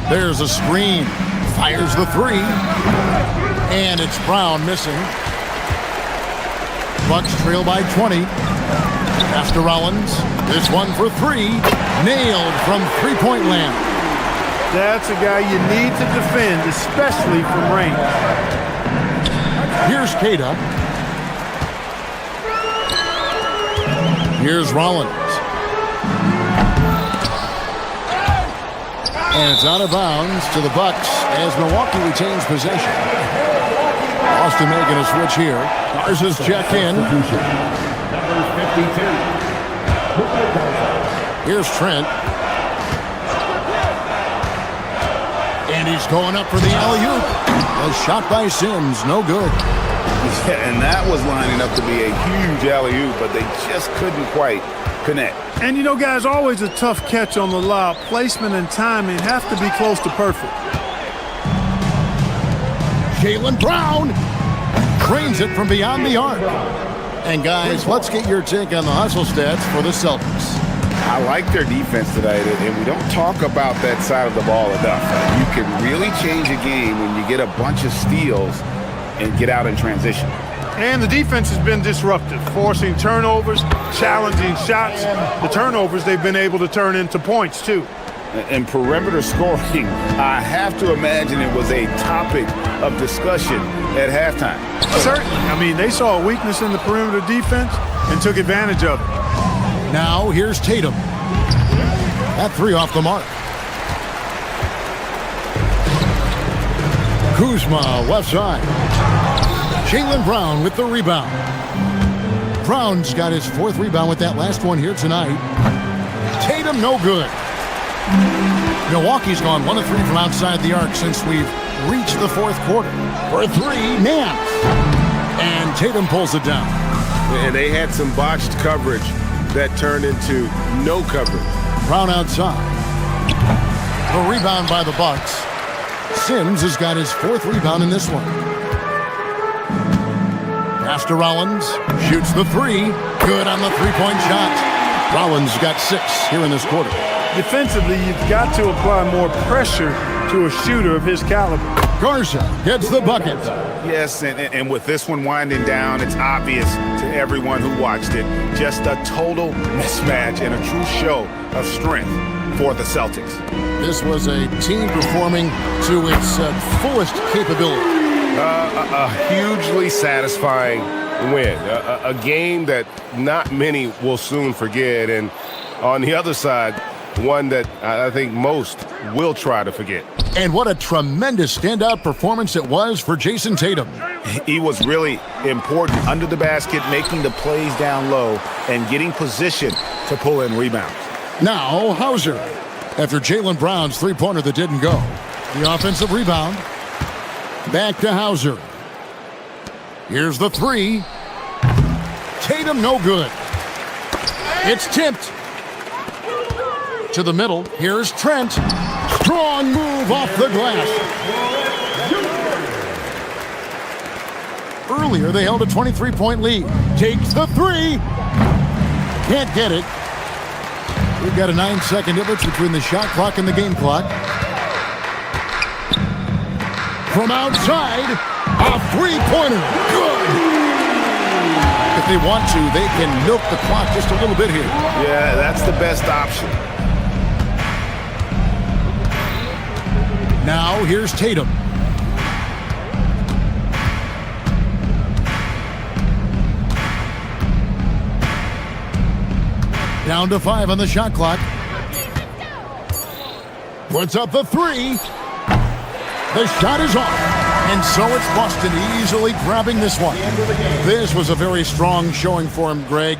[SPEAKER 7] There's a screen. Fires the three. And it's Brown missing. Bucks trail by 20. Pass to Rollins. This one for three. Nailed from three-point land.
[SPEAKER 12] That's a guy you need to defend, especially from range.
[SPEAKER 7] Here's Keita. Here's Rollins. And it's out of bounds to the Bucks as Milwaukee retains possession. Austin making a switch here. Garza's check in. Here's Trent. And he's going up for the alley-oop. A shot by Sims, no good.
[SPEAKER 8] Yeah, and that was lining up to be a huge alley-oop, but they just couldn't quite connect.
[SPEAKER 12] And you know, guys, always a tough catch on the lob. Placement and timing have to be close to perfect.
[SPEAKER 7] Jaylen Brown drains it from beyond the arc. And guys, let's get your take on the hustle stats for the Celtics.
[SPEAKER 8] I like their defense tonight, and we don't talk about that side of the ball enough. You can really change a game when you get a bunch of steals and get out in transition.
[SPEAKER 12] And the defense has been disruptive, forcing turnovers, challenging shots. The turnovers they've been able to turn into points, too.
[SPEAKER 8] And perimeter scoring, I have to imagine it was a topic of discussion at halftime.
[SPEAKER 12] Certainly. I mean, they saw a weakness in the perimeter defense and took advantage of it.
[SPEAKER 7] Now here's Tatum. That three off the mark. Kuzma, left side. Jaylen Brown with the rebound. Brown's got his fourth rebound with that last one here tonight. Tatum, no good. Milwaukee's gone 1 of 3 from outside the arc since we've reached the fourth quarter. For three, Nance. And Tatum pulls it down.
[SPEAKER 8] And they had some botched coverage that turned into no coverage.
[SPEAKER 7] Brown outside. A rebound by the Bucks. Sims has got his fourth rebound in this one. Pass to Rollins. Shoots the three. Good on the three-point shot. Rollins got 6 here in this quarter.
[SPEAKER 12] Defensively, you've got to apply more pressure to a shooter of his caliber.
[SPEAKER 7] Garza gets the bucket.
[SPEAKER 8] Yes, and with this one winding down, it's obvious to everyone who watched it. Just a total mismatch and a true show of strength for the Celtics.
[SPEAKER 7] This was a team performing to its fullest capability.
[SPEAKER 2] A hugely satisfying win. A game that not many will soon forget. And on the other side, one that I think most will try to forget.
[SPEAKER 7] And what a tremendous standout performance it was for Jason Tatum.
[SPEAKER 8] He was really important under the basket, making the plays down low and getting position to pull in rebounds.
[SPEAKER 7] Now Hauser, after Jaylen Brown's three-pointer that didn't go. The offensive rebound. Back to Hauser. Here's the three. Tatum, no good. It's tipped. To the middle. Here's Trent. Strong move off the glass. Earlier, they held a 23-point lead. Takes the three. Can't get it. We've got a 9-second difference between the shot clock and the game clock. From outside, a three-pointer. Good. If they want to, they can milk the clock just a little bit here.
[SPEAKER 8] Yeah, that's the best option.
[SPEAKER 7] Now, here's Tatum. Down to 5 on the shot clock. Puts up the three. The shot is off. And so it's Boston easily grabbing this one. This was a very strong showing for him, Greg.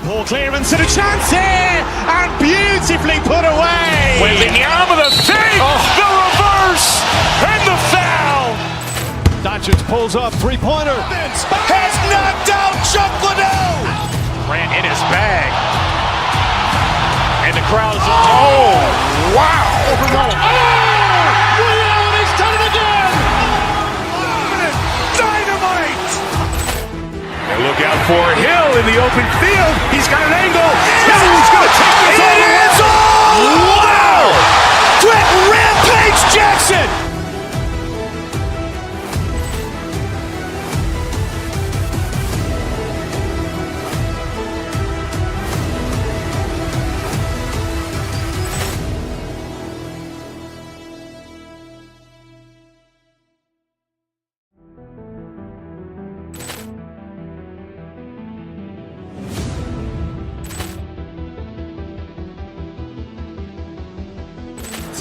[SPEAKER 1] Poor clearance and a chance here, and beautifully put away.
[SPEAKER 3] Wembanyama the fake, the reverse, and the foul.
[SPEAKER 12] Doncic pulls up, three-pointer.
[SPEAKER 3] Has knocked out Chuck Liddell. Grant in his bag. And the crowd is, oh, wow.
[SPEAKER 5] He's done it again!
[SPEAKER 3] Dynamite. And look out for Hill in the open field. He's got an angle. Hill's going to take this all the way. Wow! Trent Rampage Jackson.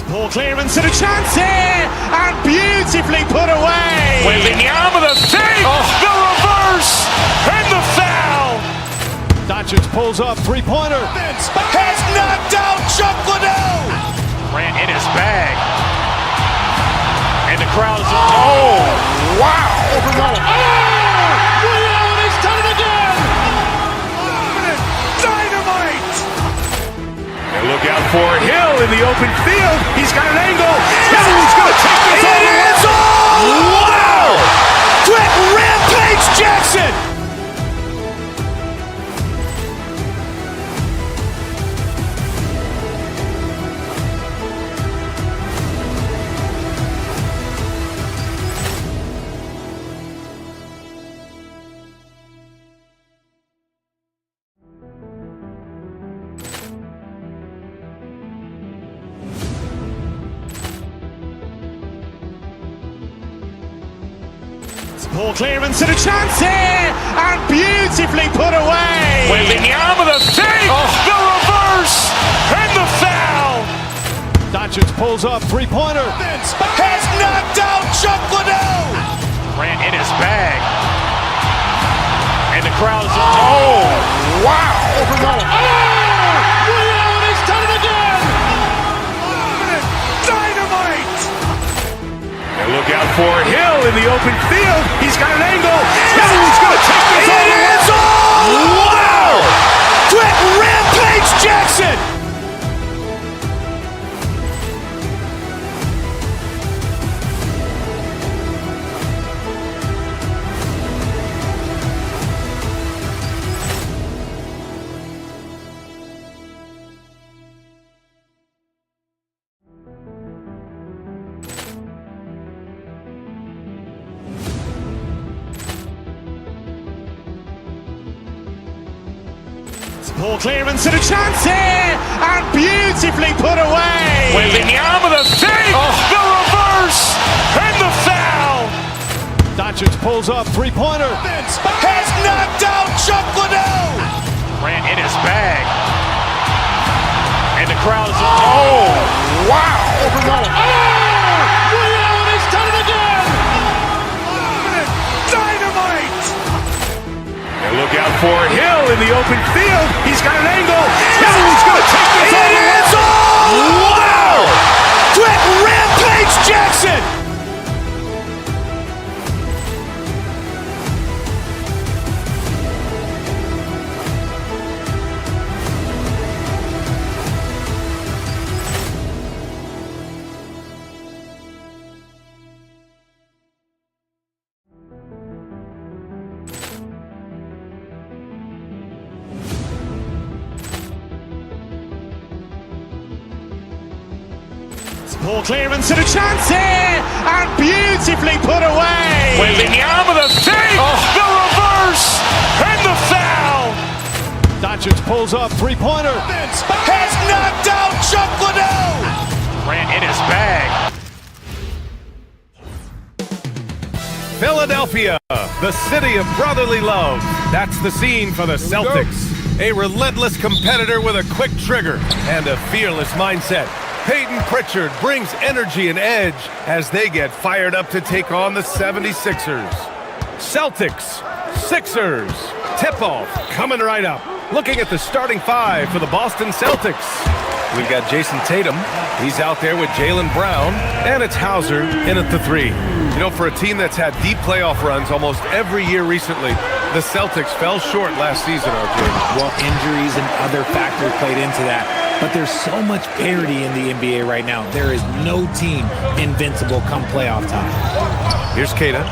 [SPEAKER 1] Poor clearance and a chance here, and beautifully put away.
[SPEAKER 3] Wembanyama the fake, the reverse, and the foul.
[SPEAKER 12] Doncic pulls up, three-pointer.
[SPEAKER 3] Has knocked out Chuck Liddell. Grant in his bag. And the crowd is, oh, wow.
[SPEAKER 5] He's done it again!
[SPEAKER 3] Dynamite. And look out for Hill in the open field. He's got an angle. Hill's going to take this all the way. Wow! Trent Rampage Jackson.
[SPEAKER 1] Poor clearance and a chance here, and beautifully put away.
[SPEAKER 3] Wembanyama the fake, the reverse, and the foul.
[SPEAKER 12] Doncic pulls up, three-pointer.
[SPEAKER 3] Has knocked out Chuck Liddell. Grant in his bag. And the crowd is, oh, wow.
[SPEAKER 5] He's done it again!
[SPEAKER 3] Dynamite. And look out for Hill in the open field. He's got an angle. Hill's going to take this all the way. Wow! Trent Rampage Jackson.
[SPEAKER 1] Poor clearance and a chance here, and beautifully put away.
[SPEAKER 3] Wembanyama the fake, the reverse, and the foul.
[SPEAKER 12] Doncic pulls up, three-pointer.
[SPEAKER 3] Has knocked out Chuck Liddell. Grant in his bag. And the crowd is, oh, wow.
[SPEAKER 5] He's done it again!
[SPEAKER 3] Dynamite. And look out for Hill in the open field. He's got an angle. Hill's going to take this all the way. Wow! Trent Rampage Jackson.
[SPEAKER 1] Poor clearance and a chance here, and beautifully put away.
[SPEAKER 3] Wembanyama the fake, the reverse, and the foul. Richards pulls up, three-pointer.
[SPEAKER 2] Has knocked out Chuck Liddell.
[SPEAKER 3] Grant in his bag.
[SPEAKER 4] Philadelphia, the city of brotherly love. That's the scene for the Celtics. A relentless competitor with a quick trigger and a fearless mindset. Peyton Pritchard brings energy and edge as they get fired up to take on the 76ers. Celtics, Sixers, tip-off coming right up. Looking at the starting five for the Boston Celtics. We've got Jason Tatum. He's out there with Jaylen Brown, and it's Hauser in at the three. You know, for a team that's had deep playoff runs almost every year recently, the Celtics fell short last season, RJ.
[SPEAKER 11] Well, injuries and other factors played into that. But there's so much parity in the NBA right now. There is no team invincible come playoff time.
[SPEAKER 4] Here's Keita.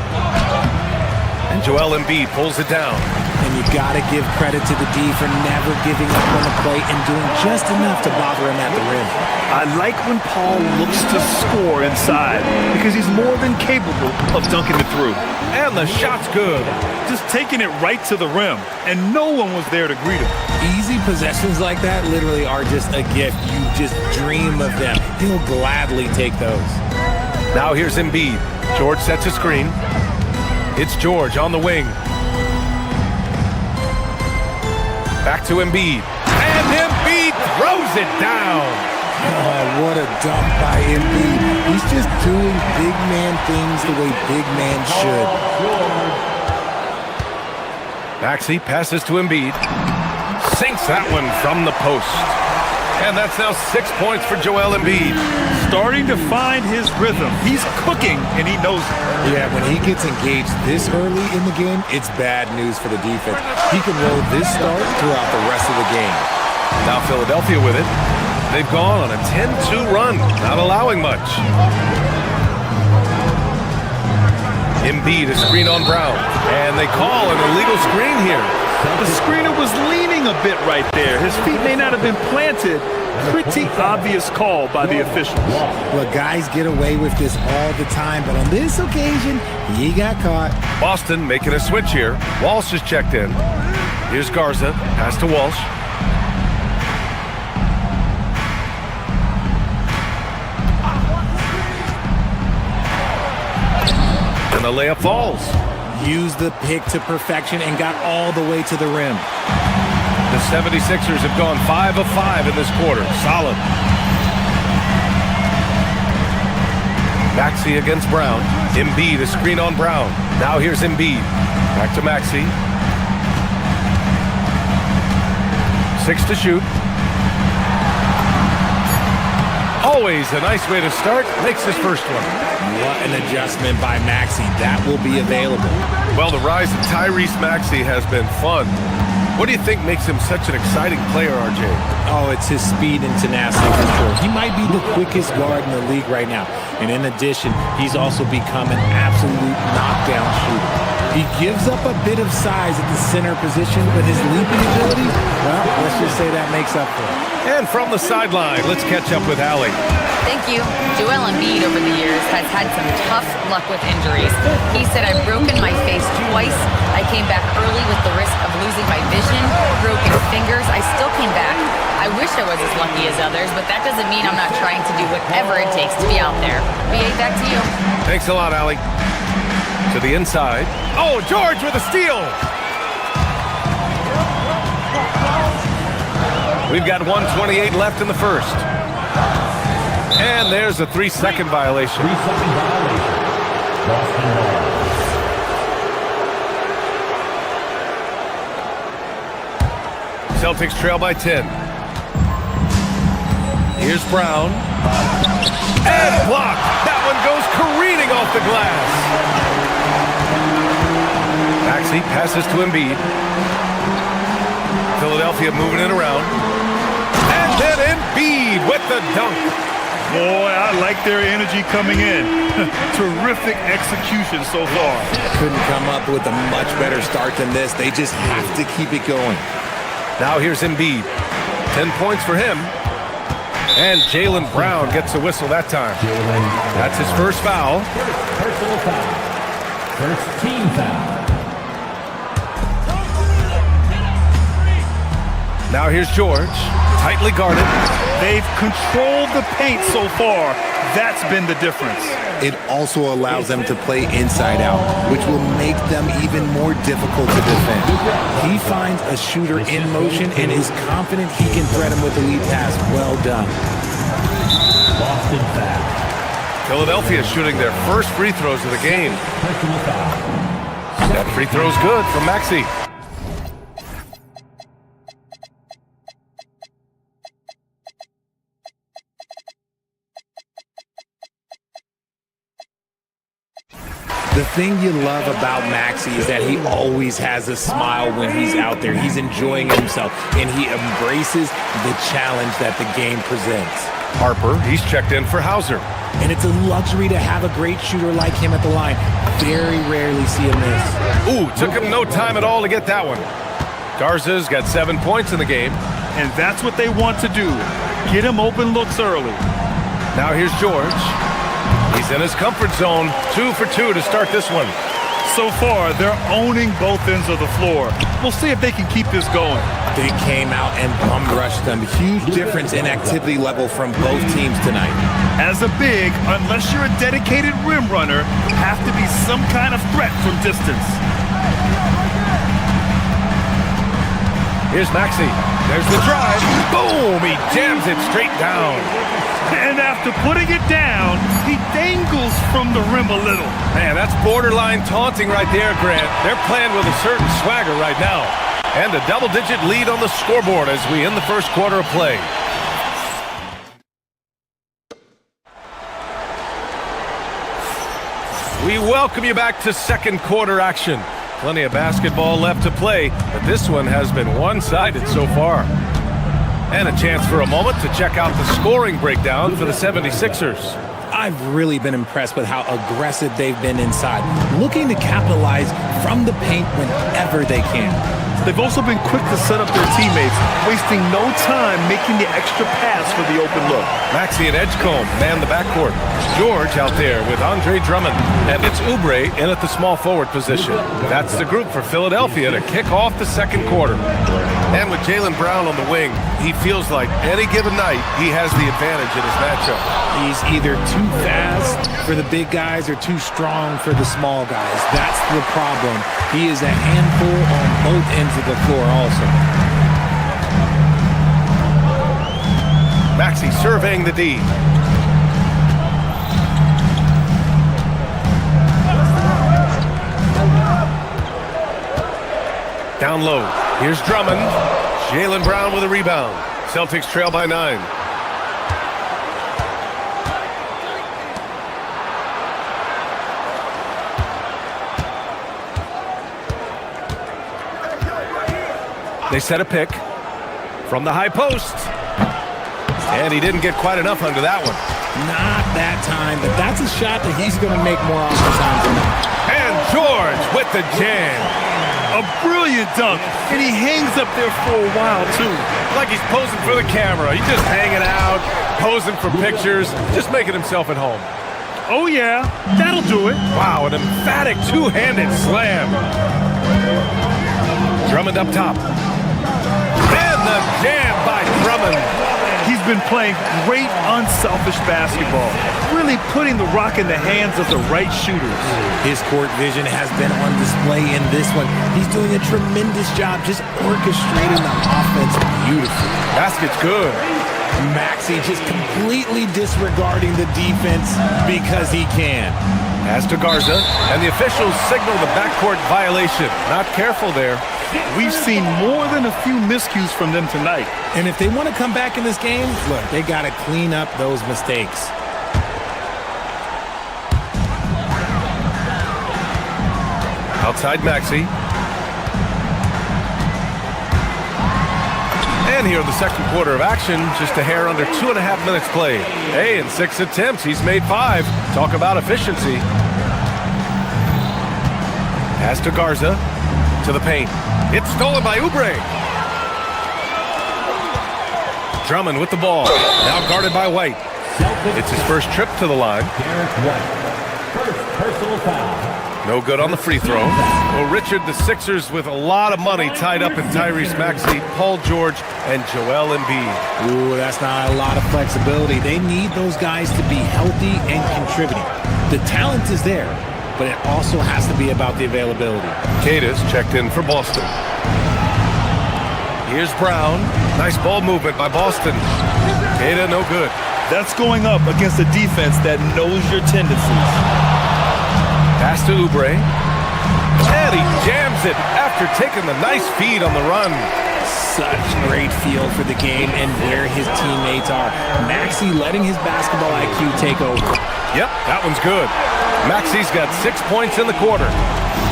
[SPEAKER 4] And Joel Embiid pulls it down.
[SPEAKER 11] And you got to give credit to the D for never giving up on the plate and doing just enough to bother him at the rim.
[SPEAKER 13] I like when Paul looks to score inside because he's more than capable of dunking it through.
[SPEAKER 4] And the shot's good.
[SPEAKER 13] Just taking it right to the rim, and no one was there to greet him.
[SPEAKER 11] Easy possessions like that literally are just a gift. You just dream of them. He'll gladly take those.
[SPEAKER 4] Now here's Embiid. George sets a screen. It's George on the wing. Back to Embiid. And Embiid throws it down.
[SPEAKER 11] Oh, what a dunk by Embiid. He's just doing big man things the way big man should.
[SPEAKER 4] Maxey passes to Embiid. Sinks that one from the post. And that's now 6 points for Joel Embiid.
[SPEAKER 13] Starting to find his rhythm. He's cooking, and he knows it.
[SPEAKER 11] Yeah, when he gets engaged this early in the game, it's bad news for the defense. He can roll this start throughout the rest of the game.
[SPEAKER 4] Now Philadelphia with it. They've gone on a 10-2 run, not allowing much. Embiid, a screen on Brown. And they call an illegal screen here.
[SPEAKER 13] The screener was leaning a bit right there. His feet may not have been planted. Pretty obvious call by the officials.
[SPEAKER 11] Look, guys get away with this all the time, but on this occasion, he got caught.
[SPEAKER 4] Boston making a switch here. Walsh is checked in. Here's Garza. Pass to Walsh. And the layup falls.
[SPEAKER 11] Used the pick to perfection and got all the way to the rim.
[SPEAKER 4] The 76ers have gone 5 of 5 in this quarter. Solid. Maxey against Brown. Embiid, a screen on Brown. Now here's Embiid. Back to Maxey. 6 to shoot. Always a nice way to start. Makes his first one.
[SPEAKER 11] What an adjustment by Maxey. That will be available.
[SPEAKER 4] Well, the rise of Tyrese Maxey has been fun. What do you think makes him such an exciting player, RJ?
[SPEAKER 11] Oh, it's his speed and tenacity for sure. He might be the quickest guard in the league right now. And in addition, he's also become an absolute knockdown shooter. He gives up a bit of size at the center position, but his leaping ability, well, let's just say that makes up for it.
[SPEAKER 4] And from the sideline, let's catch up with Allie.
[SPEAKER 6] Thank you. Joel Embiid over the years has had some tough luck with injuries. He said, I've broken my face twice. I came back early with the risk of losing my vision, broken fingers. I still came back. I wish I was as lucky as others, but that doesn't mean I'm not trying to do whatever it takes to be out there. BA, back to you.
[SPEAKER 4] Thanks a lot, Allie. To the inside. Oh, George with a steal. We've got 1:28 left in the first. And there's a 3-second violation.
[SPEAKER 10] 3-second violation. Boston ball.
[SPEAKER 4] Celtics trail by 10. Here's Brown. And blocked. That one goes careening off the glass. Maxey passes to Embiid. Philadelphia moving it around. And then Embiid with the dunk.
[SPEAKER 13] Boy, I like their energy coming in. Terrific execution so far.
[SPEAKER 11] Couldn't come up with a much better start than this. They just have to keep it going.
[SPEAKER 4] Now here's Embiid. 10 points for him. And Jaylen Brown gets a whistle that time. That's his first foul.
[SPEAKER 10] Personal foul. First team foul.
[SPEAKER 4] Now here's George, tightly guarded.
[SPEAKER 13] They've controlled the paint so far. That's been the difference.
[SPEAKER 11] It also allows them to play inside out, which will make them even more difficult to defend. He finds a shooter in motion and is confident he can threat him with the lead pass. Well done.
[SPEAKER 10] Boston foul.
[SPEAKER 4] Philadelphia shooting their first free throws of the game. That free throw's good from Maxey.
[SPEAKER 11] The thing you love about Maxey is that he always has a smile when he's out there. He's enjoying himself, and he embraces the challenge that the game presents.
[SPEAKER 4] Harper, he's checked in for Hauser.
[SPEAKER 11] And it's a luxury to have a great shooter like him at the line. Very rarely see a miss.
[SPEAKER 4] Ooh, took him no time at all to get that one. Garza's got 7 points in the game.
[SPEAKER 13] And that's what they want to do. Get him open looks early.
[SPEAKER 4] Now here's George. He's in his comfort zone. 2 for 2 to start this one.
[SPEAKER 13] So far, they're owning both ends of the floor. We'll see if they can keep this going.
[SPEAKER 11] They came out and bum-rushed them. Huge difference in activity level from both teams tonight.
[SPEAKER 13] As a big, unless you're a dedicated rim runner, you have to be some kind of threat from distance.
[SPEAKER 4] Here's Maxey. There's the drive. Boom! He jams it straight down.
[SPEAKER 13] And after putting it down, he dangles from the rim a little.
[SPEAKER 4] Man, that's borderline taunting right there, Grant. They're playing with a certain swagger right now. And a double-digit lead on the scoreboard as we end the first quarter of play. We welcome you back to second quarter action. Plenty of basketball left to play, but this one has been one-sided so far. And a chance for a moment to check out the scoring breakdown for the 76ers.
[SPEAKER 11] I've really been impressed with how aggressive they've been inside, looking to capitalize from the paint whenever they can.
[SPEAKER 13] They've also been quick to set up their teammates, wasting no time making the extra pass for the open look.
[SPEAKER 4] Maxey and Edgecombe man the backcourt. George out there with Andre Drummond. And it's Oubre in at the small forward position. That's the group for Philadelphia to kick off the second quarter. And with Jaylen Brown on the wing, he feels like any given night he has the advantage in his matchup.
[SPEAKER 11] He's either too fast for the big guys or too strong for the small guys. That's the problem. He is a handful on both ends of the floor also.
[SPEAKER 4] Maxey surveying the D. Down low. Here's Drummond. Jaylen Brown with a rebound. Celtics trail by 9. They set a pick from the high post. And he didn't get quite enough under that one.
[SPEAKER 11] Not that time, but that's a shot that he's going to make more often times than not.
[SPEAKER 4] And George with the jam.
[SPEAKER 13] A brilliant dunk, and he hangs up there for a while, too.
[SPEAKER 4] Like he's posing for the camera. He's just hanging out, posing for pictures, just making himself at home.
[SPEAKER 13] Oh, yeah, that'll do it.
[SPEAKER 4] Wow, an emphatic two-handed slam. Drummond up top. And the jam by Drummond.
[SPEAKER 13] He's been playing great, unselfish basketball, really putting the rock in the hands of the right shooters.
[SPEAKER 11] His court vision has been on display in this one. He's doing a tremendous job just orchestrating the offense beautifully.
[SPEAKER 4] Basket's good.
[SPEAKER 11] Maxey just completely disregarding the defense because he can.
[SPEAKER 4] Pass to Garza, and the officials signal the backcourt violation. Not careful there.
[SPEAKER 13] We've seen more than a few miscues from them tonight.
[SPEAKER 11] And if they want to come back in this game, look, they got to clean up those mistakes.
[SPEAKER 4] Outside Maxey. And here in the second quarter of action, just a hair under 2.5 minutes played. Hey, in 6 attempts, he's made 5. Talk about efficiency. Pass to Garza. To the paint. It's stolen by Oubre. Drummond with the ball. Now guarded by White. It's his first trip to the line.
[SPEAKER 10] Derek White. First personal foul.
[SPEAKER 4] No good on the free throw. Well, Richard, the Sixers with a lot of money tied up in Tyrese Maxey, Paul George, and Joel Embiid.
[SPEAKER 11] Ooh, that's not a lot of flexibility. They need those guys to be healthy and contributing. The talent is there, but it also has to be about the availability.
[SPEAKER 4] Cada's checked in for Boston. Here's Brown. Nice ball movement by Boston. Cada no good.
[SPEAKER 13] That's going up against a defense that knows your tendencies.
[SPEAKER 4] Pass to Oubre. And he jams it after taking the nice feed on the run.
[SPEAKER 11] Such great feel for the game and where his teammates are. Maxey letting his basketball IQ take over.
[SPEAKER 4] Yep, that one's good. Maxey's got 6 points in the quarter.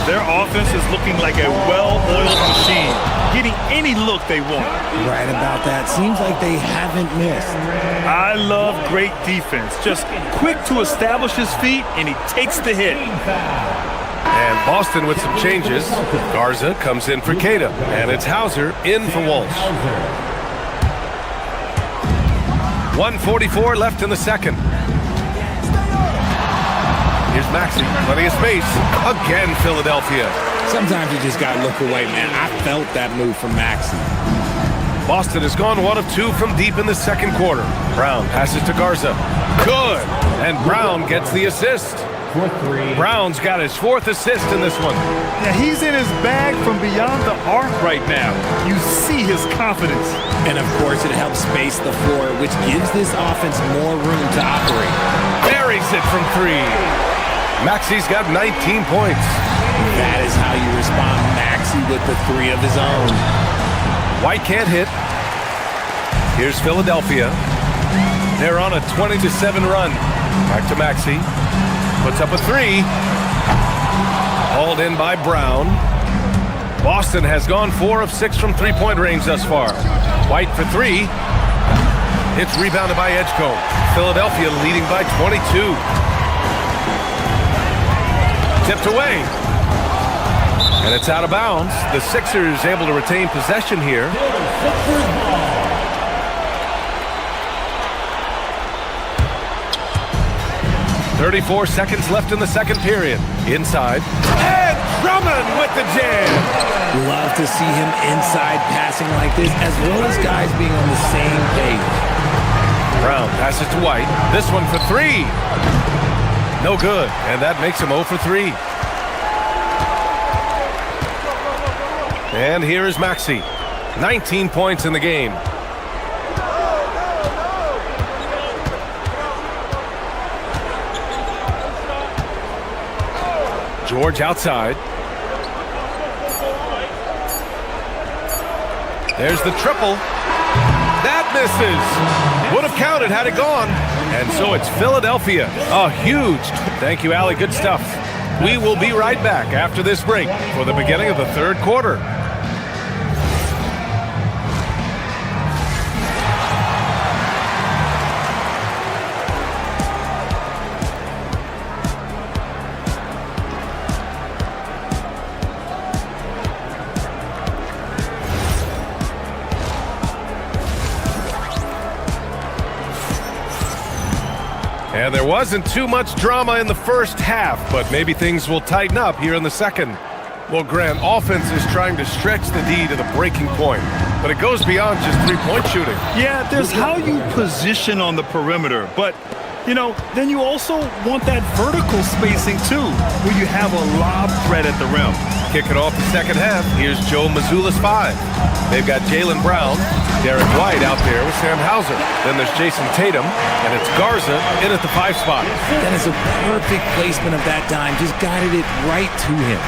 [SPEAKER 13] Their offense is looking like a well-oiled machine, getting any look they want.
[SPEAKER 11] Right about that. Seems like they haven't missed.
[SPEAKER 13] I love great defense. Just quick to establish his feet, and he takes the hit.
[SPEAKER 4] And Boston with some changes. Garza comes in for Cada, and it's Hauser in for Walsh. 1:44 left in the second. Here's Maxey, plenty of space. Again, Philadelphia.
[SPEAKER 11] Sometimes you just gotta look away, man. I felt that move from Maxey.
[SPEAKER 4] Boston has gone 1 of 2 from deep in the second quarter. Brown passes to Garza. Good! And Brown gets the assist. Brown's got his 4th assist in this one.
[SPEAKER 13] Yeah, he's in his bag from beyond the arc right now. You see his confidence.
[SPEAKER 11] And of course, it helps space the floor, which gives this offense more room to operate.
[SPEAKER 4] Buries it from 3. Maxey's got 19 points.
[SPEAKER 11] That is how you respond. Maxey with the 3 of his own.
[SPEAKER 4] White can't hit. Here's Philadelphia. They're on a 20-7 run. Back to Maxey. Puts up a 3. Hauled in by Brown. Boston has gone 4 of 6 from three-point range thus far. White for 3. It's rebounded by Edgecombe. Philadelphia leading by 22. Tipped away. And it's out of bounds. The Sixers able to retain possession here. 34 seconds left in the second period. Inside. And Drummond with the jam.
[SPEAKER 11] Love to see him inside passing like this, as well as guys being on the same page.
[SPEAKER 4] Brown passes to White. This one for 3. No good. And that makes him 0 for 3. And here is Maxey. 19 points in the game. George outside. There's the triple. That misses. Would have counted had it gone. And so it's Philadelphia. A huge. Thank you, Allie. Good stuff. We will be right back after this break for the beginning of the third quarter. And there wasn't too much drama in the first half, but maybe things will tighten up here in the second. Well, Grant, offense is trying to stretch the D to the breaking point, but it goes beyond just three-point shooting.
[SPEAKER 13] Yeah, there's how you position on the perimeter, but, you know, then you also want that vertical spacing too, where you have a lob threat at the rim.
[SPEAKER 4] Kicking off the second half, here's Joe Mazzulla's 5. They've got Jaylen Brown, Derek White out there with Sam Hauser. Then there's Jason Tatum, and it's Garza in at the 5 spot.
[SPEAKER 11] That is a perfect placement of that dime. Just guided it right to him.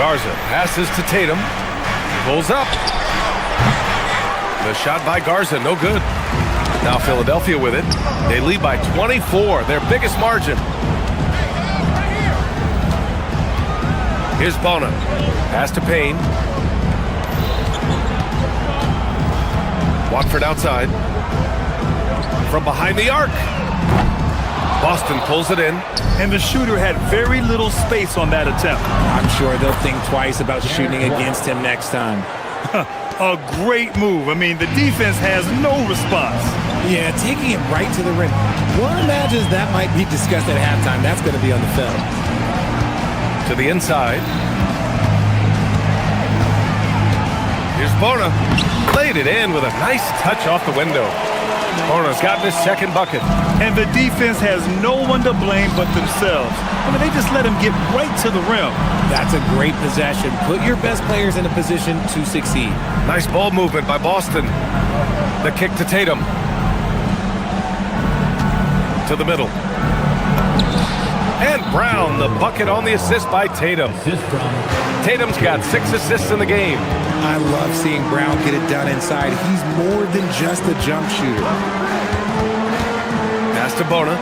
[SPEAKER 4] Garza passes to Tatum. Pulls up. The shot by Garza, no good. Now Philadelphia with it. They lead by 24, their biggest margin. Here's Bona. Pass to Payne. Watford outside. From behind the arc. Boston pulls it in.
[SPEAKER 13] And the shooter had very little space on that attempt.
[SPEAKER 11] I'm sure they'll think twice about shooting against him next time.
[SPEAKER 13] A great move. I mean, the defense has no response.
[SPEAKER 11] Yeah, taking it right to the rim. One imagines that might be discussed at halftime. That's going to be on the film.
[SPEAKER 4] To the inside. Here's Bona. Played it in with a nice touch off the window. Bona's gotten his second bucket.
[SPEAKER 13] And the defense has no one to blame but themselves. I mean, they just let him get right to the rim.
[SPEAKER 11] That's a great possession. Put your best players in a position to succeed.
[SPEAKER 4] Nice ball movement by Boston. The kick to Tatum. To the middle. And Brown, the bucket on the assist by Tatum. Tatum's got 6 assists in the game.
[SPEAKER 11] I love seeing Brown get it done inside. He's more than just a jump shooter.
[SPEAKER 4] Pass to Bona.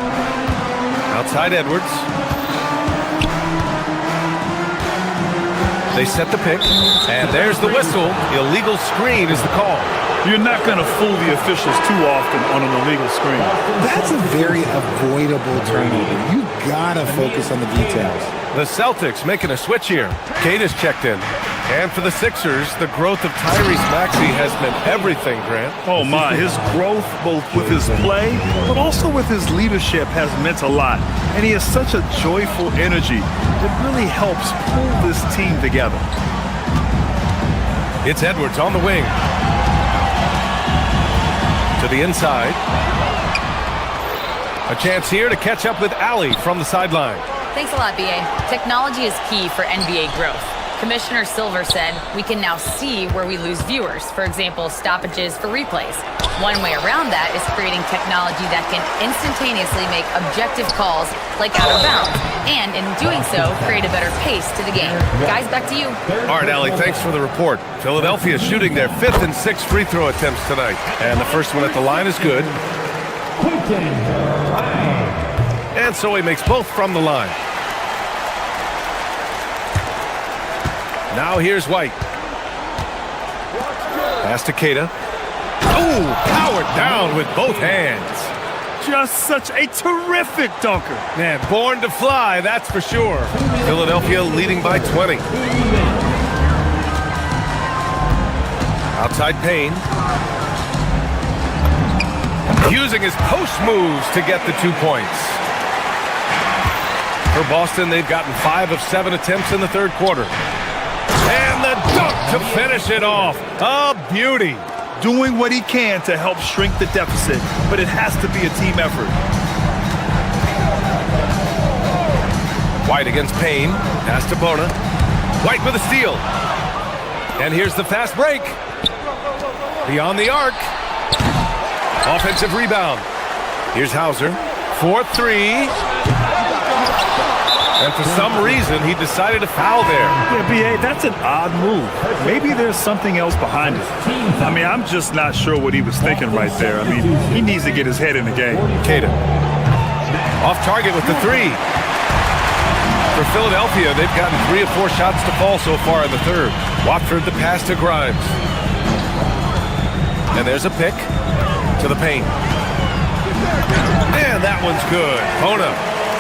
[SPEAKER 4] Outside Edwards. They set the pick. And there's the whistle. Illegal screen is the call.
[SPEAKER 13] You're not going to fool the officials too often on an illegal screen.
[SPEAKER 11] That's a very avoidable turnover. You gotta focus on the details.
[SPEAKER 4] The Celtics making a switch here. Kate is checked in. And for the Sixers, the growth of Tyrese Maxey has meant everything, Grant.
[SPEAKER 13] Oh my, his growth both with his play, but also with his leadership has meant a lot. And he has such a joyful energy that really helps pull this team together.
[SPEAKER 4] It's Edwards on the wing. To the inside. A chance here to catch up with Allie from the sideline.
[SPEAKER 6] Thanks a lot, BA. Technology is key for NBA growth. Commissioner Silver said we can now see where we lose viewers, for example, stoppages for replays. One way around that is creating technology that can instantaneously make objective calls like out of bounds, and in doing so, create a better pace to the game. Guys, back to you.
[SPEAKER 4] All right, Allie, thanks for the report. Philadelphia shooting their 5th and 6th free throw attempts tonight. And the first one at the line is good. And so he makes both from the line. Now here's White. Pass to Keita. Oh, powered down with both hands.
[SPEAKER 13] Just such a terrific dunker.
[SPEAKER 4] Man, born to fly, that's for sure. Philadelphia leading by 20. Outside Payne. Using his post moves to get the 2 points. For Boston, they've gotten 5 of 7 attempts in the third quarter. And the dunk to finish it off. A beauty.
[SPEAKER 13] Doing what he can to help shrink the deficit, but it has to be a team effort.
[SPEAKER 4] White against Payne. Pass to Bona. White with a steal. And here's the fast break. Beyond the arc. Offensive rebound. Here's Hauser. 4-3. And for some reason, he decided to foul there.
[SPEAKER 13] Yeah, B.A., that's an odd move. Maybe there's something else behind it. I mean, I'm just not sure what he was thinking right there. I mean, he needs to get his head in the game.
[SPEAKER 4] Keita. Off target with the 3. For Philadelphia, they've gotten 3 of 4 shots to fall so far in the third. Watford the pass to Grimes. And there's a pick to the paint. And that one's good.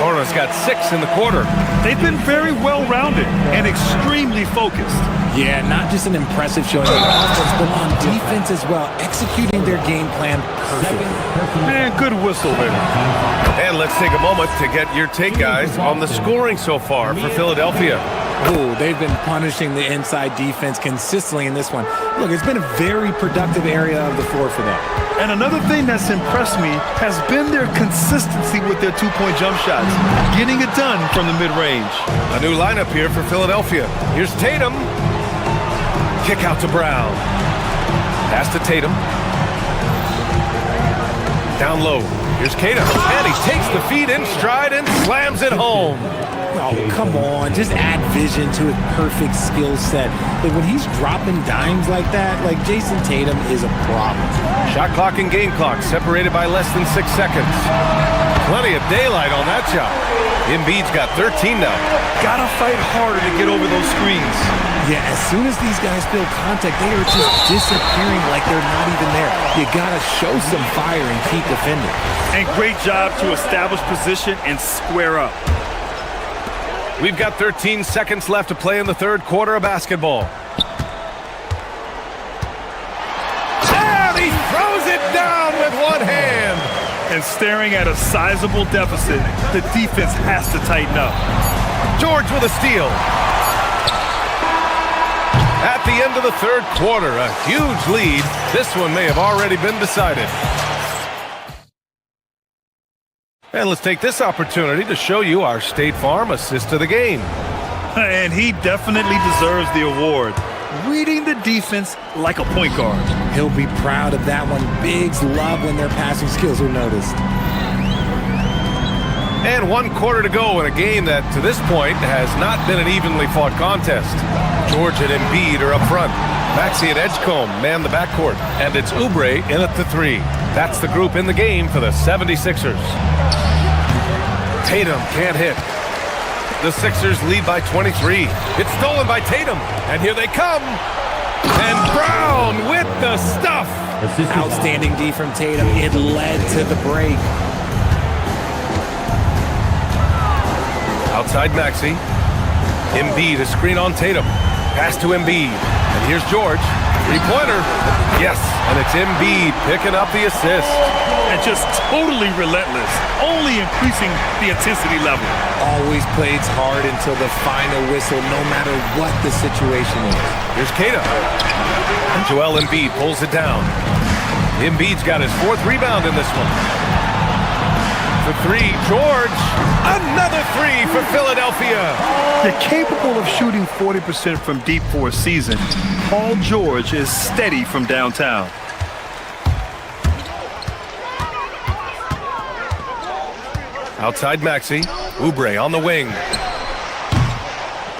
[SPEAKER 4] Bona's got 6 in the quarter.
[SPEAKER 13] They've been very well-rounded and extremely focused.
[SPEAKER 11] Yeah, not just an impressive showing on offense, but on defense as well, executing their game plan perfectly.
[SPEAKER 13] Man, good whistle there.
[SPEAKER 4] And let's take a moment to get your take, guys, on the scoring so far for Philadelphia.
[SPEAKER 11] Oh, they've been punishing the inside defense consistently in this one. Look, it's been a very productive area of the floor for them.
[SPEAKER 13] And another thing that's impressed me has been their consistency with their two-point jump shots, getting it done from the mid-range.
[SPEAKER 4] A new lineup here for Philadelphia. Here's Tatum. Kick out to Brown. Pass to Tatum. Down low. Here's Keita. And he takes the feed in stride and slams it home.
[SPEAKER 11] Oh, come on. Just add vision to his perfect skill set. Like, when he's dropping dimes like that, like, Jason Tatum is a problem.
[SPEAKER 4] Shot clock and game clock separated by less than 6 seconds. Plenty of daylight on that shot. Embiid's got 13 now.
[SPEAKER 13] Gotta fight harder to get over those screens.
[SPEAKER 11] Yeah, as soon as these guys feel contact, they are just disappearing like they're not even there. You gotta show some fire and keep defending.
[SPEAKER 13] And great job to establish position and square up.
[SPEAKER 4] We've got 13 seconds left to play in the third quarter of basketball. And he throws it down with one hand.
[SPEAKER 13] And staring at a sizable deficit, the defense has to tighten up.
[SPEAKER 4] George with a steal. At the end of the third quarter, a huge lead. This one may have already been decided. And let's take this opportunity to show you our State Farm assist of the game.
[SPEAKER 13] And he definitely deserves the award. Reading the defense like a point guard.
[SPEAKER 11] He'll be proud of that one. Bigs love when their passing skills are noticed.
[SPEAKER 4] And 1 quarter to go in a game that, to this point, has not been an evenly fought contest. George and Embiid are up front. Maxey and Edgecombe man the backcourt. And it's Oubre in at the 3. That's the group in the game for the 76ers. Tatum can't hit. The Sixers lead by 23. It's stolen by Tatum. And here they come. And Brown with the stuff.
[SPEAKER 11] Outstanding D from Tatum. It led to the break.
[SPEAKER 4] Outside Maxey. Embiid, a screen on Tatum. Pass to Embiid. And here's George. Three-pointer. Yes, and it's Embiid picking up the assist.
[SPEAKER 13] And just totally relentless, only increasing the intensity level.
[SPEAKER 11] Always plays hard until the final whistle, no matter what the situation is.
[SPEAKER 4] Here's Keita. And Joel Embiid pulls it down. Embiid's got his 4th rebound in this one. For 3, George. Another 3 for Philadelphia.
[SPEAKER 13] They're capable of shooting 40% from deep for a season. Paul George is steady from downtown.
[SPEAKER 4] Outside Maxey. Oubre on the wing.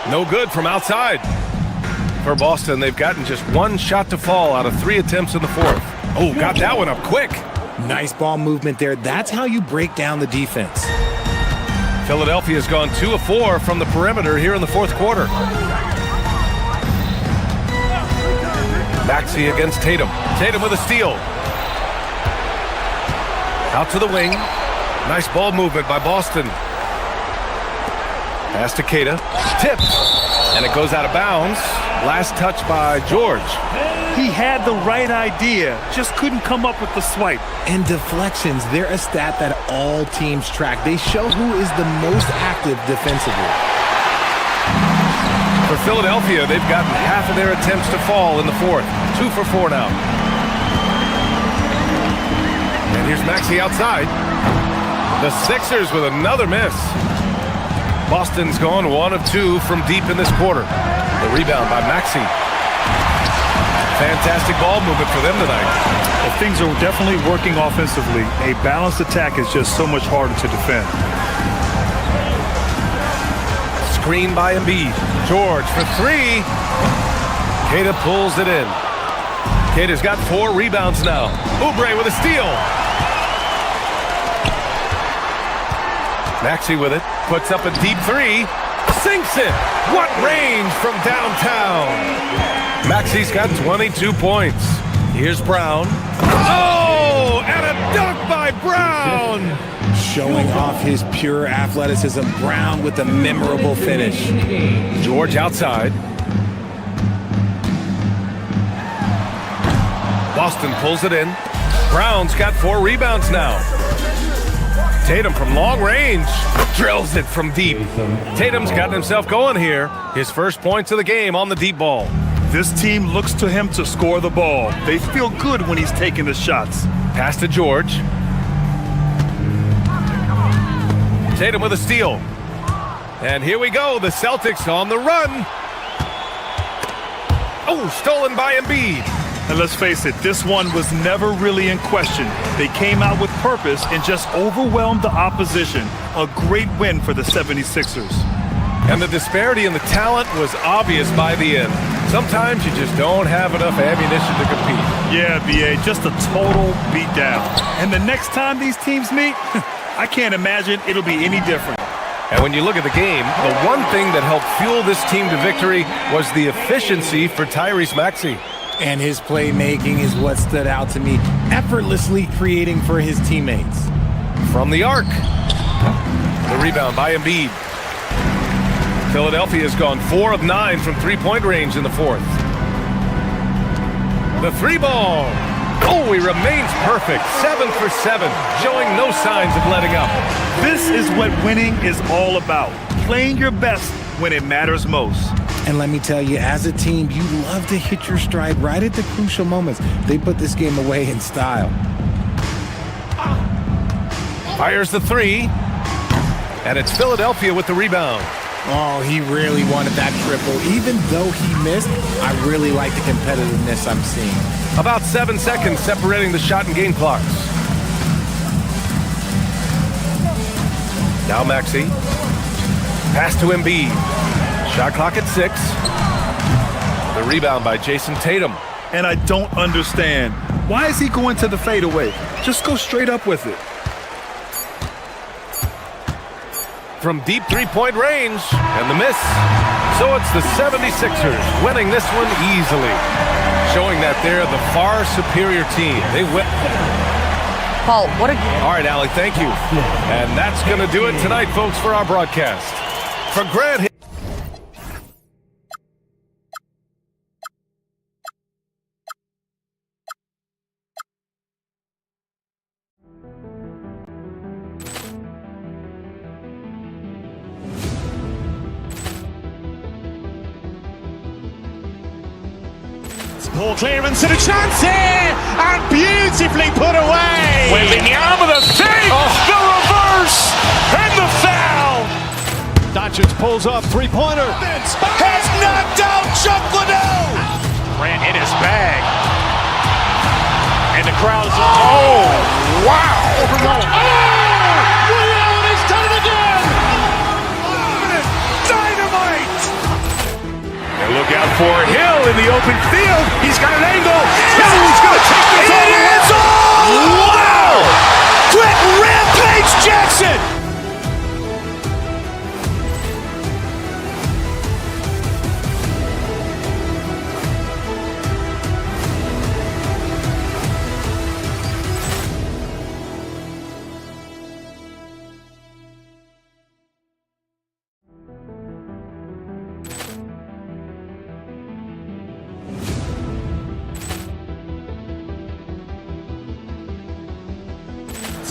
[SPEAKER 4] No good from outside. For Boston, they've gotten just 1 shot to fall out of 3 attempts in the 4th. Oh, got that one up quick.
[SPEAKER 11] Nice ball movement there. That's how you break down the defense.
[SPEAKER 4] Philadelphia's gone 2 of 4 from the perimeter here in the 4th quarter. Maxey against Tatum. Tatum with a steal. Out to the wing. Nice ball movement by Boston. Pass to Keita. Tipped. And it goes out of bounds. Last touch by George.
[SPEAKER 13] He had the right idea, just couldn't come up with the swipe.
[SPEAKER 11] And deflections, they're a stat that all teams track. They show who is the most active defensively.
[SPEAKER 4] For Philadelphia, they've gotten half of their attempts to fall in the 4th. 2 for 4 now. And here's Maxey outside. The Sixers with another miss. Boston's gone 1 of 2 from deep in this quarter. The rebound by Maxey. Fantastic ball movement for them tonight.
[SPEAKER 13] Well, things are definitely working offensively. A balanced attack is just so much harder to defend.
[SPEAKER 4] Screen by Embiid. George for 3. Keita pulls it in. Keita's got 4 rebounds now. Oubre with a steal. Maxey with it. Puts up a deep 3. Sinks it. What range from downtown. Maxey's got 22 points. Here's Brown. Oh, and a dunk by Brown.
[SPEAKER 11] Showing off his pure athleticism. Brown with a memorable finish.
[SPEAKER 4] George outside. Boston pulls it in. Brown's got 4 rebounds now. Tatum from long range drills it from deep. Tatum's gotten himself going here. His first points of the game on the deep ball.
[SPEAKER 13] This team looks to him to score the ball. They feel good when he's taking the shots.
[SPEAKER 4] Pass to George. Tatum with a steal. And here we go, the Celtics on the run. Oh, stolen by Embiid.
[SPEAKER 13] And let's face it, this one was never really in question. They came out with purpose and just overwhelmed the opposition. A great win for the 76ers.
[SPEAKER 4] And the disparity in the talent was obvious by the end. Sometimes you just don't have enough ammunition to compete.
[SPEAKER 13] Yeah, B.A., just a total beatdown. And the next time these teams meet, I can't imagine it'll be any different.
[SPEAKER 4] And when you look at the game, the one thing that helped fuel this team to victory was the efficiency for Tyrese Maxey.
[SPEAKER 11] And his playmaking is what stood out to me, effortlessly creating for his teammates.
[SPEAKER 4] From the arc. The rebound by Embiid. Philadelphia has gone 4 of 9 from three-point range in the 4th. The 3 ball. Oh, he remains perfect. 7 for 7, showing no signs of letting up.
[SPEAKER 13] This is what winning is all about. Playing your best when it matters most.
[SPEAKER 11] And let me tell you, as a team, you love to hit your stride right at the crucial moments. They put this game away in style.
[SPEAKER 4] Fires the three. And it's Philadelphia with the rebound.
[SPEAKER 11] Oh, he really wanted that triple. Even though he missed, I really like the competitiveness I'm seeing.
[SPEAKER 4] About 7 seconds separating the shot and game clocks. Now Maxey. Pass to Embiid. Shot clock at 6. The rebound by Jason Tatum.
[SPEAKER 13] And I don't understand. Why is he going to the fadeaway? Just go straight up with it.
[SPEAKER 4] From deep three-point range, and the miss. So it's the 76ers winning this one easily, showing that they're the far superior team. They win.
[SPEAKER 6] Paul, what a...
[SPEAKER 4] All right, Allie, thank you. And that's going to do it tonight, folks, for our broadcast. For Grant Hill.
[SPEAKER 1] Poor clearance and a chance here, and beautifully put away.
[SPEAKER 2] Wembanyama the save, the reverse, and the foul.
[SPEAKER 1] Doncic pulls up, three-pointer.
[SPEAKER 2] Has knocked out Chuck Liddell. Grant in his bag. And the crowd is... Oh, wow. Reality's done it again. Dynamite. And look out for Hill in the open field. He's got an angle. He's going to take this all the way. Wow. Quick rampage Jackson.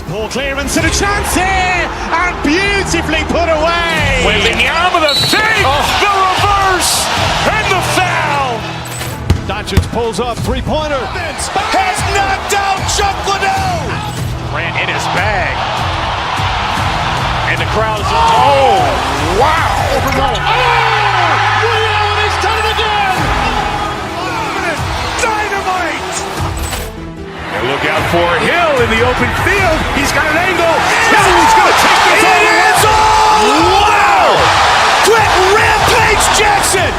[SPEAKER 1] Poor clearance and a chance here, and beautifully put away.
[SPEAKER 2] Wembanyama the save, the reverse, and the foul.
[SPEAKER 1] Doncic pulls up, three-pointer.
[SPEAKER 2] Has knocked out Chuck Liddell. Grant in his bag. And the crowd is... Oh, wow. Reality's done it again. Dynamite. And look out for Hill in the open field. He's got an angle. He's going to take this all the way. Wow. Quick rampage Jackson.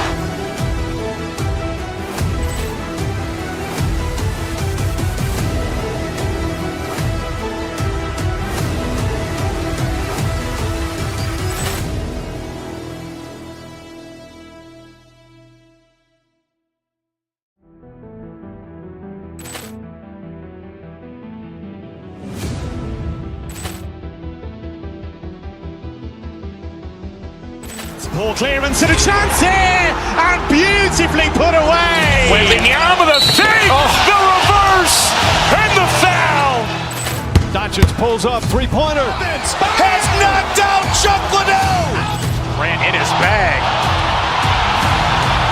[SPEAKER 1] Poor clearance and a chance here, and beautifully put away.
[SPEAKER 2] Wembanyama the save, the reverse, and the foul.
[SPEAKER 1] Doncic pulls up, three-pointer.
[SPEAKER 2] Has knocked out Chuck Liddell. Grant in his bag.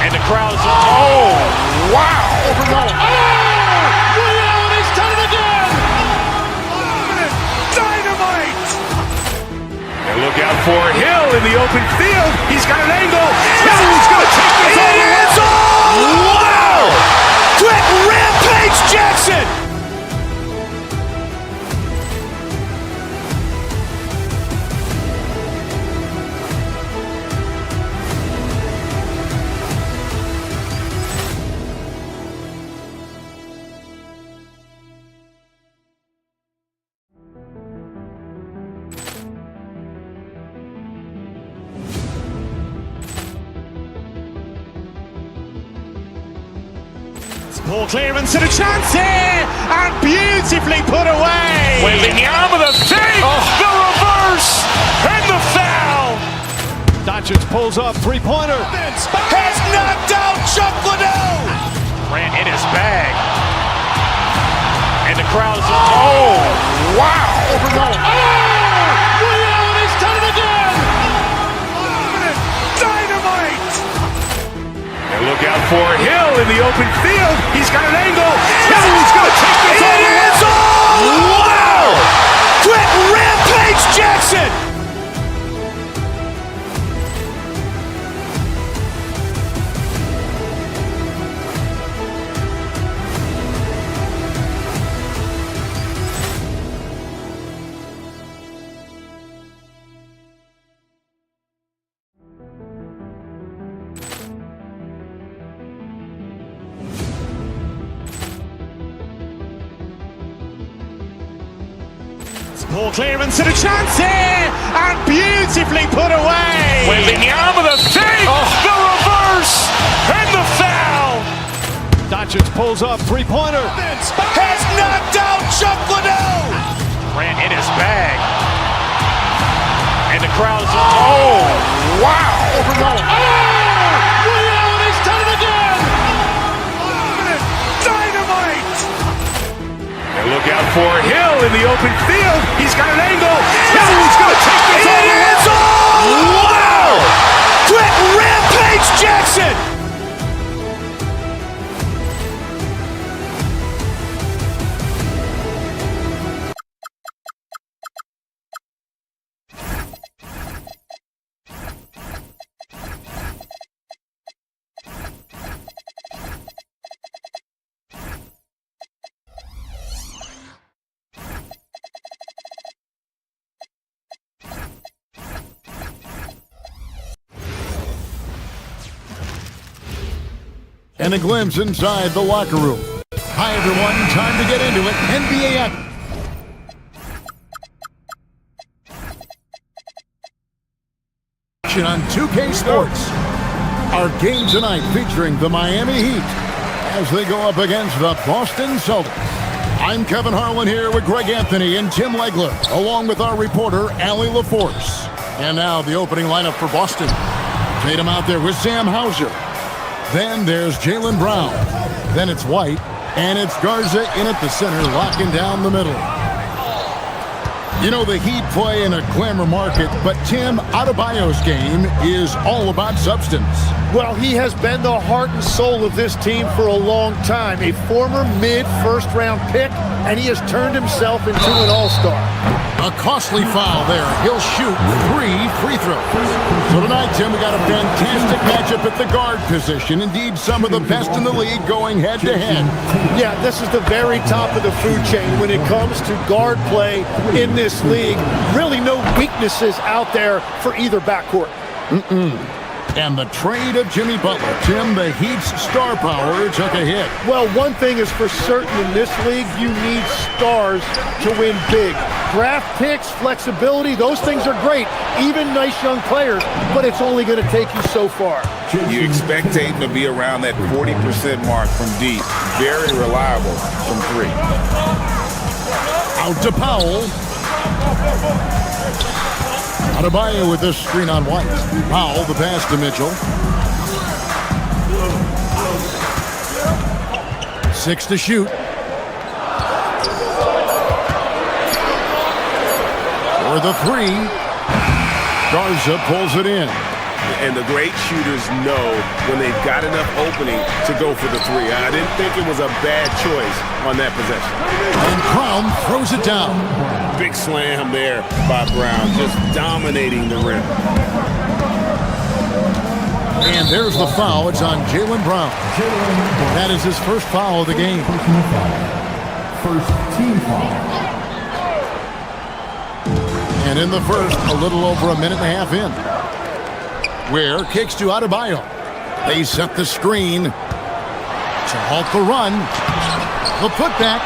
[SPEAKER 2] And the crowd is... Oh, wow. Reality's done it again. Dynamite. And look out for Hill in the open field. He's got an angle. He's going to take this all the way. Wow. Quick rampage Jackson.
[SPEAKER 1] Poor clearance and a chance here, and beautifully put away.
[SPEAKER 2] Wembanyama the save, the reverse, and the foul.
[SPEAKER 1] Doncic pulls up, three-pointer.
[SPEAKER 2] Has knocked out Chuck Liddell. Grant in his bag.
[SPEAKER 3] And the crowd is, oh, wow.
[SPEAKER 5] He's done it again!
[SPEAKER 2] Dynamite! And look out for Hill in the open field. He's got an angle. Hill's going to take this all the way. Wow! Quick rampage Jackson!
[SPEAKER 1] Ball clearance and a chance here, and beautifully put away.
[SPEAKER 2] Wembanyama the fake, the reverse, and the foul.
[SPEAKER 5] Doncic pulls up, three-pointer.
[SPEAKER 2] Has knocked out Chuck Liddell. Ran in his bag. And the crowd is, oh, wow.
[SPEAKER 5] He's done it again!
[SPEAKER 2] Dynamite. And look out for Hill in the open field. He's got an angle. Hill's going to take this all the way. Wow! Quick rampage Jackson.
[SPEAKER 7] And a glimpse inside the locker room. Hi, everyone. Time to get into it. NBA action on 2K Sports. Our game tonight featuring the Miami Heat as they go up against the Boston Celtics. I'm Kevin Harlan here with Greg Anthony and Tim Legler, along with our reporter, Allie LaForce. And now the opening lineup for Boston. Tatum out there with Sam Hauser. Then there's Jaylen Brown. Then it's White. And it's Garza in at the center, locking down the middle. You know, the Heat play in a glamour market, but Tim, Adebayo's game is all about substance.
[SPEAKER 5] Well, he has been the heart and soul of this team for a long time. A former mid-first-round pick, and he has turned himself into an all-star.
[SPEAKER 7] A costly foul there. He'll shoot 3 free throws. So tonight, Tim, we got a fantastic matchup at the guard position. Indeed, some of the best in the league going head-to-head.
[SPEAKER 5] Yeah, this is the very top of the food chain when it comes to guard play in this league. Really no weaknesses out there for either backcourt.
[SPEAKER 7] And the trade of Jimmy Butler. Tim, the Heat's star power took a hit.
[SPEAKER 5] Well, one thing is for certain in this league, you need stars to win big. Draft picks, flexibility, those things are great. Even nice young players, but it's only going to take you so far.
[SPEAKER 8] You expect Tatum to be around that 40% mark from deep. Very reliable from 3.
[SPEAKER 7] Out to Powell. Adebayo with this screen on White. Powell, the pass to Mitchell. 6 to shoot. For the 3. Garza pulls it in.
[SPEAKER 8] And the great shooters know when they've got enough opening to go for the 3. I didn't think it was a bad choice on that possession.
[SPEAKER 7] And Brown throws it down.
[SPEAKER 8] Big slam there by Brown, just dominating the rim.
[SPEAKER 7] And there's the foul. It's on Jaylen Brown. That is his first foul of the game.
[SPEAKER 10] First team foul.
[SPEAKER 7] And in the first, a little over a minute and a half in. Ware kicks to Adebayo. They set the screen to halt the run. The putback.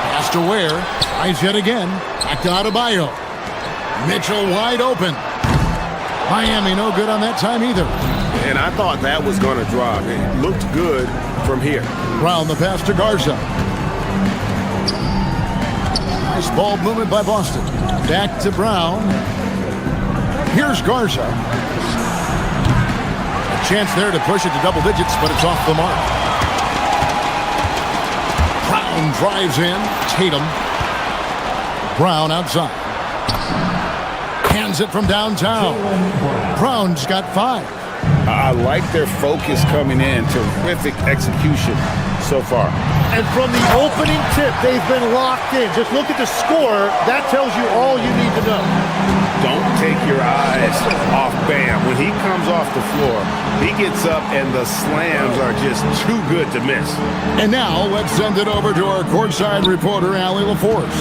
[SPEAKER 7] Pass to Ware. Tries yet again. Back to Adebayo. Mitchell wide open. Miami no good on that time either.
[SPEAKER 8] And I thought that was going to drop. It looked good from here.
[SPEAKER 7] Brown the pass to Garza. Nice ball movement by Boston. Back to Brown. Here's Garza. A chance there to push it to double digits, but it's off the mark. Brown Brown drives in. Tatum. Brown outside. Hands it from downtown. Brown's got 5.
[SPEAKER 8] I like their focus coming in. Terrific execution so far.
[SPEAKER 5] And from the opening tip, they've been locked in. Just look at the score. That tells you all you need to know.
[SPEAKER 8] Don't take your eyes off Bam. When he comes off the floor, he gets up and the slams are just too good to miss.
[SPEAKER 7] And now let's send it over to our courtside reporter, Allie LaForce.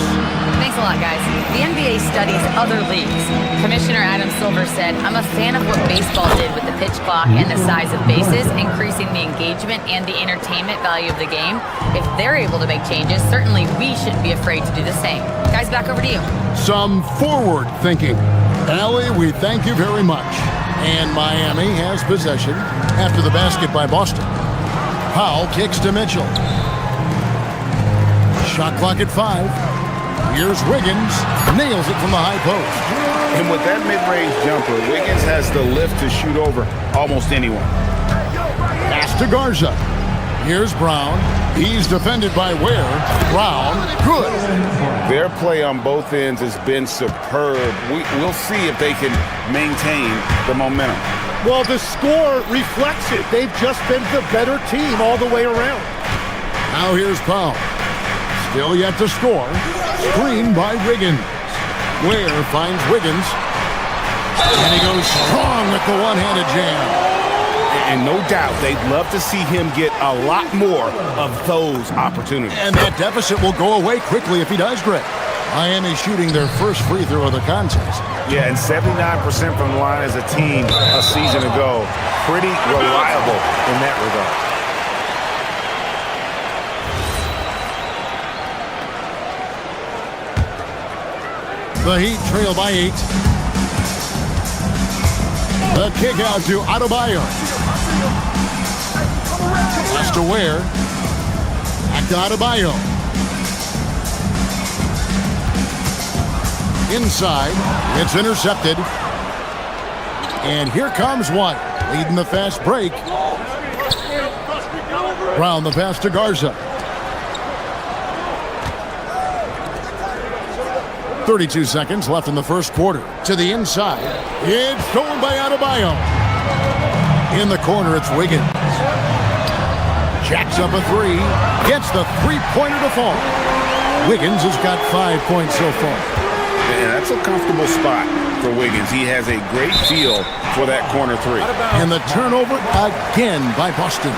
[SPEAKER 6] Thanks a lot, guys. The NBA studies other leagues. Commissioner Adam Silver said, I'm a fan of what baseball did with the pitch clock and the size of bases, increasing the engagement and the entertainment value of the game. If they're able to make changes, certainly we shouldn't be afraid to do the same. Guys, back over to you.
[SPEAKER 7] Some forward thinking. Allie, we thank you very much. And Miami has possession after the basket by Boston. Powell kicks to Mitchell. Shot clock at 5. Here's Wiggins. Nails it from the high post.
[SPEAKER 8] And with that mid-range jumper, Wiggins has the lift to shoot over almost anyone.
[SPEAKER 7] Pass to Garza. Here's Brown. He's defended by Ware. Brown, good.
[SPEAKER 8] Their play on both ends has been superb. We'll see if they can maintain the momentum.
[SPEAKER 5] Well, the score reflects it. They've just been the better team all the way around.
[SPEAKER 7] Now here's Powell. Still yet to score. Screen by Wiggins. Ware finds Wiggins. And he goes strong with the one-handed jam.
[SPEAKER 8] And no doubt, they'd love to see him get a lot more of those opportunities.
[SPEAKER 7] And that deficit will go away quickly if he does, Greg. Miami shooting their first free throw of the contest.
[SPEAKER 8] Yeah, and 79% from the line as a team a season ago. Pretty reliable in that regard.
[SPEAKER 7] The Heat trail by 8. The kick out to Adebayo. Pass to Ware. Back to Adebayo. Inside. It's intercepted. And here comes White, leading the fast break. Brown the pass to Garza. 32 seconds left in the first quarter. To the inside. It's stolen by Adebayo. In the corner, it's Wiggins. Jacks up a 3. Gets the three-pointer to fall. Wiggins has got 5 points so far.
[SPEAKER 8] Yeah, that's a comfortable spot for Wiggins. He has a great feel for that corner 3.
[SPEAKER 7] And the turnover again by Boston.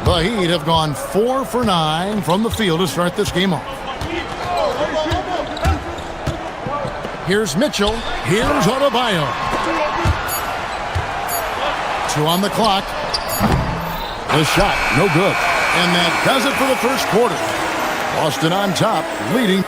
[SPEAKER 7] The Heat have gone 4 for 9 from the field to start this game off. Here's Mitchell. Here's Adebayo. 2 on the clock. The shot, no good. And that does it for the first quarter. Boston on top, leading.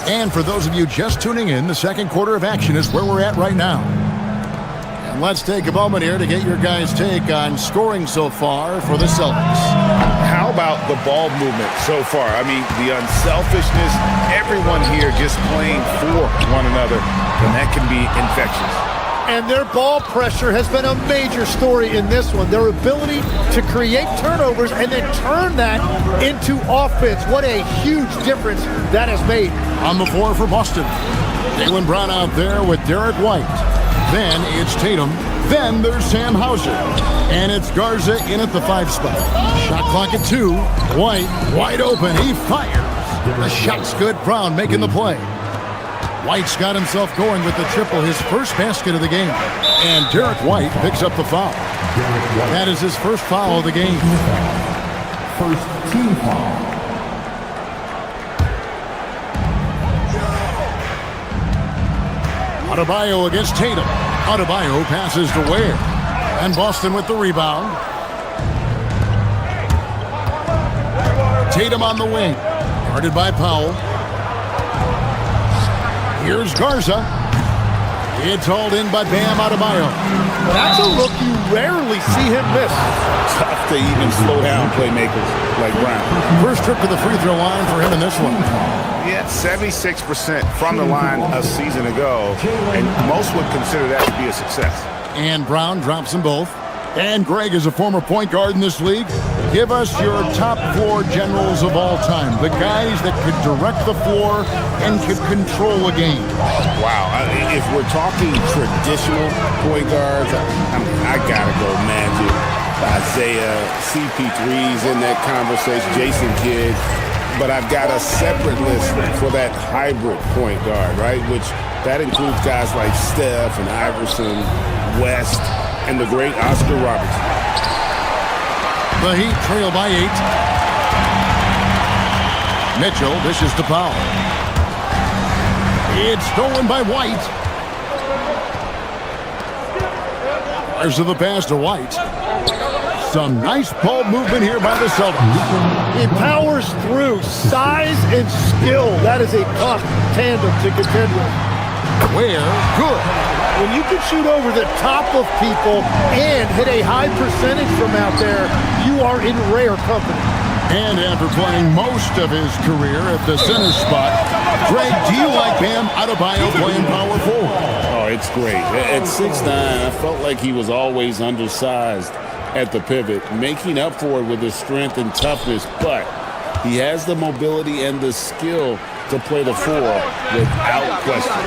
[SPEAKER 7] And for those of you just tuning in, the second quarter of action is where we're at right now. And let's take a moment here to get your guys' take on scoring so far for the Celtics.
[SPEAKER 8] How about the ball movement so far? I mean, the unselfishness, everyone here just playing for one another, and that can be infectious.
[SPEAKER 5] And their ball pressure has been a major story in this one. Their ability to create turnovers and then turn that into offense. What a huge difference that has made.
[SPEAKER 7] On the floor for Boston. Jaylen Brown out there with Derek White. Then it's Tatum. Then there's Sam Hauser. And it's Garza in at the 5 spot. Shot clock at 2. White wide open. He fires. The shot's good. Brown making the play. White's got himself going with the triple, his first basket of the game. And Derek White picks up the foul. That is his first foul of the game.
[SPEAKER 10] First team foul.
[SPEAKER 7] Adebayo against Tatum. Adebayo passes to Ware. And Boston with the rebound. Tatum on the wing. Guarded by Powell. Here's Garza. It's hauled in by Bam Adebayo.
[SPEAKER 5] That's a look you rarely see him miss.
[SPEAKER 8] Tough to even slow down playmakers like Brown.
[SPEAKER 7] First trip to the free throw line for him in this one.
[SPEAKER 3] He had 76% from the line a season ago, and most would consider that to be a success.
[SPEAKER 7] And Brown drops them both. And Greg is a former point guard in this league. Give us your top floor generals of all time. The guys that could direct the floor and could control a game.
[SPEAKER 8] Wow. If we're talking traditional point guards, I got to go Magic, Isaiah, CP3's in that conversation, Jason Kidd. But I've got a separate list for that hybrid point guard, right? Which that includes guys like Steph and Iverson, West, and the great Oscar Robertson.
[SPEAKER 7] The Heat trail by 8. Mitchell dishes to Powell. It's stolen by White. There's the pass to White. Some nice ball movement here by the Celtics.
[SPEAKER 5] He powers through. Size and skill. That is a tough tandem to contend with.
[SPEAKER 7] Where? Good.
[SPEAKER 5] When you can shoot over the top of people and hit a high percentage from out there, you are in rare company.
[SPEAKER 7] And after playing most of his career at the center spot, Greg, do you like Bam Adebayo playing power forward?
[SPEAKER 8] Oh, it's great. At 6'9", I felt like he was always undersized at the pivot, making up for it with his strength and toughness, but he has the mobility and the skill to play the 4 without question.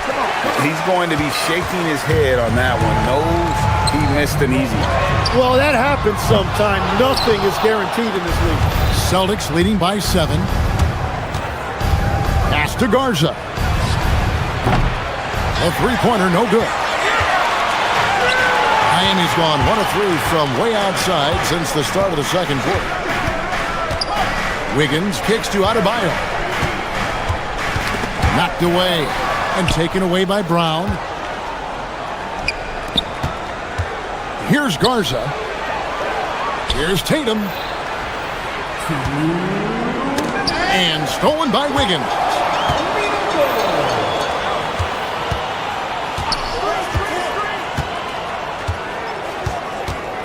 [SPEAKER 3] He's going to be shaking his head on that one. Knows he missed an easy one.
[SPEAKER 5] Well, that happens sometime. Nothing is guaranteed in this league.
[SPEAKER 7] Celtics leading by 7. Pass to Garza. A three-pointer, no good. Miami's gone 1 of 3 from way outside since the start of the second quarter. Wiggins kicks to Adebayo. Knocked away and taken away by Brown. Here's Garza. Here's Tatum. And stolen by Wiggins.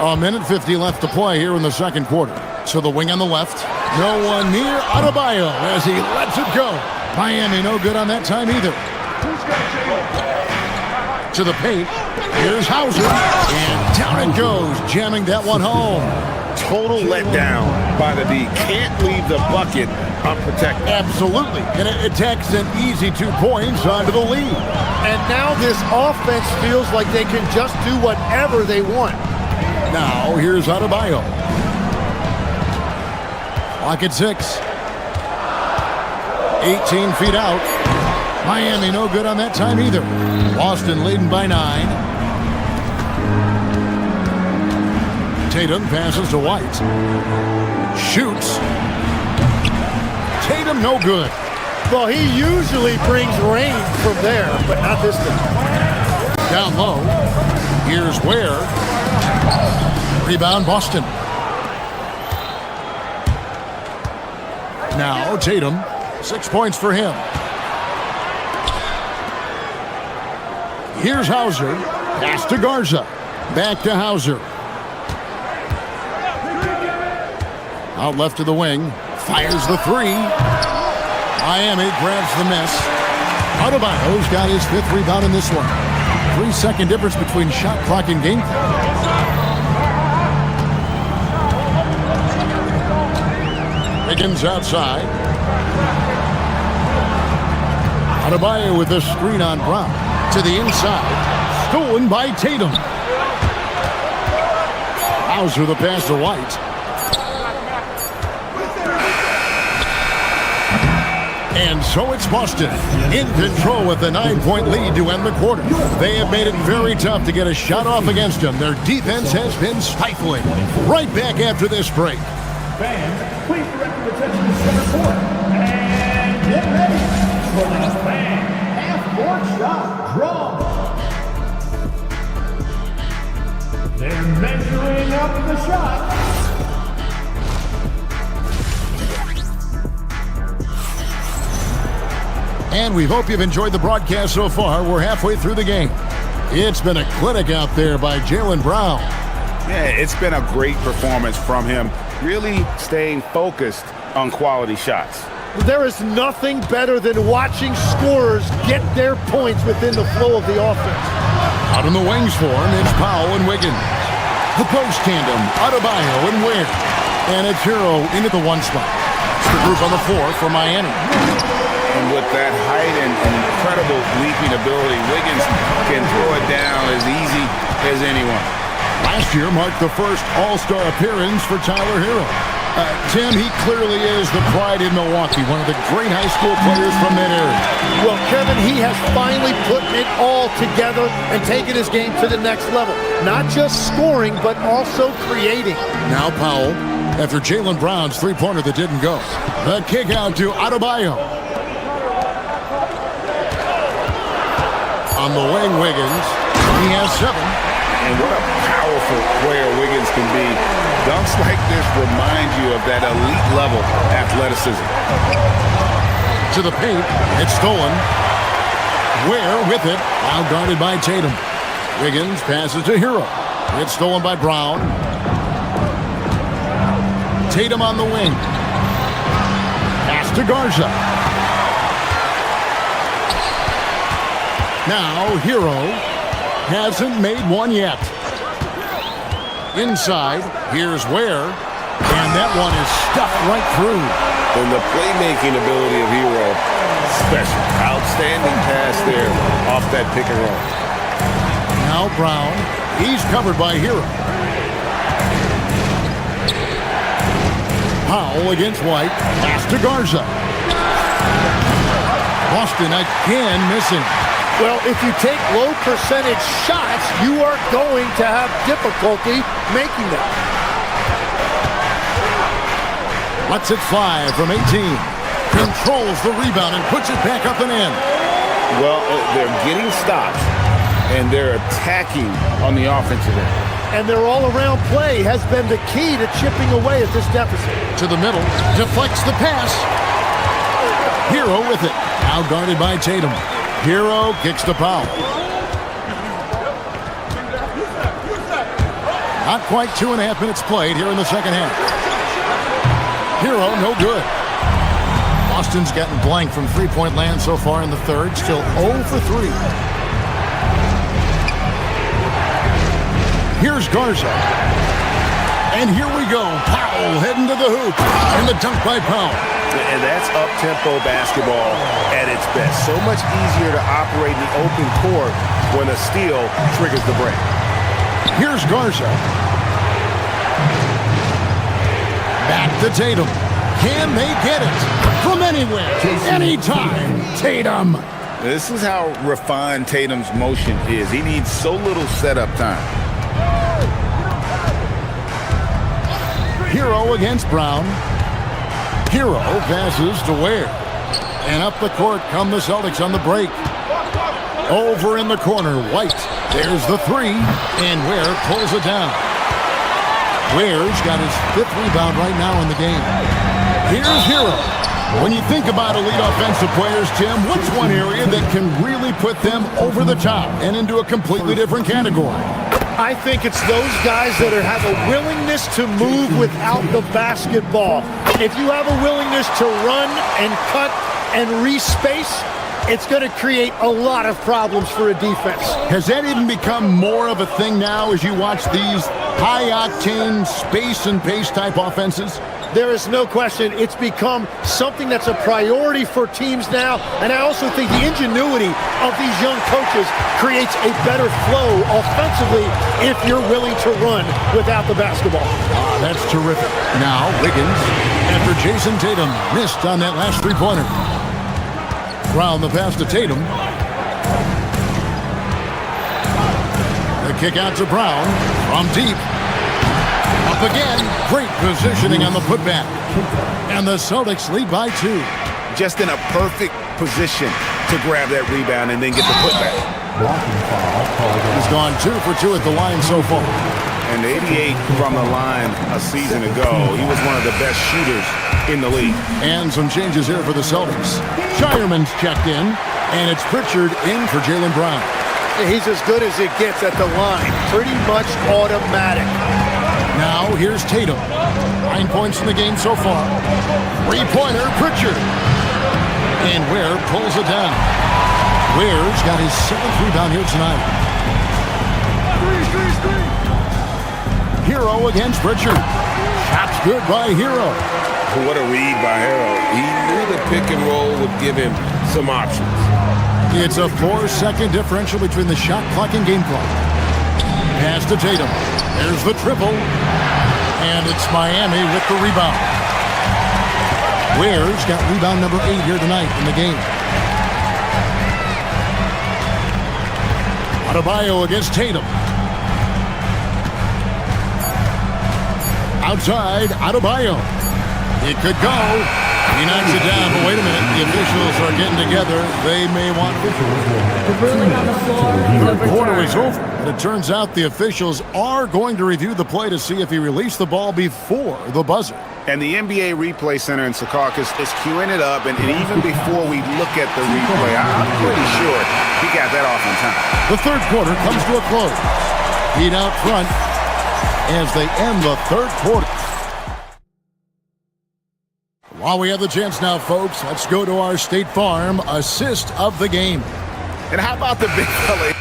[SPEAKER 7] A minute 50 left to play here in the second quarter. So the wing on the left. No one near Adebayo as he lets it go. Miami no good on that time either. To the paint. Here's Hauser. And down it goes, jamming that one home.
[SPEAKER 3] Total letdown by the D. Can't leave the bucket unprotected.
[SPEAKER 7] Absolutely. And it takes an easy 2 points onto the lead.
[SPEAKER 5] And now this offense feels like they can just do whatever they want.
[SPEAKER 7] Now here's Adebayo. Clock at 6. 18 feet out. Miami no good on that time either. Boston leading by 9. Tatum passes to White. Shoots. Tatum no good.
[SPEAKER 5] Well, he usually brings rain from there, but not this time.
[SPEAKER 7] Down low. Here's Ware. Rebound Boston. Now Tatum. 6 points for him. Here's Hauser. Pass to Garza. Back to Hauser. Out left to the wing. Fires the 3. Miami grabs the miss. Adebayo's got his 5th rebound in this one. 3-second difference between shot clock and game clock. Wiggins outside. Adebayo with a screen on Brown. To the inside. Stolen by Tatum. Hauser the pass to White. And so it's Boston in control with a 9-point lead to end the quarter. They have made it very tough to get a shot off against them. Their defense has been stifling. Right back after this break.
[SPEAKER 10] Fans, please direct your attention to center court. And get ready for the fan half-court shot draw. They're measuring up the shot.
[SPEAKER 7] And we hope you've enjoyed the broadcast so far. We're halfway through the game. It's been a clinic out there by Jaylen Brown.
[SPEAKER 8] Yeah, it's been a great performance from him, really staying focused on quality shots.
[SPEAKER 5] There is nothing better than watching scorers get their points within the flow of the offense.
[SPEAKER 7] Out in the wings for him, it's Powell and Wiggins. The post tandem, Adebayo and Ware. And it's Hero into the one spot. It's the group on the floor for Miami.
[SPEAKER 8] And with that height and incredible leaping ability, Wiggins can throw it down as easy as anyone.
[SPEAKER 7] Last year marked the first All-Star appearance for Tyler Hero. Tim, he clearly is the pride in Milwaukee, one of the great high school players from that area.
[SPEAKER 5] Well, Kevin, he has finally put it all together and taken his game to the next level. Not just scoring, but also creating.
[SPEAKER 7] Now Powell, after Jaylen Brown's three-pointer that didn't go. The kick out to Adebayo. On the wing, Wiggins. He has 7.
[SPEAKER 8] And what a powerful player Wiggins can be. Dunks like this remind you of that elite level athleticism.
[SPEAKER 7] To the paint, it's stolen. Ware with it, now guarded by Tatum. Wiggins passes to Hero. It's stolen by Brown. Tatum on the wing. Pass to Garza. Now Hero hasn't made one yet. Inside, here's Ware, and that one is stuffed right through.
[SPEAKER 8] And the playmaking ability of Hero, special. Outstanding pass there off that pick and roll.
[SPEAKER 7] Now Brown, he's covered by Hero. Powell against White, pass to Garza. Boston again missing.
[SPEAKER 5] Well, if you take low percentage shots, you are going to have difficulty making them.
[SPEAKER 7] Lets it fly from 18. Controls the rebound and puts it back up and in.
[SPEAKER 8] Well, they're getting stops, and they're attacking on the offensive end.
[SPEAKER 5] And their all-around play has been the key to chipping away at this deficit.
[SPEAKER 7] To the middle, deflects the pass. Hero with it, now guarded by Tatum. Hero kicks to Powell. Not quite 2.5 minutes played here in the second half. Hero, no good. Boston's gotten blank from three-point land so far in the third. Still 0 for 3. Here's Garza. And here we go. Powell heading to the hoop. And the dunk by Powell.
[SPEAKER 8] And that's up-tempo basketball at its best. So much easier to operate in the open court when a steal triggers the break.
[SPEAKER 7] Here's Garza. Back to Tatum. Can they get it? From anywhere, anytime, Tatum.
[SPEAKER 8] This is how refined Tatum's motion is. He needs so little setup time.
[SPEAKER 7] Hero against Brown. Hero passes to Ware. And up the court come the Celtics on the break. Over in the corner, White. There's the 3, and Ware pulls it down. Ware's got his 5th rebound right now in the game. Here's Hero. When you think about elite offensive players, Tim, what's one area that can really put them over the top and into a completely different category?
[SPEAKER 5] I think it's those guys that have a willingness to move without the basketball. If you have a willingness to run and cut and respace, it's going to create a lot of problems for a defense.
[SPEAKER 7] Has that even become more of a thing now as you watch these high-octane space and pace type offenses?
[SPEAKER 5] There is no question it's become something that's a priority for teams now, and I also think the ingenuity of these young coaches creates a better flow offensively if you're willing to run without the basketball.
[SPEAKER 7] That's terrific. Now, Wiggins, after Jason Tatum missed on that last three-pointer. Brown the pass to Tatum. The kick out to Brown from deep. Up again. Great positioning on the putback. And the Celtics lead by 2.
[SPEAKER 8] Just in a perfect position to grab that rebound and then get the putback.
[SPEAKER 7] He's gone 2 for 2 at the line so far.
[SPEAKER 8] And 88 from the line a season ago. He was one of the best shooters in the league.
[SPEAKER 7] And some changes here for the Celtics. Shireman's checked in, and it's Pritchard in for Jaylen Brown.
[SPEAKER 5] He's as good as it gets at the line. Pretty much automatic.
[SPEAKER 7] Now, here's Tatum. 9 points in the game so far. Three-pointer, Pritchard. And Ware pulls it down. Ware's got his 7th rebound here tonight. Hero against Pritchard. Shot's good by Hero.
[SPEAKER 8] What a read by Hero. He knew the pick and roll would give him some options.
[SPEAKER 7] It's a 4-second differential between the shot clock and game clock. Pass to Tatum. There's the triple. And it's Miami with the rebound. Ware's got rebound number 8 here tonight in the game. Adebayo against Tatum. Outside, Adebayo. It could go. He knocks it down, but wait a minute. The officials are getting together. They may want
[SPEAKER 6] The ruling on the floor is
[SPEAKER 7] third quarter is
[SPEAKER 6] overturned.
[SPEAKER 7] over. But it turns out the officials are going to review the play to see if he released the ball before the buzzer.
[SPEAKER 3] And the NBA Replay Center in Secaucus is queuing it up, and even before we look at the replay, I'm pretty sure he got that off on time.
[SPEAKER 7] The third quarter comes to a close. Heat out front as they end the third quarter. While we have the chance now, folks, let's go to our State Farm assist of the game.
[SPEAKER 3] And how about the big fella?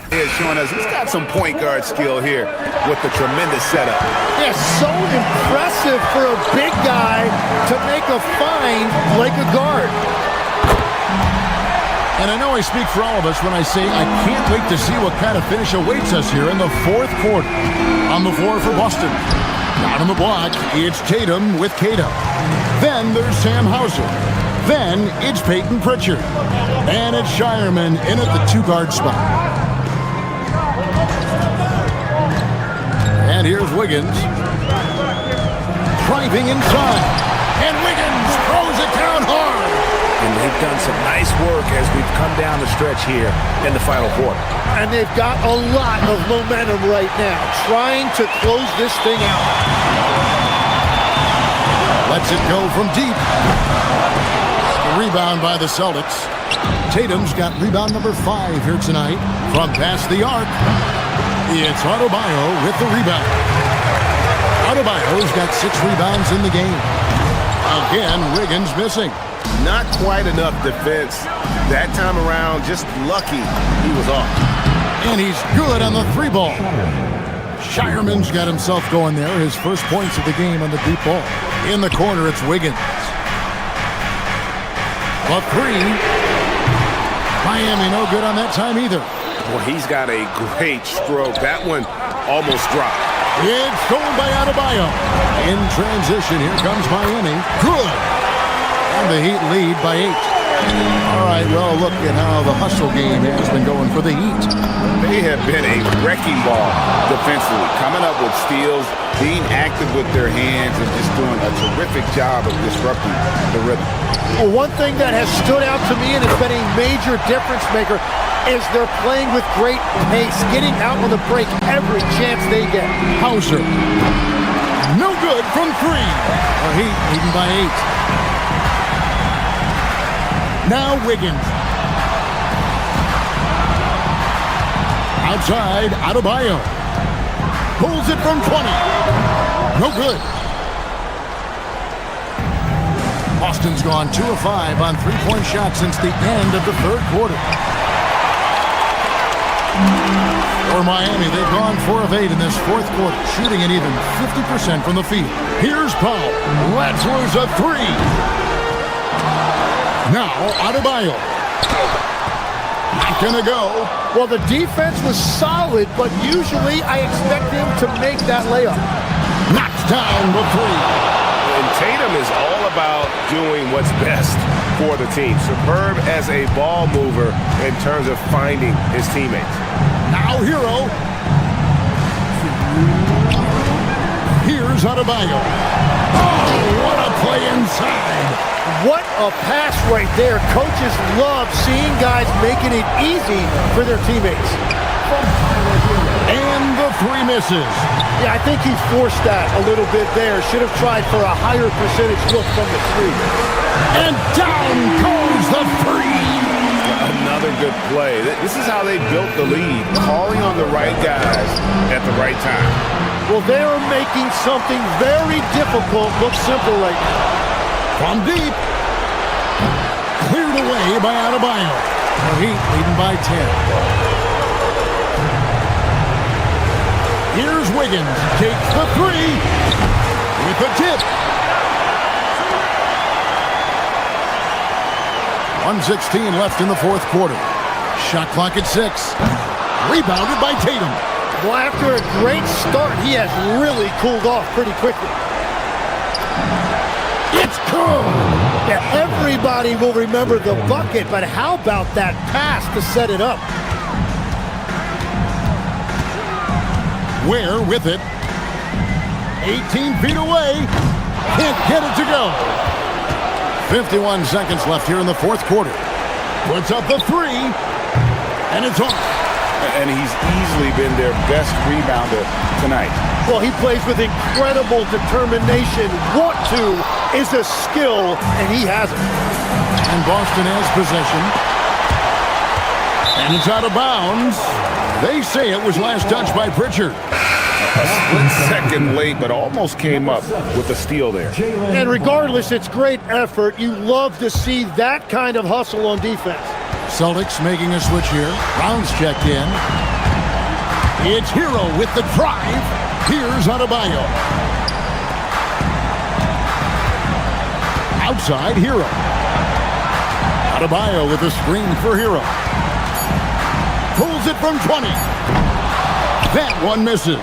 [SPEAKER 3] Is showing us he's got some point guard skill here with the tremendous setup.
[SPEAKER 5] Yeah, so impressive for a big guy to make a find like a guard.
[SPEAKER 7] And I know I speak for all of us when I say I can't wait to see what kind of finish awaits us here in the fourth quarter. On the floor for Boston. Down on the block, it's Tatum with Cato. Then there's Sam Hauser. Then it's Peyton Pritchard. And it's Shireman in at the two-guard spot. And here's Wiggins. Driving inside. And Wiggins throws it down hard.
[SPEAKER 2] And they've done some nice work as we've come down the stretch here in the final quarter.
[SPEAKER 5] And they've got a lot of momentum right now, trying to close this thing out.
[SPEAKER 7] Lets it go from deep. The rebound by the Celtics. Tatum's got rebound number 5 here tonight from past the arc. It's Adebayo with the rebound. Adebayo's got 6 rebounds in the game. Again, Wiggins missing.
[SPEAKER 3] Not quite enough defense. That time around, just lucky he was off.
[SPEAKER 7] And he's good on the 3-ball. Shireman's got himself going there. His first points of the game on the deep ball. In the corner, it's Wiggins. A 3. Miami no good on that time either.
[SPEAKER 8] Well, he's got a great stroke. That one almost dropped.
[SPEAKER 7] It's stolen by Adebayo. In transition, here comes Miami. Good. And the Heat lead by 8. All right, well, look at how the hustle game has been going for the Heat.
[SPEAKER 3] They have been a wrecking ball defensively, coming up with steals, being active with their hands, and just doing a terrific job of disrupting the rhythm.
[SPEAKER 5] Well, one thing that has stood out to me, and it's been a major difference maker, is they're playing with great pace, getting out on the break every chance they get.
[SPEAKER 7] Hauser. No good from 3. The Heat leading by 8. Now Wiggins. Outside, Adebayo. Pulls it from 20. No good. Boston's gone 2 of 5 on 3-point shots since the end of the third quarter. For Miami, they've gone 4 of 8 in this fourth quarter, shooting an even 50% from the field. Here's Powell. Lets loose a 3. Now, Adebayo. Not gonna go.
[SPEAKER 5] Well, the defense was solid, but usually I expect him to make that layup.
[SPEAKER 7] Knocks down the 3.
[SPEAKER 8] And Tatum is all about doing what's best for the team. Superb as a ball mover in terms of finding his teammates.
[SPEAKER 7] Now Hero. Here's Adebayo. Oh, what a play inside.
[SPEAKER 5] What a pass right there. Coaches love seeing guys making it easy for their teammates.
[SPEAKER 7] And the three misses.
[SPEAKER 5] Yeah, I think he forced that a little bit there. Should have tried for a higher percentage look from the three.
[SPEAKER 7] And down goes the three.
[SPEAKER 8] Another good play. This is how they built the lead, calling on the right guys at the right time.
[SPEAKER 5] Well, they are making something very difficult look simple right now.
[SPEAKER 7] From deep. Cleared away by Adebayo. The Heat leading by 10. Here's Wiggins. Takes the three. With the tip. 1:16 left in the fourth quarter. Shot clock at 6. Rebounded by Tatum.
[SPEAKER 5] Well, after a great start, he has really cooled off pretty quickly.
[SPEAKER 7] It's good.
[SPEAKER 5] Yeah, everybody will remember the bucket, but how about that pass to set it up?
[SPEAKER 7] Ware with it. 18 feet away. Can't get it to go. 51 seconds left here in the fourth quarter. Puts up the three. And it's off.
[SPEAKER 8] And he's easily been their best rebounder tonight.
[SPEAKER 5] Well, he plays with incredible determination. Want to is a skill, and he has it.
[SPEAKER 7] And Boston has possession. And it's out of bounds. They say it was last touched by Pritchard.
[SPEAKER 8] A split second late, but almost came up with a steal there.
[SPEAKER 5] And regardless, it's great effort. You love to see that kind of hustle on defense.
[SPEAKER 7] Celtics making a switch here. Brown's checked in. It's Hero with the drive. Here's Adebayo. Outside, Hero. Adebayo with a screen for Hero. Pulls it from 20. That one misses.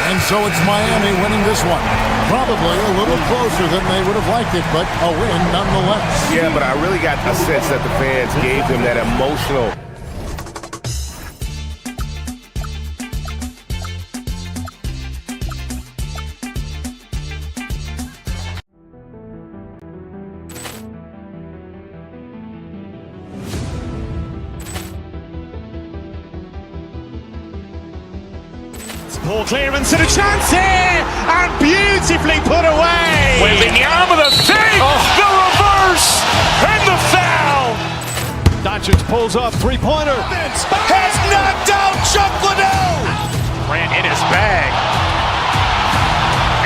[SPEAKER 7] And so it's Miami winning this one. Probably a little closer than they would have liked it, but a win nonetheless.
[SPEAKER 8] Yeah, but I really got a sense that the fans gave them that emotional.
[SPEAKER 1] Ball clearance and a chance here, and beautifully put away.
[SPEAKER 2] Wembanyama the save, the reverse, and the foul.
[SPEAKER 12] Doncic pulls up, three-pointer.
[SPEAKER 2] Has knocked out Chuck Liddell. Ran in his bag.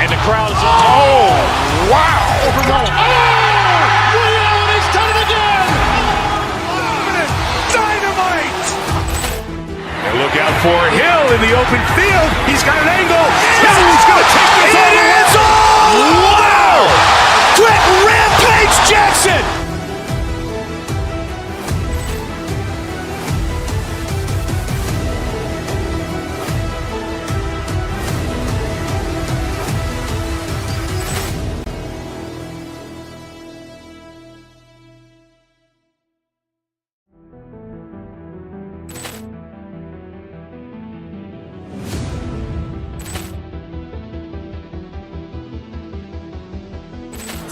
[SPEAKER 2] And the crowd is... Oh, wow.
[SPEAKER 1] He's done it again.
[SPEAKER 2] Dynamite. And look out for Hill in the open field. He's got an angle. Hill's going to take this all the way. Wow! Quick Rampage Jackson.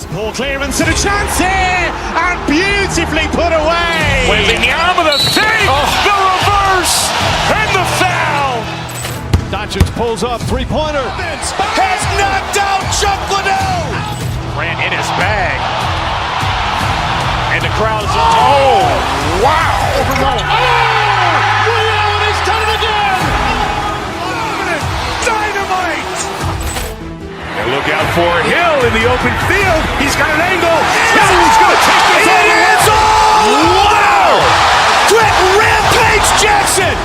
[SPEAKER 1] Ball clearance and a chance here, and beautifully put away.
[SPEAKER 2] Wembanyama the save, the reverse, and the foul.
[SPEAKER 12] Doncic pulls up, three-pointer.
[SPEAKER 2] Has knocked out Chuck Liddell. Ran in his bag. And the crowd is... Oh, wow.
[SPEAKER 1] He's done it again.
[SPEAKER 2] Dynamite. And look out for Hill in the open field. He's got an angle. Hill's going to take this all the way. Wow! Quick Rampage Jackson.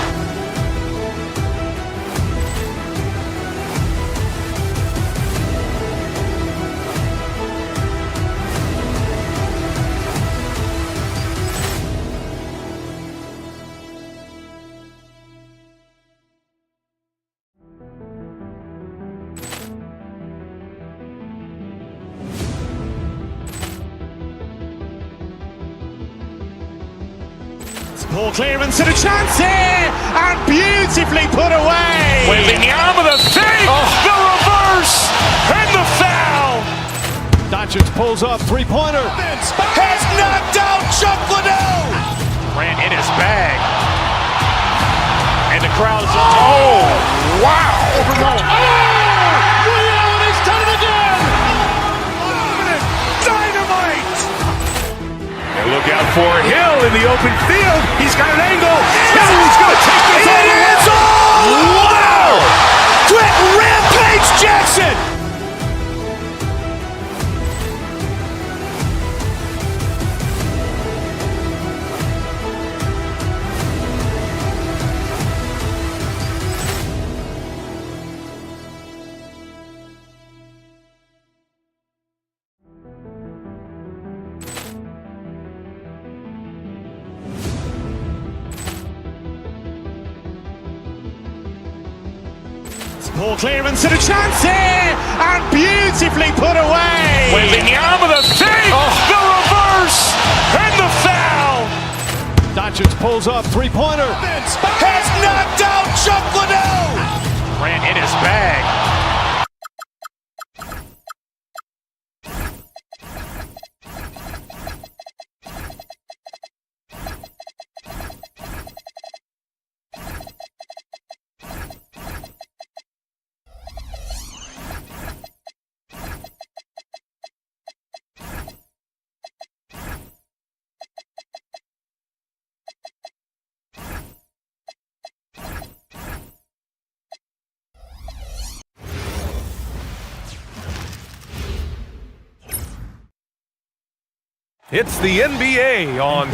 [SPEAKER 1] Ball clearance and a chance here, and beautifully put away.
[SPEAKER 2] Waving the arm of the fake, the reverse, and the foul.
[SPEAKER 3] Doncic pulls up, three-pointer.
[SPEAKER 2] Has knocked out Chuck Liddell. Ran in his bag. And the crowd is... Oh, wow.
[SPEAKER 3] He's done it again.
[SPEAKER 2] Dynamite. And look out for Hill in the open field. He's got an angle. Hill's going to take this all the way. Wow. Quick Rampage Jackson.
[SPEAKER 1] Ball clearance and a chance here, and beautifully put away.
[SPEAKER 2] Waving the arm of the fake, the reverse, and the foul.
[SPEAKER 3] Doncic pulls up, three-pointer.
[SPEAKER 2] Has knocked out Chuck Liddell. Ran in his bag.
[SPEAKER 4] It's the NBA on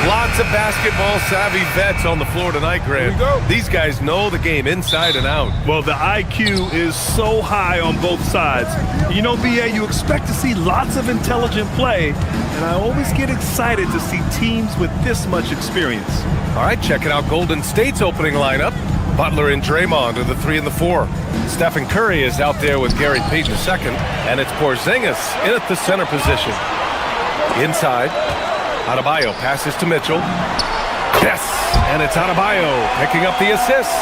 [SPEAKER 4] lots of basketball-savvy vets on the floor tonight, Grant. These guys know the game inside and out.
[SPEAKER 13] Well, the IQ is so high on both sides. You know, BA, you expect to see lots of intelligent play, and I always get excited to see teams with this much experience.
[SPEAKER 4] All right, checking out Golden State's opening lineup. Butler and Draymond are the 3 and the 4. Stephen Curry is out there with Gary Payton II, and it's Porzingis in at the center position. Inside, Adebayo passes to Mitchell. Yes, and it's Adebayo picking up the assist.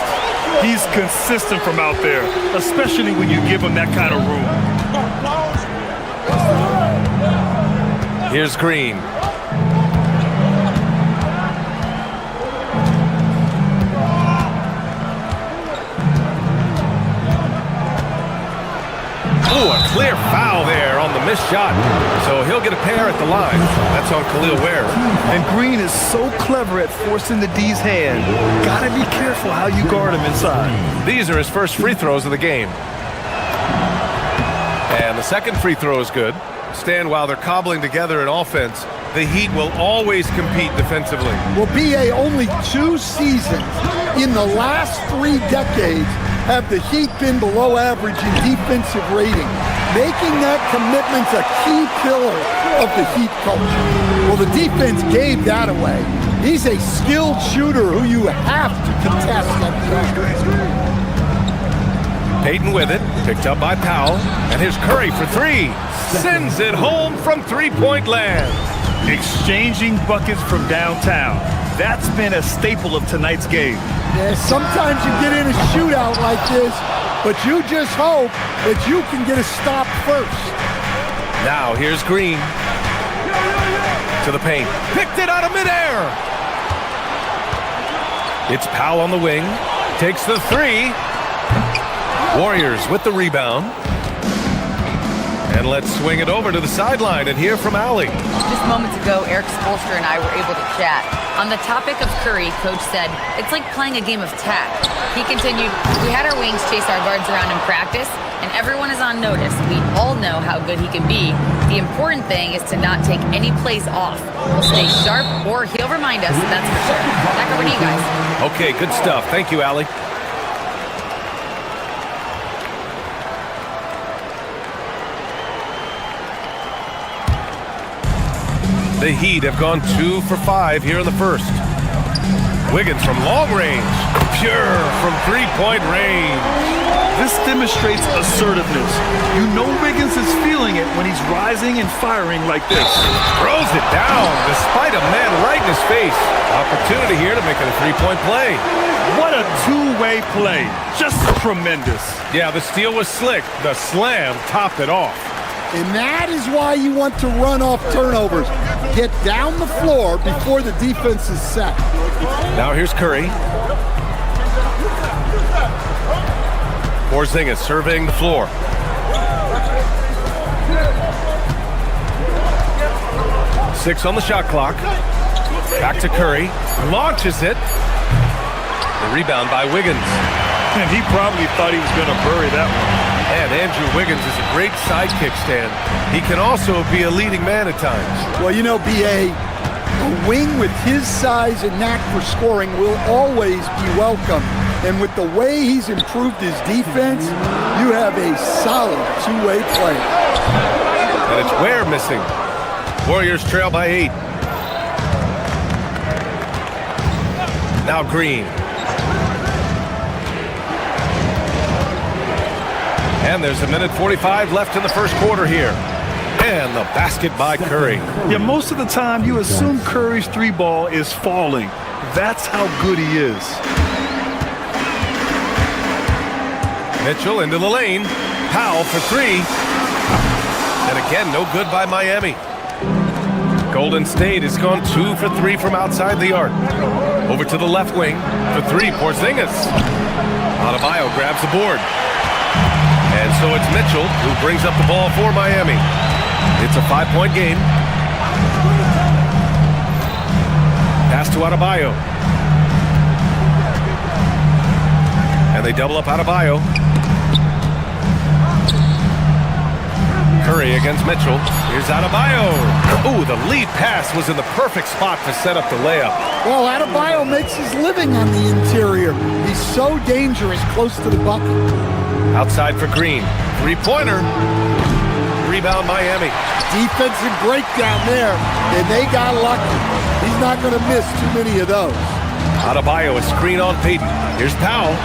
[SPEAKER 13] He's consistent from out there, especially when you give him that kind of room.
[SPEAKER 4] Here's Green. Ooh, a clear foul there on the missed shot. So he'll get a pair at the line. That's on Khalil Ware.
[SPEAKER 13] And Green is so clever at forcing the D's hand. Gotta be careful how you guard him inside.
[SPEAKER 4] These are his first free throws of the game. And the second free throw is good. Stan, while they're cobbling together an offense, the Heat will always compete defensively.
[SPEAKER 5] Well, BA, only 2 seasons in the last 3 decades have the Heat been below average in defensive rating, making that commitment a key pillar of the Heat culture. Well, the defense gave that away. He's a skilled shooter who you have to contest that shot.
[SPEAKER 4] Payton with it, picked up by Powell, and here's Curry for 3. Sends it home from three-point land.
[SPEAKER 13] Exchanging buckets from downtown. That's been a staple of tonight's game.
[SPEAKER 5] Yeah, sometimes you get in a shootout like this, but you just hope that you can get a stop first.
[SPEAKER 4] Now here's Green. To the paint. Picked it out of midair. It's Powell on the wing. Takes the 3. Warriors with the rebound. And let's swing it over to the sideline and hear from Allie.
[SPEAKER 6] Just moments ago, Eric Spoelstra and I were able to chat. On the topic of Curry, Coach said, it's like playing a game of tag. He continued, we had our wings chase our guards around in practice, and everyone is on notice. We all know how good he can be. The important thing is to not take any plays off. We'll stay sharp, or he'll remind us, that's for sure. Back over to you guys.
[SPEAKER 4] Okay, good stuff. Thank you, Allie. The Heat have gone 2 for 5 here in the first. Wiggins from long range. Pure from three-point range.
[SPEAKER 13] This demonstrates assertiveness. You know Wiggins is feeling it when he's rising and firing like this.
[SPEAKER 4] Throws it down despite a man right in his face. Opportunity here to make it a three-point play.
[SPEAKER 13] What a two-way play. Just tremendous.
[SPEAKER 4] Yeah, the steal was slick. The slam topped it off.
[SPEAKER 5] And that is why you want to run off turnovers. Get down the floor before the defense is set.
[SPEAKER 4] Now here's Curry. Porzingis surveying the floor. Six on the shot clock. Back to Curry. Launches it. The rebound by Wiggins.
[SPEAKER 13] And he probably thought he was going to bury that one.
[SPEAKER 4] And Andrew Wiggins is a great sidekick, Stan. He can also be a leading man at times.
[SPEAKER 5] Well, you know, B.A., a wing with his size and knack for scoring will always be welcome. And with the way he's improved his defense, you have a solid two-way play.
[SPEAKER 4] And it's Ware missing. Warriors trail by 8. Now Green. And there's a minute 45 left in the first quarter here. And the basket by Curry.
[SPEAKER 13] Yeah, most of the time you assume Curry's three ball is falling. That's how good he is.
[SPEAKER 4] Mitchell into the lane. Powell for three. And again, no good by Miami. Golden State has gone 2 for 3 from outside the arc. Over to the left wing for three, Porzingis. Adebayo grabs the board. And so it's Mitchell who brings up the ball for Miami. It's a 5-point game. Pass to Adebayo. And they double up Adebayo. Curry against Mitchell. Here's Adebayo. Ooh, the lead pass was in the perfect spot to set up the layup.
[SPEAKER 5] Well, Adebayo makes his living on the interior. He's so dangerous close to the bucket.
[SPEAKER 4] Outside for Green. Three-pointer. Rebound Miami.
[SPEAKER 5] Defensive breakdown there, and they got lucky. He's not going to miss too many of those.
[SPEAKER 4] Adebayo, a screen on Payton. Here's Powell.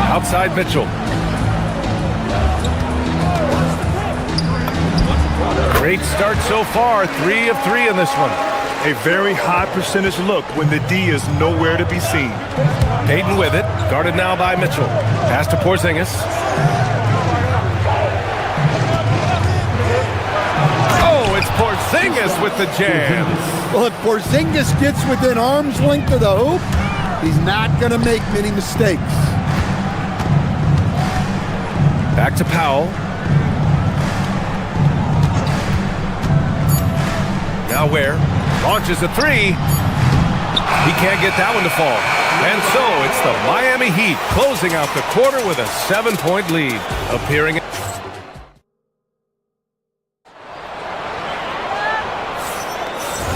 [SPEAKER 4] Outside Mitchell. Great start so far. 3 of 3 in this one.
[SPEAKER 13] A very high percentage look when the D is nowhere to be seen.
[SPEAKER 4] Payton with it. Guarded now by Mitchell. Pass to Porzingis. Oh, it's Porzingis with the jam.
[SPEAKER 5] Well, if Porzingis gets within arm's length of the hoop, he's not going to make many mistakes.
[SPEAKER 4] Back to Powell. Now Ware launches a three. He can't get that one to fall. And so it's the Miami Heat closing out the quarter with a 7-point lead. Appearing.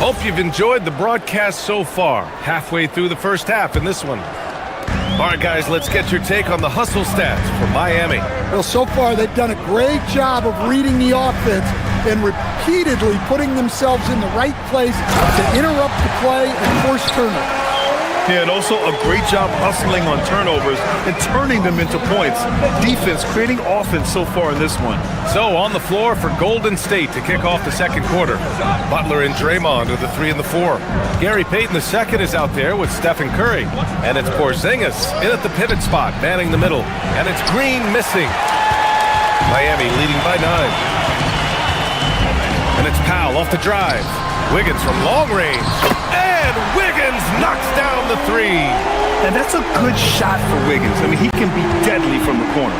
[SPEAKER 4] Hope you've enjoyed the broadcast so far. Halfway through the first half in this one. All right, guys, let's get your take on the hustle stats for Miami.
[SPEAKER 5] Well, so far they've done a great job of reading the offense and repeatedly putting themselves in the right place to interrupt the play and force turnovers.
[SPEAKER 13] Yeah, and also a great job hustling on turnovers and turning them into points. Defense creating offense so far in this one.
[SPEAKER 4] So on the floor for Golden State to kick off the second quarter. Butler and Draymond are the 3 and the 4. Gary Payton II is out there with Stephen Curry. And it's Porzingis in at the pivot spot, manning the middle. And it's Green missing. Miami leading by 9. And it's Powell off the drive. Wiggins from long range. And Wiggins knocks down the 3.
[SPEAKER 13] And that's a good shot for Wiggins. I mean, he can be deadly from the corner.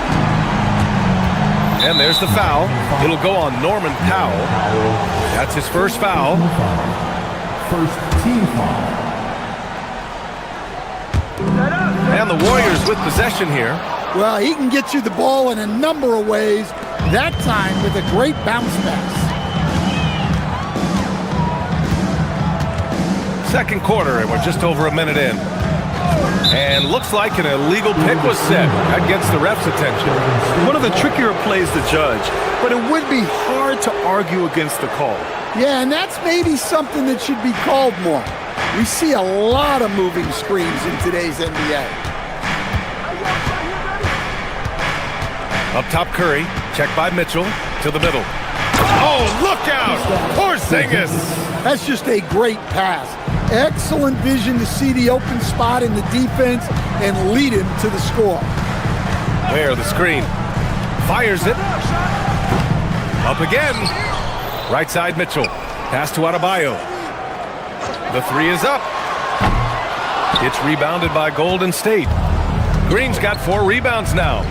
[SPEAKER 4] And there's the foul. It'll go on Norman Powell. That's his first foul.
[SPEAKER 10] First team foul.
[SPEAKER 4] And the Warriors with possession here.
[SPEAKER 5] Well, he can get you the ball in a number of ways, that time with a great bounce pass.
[SPEAKER 4] Second quarter, and we're just over a minute in. And looks like an illegal pick was set. That gets the ref's attention.
[SPEAKER 13] One of the trickier plays to judge, but it would be hard to argue against the call.
[SPEAKER 5] Yeah, and that's maybe something that should be called more. We see a lot of moving screens in today's NBA.
[SPEAKER 4] Up top, Curry. Check by Mitchell to the middle. Oh, look out! Porzingis!
[SPEAKER 5] That's just a great pass. Excellent vision to see the open spot in the defense and lead him to the score.
[SPEAKER 4] Where the screen. Fires it. Up again. Right side, Mitchell. Pass to Adebayo. The three is up. It's rebounded by Golden State. Green's got 4 rebounds now.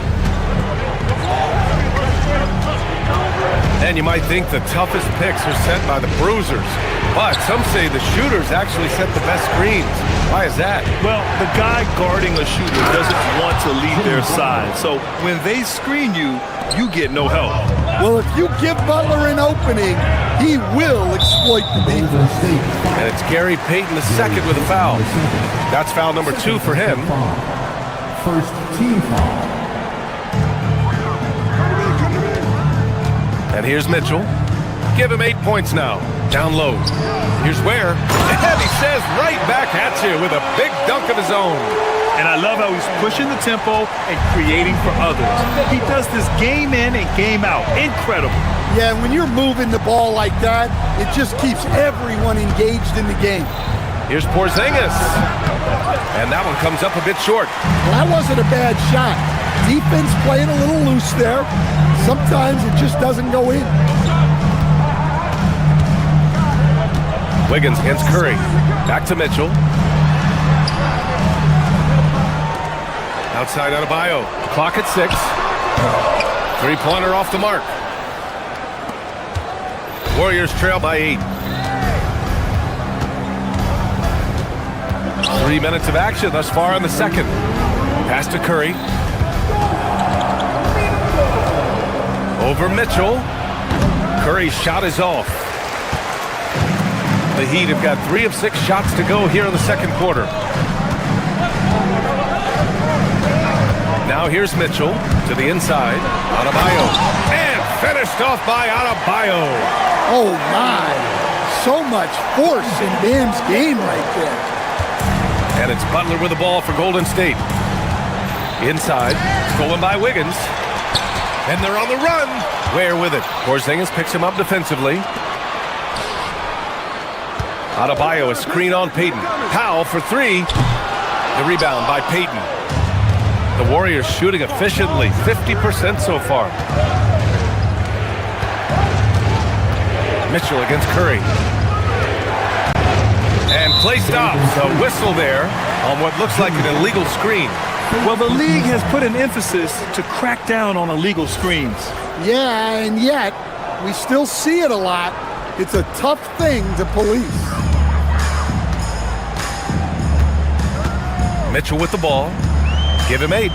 [SPEAKER 4] And you might think the toughest picks are set by the bruisers, but some say the shooters actually set the best screens. Why is that?
[SPEAKER 13] Well, the guy guarding a shooter doesn't want to leave their side, so when they screen you, you get no help.
[SPEAKER 5] Well, if you give Butler an opening, he will exploit the defense.
[SPEAKER 4] And it's Gary Payton II with a foul. That's foul number 2 for him.
[SPEAKER 10] First team foul.
[SPEAKER 4] And here's Mitchell. Give him 8 points now. Down low. Here's Ware. And he says right back at you with a big dunk of his own.
[SPEAKER 13] And I love how he's pushing the tempo and creating for others. He does this game in and game out. Incredible.
[SPEAKER 5] Yeah, when you're moving the ball like that, it just keeps everyone engaged in the game.
[SPEAKER 4] Here's Porzingis. And that one comes up a bit short.
[SPEAKER 5] Well, that wasn't a bad shot. Defense playing a little loose there. Sometimes it just doesn't go in.
[SPEAKER 4] Wiggins against Curry. Back to Mitchell. Outside Adebayo. Clock at 6. 3-pointer off the mark. Warriors trail by 8. 3 minutes of action thus far in the second. Pass to Curry. Over Mitchell. Curry's shot is off. The Heat have got 3 of 6 shots to go here in the second quarter. Now here's Mitchell to the inside. Adebayo. And finished off by Adebayo.
[SPEAKER 5] Oh my. So much force in Bam's game right there.
[SPEAKER 4] And it's Butler with the ball for Golden State. Inside. Stolen by Wiggins. And they're on the run. Ware with it. Porzingis picks him up defensively. Adebayo, a screen on Payton. Powell for 3. The rebound by Payton. The Warriors shooting efficiently. 50% so far. Mitchell against Curry. And play stops. A whistle there on what looks like an illegal screen.
[SPEAKER 13] Well, the league has put an emphasis to crack down on illegal screens.
[SPEAKER 5] Yeah, and yet we still see it a lot. It's a tough thing to police.
[SPEAKER 4] Mitchell with the ball. Give him 8.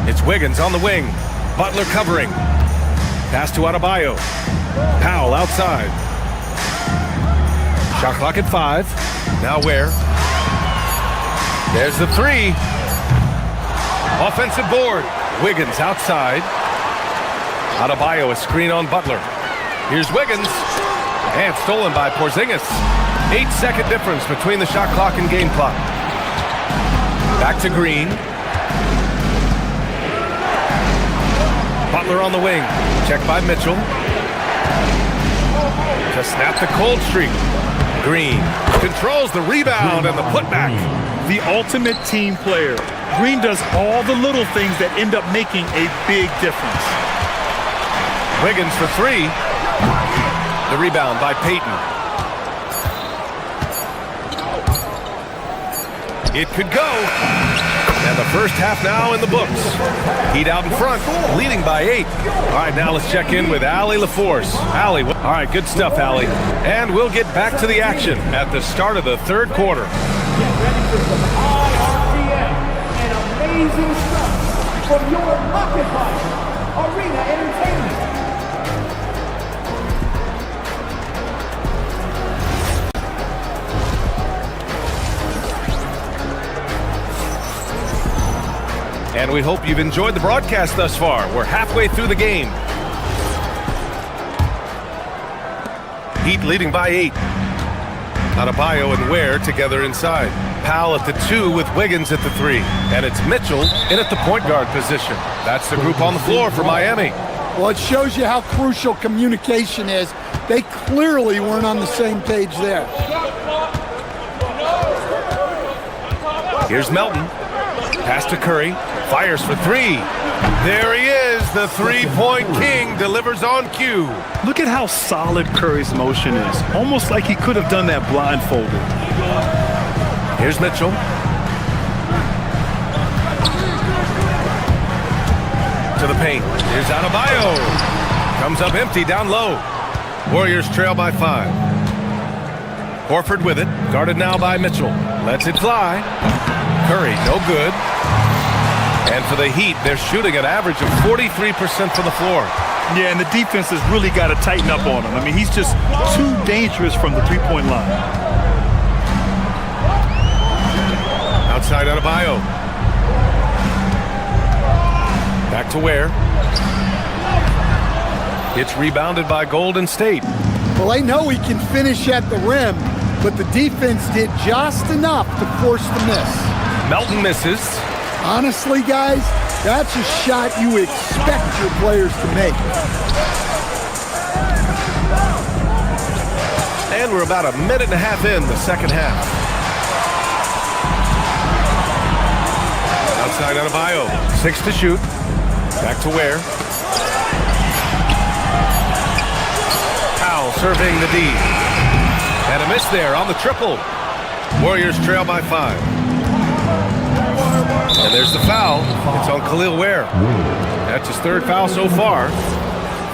[SPEAKER 4] It's Wiggins on the wing. Butler covering. Pass to Adebayo. Powell outside. Shot clock at 5. Now Ware. There's the 3. Offensive board. Wiggins outside. Adebayo, a screen on Butler. Here's Wiggins. And stolen by Porzingis. 8-second difference between the shot clock and game clock. Back to Green. Butler on the wing. Check by Mitchell. To snap the cold streak. Green controls the rebound and the putback.
[SPEAKER 13] The ultimate team player. Green does all the little things that end up making a big difference.
[SPEAKER 4] Wiggins for 3. The rebound by Payton. It could go. And the first half now in the books. Heat out in front, leading by 8. All right, now let's check in with Allie LaForce. Allie, all right, good stuff, Allie. And we'll get back to the action at the start of the third quarter.
[SPEAKER 10] Get ready for some RCM and amazing stuff from your Occupy Arena Entertainment.
[SPEAKER 4] And we hope you've enjoyed the broadcast thus far. We're halfway through the game. Heat leading by 8. Adebayo and Ware together inside. Powell at the 2 with Wiggins at the 3. And it's Mitchell in at the point guard position. That's the group on the floor for Miami.
[SPEAKER 5] Well, it shows you how crucial communication is. They clearly weren't on the same page there.
[SPEAKER 4] Here's Melton. Pass to Curry. Fires for 3. There he is. The three-point king delivers on cue.
[SPEAKER 13] Look at how solid Curry's motion is. Almost like he could have done that blindfolded.
[SPEAKER 4] Here's Mitchell. To the paint. Here's Adebayo. Comes up empty down low. Warriors trail by 5. Horford with it. Guarded now by Mitchell. Lets it fly. Curry, no good. And for the Heat, they're shooting an average of 43% from the floor.
[SPEAKER 13] Yeah, and the defense has really got to tighten up on him. I mean, he's just too dangerous from the three-point line.
[SPEAKER 4] Outside Adebayo. Back to Ware. It's rebounded by Golden State.
[SPEAKER 5] Well, they know he can finish at the rim, but the defense did just enough to force the miss.
[SPEAKER 4] Melton misses.
[SPEAKER 5] Honestly, guys, that's a shot you expect your players to make.
[SPEAKER 4] And we're about a minute and a half in the second half. Outside Adebayo. 6 to shoot. Back to Ware. Powell surveying the D. And a miss there on the triple. Warriors trail by 5. And there's the foul. It's on Khalil Ware. That's his 3rd foul so far.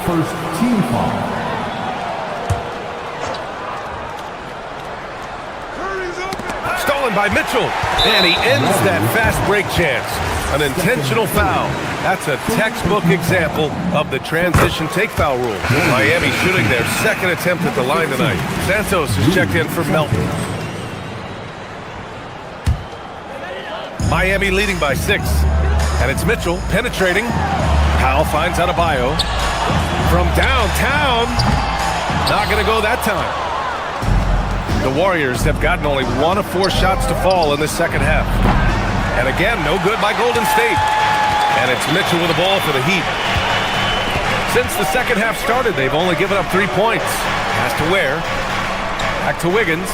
[SPEAKER 10] First team foul.
[SPEAKER 4] Stolen by Mitchell. And he ends that fast break chance. An intentional foul. That's a textbook example of the transition take foul rule. Miami shooting their 2nd attempt at the line tonight. Santos is checked in for Melton. Miami leading by 6. And it's Mitchell penetrating. Powell finds Adebayo. From downtown. Not going to go that time. The Warriors have gotten only 1 of 4 shots to fall in the second half. And again, no good by Golden State. And it's Mitchell with the ball for the Heat. Since the second half started, they've only given up 3 points. Pass to Ware. Back to Wiggins.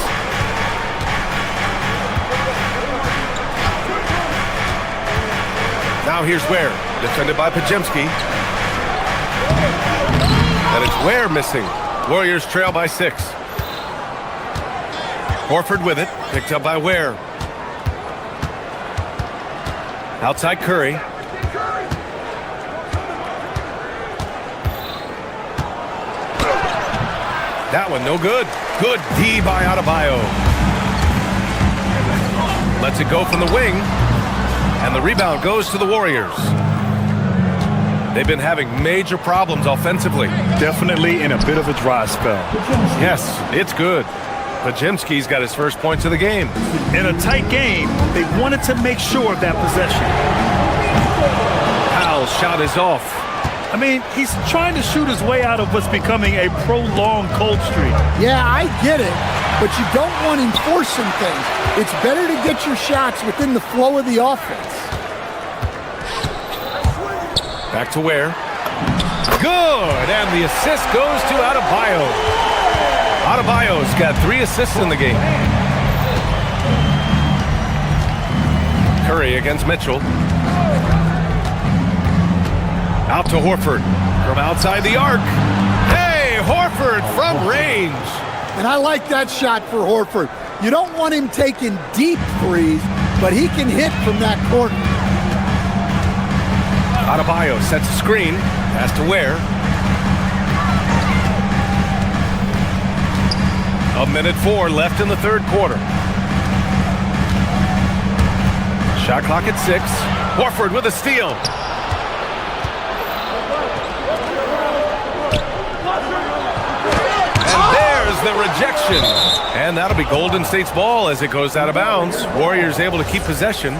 [SPEAKER 4] Now here's Ware, defended by Pajemski. And it's Ware missing. Warriors trail by 6. Horford with it, picked up by Ware. Outside Curry. That one no good. Good D by Adebayo. Lets it go from the wing. And the rebound goes to the Warriors. They've been having major problems offensively.
[SPEAKER 13] Definitely in a bit of a dry spell.
[SPEAKER 4] Yes, it's good. Pajemski's got his first points of the game.
[SPEAKER 13] In a tight game, they wanted to make sure of that possession.
[SPEAKER 4] Powell's shot is off.
[SPEAKER 13] I mean, he's trying to shoot his way out of what's becoming a prolonged cold streak.
[SPEAKER 5] Yeah, I get it, but you don't want him forcing things. It's better to get your shots within the flow of the offense.
[SPEAKER 4] Back to Ware. Good, and the assist goes to Adebayo. Adebayo's got 3 assists in the game. Curry against Mitchell. Out to Horford from outside the arc. Hey, Horford from range.
[SPEAKER 5] And I like that shot for Horford. You don't want him taking deep threes, but he can hit from that corner.
[SPEAKER 4] Adebayo sets a screen. Pass to Ware. 1:04 left in the 3rd quarter. Shot clock at 6. Horford with a steal. The rejection. And that'll be Golden State's ball as it goes out of bounds. Warriors able to keep possession.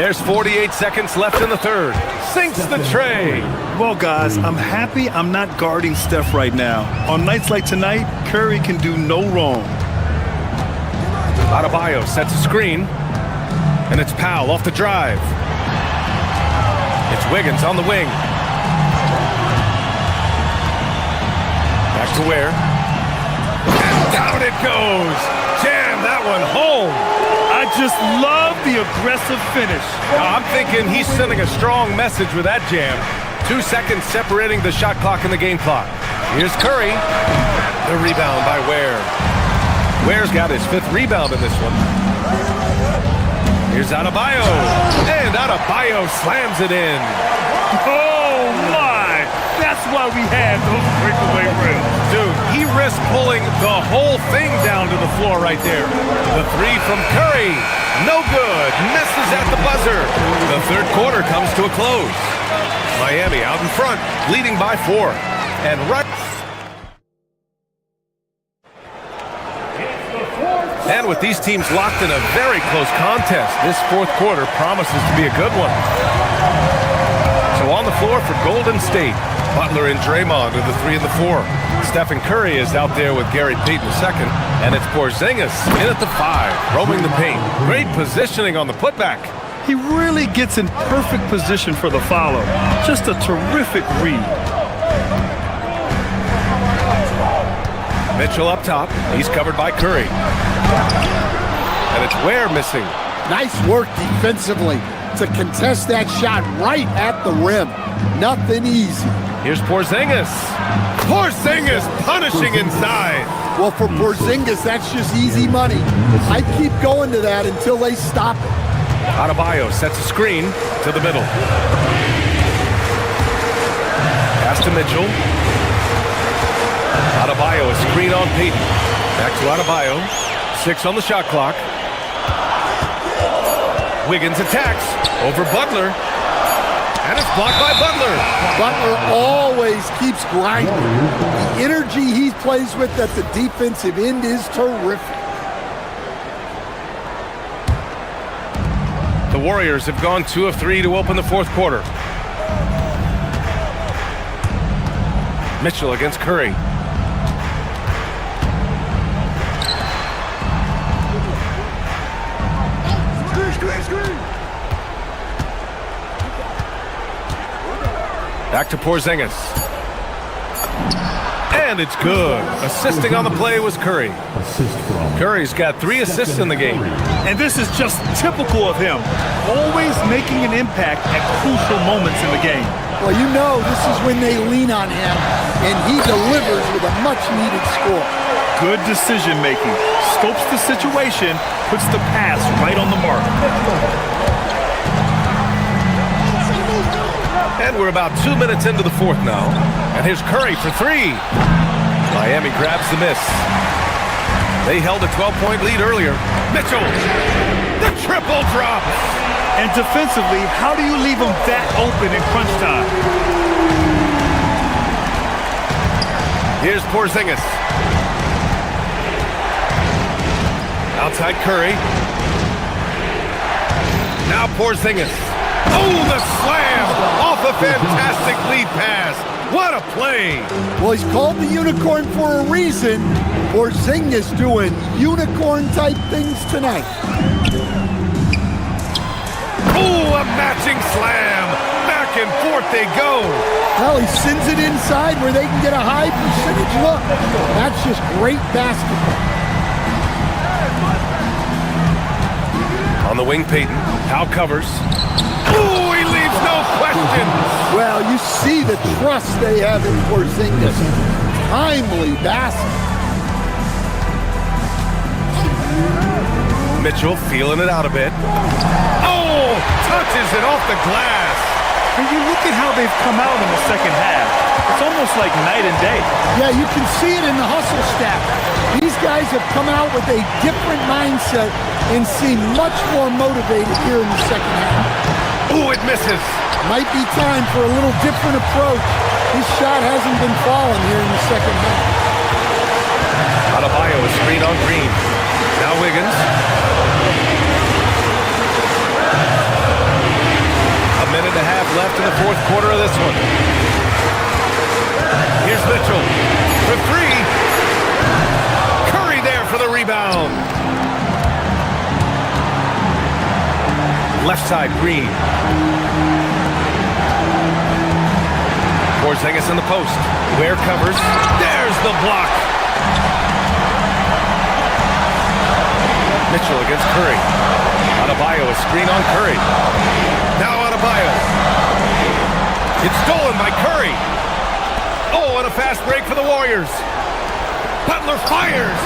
[SPEAKER 4] There's 48 seconds left in the third. Sinks the tray.
[SPEAKER 13] Well, guys, I'm happy I'm not guarding Steph right now. On nights like tonight, Curry can do no wrong.
[SPEAKER 4] Adebayo sets a screen, and it's Powell off the drive. It's Wiggins on the wing. Back to Ware. And down it goes. Jam that one home.
[SPEAKER 13] I just love the aggressive finish.
[SPEAKER 4] Now, I'm thinking he's sending a strong message with that jam. 2 seconds separating the shot clock and the game clock. Here's Curry. The rebound by Ware. Ware's got his 5th rebound in this one. Here's Adebayo. And Adebayo slams it in.
[SPEAKER 13] Oh, my! That's why we had those breakaway rims.
[SPEAKER 4] Dude, he risked pulling the whole thing down to the floor right there. The 3 from Curry. No good. Misses at the buzzer. The third quarter comes to a close. Miami out in front, leading by 4. And right... And with these teams locked in a very close contest, this fourth quarter promises to be a good one. So on the floor for Golden State, Butler and Draymond are the 3 and the 4. Stephen Curry is out there with Gary Payton II, and it's Porzingis in at the 5, roaming the paint. Great positioning on the putback.
[SPEAKER 13] He really gets in perfect position for the follow. Just a terrific read.
[SPEAKER 4] Mitchell up top. He's covered by Curry. And it's Ware missing.
[SPEAKER 7] Nice work defensively to contest that shot right at the rim. Nothing easy.
[SPEAKER 4] Here's Porzingis. Porzingis punishing inside.
[SPEAKER 7] Well, for Porzingis, that's just easy money. I keep going to that until they stop it.
[SPEAKER 4] Adebayo sets a screen to the middle. Pass to Mitchell. Adebayo, a screen on Payton. Back to Adebayo. 6 on the shot clock. Wiggins attacks over Butler. And it's blocked by Butler.
[SPEAKER 7] Butler always keeps grinding. The energy he plays with at the defensive end is terrific.
[SPEAKER 4] The Warriors have gone 2 of 3 to open the fourth quarter. Mitchell against Curry. Back to Porzingis. And it's good. Assisting on the play was Curry. Curry's got 3 assists in the game.
[SPEAKER 13] And this is just typical of him. Always making an impact at crucial moments in the game.
[SPEAKER 7] Well, you know this is when they lean on him, and he delivers with a much-needed score.
[SPEAKER 13] Good decision-making. Scopes the situation, puts the pass right on the mark.
[SPEAKER 4] And we're about 2 minutes into the fourth now. And here's Curry for 3. Miami grabs the miss. They held a 12-point lead earlier. Mitchell, the triple drop.
[SPEAKER 13] And defensively, how do you leave him that open in crunch time?
[SPEAKER 4] Here's Porzingis. Outside Curry. Now Porzingis. Oh, the slam off a fantastic lead pass. What a play.
[SPEAKER 7] Well, he's called the unicorn for a reason. Porzingis doing unicorn-type things tonight.
[SPEAKER 4] Oh, a matching slam. Back and forth they go.
[SPEAKER 7] Well, he sends it inside where they can get a high percentage look. That's just great basketball.
[SPEAKER 4] On the wing, Payton. Powell covers. Oh, he leaves no question.
[SPEAKER 7] Well, you see the trust they have in Porzingis. Timely basket.
[SPEAKER 4] Mitchell feeling it out a bit. Oh, touches it off the glass.
[SPEAKER 13] And you look at how they've come out in the second half. It's almost like night and day.
[SPEAKER 7] Yeah, you can see it in the hustle stack. These guys have come out with a different mindset and seem much more motivated here in the second half.
[SPEAKER 4] Oh, it misses.
[SPEAKER 7] Might be time for a little different approach. His shot hasn't been falling here in the second half.
[SPEAKER 4] Adebayo is screen on Green. Now Wiggins. minute and a half left in the fourth quarter of this one. Here's Mitchell for three. Curry there for the rebound. Left side, Green. Porzingis in the post. Ware covers. There's the block. Mitchell against Curry. Adebayo, a screen on Curry. Now Adebayo. It's stolen by Curry. Oh, and a fast break for the Warriors. Butler fires.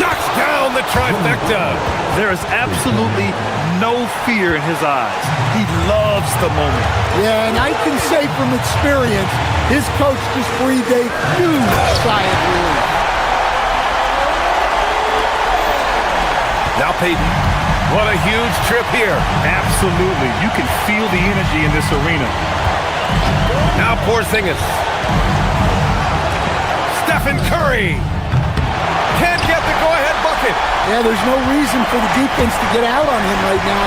[SPEAKER 4] Knocks down the trifecta.
[SPEAKER 13] There is absolutely no fear in his eyes. He loves the moment.
[SPEAKER 5] Yeah, and I can say from experience, his coach just breathed a huge sigh of relief.
[SPEAKER 4] Now Peyton. What a huge trip here.
[SPEAKER 13] Absolutely. You can feel the energy in this arena.
[SPEAKER 4] Now Porzingis. Stephen Curry. Can't get the go-ahead bucket.
[SPEAKER 5] Yeah, there's no reason for the defense to get out on him right now.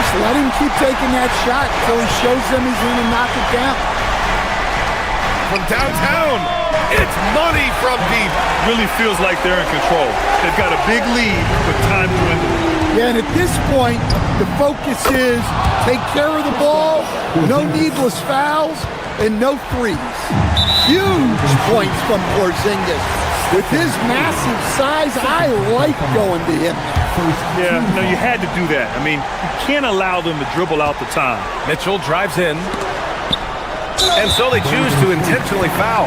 [SPEAKER 5] Just let him keep taking that shot until he shows them he's going to knock it down.
[SPEAKER 4] From downtown, it's money from deep.
[SPEAKER 13] Really feels like they're in control. They've got a big lead with time dwindling.
[SPEAKER 5] Yeah, and at this point, the focus is take care of the ball, no needless fouls, and no threes. Huge points from Porzingis. With his massive size, I like going to him.
[SPEAKER 13] Yeah, no, you had to do that. I mean, you can't allow them to dribble out the time.
[SPEAKER 4] Mitchell drives in. And so they choose to intentionally foul.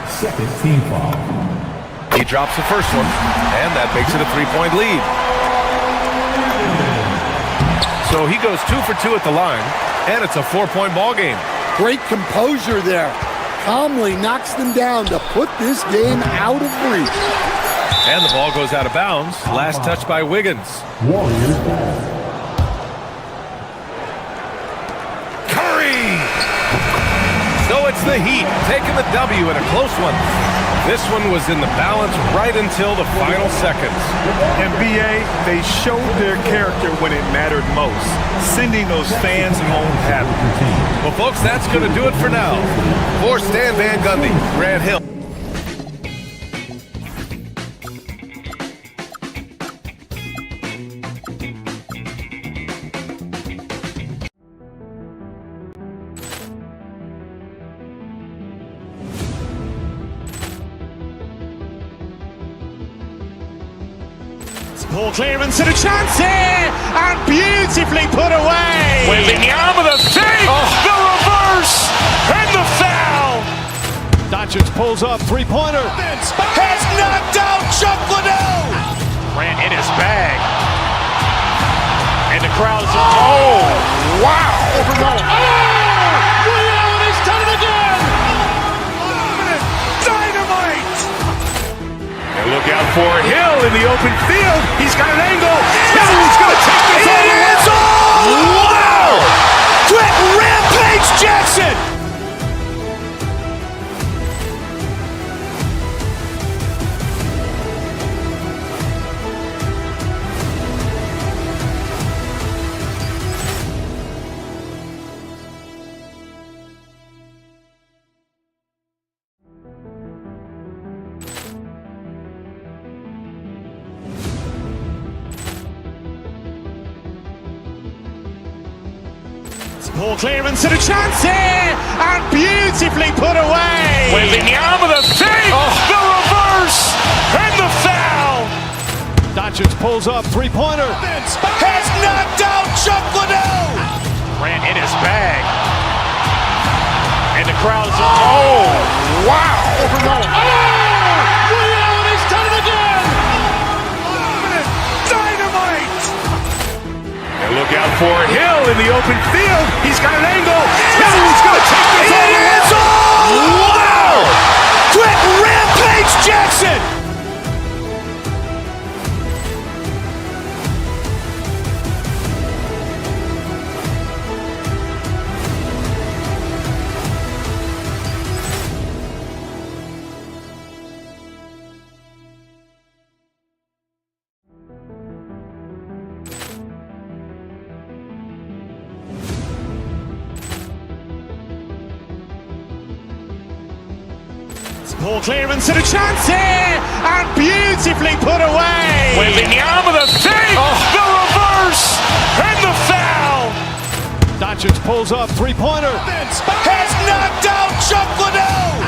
[SPEAKER 10] Second team foul.
[SPEAKER 4] He drops the first one, and that makes it a three-point lead. So he goes 2 for 2 at the line, and it's a 4-point ball game.
[SPEAKER 5] Great composure there. Calmly knocks them down to put this game out of reach.
[SPEAKER 4] And the ball goes out of bounds. Last touch by Wiggins.
[SPEAKER 10] Warriors ball.
[SPEAKER 4] Curry! So it's the Heat taking the W in a close one. This one was in the balance right until the final seconds.
[SPEAKER 13] NBA, they showed their character when it mattered most, sending those fans home happy.
[SPEAKER 4] Well, folks, that's going to do it for now. For Stan Van Gundy, Grant Hill.
[SPEAKER 1] Ball clearance and a chance here, and beautifully put away.
[SPEAKER 2] Wembanyama with a save, the reverse, and the foul.
[SPEAKER 1] Doncic pulls up, three-pointer.
[SPEAKER 2] Has knocked out Chuck Liddell. Ran in his bag. And the crowd is, oh, wow.
[SPEAKER 1] Liddell, he's done it again.
[SPEAKER 2] Dynamite. And look out for Hill in the open field. He's got an angle. He's going to take this all the way. Wow! Quick Rampage Jackson.
[SPEAKER 1] Ball clearance and a chance here, and beautifully put away.
[SPEAKER 2] Wembanyama with a save, the reverse, and the foul.
[SPEAKER 1] Doncic pulls up, three-pointer.
[SPEAKER 2] Has knocked out Chuck Liddell. Ran in his bag. And the crowd is, oh, wow.
[SPEAKER 1] Liddell, he's done it again.
[SPEAKER 2] Dynamite. And look out for Hill in the open field. He's got an angle. He's going to take this all the way. Wow! Quick Rampage Jackson.
[SPEAKER 1] Ball clearance and a chance here, and beautifully put away.
[SPEAKER 2] Wembanyama the fake, the reverse, and the foul.
[SPEAKER 3] Doncic pulls up, three-pointer.
[SPEAKER 2] Has knocked out Chuck Liddell.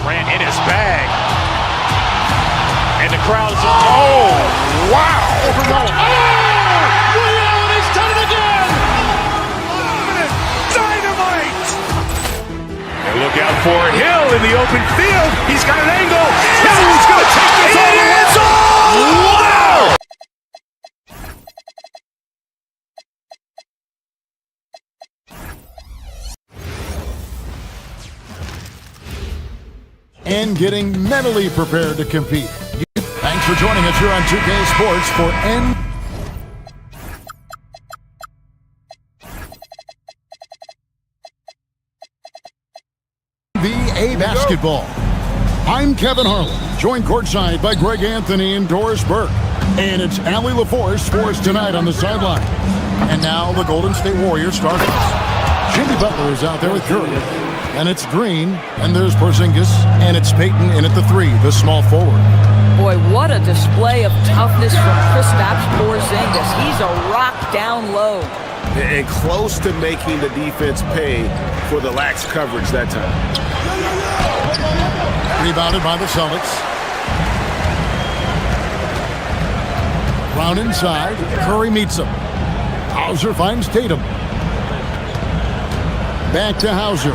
[SPEAKER 2] Ran in his bag. And the crowd is, oh, wow.
[SPEAKER 3] Ray Allen has done it again.
[SPEAKER 2] Dynamite. And look out for Hill in the open field. He's got an angle. Hill's going to take this all the way. Wow.
[SPEAKER 7] And getting mentally prepared to compete. Thanks for joining us here on 2K Sports for NBA Basketball. I'm Kevin Harlan, joined courtside by Greg Anthony and Doris Burke. And it's Allie LaForce for us tonight on the sideline. And now the Golden State Warriors start us. Jimmy Butler is out there with Curry. And it's Green, and there's Porzingis, and it's Payton in at the three, the small forward.
[SPEAKER 9] Boy, what a display of toughness from Kristaps Porzingis. He's a rock down low.
[SPEAKER 8] And close to making the defense pay for the lax coverage that time.
[SPEAKER 7] Rebounded by the Celtics. Brown inside. Curry meets him. Hauser finds Tatum. Back to Hauser.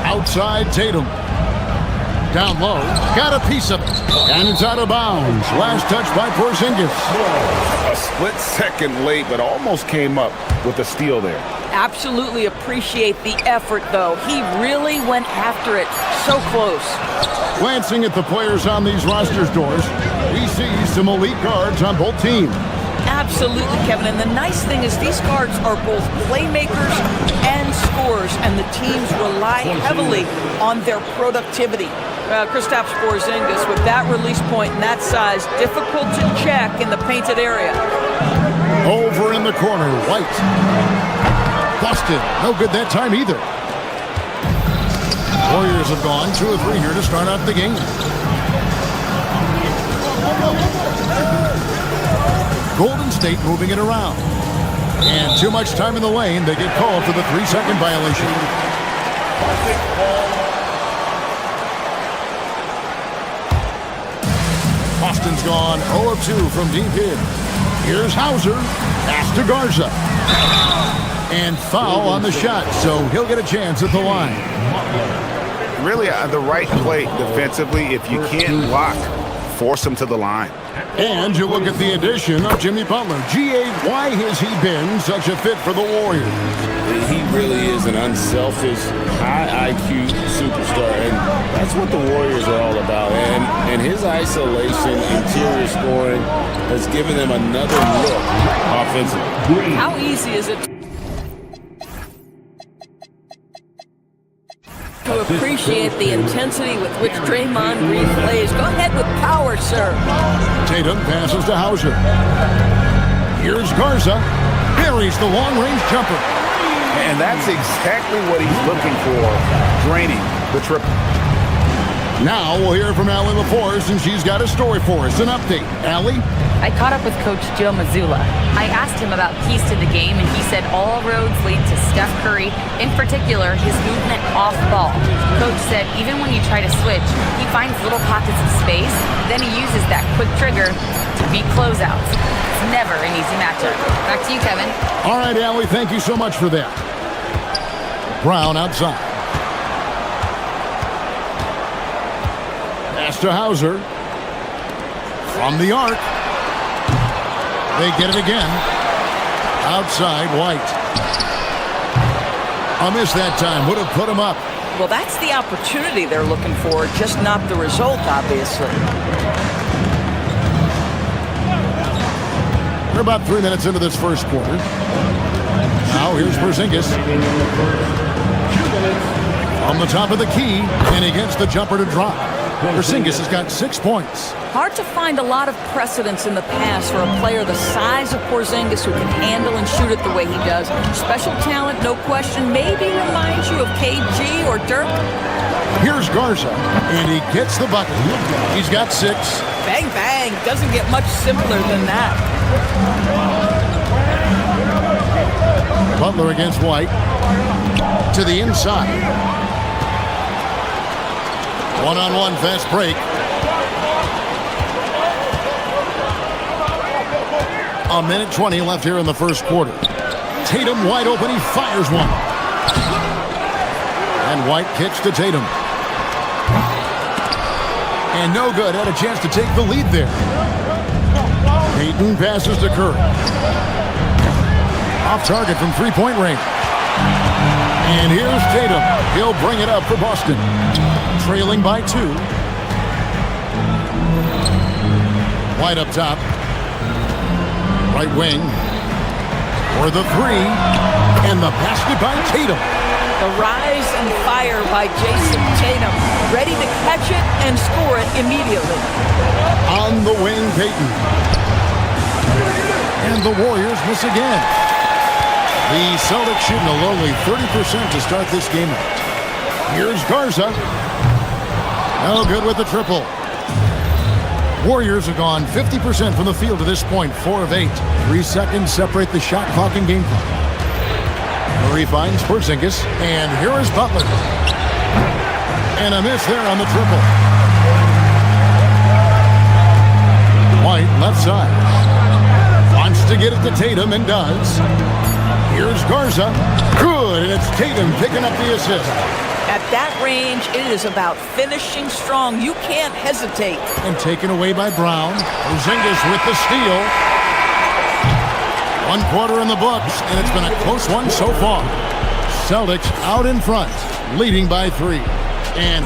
[SPEAKER 7] Outside Tatum. Down low. Got a piece of it. And it's out of bounds. Last touch by Porzingis.
[SPEAKER 8] A split second late, but almost came up with a steal there.
[SPEAKER 9] Absolutely appreciate the effort, though. He really went after it. So close.
[SPEAKER 7] Glancing at the players on these rosters, Doors, we see some elite guards on both teams.
[SPEAKER 9] Absolutely, Kevin. And the nice thing is these guards are both playmakers and scorers, and the teams rely heavily on their productivity. Kristaps Porzingis, with that release point and that size, difficult to check in the painted area.
[SPEAKER 7] Over in the corner, White. Busted. No good that time either. Warriors have gone 2 or 3 here to start out the game. Golden State moving it around. And too much time in the lane. They get called for the 3-second violation. Boston's gone 0 of 2 from deep in. Here's Hauser. Pass to Garza. And foul on the shot, so he'll get a chance at the line.
[SPEAKER 8] Really, the right play defensively. If you can't block, force him to the line.
[SPEAKER 7] And you look at the addition of Jimmy Butler. G.A., why has he been such a fit for the Warriors?
[SPEAKER 8] He really is an unselfish, high IQ superstar, and that's what the Warriors are all about. And his isolation, interior scoring has given them another look offensively.
[SPEAKER 9] How easy is it to appreciate the intensity with which Draymond Green plays? Go ahead with power, sir.
[SPEAKER 7] Tatum passes to Hauser. Here's Garza. Buries the long-range jumper.
[SPEAKER 8] And that's exactly what he's looking for, draining the triple.
[SPEAKER 7] Now we'll hear from Allie LaForce, and she's got a story for us. An update. Allie?
[SPEAKER 6] I caught up with Coach Joe Mazzulla. I asked him about keys to the game, and he said all roads lead to Steph Curry, in particular, his movement off ball. Coach said even when you try to switch, he finds little pockets of space, then he uses that quick trigger to beat closeouts. It's never an easy matchup. Back to you, Kevin.
[SPEAKER 7] All right, Allie, thank you so much for that. Brown outside. Pass to Hauser. From the arc. They get it again. Outside, White. A miss that time. Would have put him up.
[SPEAKER 9] Well, that's the opportunity they're looking for, just not the result, obviously.
[SPEAKER 7] We're about 3 minutes into this first quarter. Now here's Porzingis. On the top of the key, and he gets the jumper to drop. Porzingis has got 6 points.
[SPEAKER 9] Hard to find a lot of precedence in the past for a player the size of Porzingis who can handle and shoot it the way he does. Special talent, no question. Maybe reminds you of KG or Dirk.
[SPEAKER 7] Here's Garza, and he gets the bucket. He's got 6.
[SPEAKER 9] Bang, bang. Doesn't get much simpler than that.
[SPEAKER 7] Butler against White. To the inside. One-on-one fast break. A minute 20 left here in the first quarter. Tatum wide open. He fires one. And White kicks to Tatum. And no good. Had a chance to take the lead there. Payton passes to Curry. Off target from three-point range. And here's Tatum. He'll bring it up for Boston. Trailing by 2. White up top. Right wing. For the 3. And the basket by Tatum.
[SPEAKER 9] The rise and fire by Jason Tatum. Ready to catch it and score it immediately.
[SPEAKER 7] On the wing, Payton. And the Warriors miss again. The Celtics shooting a lowly 30% to start this game out. Here's Garza. No good with the triple. Warriors have gone 50% from the field to this point, 4 of 8. 3 seconds separate the shot clock and game clock. Murray finds Porzingis, and here is Butler. And a miss there on the triple. White left side. Wants to get it to Tatum and does. Here's Garza. Good, and it's Tatum picking up the assist.
[SPEAKER 9] At that range, it is about finishing strong. You can't hesitate.
[SPEAKER 7] And taken away by Brown. Porzingis with the steal. 1 quarter in the books, and it's been a close one so far. Celtics out in front, leading by 3. And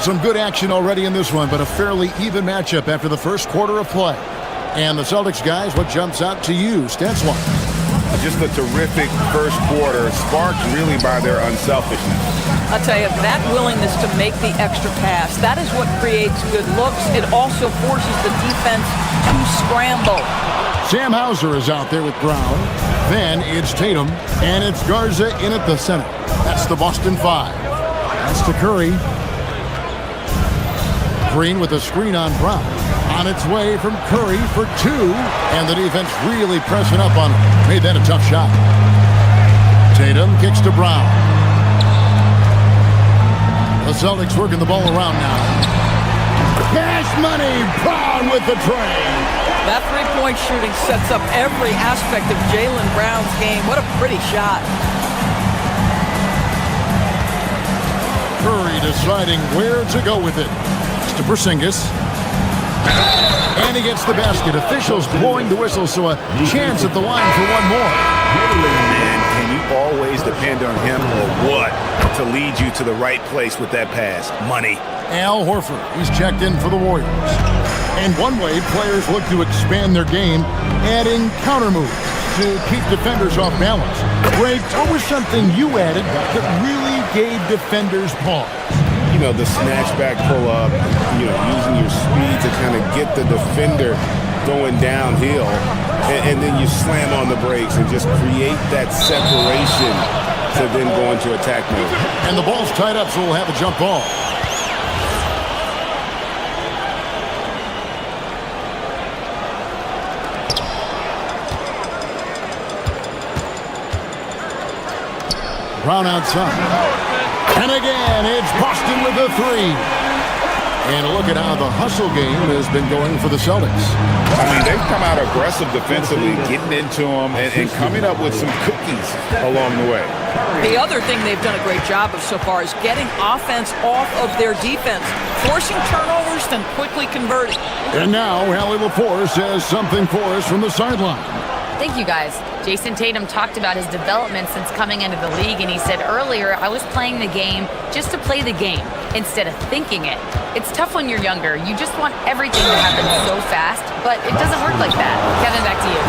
[SPEAKER 7] some good action already in this one, but a fairly even matchup after the first quarter of play. And the Celtics guys, what jumps out to you? Stats one.
[SPEAKER 3] Just a terrific first quarter, sparked really by their unselfishness.
[SPEAKER 9] I'll tell you, that willingness to make the extra pass, that is what creates good looks. It also forces the defense to scramble.
[SPEAKER 7] Sam Hauser is out there with Brown. Then it's Tatum, and it's Garza in at the center. That's the Boston 5. That's to Curry. Green with a screen on Brown. On its way from Curry for 2. And the defense really pressing up on him. Made that a tough shot. Tatum kicks to Brown. The Celtics working the ball around now. Cash money. Brown with the tray.
[SPEAKER 9] That three-point shooting sets up every aspect of Jaylen Brown's game. What a pretty shot.
[SPEAKER 7] Curry deciding where to go with it. It's to Porzingis. And he gets the basket. Officials blowing the whistle, so a chance at the line for one more.
[SPEAKER 3] Man, can you always depend on him or what to lead you to the right place with that pass? Money.
[SPEAKER 7] Al Horford, he's checked in for the Warriors. And one way players look to expand their game, adding counter moves to keep defenders off balance. Greg, what was something you added that really gave defenders pause?
[SPEAKER 8] You know, the snatch back pull up, you know, using your speed to kind of get the defender going downhill. And then you slam on the brakes and just create that separation to then go into attack mode.
[SPEAKER 7] And the ball's tied up, so we'll have a jump ball. Brown outside. And again, it's Boston with the 3. And look at how the hustle game has been going for the Celtics.
[SPEAKER 3] I mean, they've come out aggressive defensively, getting into them, and coming up with some cookies along the way.
[SPEAKER 9] The other thing they've done a great job of so far is getting offense off of their defense, forcing turnovers, then quickly converting.
[SPEAKER 7] And now, Allie LaForce says something for us from the sideline.
[SPEAKER 6] Thank you, guys. Jason Tatum talked about his development since coming into the league, and he said earlier, I was playing the game just to play the game. instead of thinking it. It's tough when you're younger. You just want everything to happen so fast, but it doesn't work like that. Kevin, back to you.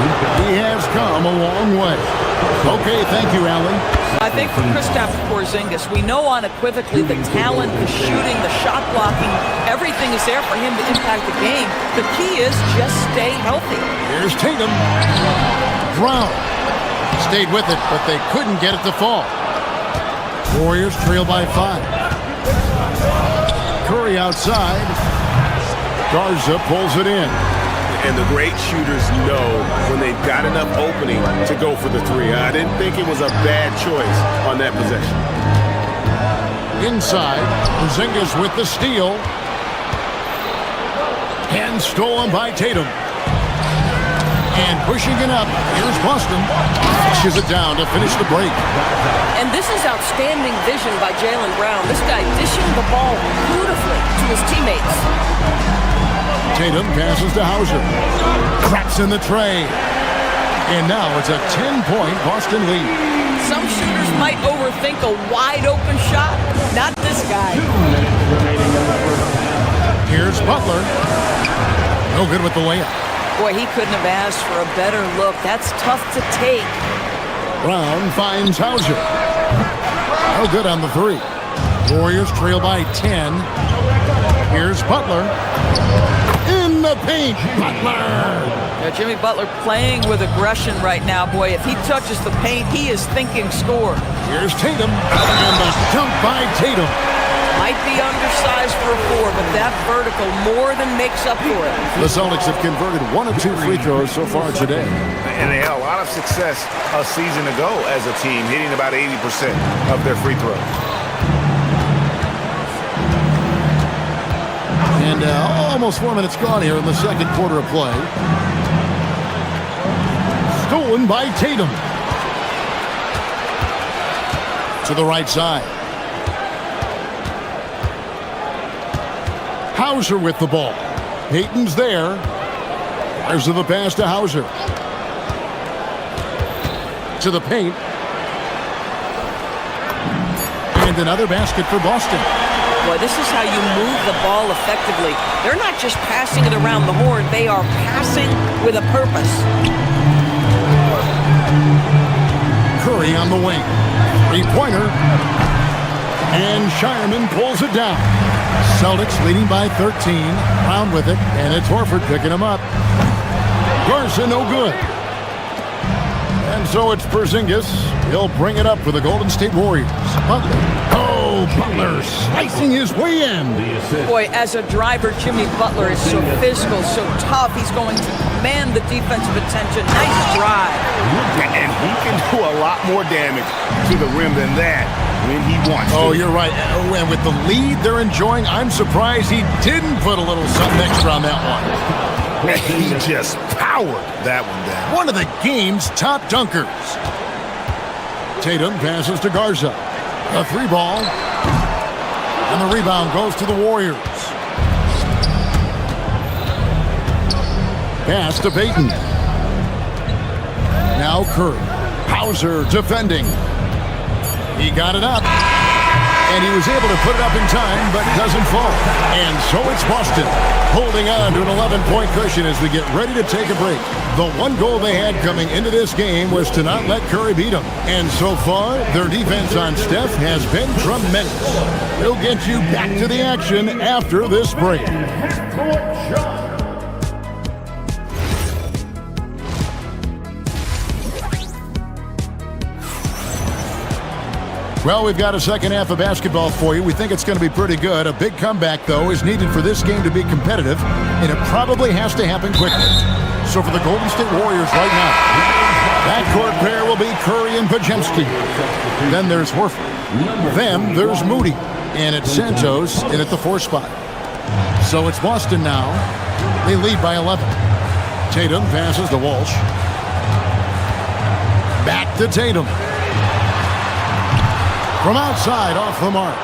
[SPEAKER 7] He has come a long way. Okay, thank you, Allie.
[SPEAKER 9] I think for Kristaps Porzingis, we know unequivocally the talent, the shooting, the shot blocking, everything is there for him to impact the game. The key is just stay healthy.
[SPEAKER 7] Here's Tatum. Brown stayed with it, but they couldn't get it to fall. Warriors trail by 5. Curry outside. Garza pulls it in.
[SPEAKER 8] And the great shooters know when they've got enough opening to go for the three. I didn't think it was a bad choice on that possession.
[SPEAKER 7] Inside, Porzingis with the steal. And stolen by Tatum. And pushing it up, here's Boston. Pushes it down to finish the break.
[SPEAKER 9] And this is outstanding vision by Jaylen Brown. This guy dishing the ball beautifully to his teammates.
[SPEAKER 7] Tatum passes to Hauser. Cracks in the tray. And now it's a 10-point Boston lead.
[SPEAKER 9] Some shooters might overthink a wide-open shot. Not this guy.
[SPEAKER 7] Here's Butler. No good with the layup.
[SPEAKER 9] Boy, he couldn't have asked for a better look. That's tough to take.
[SPEAKER 7] Brown finds Hauser. No good on the three. Warriors trail by 10. Here's Butler. In the paint, Butler.
[SPEAKER 9] Yeah, Jimmy Butler playing with aggression right now. Boy, if he touches the paint, he is thinking score.
[SPEAKER 7] Here's Tatum. And the dunk by Tatum.
[SPEAKER 9] Might be undersized for a 4, but that vertical more than makes up for it.
[SPEAKER 7] The Celtics have converted 1 of 2 free throws so far today.
[SPEAKER 2] And they had a lot of success a season ago as a team, hitting about 80% of their free throws.
[SPEAKER 7] And almost 4 minutes gone here in the second quarter of play. Stolen by Tatum. To the right side. Hauser with the ball. Payton's there. There's the pass to Hauser. To the paint. And another basket for Boston.
[SPEAKER 9] Boy, this is how you move the ball effectively. They're not just passing it around the horn. They are passing with a purpose.
[SPEAKER 7] Curry on the wing. Three-pointer. And Shireman pulls it down. Celtics leading by 13. Brown with it. And it's Horford picking him up. Garza no good. And so it's Porzingis. He'll bring it up for the Golden State Warriors. Butler. Oh, Butler slicing his way in.
[SPEAKER 9] Boy, as a driver, Jimmy Butler is so physical, so tough. He's going to command the defensive attention. Nice drive.
[SPEAKER 2] And he can do a lot more damage to the rim than that when he wants to.
[SPEAKER 7] Oh, you're right. Oh, and with the lead they're enjoying, I'm surprised he didn't put a little something extra on that one.
[SPEAKER 2] He just powered that one down.
[SPEAKER 7] One of the game's top dunkers. Tatum passes to Garza. A 3-ball. And the rebound goes to the Warriors. Pass to Payton. Now Curry. Hauser defending. He got it up. And he was able to put it up in time, but doesn't fall. And so it's Boston holding on to an 11-point cushion as we get ready to take a break. The one goal they had coming into this game was to not let Curry beat them. And so far, their defense on Steph has been tremendous. We'll get you back to the action after this break. Well, we've got a second half of basketball for you. We think it's going to be pretty good. A big comeback, though, is needed for this game to be competitive, and it probably has to happen quickly. So for the Golden State Warriors right now, backcourt pair will be Curry and Podziemski. Then there's Horford. Then there's Moody. And it's Santos in at the 4 spot. So it's Boston now. They lead by 11. Tatum passes to Walsh. Back to Tatum. From outside, off the mark.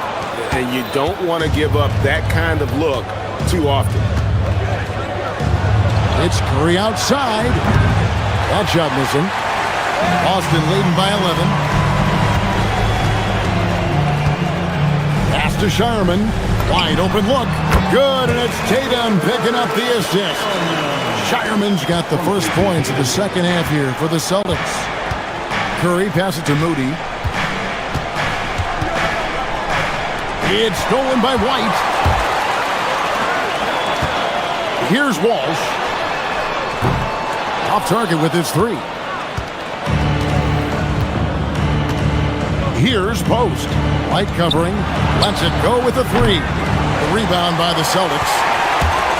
[SPEAKER 8] And you don't want to give up that kind of look too often.
[SPEAKER 7] It's Curry outside. That shot missing. Boston leading by 11. Pass to Shireman. Wide open look. Good, and it's Tatum picking up the assist. Shireman's got the first points of the second half here for the Celtics. Curry passes to Moody. It's stolen by White. Here's Walsh. Off target with his three. Here's Post. White covering. Lets it go with the three. The rebound by the Celtics.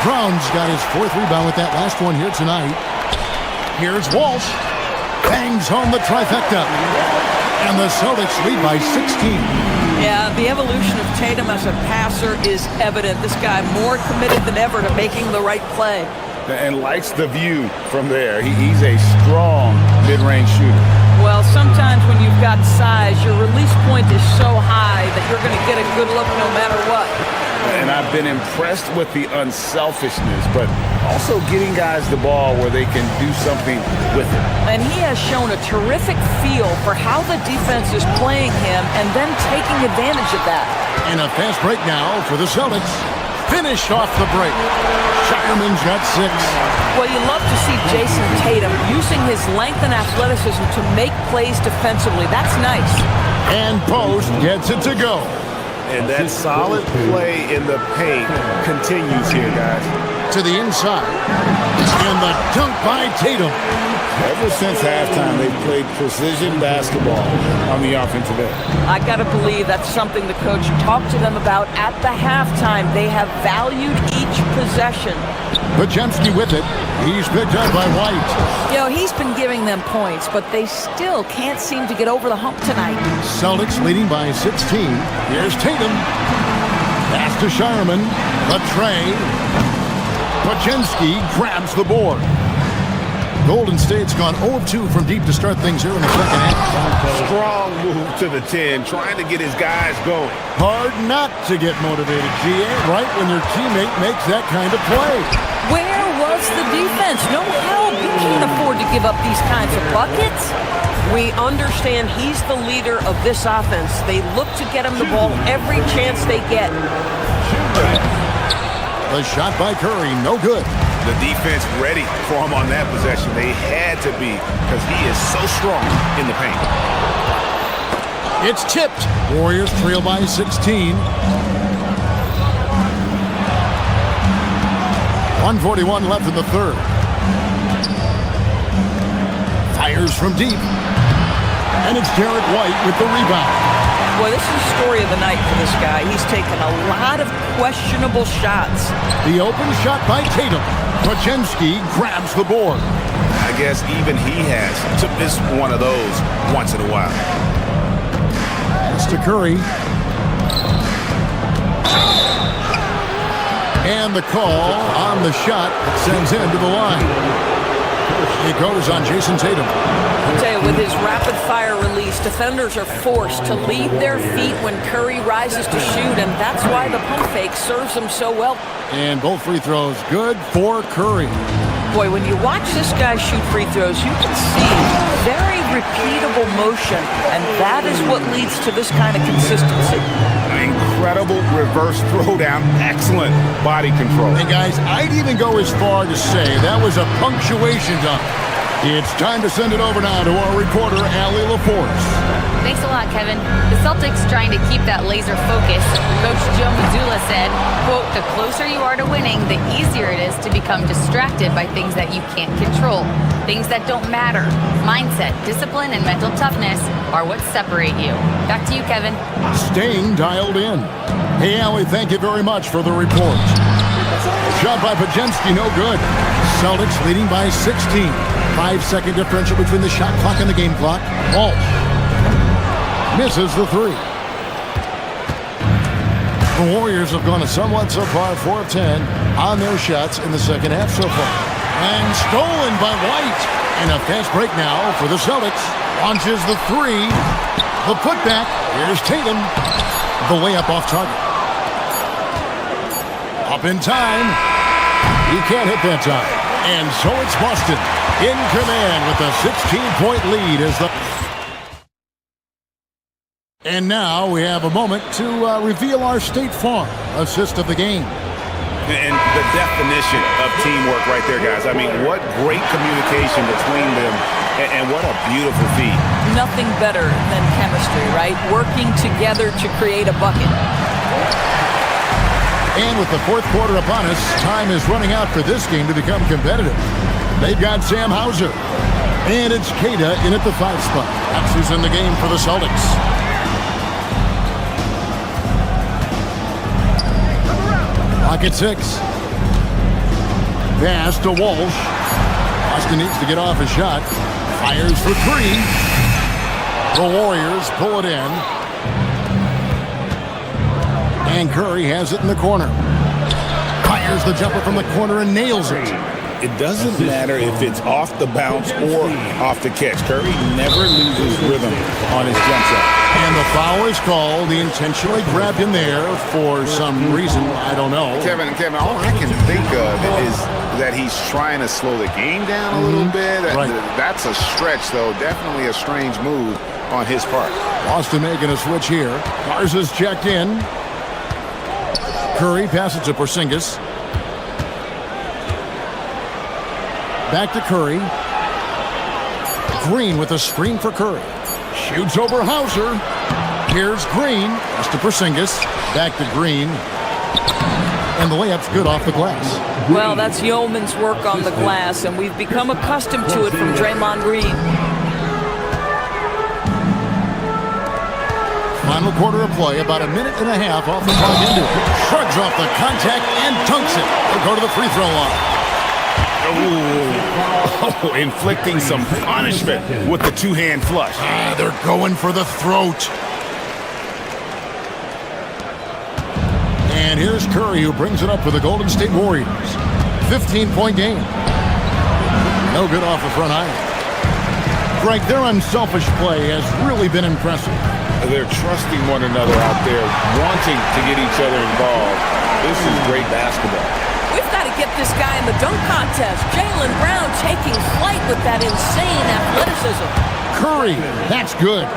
[SPEAKER 7] Brown's got his fourth rebound with that last one here tonight. Here's Walsh. Bangs home the trifecta. And the Celtics lead by 16.
[SPEAKER 9] Yeah, the evolution of Tatum as a passer is evident. This guy more committed than ever to making the right play.
[SPEAKER 8] And likes the view from there. He's a strong mid-range shooter.
[SPEAKER 9] Well, sometimes when you've got size, your release point is so high that you're going to get a good look no matter what.
[SPEAKER 8] And I've been impressed with the unselfishness, but also getting guys the ball where they can do something with it.
[SPEAKER 9] And he has shown a terrific feel for how the defense is playing him and then taking advantage of that.
[SPEAKER 7] And a fast break now for the Celtics. Finished off the break. Shireman's got 6.
[SPEAKER 9] Well, you love to see Jason Tatum using his length and athleticism to make plays defensively. That's nice.
[SPEAKER 7] And Post gets it to go.
[SPEAKER 2] And that solid play in the paint continues here, guys.
[SPEAKER 7] To the inside. And the dunk by Tatum.
[SPEAKER 8] Ever since halftime, they've played precision basketball on the offensive end.
[SPEAKER 9] I got to believe that's something the coach talked to them about at the halftime. They have valued each possession.
[SPEAKER 7] Podziemski with it. He's picked up by White.
[SPEAKER 9] You know, he's been giving them points, but they still can't seem to get over the hump tonight.
[SPEAKER 7] Celtics leading by 16. Here's Tatum. Pass to Shireman. A tray. Podziemski grabs the board. Golden State's gone 0-2 from deep to start things here in the second half.
[SPEAKER 8] Strong move to the 10, trying to get his guys going.
[SPEAKER 7] Hard not to get motivated, GA, right when your teammate makes that kind of play.
[SPEAKER 9] Where was the defense? No help. You can't afford to give up these kinds of buckets. We understand he's the leader of this offense. They look to get him the ball every chance they get.
[SPEAKER 7] The shot by Curry, no good.
[SPEAKER 8] The defense ready for him on that possession. They had to be because he is so strong in the paint.
[SPEAKER 7] It's tipped. Warriors trail by 16. 1:41 left in the third. Fires from deep. And it's Derek White with the rebound.
[SPEAKER 9] Boy, this is the story of the night for this guy. He's taken a lot of questionable shots.
[SPEAKER 7] The open shot by Tatum. Podziemski grabs the board.
[SPEAKER 8] I guess even he has to miss one of those once in a while.
[SPEAKER 7] Pass to Curry. And the call on the shot sends him to the line. It goes on Jason Tatum.
[SPEAKER 9] I'll tell you, with his rapid-fire release, defenders are forced to leave their feet when Curry rises to shoot, and that's why the pump fake serves him so well.
[SPEAKER 7] And both free throws good for Curry.
[SPEAKER 9] Boy, when you watch this guy shoot free throws, you can see very repeatable motion, and that is what leads to this kind of consistency.
[SPEAKER 8] Incredible reverse throwdown, excellent body control.
[SPEAKER 7] And guys, I'd even go as far to say that was a punctuation dunk. It's time to send it over now to our reporter, Allie LaForce.
[SPEAKER 6] Thanks a lot, Kevin. The Celtics trying to keep that laser focus. Coach Joe Mazzulla said, quote, "The closer you are to winning, the easier it is to become distracted by things that you can't control. Things that don't matter. Mindset, discipline, and mental toughness are what separate you." Back to you, Kevin.
[SPEAKER 7] Staying dialed in. Hey, Allie, thank you very much for the report. Shot by Podziemski, no good. Celtics leading by 16. 5-second differential between the shot clock and the game clock. Walsh misses the three. The Warriors have gone a somewhat subpar 4 of 10 on their shots in the second half so far. And stolen by White. And a fast break now for the Celtics. Launches the three. The putback. Here's Tatum. The layup off target. Up in time. He can't hit that time. And so it's Boston in command with a 16-point lead as the And now we have a moment to reveal our State Farm assist of the game.
[SPEAKER 8] And the definition of teamwork right there, guys. I mean, what great communication between them, and what a beautiful feat.
[SPEAKER 9] Nothing better than chemistry, right? Working together to create a bucket.
[SPEAKER 7] And with the fourth quarter upon us, time is running out for this game to become competitive. They've got Sam Hauser. And it's Kada in at the 5 spot. That's who's in the game for the Celtics. Clock at 6. Pass to Walsh. Austin needs to get off his shot. Fires for 3. The Warriors pull it in. And Curry has it in the corner. Fires the jumper from the corner and nails it.
[SPEAKER 8] It doesn't matter if it's off the bounce or off the catch. Curry never loses rhythm on his jump shot.
[SPEAKER 7] And the foul is called. He intentionally grabbed him there for some reason. I don't know.
[SPEAKER 3] Kevin, all I can think of is that he's trying to slow the game down a little bit.
[SPEAKER 7] Right.
[SPEAKER 3] That's a stretch, though. Definitely a strange move on his part.
[SPEAKER 7] Boston making a switch here. Garza's checked in. Curry passes to Porzingis. Back to Curry. Green with a screen for Curry. Shoots over Hauser. Here's Green. Pass to Porzingis. Back to Green. And the layup's good off the glass.
[SPEAKER 9] Well, that's yeoman's work on the glass, and we've become accustomed to it from Draymond Green.
[SPEAKER 7] Final quarter of play, about a minute and a half off the clock into it. Shrugs off the contact and dunks it. They'll go to the free throw line.
[SPEAKER 8] Oh, inflicting some punishment with the two-hand flush.
[SPEAKER 7] They're going for the throat. And here's Curry, who brings it up for the Golden State Warriors. 15-point game. No good off the front iron. Greg, their unselfish play has really been impressive.
[SPEAKER 8] They're trusting one another out there, wanting to get each other involved. This is great basketball.
[SPEAKER 9] We've got to get this guy in the dunk contest. Jaylen Brown taking flight with that insane athleticism.
[SPEAKER 7] Curry, that's good.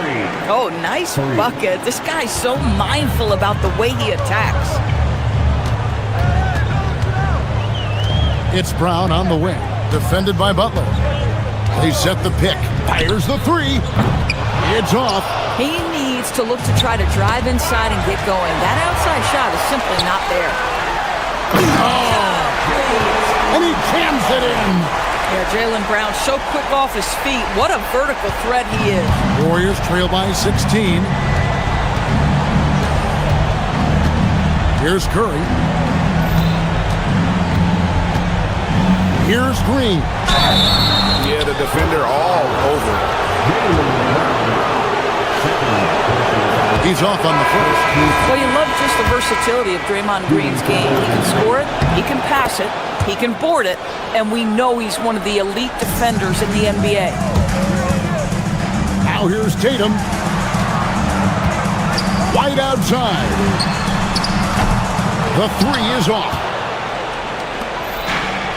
[SPEAKER 9] Oh, nice bucket. This guy's so mindful about the way he attacks.
[SPEAKER 7] It's Brown on the wing, defended by Butler. They set the pick. Fires the 3. It's off.
[SPEAKER 9] He needs to look to try to drive inside and get going. That outside shot is simply not there.
[SPEAKER 7] Oh, and he jams it in.
[SPEAKER 9] Yeah, Jaylen Brown so quick off his feet. What a vertical threat he is.
[SPEAKER 7] Warriors trail by 16. Here's Curry. Here's Green.
[SPEAKER 8] Yeah, the defender all over.
[SPEAKER 7] He's off on the first.
[SPEAKER 9] Well, you love just the versatility of Draymond Green's game. He can score it, he can pass it, he can board it, and we know he's one of the elite defenders in the NBA.
[SPEAKER 7] Now here's Tatum. Wide outside. The 3 is off.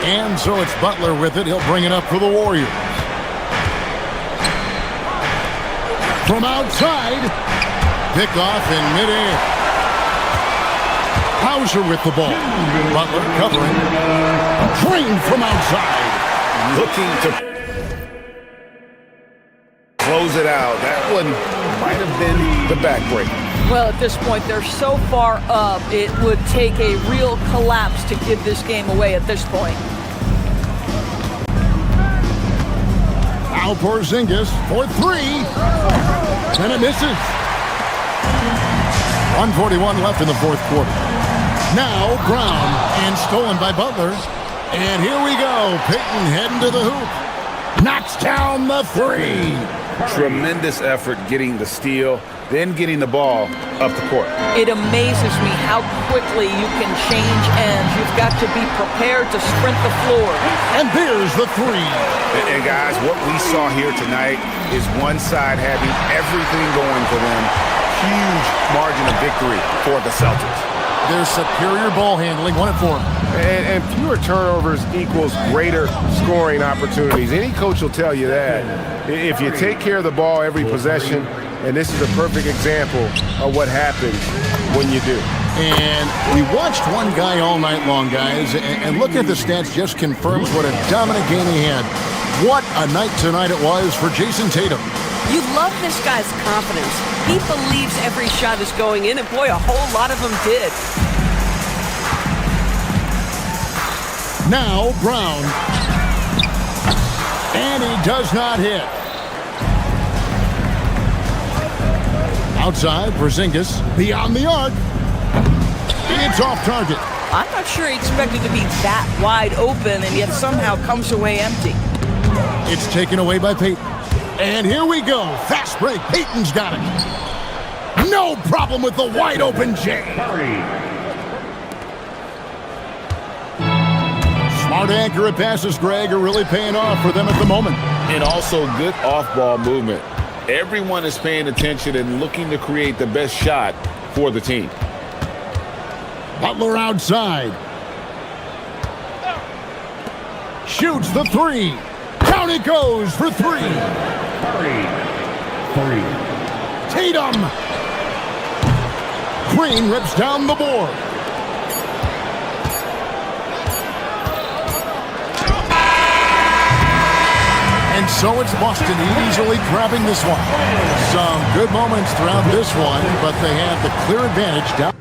[SPEAKER 7] And so it's Butler with it. He'll bring it up for the Warriors. From outside. Pick off in midair. Hauser with the ball. Butler covering. Drained from outside.
[SPEAKER 8] Looking to close it out. That one might have been the backbreaker.
[SPEAKER 9] Well, at this point, they're so far up, it would take a real collapse to give this game away at this point.
[SPEAKER 7] Now Porzingis for 3. And it misses. 1:41 left in the fourth quarter. Now Brown, and stolen by Butler. And here we go. Payton heading to the hoop. Knocks down the 3.
[SPEAKER 8] Tremendous effort getting the steal, then getting the ball up the court.
[SPEAKER 9] It amazes me how quickly you can change ends. You've got to be prepared to sprint the floor.
[SPEAKER 7] And there's the 3.
[SPEAKER 8] And guys, what we saw here tonight is one side having everything going for them. Huge margin of victory for the Celtics.
[SPEAKER 7] Their superior ball handling won it for them.
[SPEAKER 3] And fewer turnovers equals greater scoring opportunities. Any coach will tell you that. If you take care of the ball every possession, And this is a perfect example of what happens when you do.
[SPEAKER 7] And we watched one guy all night long, guys, and looking at the stats just confirms what a dominant game he had. What a night tonight it was for Jason Tatum.
[SPEAKER 14] You love this guy's confidence. He believes every shot is going in, and boy, a whole lot of them did.
[SPEAKER 7] Now Brown. And he does not hit. Outside, Porzingis, beyond the arc. It's off target.
[SPEAKER 9] I'm not sure he expected to be that wide open, and yet somehow comes away empty.
[SPEAKER 7] It's taken away by Peyton. And here we go. Fast break. Peyton's got it. No problem with the wide open J. Smart, accurate passes, Greg, are really paying off for them at the moment.
[SPEAKER 8] And also good off-ball movement. Everyone is paying attention and looking to create the best shot for the team.
[SPEAKER 7] Butler outside. Shoots the three. Down it goes for three. Tatum. Green rips down the board. And so it's Boston easily grabbing this one. Some good moments throughout this one, but they have the clear advantage down.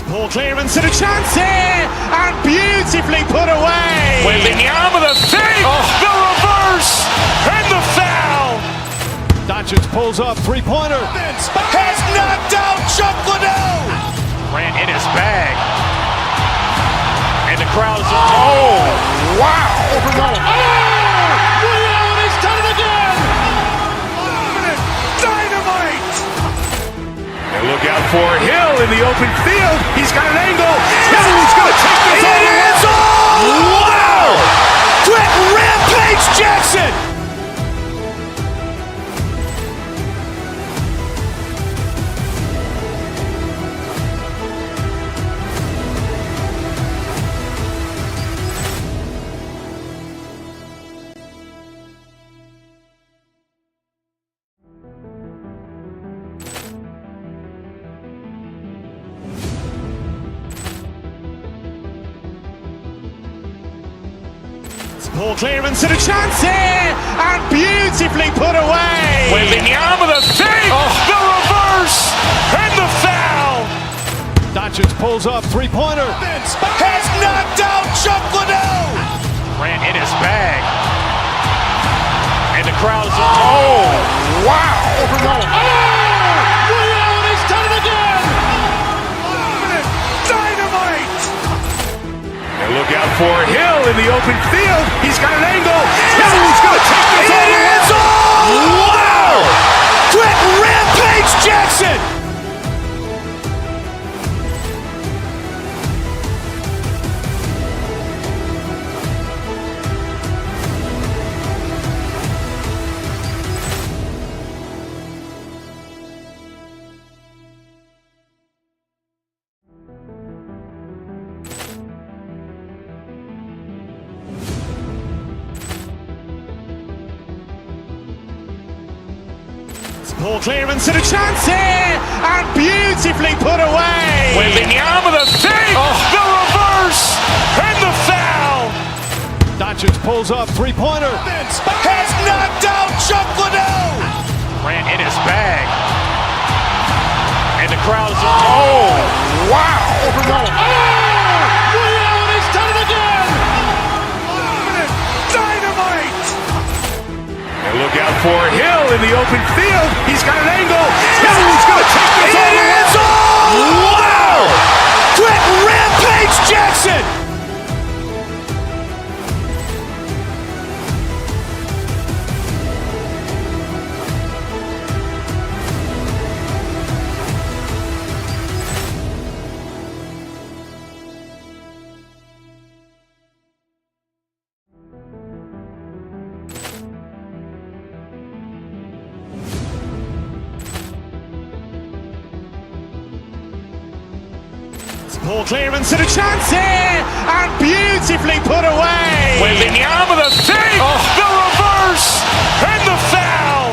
[SPEAKER 1] Poor clearance and a chance here, and beautifully put away.
[SPEAKER 2] Wembanyama the fake, the reverse, and the foul.
[SPEAKER 1] Doncic pulls up, three-pointer.
[SPEAKER 2] Has knocked out Chuck Liddell. Ran in his bag. And the crowd is, oh, wow.
[SPEAKER 1] He's done it again.
[SPEAKER 2] Dynamite. And look out for Hill in the open field. He's got an angle. Hill's going to take this all the way. Wow! Quick rampage Jackson.
[SPEAKER 1] Poor clearance and a chance here, and beautifully put away.
[SPEAKER 2] Wembanyama the fake, the reverse, and the foul.
[SPEAKER 1] Doncic pulls up, three-pointer.
[SPEAKER 2] Has knocked out Chuck Liddell. Ran in his bag. And the crowd is, oh, wow.
[SPEAKER 1] He's done it again.
[SPEAKER 2] Dynamite. And look out for Hill in the open field. He's got an angle. Hill's going to take this all the way. Wow! Quick rampage Jackson.
[SPEAKER 1] Poor clearance and a chance here, and beautifully put away.
[SPEAKER 2] Wembanyama the fake, the reverse, and the foul.
[SPEAKER 1] Doncic pulls up, three-pointer.
[SPEAKER 2] Has knocked out Chuck Liddell. Ran in his bag. And the crowd is, oh, wow.
[SPEAKER 1] He's done it again.
[SPEAKER 2] Dynamite. And look out for Hill in the open field. He's got an angle. Hill's going to take this all the way. Wow! Quick rampage Jackson.
[SPEAKER 1] Poor clearance and a chance here, and beautifully put away.
[SPEAKER 2] Wembanyama with a save, the reverse, and the foul.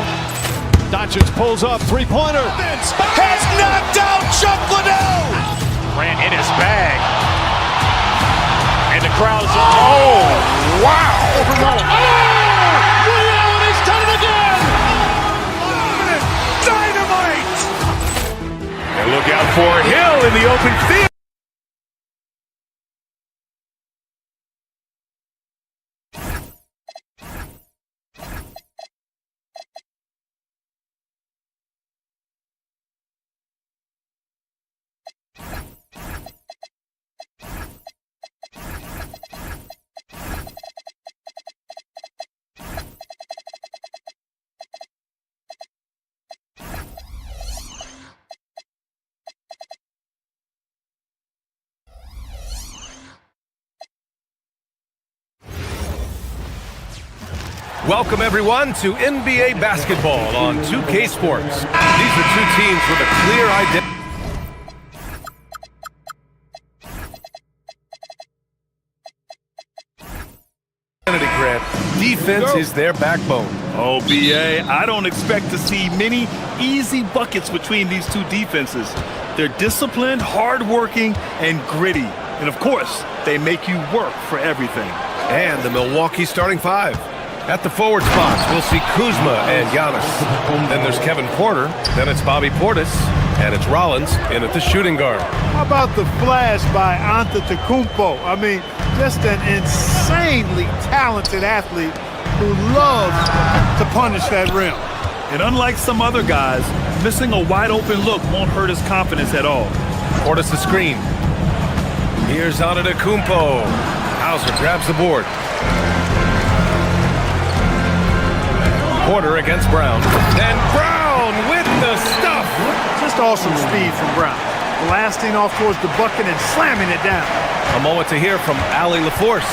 [SPEAKER 3] Doncic pulls up, three-pointer.
[SPEAKER 2] Has knocked out Chuck Liddell. Ran in his bag. And the crowd is, oh, wow.
[SPEAKER 3] Over Nolan. Ray Allen has done it again.
[SPEAKER 2] Dynamite. And look out for Hill in the open field.
[SPEAKER 4] Welcome, everyone, to NBA basketball on 2K Sports. These are two teams with a clear identity. Grant. Defense is their backbone.
[SPEAKER 13] Oh, BA, I don't expect to see many easy buckets between these two defenses. They're disciplined, hardworking, and gritty. And, of course, they make you work for everything.
[SPEAKER 4] And the Milwaukee starting five. At the forward spots, we'll see Kuzma and Giannis. Then there's Kevin Porter. Then it's Bobby Portis. And it's Rollins in at the shooting guard.
[SPEAKER 12] How about the flash by Antetokounmpo? I mean, just an insanely talented athlete who loves to punish that rim.
[SPEAKER 13] And unlike some other guys, missing a wide-open look won't hurt his confidence at all.
[SPEAKER 4] Portis the screen. Here's Antetokounmpo. Hauser grabs the board. Porter against Brown. And Brown with the stuff.
[SPEAKER 12] Just awesome speed from Brown. Blasting off towards the bucket and slamming it down.
[SPEAKER 4] A moment to hear from Allie LaForce.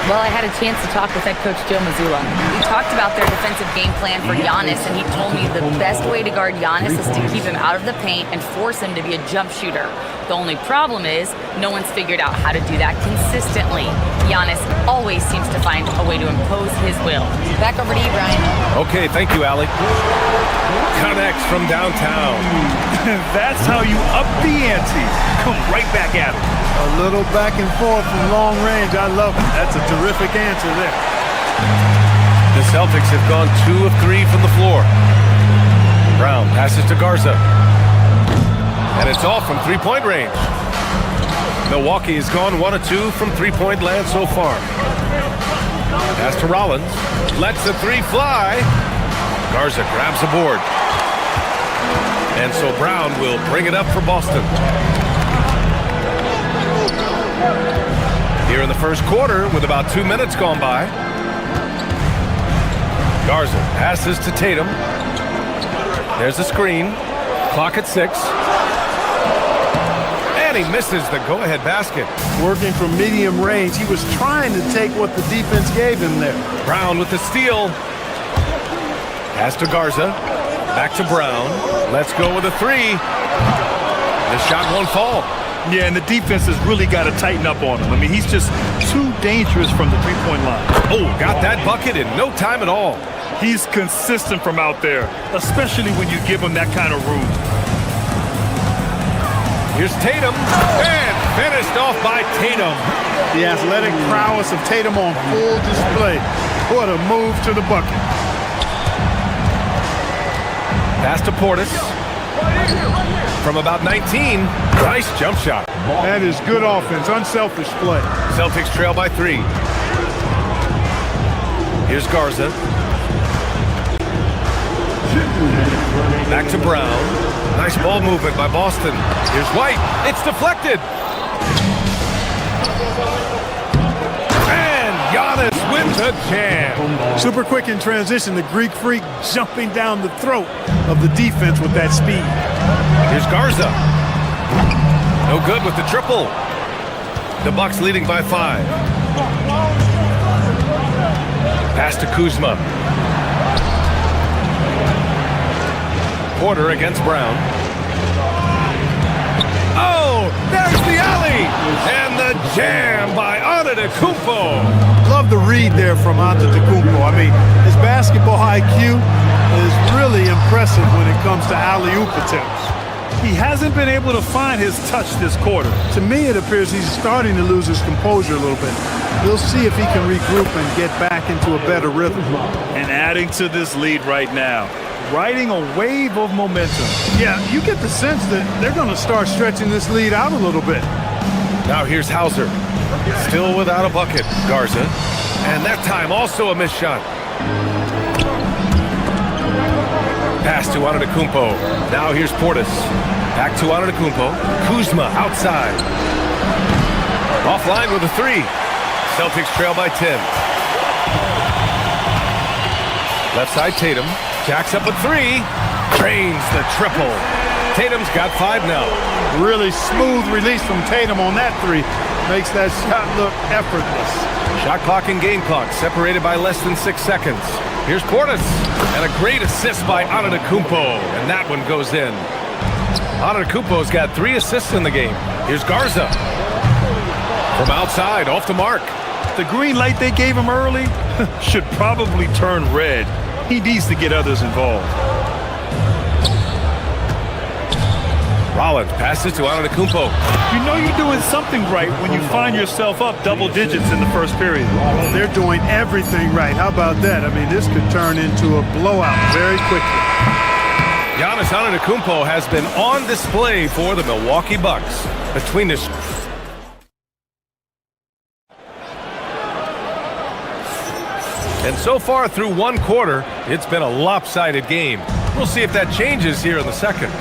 [SPEAKER 6] Well, I had a chance to talk with head coach Joe Mazzulla. We talked about their defensive game plan for Giannis, and he told me the best way to guard Giannis is to keep him out of the paint and force him to be a jump shooter. The only problem is no one's figured out how to do that consistently. Giannis always seems to find a way to impose his will. Back over to you, Brian.
[SPEAKER 4] Okay, thank you, Allie. Connects from downtown.
[SPEAKER 13] That's how you up the ante. Come right back at him.
[SPEAKER 12] A little back and forth from long range. I love it. That's a terrific answer there.
[SPEAKER 4] The Celtics have gone 2 of 3 from the floor. Brown passes to Garza. And it's all from three-point range. Milwaukee has gone 1 of 2 from three-point land so far. Pass to Rollins. Lets the three fly. Garza grabs the board. And so Brown will bring it up for Boston. Here in the first quarter, with about 2 minutes gone by. Garza passes to Tatum. There's the screen. Clock at 6. And he misses the go-ahead basket.
[SPEAKER 12] Working from medium range, he was trying to take what the defense gave him there.
[SPEAKER 4] Brown with the steal. Pass to Garza. Back to Brown. Let's go with a three. The shot won't fall.
[SPEAKER 13] Yeah, and the defense has really got to tighten up on him. I mean, he's just too dangerous from the three-point line.
[SPEAKER 4] Oh, got that bucket in no time at all.
[SPEAKER 13] He's consistent from out there, especially when you give him that kind of room.
[SPEAKER 4] Here's Tatum, and finished off by Tatum.
[SPEAKER 12] The athletic prowess of Tatum on full display. What a move to the bucket.
[SPEAKER 4] Pass to Portis. From about 19, nice jump shot.
[SPEAKER 12] That is good offense, unselfish play.
[SPEAKER 4] Celtics trail by 3. Here's Garza. Back to Brown. Nice ball movement by Boston. Here's White. It's deflected. And Giannis wins a jam.
[SPEAKER 12] Super quick in transition. The Greek freak jumping down the throat of the defense with that speed.
[SPEAKER 4] Here's Garza. No good with the triple. The Bucks leading by 5. Pass to Kuzma. Porter against Brown. Oh, there's the alley. And the jam by Antetokounmpo.
[SPEAKER 12] Love the read there from Antetokounmpo. I mean, his basketball IQ is really impressive when it comes to alley-oop attempts.
[SPEAKER 13] He hasn't been able to find his touch this quarter.
[SPEAKER 12] To me, it appears he's starting to lose his composure a little bit. We'll see if he can regroup and get back into a better rhythm.
[SPEAKER 13] And adding to this lead right now, riding a wave of momentum.
[SPEAKER 12] Yeah, you get the sense that they're going to start stretching this lead out a little bit.
[SPEAKER 4] Now here's Hauser. Still without a bucket. Garza. And that time also a missed shot. Pass to Antetokounmpo. Now here's Portis. Back to Antetokounmpo. Kuzma outside. Offline with a three. Celtics trail by 10. Left side Tatum. Jacks up a three. Drains the triple. Tatum's got 5 now.
[SPEAKER 12] Really smooth release from Tatum on that three. Makes that shot look effortless.
[SPEAKER 4] Shot clock and game clock separated by less than 6 seconds. Here's Portis. And a great assist by Antetokounmpo. And that one goes in. Antetokounmpo's got 3 assists in the game. Here's Garza. From outside, off the mark.
[SPEAKER 13] The green light they gave him early should probably turn red. He needs to get others involved.
[SPEAKER 4] Rollins passes to Antetokounmpo.
[SPEAKER 13] You know you're doing something right when you find yourself up double digits in the first period.
[SPEAKER 12] Well, they're doing everything right. How about that? I mean, this could turn into a blowout very quickly.
[SPEAKER 4] Giannis Antetokounmpo has been on display for the Milwaukee Bucks. Between this... And so far through one quarter, it's been a lopsided game. We'll see if that changes here in the second.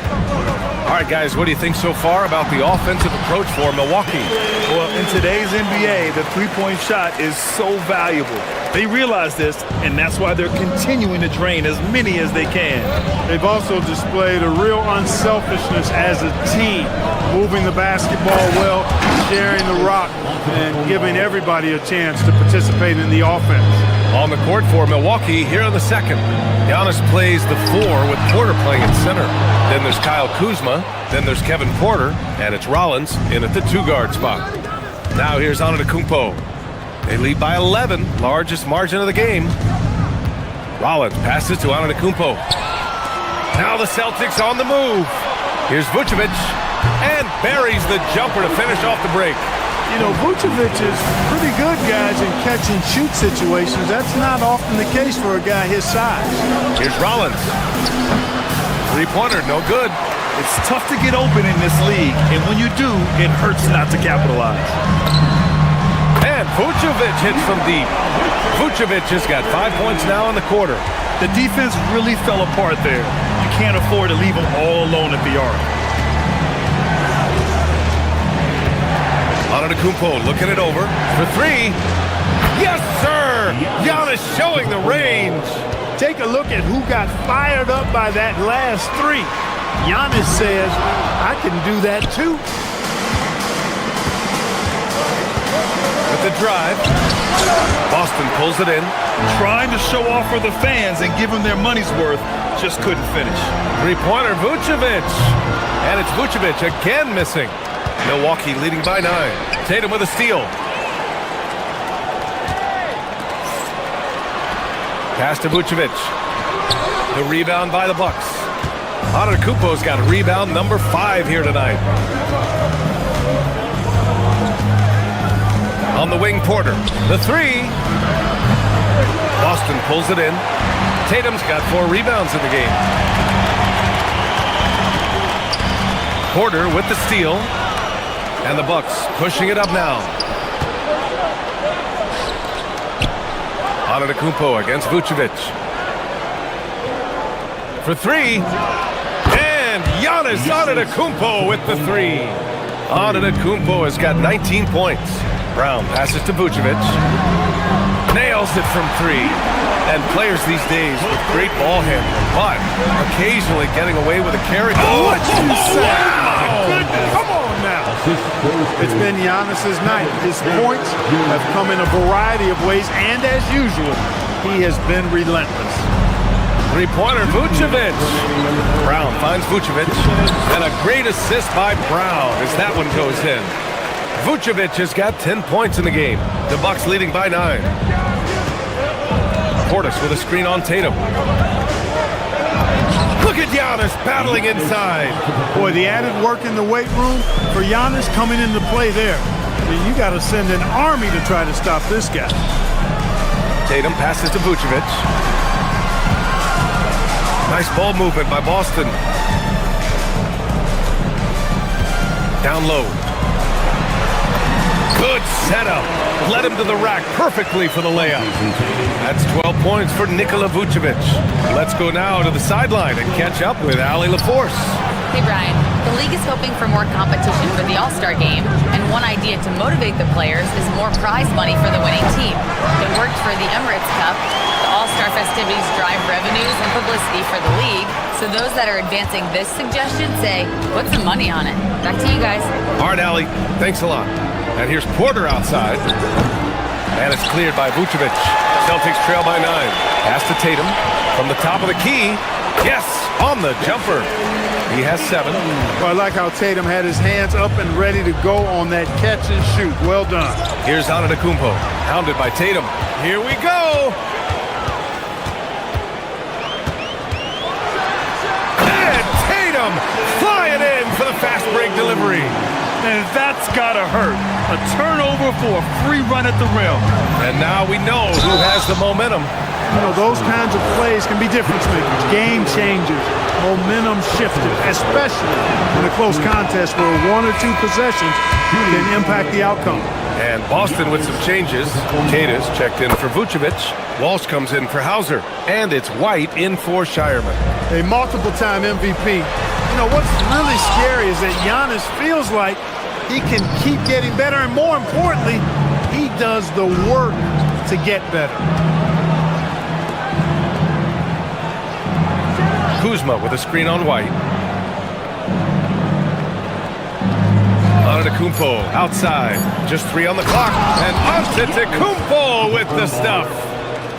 [SPEAKER 4] All right, guys, what do you think so far about the offensive approach for Milwaukee?
[SPEAKER 13] Well, in today's NBA, the three-point shot is so valuable. They realize this, and that's why they're continuing to drain as many as they can.
[SPEAKER 12] They've also displayed a real unselfishness as a team, moving the basketball well, sharing the rock, and giving everybody a chance to participate in the offense.
[SPEAKER 4] On the court for Milwaukee here in the second. Giannis plays the 4 with Porter playing at center. Then there's Kyle Kuzma. Then there's Kevin Porter. And it's Rollins in at the 2-guard spot. Now here's Antetokounmpo. They lead by 11, largest margin of the game. Rollins passes to Antetokounmpo. Now the Celtics on the move. Here's Vucevic. And buries the jumper to finish off the break.
[SPEAKER 12] You know, Vucevic is pretty good, guys, in catch-and-shoot situations. That's not often the case for a guy his size.
[SPEAKER 4] Here's Rollins. Three-pointer, no good.
[SPEAKER 13] It's tough to get open in this league, and when you do, it hurts not to capitalize.
[SPEAKER 4] And Vucevic hits from deep. Vucevic has got 5 points now in the quarter.
[SPEAKER 13] The defense really fell apart there. You can't afford to leave them all alone at the arc.
[SPEAKER 4] Antetokounmpo looking it over for 3. Yes, sir! Giannis showing the range.
[SPEAKER 12] Take a look at who got fired up by that last 3. Giannis says, I can do that too.
[SPEAKER 4] With the drive, Boston pulls it in.
[SPEAKER 13] Trying to show off for the fans and give them their money's worth, just couldn't finish.
[SPEAKER 4] Three-pointer, Vucevic. And it's Vucevic again missing. Milwaukee leading by 9. Tatum with a steal. Pass to Vucevic. The rebound by the Bucks. Antetokounmpo's got rebound number 5 here tonight. On the wing, Porter. The 3. Boston pulls it in. Tatum's got 4 rebounds in the game. Porter with the steal. And the Bucks pushing it up now. Antetokounmpo against Vucevic. For 3. And Giannis Antetokounmpo with the 3. Antetokounmpo has got 19 points. Brown passes to Vucevic. Nails it from 3. And players these days with great ball handling, but occasionally getting away with a carry.
[SPEAKER 12] Oh, what you say?
[SPEAKER 4] Wow.
[SPEAKER 12] Come on now. It's been Giannis's night. His points have come in a variety of ways, and as usual, he has been relentless.
[SPEAKER 4] Three-pointer, Vucevic. Brown finds Vucevic. And a great assist by Brown as that one goes in. Vucevic has got 10 points in the game. The Bucks leading by 9. Portis with a screen on Tatum. Look at Giannis battling inside.
[SPEAKER 12] Boy, the added work in the weight room for Giannis coming into play there. I mean, you got to send an army to try to stop this guy.
[SPEAKER 4] Tatum passes to Vucevic. Nice ball movement by Boston. Down low. Good setup. Led him to the rack perfectly for the layup. That's 12 points for Nikola Vucevic. Let's go now to the sideline and catch up with Allie LaForce.
[SPEAKER 6] Hey, Brian. The league is hoping for more competition for the All-Star game, and one idea to motivate the players is more prize money for the winning team. It worked for the Emirates Cup. The All-Star festivities drive revenues and publicity for the league, so those that are advancing this suggestion say, put some money on it. Back to you guys.
[SPEAKER 4] All right, Allie. Thanks a lot. And here's Porter outside. And it's cleared by Vucevic. Celtics trail by 9. Pass to Tatum from the top of the key. Yes, on the jumper. He has 7.
[SPEAKER 12] Well, I like how Tatum had his hands up and ready to go on that catch and shoot. Well done.
[SPEAKER 4] Here's Antetokounmpo, hounded by Tatum. Here we go. And Tatum flying in for the fast break delivery.
[SPEAKER 13] And that's gotta hurt. A turnover for a free run at the rim.
[SPEAKER 4] And now we know who has the momentum.
[SPEAKER 12] You know, those kinds of plays can be difference makers, game changers, momentum shifters, especially in a close contest where 1 or 2 possessions can impact the outcome.
[SPEAKER 4] And Boston with some changes. Kata's checked in for Vucevic. Walsh comes in for Hauser. And it's White in for Shireman.
[SPEAKER 12] A multiple-time MVP. You know, what's really scary is that Giannis feels like he can keep getting better, and more importantly, he does the work to get better.
[SPEAKER 4] Kuzma with a screen on White. Antetokounmpo outside. Just 3 on the clock. And Antetokounmpo with the stuff.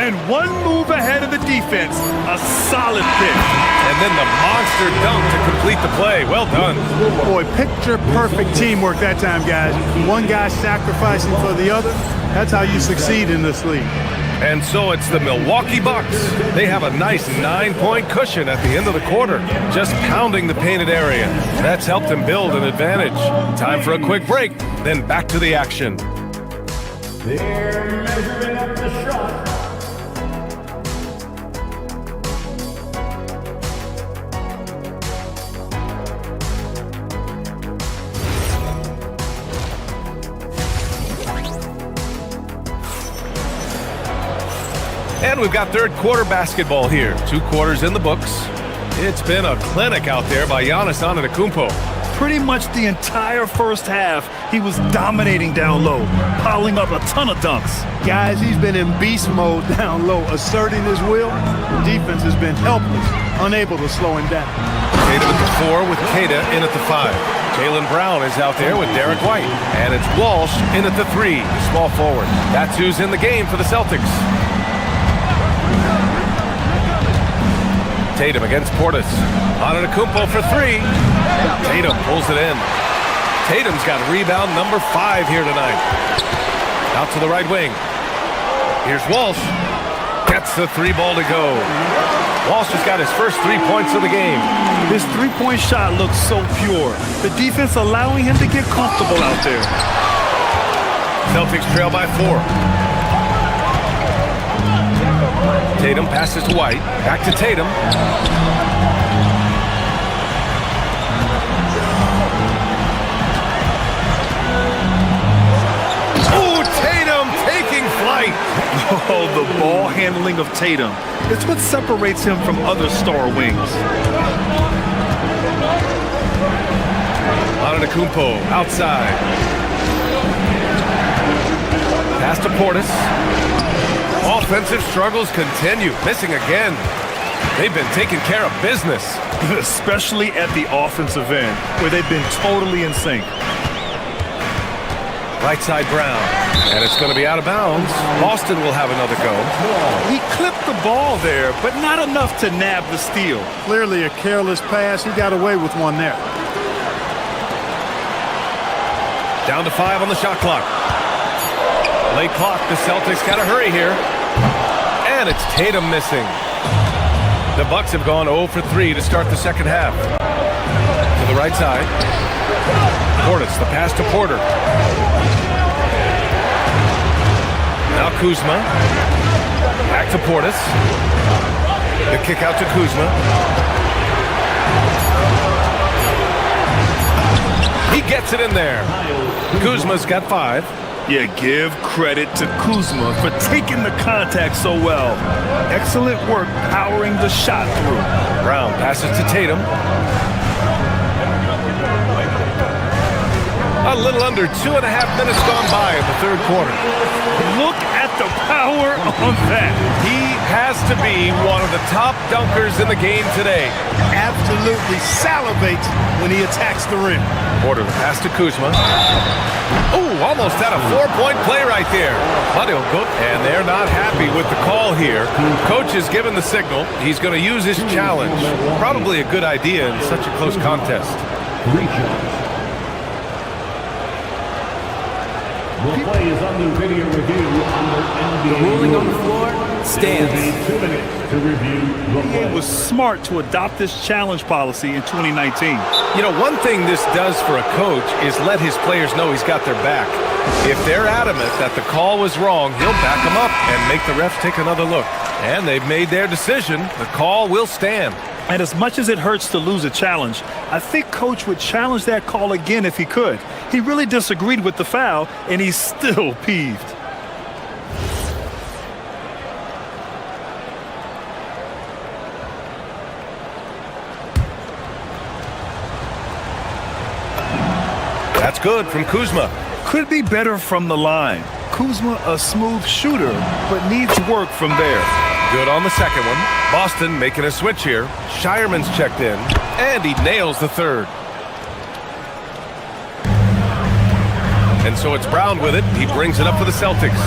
[SPEAKER 13] And 1 move ahead of the defense. A solid pick.
[SPEAKER 4] And then the monster dunk to complete the play. Well done.
[SPEAKER 12] Boy, picture-perfect teamwork that time, guys. One guy sacrificing for the other. That's how you succeed in this league.
[SPEAKER 4] And so it's the Milwaukee Bucks. They have a nice 9-point cushion at the end of the quarter, just pounding the painted area. That's helped them build an advantage. Time for a quick break, then back to the action.
[SPEAKER 10] They're measuring up the shot.
[SPEAKER 4] And we've got third quarter basketball here. 2 quarters in the books. It's been a clinic out there by Giannis Antetokounmpo.
[SPEAKER 13] Pretty much the entire first half, he was dominating down low, piling up a ton of dunks.
[SPEAKER 12] Guys, he's been in beast mode down low, asserting his will. The defense has been helpless, unable to slow him down.
[SPEAKER 4] Tatum at the 4 with Kata in at the 5. Jaylen Brown is out there with Derek White. And it's Walsh in at the 3, small forward. That's who's in the game for the Celtics. Tatum against Portis. Antetokounmpo for 3. Tatum pulls it in. Tatum's got rebound number 5 here tonight. Out to the right wing. Here's Walsh. Gets the 3 ball to go. Walsh has got his first 3 points of the game.
[SPEAKER 13] His 3-point shot looks so pure. The defense allowing him to get comfortable out there.
[SPEAKER 4] Celtics trail by 4. Tatum passes to White. Back to Tatum. Oh, Tatum taking flight.
[SPEAKER 13] Oh, the ball handling of Tatum. It's what separates him from other star wings.
[SPEAKER 4] Antetokounmpo outside. Pass to Portis. Offensive struggles continue. Missing again. They've been taking care of business.
[SPEAKER 13] Especially at the offensive end, where they've been totally in sync.
[SPEAKER 4] Right side Brown. And it's going to be out of bounds. Boston will have another go.
[SPEAKER 13] He clipped the ball there, but not enough to nab the steal.
[SPEAKER 12] Clearly a careless pass. He got away with one there.
[SPEAKER 4] Down to 5 on the shot clock. Late clock. The Celtics got to hurry here. And it's Tatum missing. The Bucks have gone 0 for 3 to start the second half. To the right side. Portis, the pass to Porter. Now Kuzma. Back to Portis. The kick out to Kuzma. He gets it in there. Kuzma's got 5.
[SPEAKER 13] Yeah, give credit to Kuzma for taking the contact so well. Excellent work powering the shot through.
[SPEAKER 4] Brown passes to Tatum. A little under 2.5 minutes gone by in the third quarter.
[SPEAKER 13] Look at the power on that.
[SPEAKER 4] He has to be one of the top dunkers in the game today.
[SPEAKER 12] Absolutely salivates when he attacks the rim.
[SPEAKER 4] Porter, the pass to Kuzma. Oh, almost had a 4-point play right there. But he'll go, and they're not happy with the call here. Coach has given the signal. He's going to use his challenge. Probably a good idea in such a close contest.
[SPEAKER 10] The play is under video review under NBA.
[SPEAKER 9] The ruling on the floor stands.
[SPEAKER 10] 2 minutes to review the play.
[SPEAKER 13] He was smart to adopt this challenge policy in 2019.
[SPEAKER 4] You know, one thing this does for a coach is let his players know he's got their back. If they're adamant that the call was wrong, he'll back them up and make the refs take another look. And they've made their decision. The call will stand.
[SPEAKER 13] And as much as it hurts to lose a challenge, I think Coach would challenge that call again if he could. He really disagreed with the foul, and he's still peeved.
[SPEAKER 4] That's good from Kuzma.
[SPEAKER 13] Could be better from the line. Kuzma, a smooth shooter, but needs work from there.
[SPEAKER 4] Good on the second one. Boston making a switch here. Shireman's checked in, and he nails the third. And so it's Brown with it. He brings it up for the Celtics.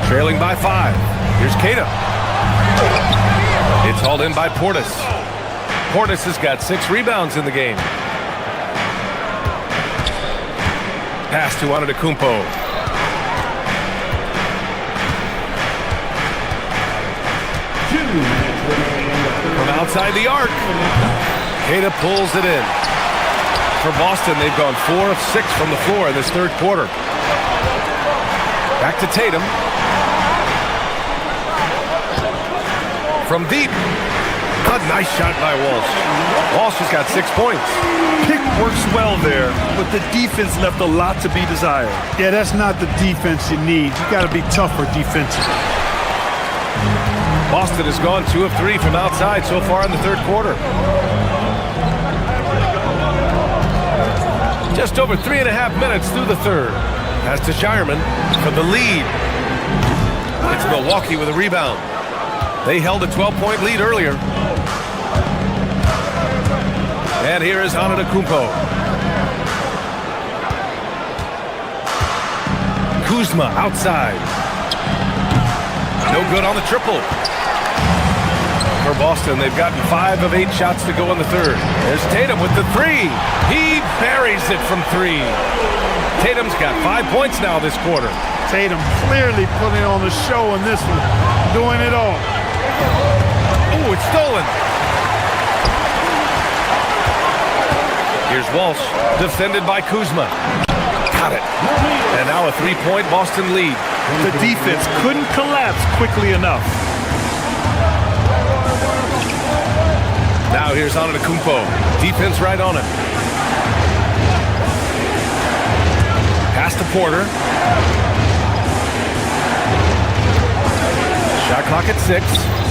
[SPEAKER 4] Trailing by 5. Here's Kata. It's hauled in by Portis. Portis has got 6 rebounds in the game. Pass to Antetokounmpo. From outside the arc. Kata pulls it in. For Boston, they've gone 4 of 6 from the floor in this third quarter. Back to Tatum. From deep. A nice shot by Walsh. Walsh has got 6 points.
[SPEAKER 13] Pick works well there, but the defense left a lot to be desired.
[SPEAKER 12] Yeah, that's not the defense you need. You got to be tougher defensively.
[SPEAKER 4] Boston has gone 2 of 3 from outside so far in the third quarter. Just over 3.5 minutes through the third. Pass to Shireman for the lead. It's Milwaukee with a rebound. They held a 12-point lead earlier. And here is Antetokounmpo. Kuzma outside. No good on the triple. For Boston, they've gotten 5 of 8 shots to go in the third. There's Tatum with the 3. He buries it from 3. Tatum's got 5 points now this quarter.
[SPEAKER 12] Tatum clearly putting on the show in this one, doing it all.
[SPEAKER 4] Oh, it's stolen. Here's Walsh, defended by Kuzma. Got it. And now a 3-point Boston lead.
[SPEAKER 13] The defense couldn't collapse quickly enough.
[SPEAKER 4] Now here's Antetokounmpo. Defense right on it. Pass to Porter. Shot clock at 6.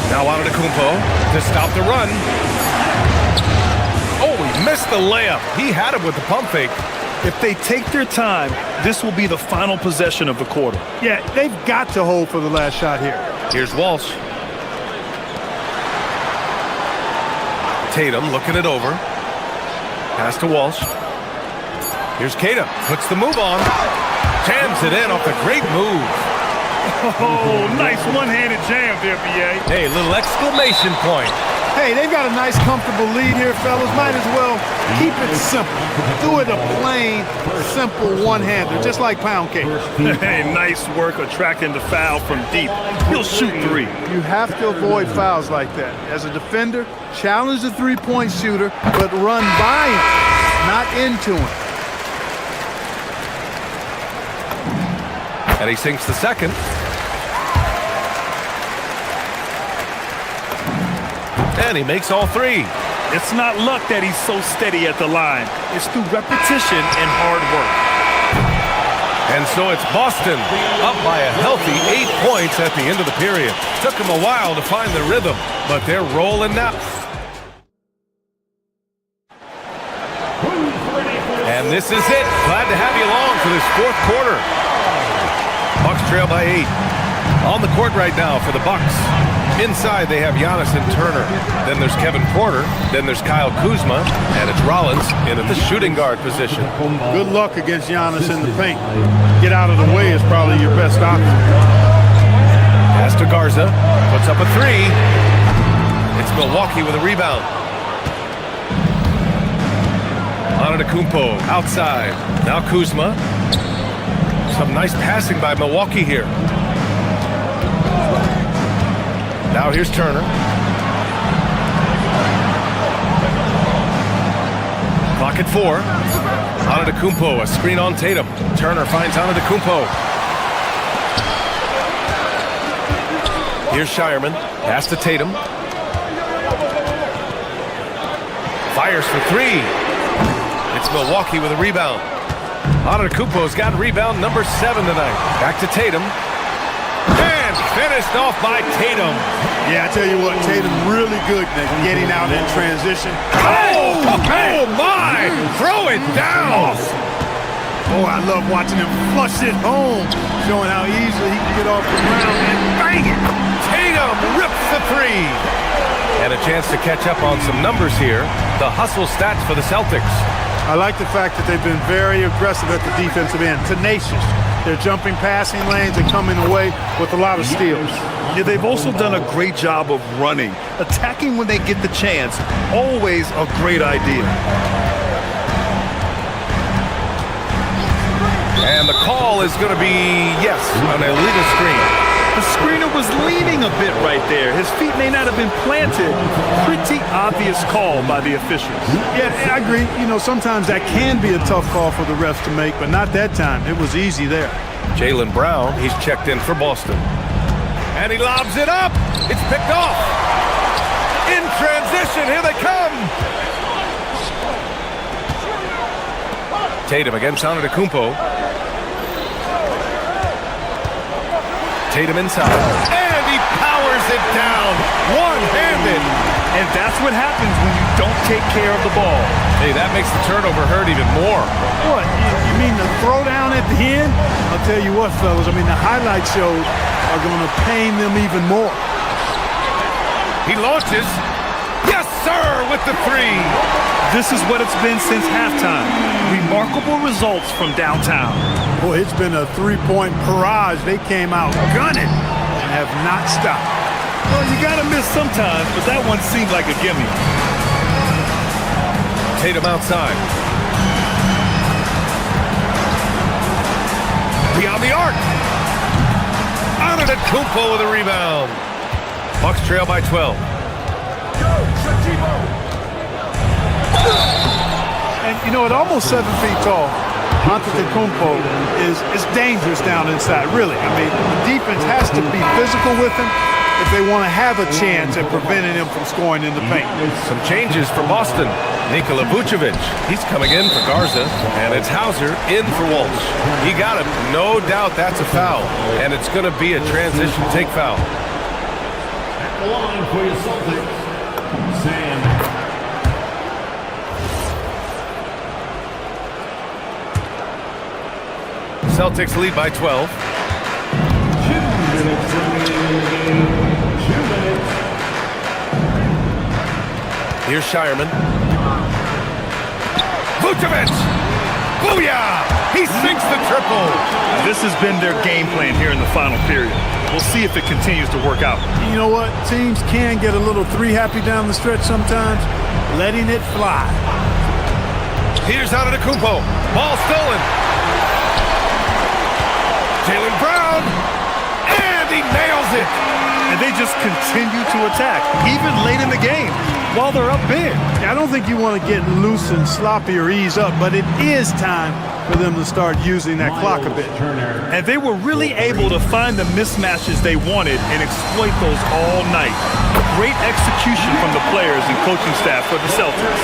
[SPEAKER 4] Now Antetokounmpo to stop the run. Oh, he missed the layup. He had it with the pump fake.
[SPEAKER 13] If they take their time, this will be the final possession of the quarter.
[SPEAKER 12] Yeah, they've got to hold for the last shot here.
[SPEAKER 4] Here's Walsh. Tatum looking it over. Pass to Walsh. Here's Kata. Puts the move on. Jams it in off the great move.
[SPEAKER 13] Oh, nice one-handed jam there, B.A.
[SPEAKER 4] Hey, little exclamation point.
[SPEAKER 12] Hey, they've got a nice, comfortable lead here, fellas. Might as well keep it simple. Do it a plain, simple one-hander, just like pound cake.
[SPEAKER 13] Hey, nice work attracting the foul from deep. He'll shoot three.
[SPEAKER 12] You have to avoid fouls like that. As a defender, challenge the three-point shooter, but run by him, not into him.
[SPEAKER 4] And he sinks the second. And he makes all three.
[SPEAKER 13] It's not luck that he's so steady at the line. It's through repetition and hard work.
[SPEAKER 4] And so it's Boston up by a healthy 8 points at the end of the period. Took them a while to find the rhythm, but they're rolling now. And this is it. Glad to have you along for this fourth quarter. Bucks trail by 8. On the court right now for the Bucks. Inside, they have Giannis and Turner. Then there's Kevin Porter. Then there's Kyle Kuzma. And it's Rollins in at the shooting guard position.
[SPEAKER 12] Good luck against Giannis in the paint. Get out of the way is probably your best option.
[SPEAKER 4] Pass to Garza. Puts up a three. It's Milwaukee with a rebound. Antetokounmpo outside. Now Kuzma. Some nice passing by Milwaukee here. Now here's Turner. Clock at 4. Antetokounmpo, a screen on Tatum. Turner finds Antetokounmpo. Here's Shireman. Pass to Tatum. Fires for three. It's Milwaukee with a rebound. Antetokounmpo's got rebound number 7 tonight. Back to Tatum. And finished off by Tatum.
[SPEAKER 12] Yeah, I tell you what, Tatum really good at getting out in transition.
[SPEAKER 4] Oh my! Throw it down!
[SPEAKER 12] Oh, I love watching him flush it home, showing how easily he can get off the ground and bang it.
[SPEAKER 4] Tatum rips the three. And a chance to catch up on some numbers here. The hustle stats for the Celtics.
[SPEAKER 12] I like the fact that they've been very aggressive at the defensive end, tenacious. They're jumping passing lanes and coming away with a lot of steals.
[SPEAKER 13] Yeah, they've also done a great job of running. Attacking when they get the chance, always a great idea.
[SPEAKER 4] And the call is going to be, yes, an illegal screen.
[SPEAKER 13] The screener was leaning a bit right there. His feet may not have been planted. Pretty obvious call by the officials.
[SPEAKER 12] Yeah, I agree. You know, sometimes that can be a tough call for the refs to make, but not that time. It was easy there.
[SPEAKER 4] Jaylen Brown, he's checked in for Boston. And he lobs it up. It's picked off. In transition, here they come. Tatum against Antetokounmpo. Tatum inside. And he powers it down. One-handed.
[SPEAKER 13] And that's what happens when you don't take care of the ball.
[SPEAKER 4] Hey, that makes the turnover hurt even more.
[SPEAKER 12] What? You mean the throwdown at the end? I'll tell you what, fellas. I mean, the highlight shows are going to pain them even more.
[SPEAKER 4] He launches. Yes, sir, with the three.
[SPEAKER 13] This is what it's been since halftime. Remarkable results from downtown.
[SPEAKER 12] Boy, it's been a three-point barrage. They came out gunning and have not stopped.
[SPEAKER 13] Well, you got to miss sometimes, but that one seemed like a gimme.
[SPEAKER 4] Tatum outside. Beyond the arc. Antetokounmpo with a rebound. Bucks trail by 12.
[SPEAKER 12] And, you know, at almost 7 feet tall, Antetokounmpo is dangerous down inside, really. I mean, the defense has to be physical with him if they want to have a chance at preventing him from scoring in the paint.
[SPEAKER 4] Some changes for Boston. Nikola Vucevic, he's coming in for Garza, and it's Hauser in for Walsh. He got him. No doubt that's a foul, and it's going to be a transition take foul.
[SPEAKER 10] At the line for your Celtics, Sam.
[SPEAKER 4] Celtics lead by 12.
[SPEAKER 10] 2 minutes remaining. 2 minutes.
[SPEAKER 4] Here's Shireman. Vucevic! Booyah! He sinks the triple.
[SPEAKER 13] This has been their game plan here in the final period. We'll see if it continues to work out.
[SPEAKER 12] You know what? Teams can get a little three happy down the stretch sometimes, letting it fly.
[SPEAKER 4] Here's Antetokounmpo. Ball stolen. Jaylen Brown. And he nails it.
[SPEAKER 13] And they just continue to attack, even late in the game, while they're up big.
[SPEAKER 12] I don't think you want to get loose and sloppy or ease up, but it is time for them to start using that clock a bit.
[SPEAKER 13] And they were really able to find the mismatches they wanted and exploit those all night. Great execution from the players and coaching staff for the Celtics.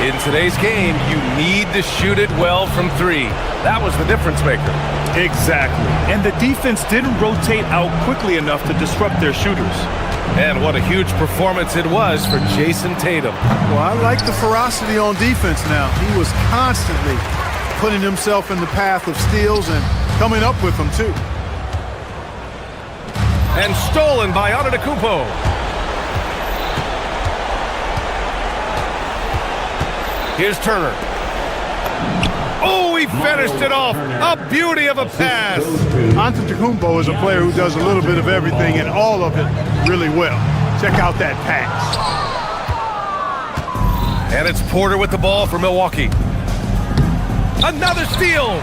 [SPEAKER 4] In today's game, you need to shoot it well from three. That was the difference maker.
[SPEAKER 13] Exactly. And the defense didn't rotate out quickly enough to disrupt their shooters.
[SPEAKER 4] And what a huge performance it was for Jason Tatum.
[SPEAKER 12] Well, I like the ferocity on defense now. He was constantly putting himself in the path of steals and coming up with them, too.
[SPEAKER 4] And stolen by Antetokounmpo. Here's Turner. Oh, he finished it off. A beauty of a pass.
[SPEAKER 12] Antetokounmpo is a player who does a little bit of everything and all of it really well. Check out that pass.
[SPEAKER 4] And it's Porter with the ball for Milwaukee. Another steal.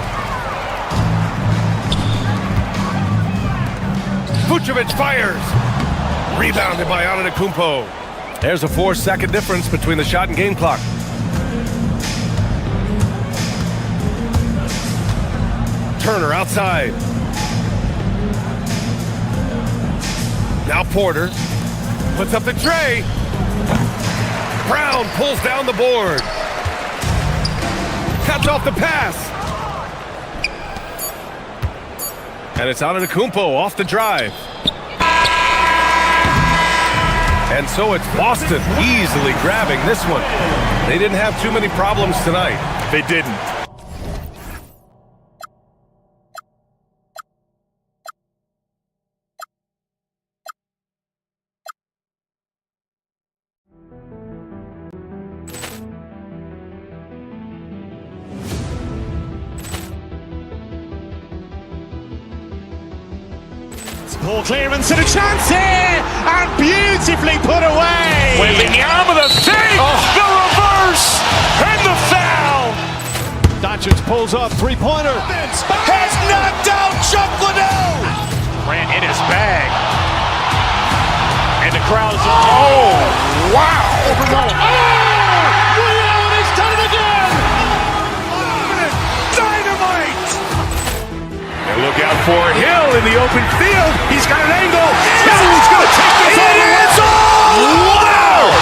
[SPEAKER 4] Vucevic fires. Rebounded by Antetokounmpo. There's a 4-second difference between the shot and game clock. Turner outside. Now Porter puts up the tray. Brown pulls down the board. Cuts off the pass. And it's Antetokounmpo off the drive. And so it's Boston easily grabbing this one. They didn't have too many problems tonight.
[SPEAKER 13] They didn't.
[SPEAKER 1] Ball clearance and a chance here, and beautifully put away.
[SPEAKER 2] Wembanyama the fake, the reverse, and the foul.
[SPEAKER 1] Doncic pulls up, three-pointer.
[SPEAKER 2] Has knocked out Chuck Liddell. Ran in his bag. And the crowd is... Oh, wow.
[SPEAKER 1] He's done it again.
[SPEAKER 2] Dynamite. And look out for Hill in the open field. He's got an angle. He's going to take this all the way. Wow!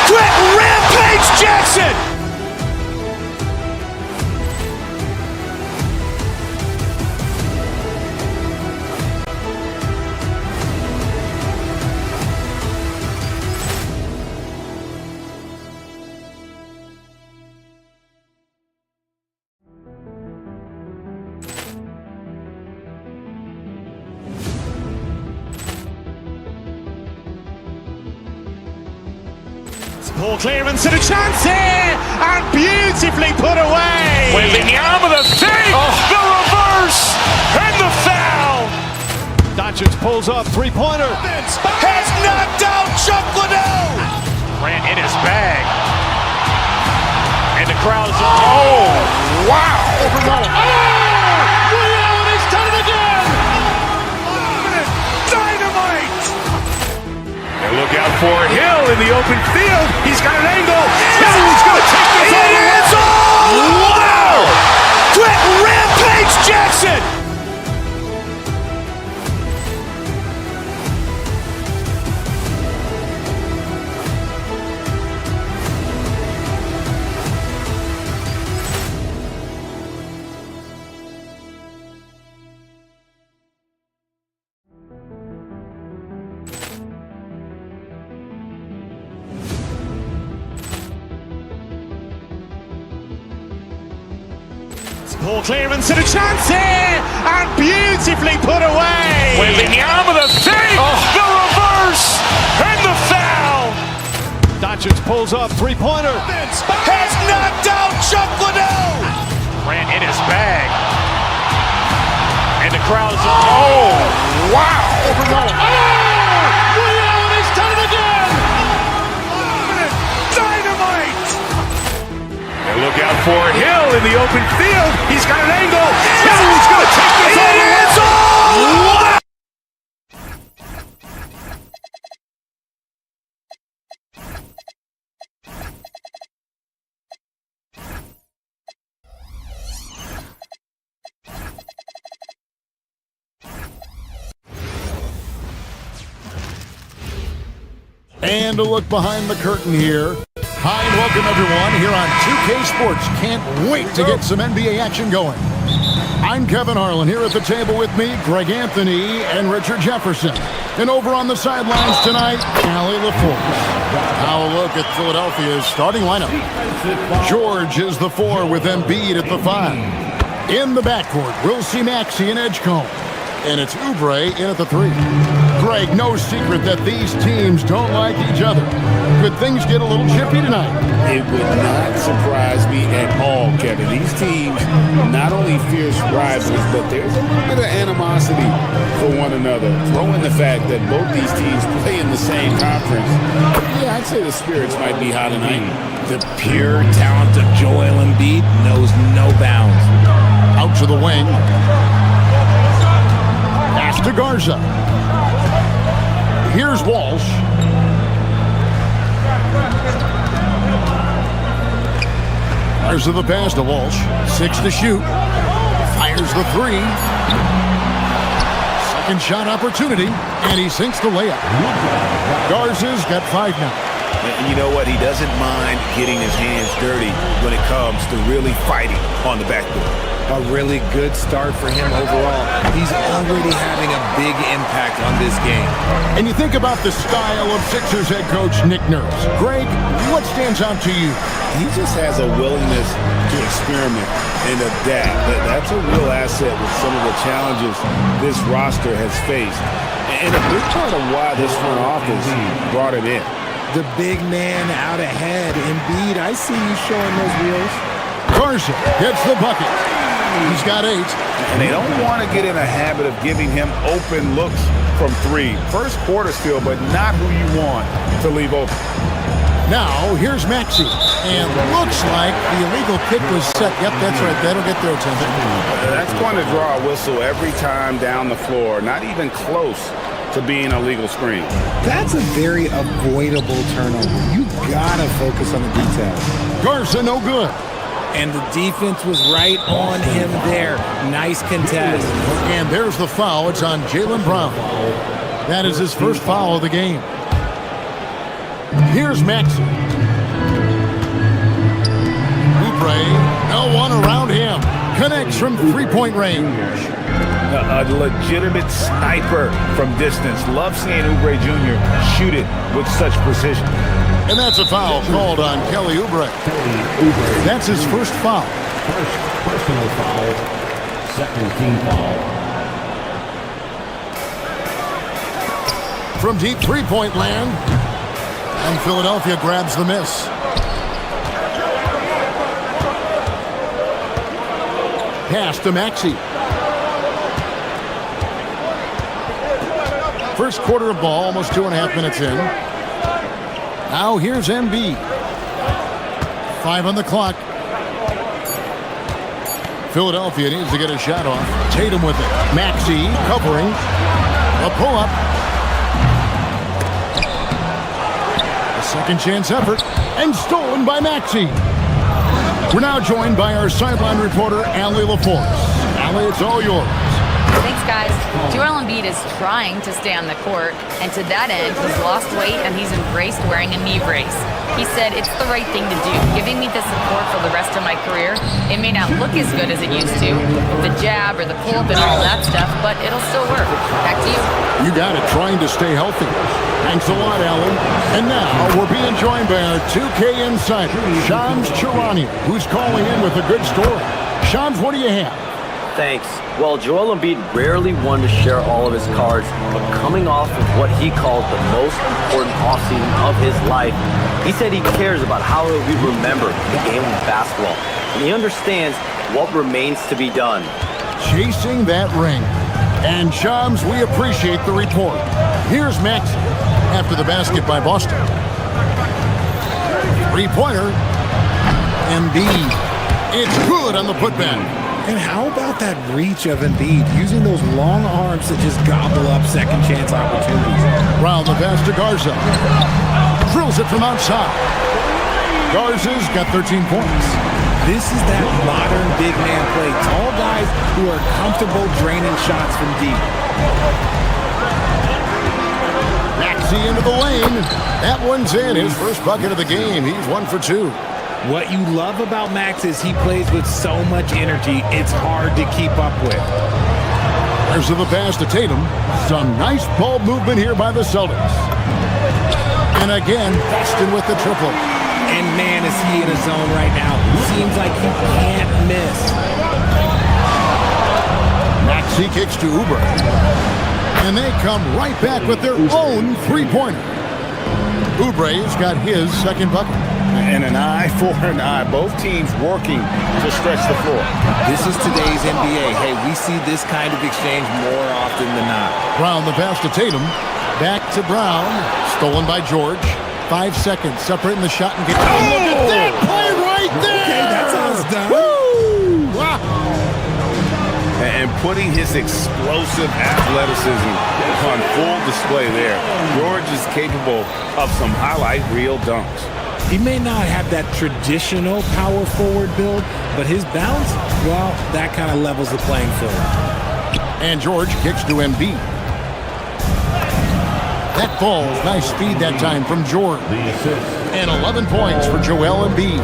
[SPEAKER 2] Quick Rampage Jackson.
[SPEAKER 1] Ball clearance and a chance here, and beautifully put away.
[SPEAKER 2] Wembanyama the fake, the reverse, and the foul.
[SPEAKER 1] Doncic pulls up, three-pointer.
[SPEAKER 2] Has knocked out Chuck Liddell. Ran in his bag. And the crowd is... Oh, wow.
[SPEAKER 1] He's done it again.
[SPEAKER 2] Dynamite. And look out for Hill in the open field. He's got an angle. He's going to take this all the way. Wow! Quick Rampage Jackson.
[SPEAKER 1] Ball clearance and a chance here, and beautifully put away.
[SPEAKER 2] Wembanyama the fake, the reverse, and the foul.
[SPEAKER 1] Doncic pulls up, three-pointer.
[SPEAKER 2] Has knocked out Chuck Liddell.
[SPEAKER 1] Grant in his bag. And the crowd's... Oh, wow! Over Nolan. Oh! Ray Allen has done it again! Dynamite!
[SPEAKER 2] And look out for Hill in the open field. He's got an angle. Hill's going to take this all the way. Wow!
[SPEAKER 7] And a look behind the curtain here. Hi and welcome everyone here on 2K Sports. Can't wait to get some NBA action going. I'm Kevin Harlan here at the table with me, Greg Anthony and Richard Jefferson. And over on the sidelines tonight, Allie LaForce. Now a look at Philadelphia's starting lineup. George is the 4 with Embiid at the 5. In the backcourt, we'll see Maxey and Edgecombe. And it's Oubre in at the 3. Greg, no secret that these teams don't like each other. Could things get a little chippy tonight?
[SPEAKER 8] It would not surprise me at all, Kevin. These teams, not only fierce rivals, but there's a little bit of animosity for one another. Throw in the fact that both these teams play in the same conference. Yeah, I'd say the spirits might be hot tonight.
[SPEAKER 11] The pure talent of Joel Embiid knows no bounds.
[SPEAKER 7] Out to the wing. Pass to Garza. Here's Walsh. Garza the pass to Walsh. 6 to shoot. Fires the 3. Second shot opportunity, and he sinks the layup. Garza's got 5 now.
[SPEAKER 2] And you know what? He doesn't mind getting his hands dirty when it comes to really fighting on the backboard.
[SPEAKER 11] A really good start for him overall. He's already having a big impact on this game.
[SPEAKER 7] And you think about the style of Sixers head coach Nick Nurse. Greg, what stands out to you?
[SPEAKER 8] He just has a willingness to experiment and adapt. That's a real asset with some of the challenges this roster has faced. And a big part of why this front office brought him in.
[SPEAKER 11] The big man out ahead. Embiid, I see you showing those wheels.
[SPEAKER 7] Garza gets the bucket. He's got 8.
[SPEAKER 2] And they don't want to get in a habit of giving him open looks from 3. First quarter still, but not who you want to leave open.
[SPEAKER 7] Now, here's Maxey. And looks like the illegal kick was set. Yep, that's right. That'll get their attention.
[SPEAKER 8] That's going to draw a whistle every time down the floor. Not even close to being a legal screen.
[SPEAKER 11] That's a very avoidable turnover. You gotta focus on the details.
[SPEAKER 7] Garza, no good.
[SPEAKER 11] And the defense was right on him there. Nice contest.
[SPEAKER 7] And there's the foul. It's on Jaylen Brown. That is his first foul of the game. Here's Maxey. Oubre, no one around him. Connects from 3-point range.
[SPEAKER 2] A legitimate sniper from distance. Love seeing Oubre Jr. shoot it with such precision.
[SPEAKER 7] And that's a foul called on Kelly Oubre. That's his first foul.
[SPEAKER 10] First personal foul, second team foul.
[SPEAKER 7] From deep 3-point land. And Philadelphia grabs the miss. Pass to Maxey. First quarter of ball, almost 2.5 minutes in. Now here's Embiid. 5 on the clock. Philadelphia needs to get a shot off. Tatum with it. Maxey covering. A pull-up. A second chance effort. And stolen by Maxey. We're now joined by our sideline reporter, Allie LaForce. Allie, it's all yours.
[SPEAKER 6] Thanks, guys. Joel Embiid is trying to stay on the court, and to that end, he's lost weight and he's embraced wearing a knee brace. He said, "It's the right thing to do, giving me the support for the rest of my career. It may not look as good as it used to, the jab or the pull-up and all that stuff, but it'll still work." Back to you.
[SPEAKER 7] You got it, trying to stay healthy. Thanks a lot, Allie. And now we're being joined by our 2K insider, Shams Charania, who's calling in with a good story. Shams, what do you have?
[SPEAKER 15] Thanks. Well, Joel Embiid rarely wanted to share all of his cards, but coming off of what he called the most important offseason of his life, he said he cares about how he'll be remembered in the game of basketball. And he understands what remains to be done.
[SPEAKER 7] Chasing that ring. And chums, we appreciate the report. Here's Max after the basket by Boston. Three-pointer. Embiid. It's good on the putback.
[SPEAKER 11] And how about that reach of Embiid, using those long arms to just gobble up second chance opportunities?
[SPEAKER 7] Round the pass to Garza. Drills it from outside. Garza's got 13 points.
[SPEAKER 11] This is that modern big man play. Tall guys who are comfortable draining shots from deep.
[SPEAKER 7] Maxey into the lane. That one's in. His first bucket of the game. He's 1 for 2.
[SPEAKER 11] What you love about Max is he plays with so much energy, it's hard to keep up with.
[SPEAKER 7] There's the pass to Tatum. Some nice ball movement here by the Celtics. And again, Boston with the triple.
[SPEAKER 11] And man, is he in a zone right now. Seems like he can't miss.
[SPEAKER 7] Maxey kicks to Oubre. And they come right back with their own three-pointer. Oubre's got his second bucket.
[SPEAKER 8] And an eye for an eye. Both teams working to stretch the floor.
[SPEAKER 11] This is today's NBA. Hey, we see this kind of exchange more often than not.
[SPEAKER 7] Brown the pass to Tatum. Back to Brown. Stolen by George. 5 seconds separating the shot and get. Oh, look at that play right there!
[SPEAKER 11] Okay, that's how it's done.
[SPEAKER 7] Woo! Wow.
[SPEAKER 8] And putting his explosive athleticism on full display there. George is capable of some highlight reel dunks.
[SPEAKER 11] He may not have that traditional power forward build, but his bounce, well, that kind of levels the playing field.
[SPEAKER 7] And George kicks to Embiid. That falls. Nice speed that time from George. And 11 points for Joel Embiid.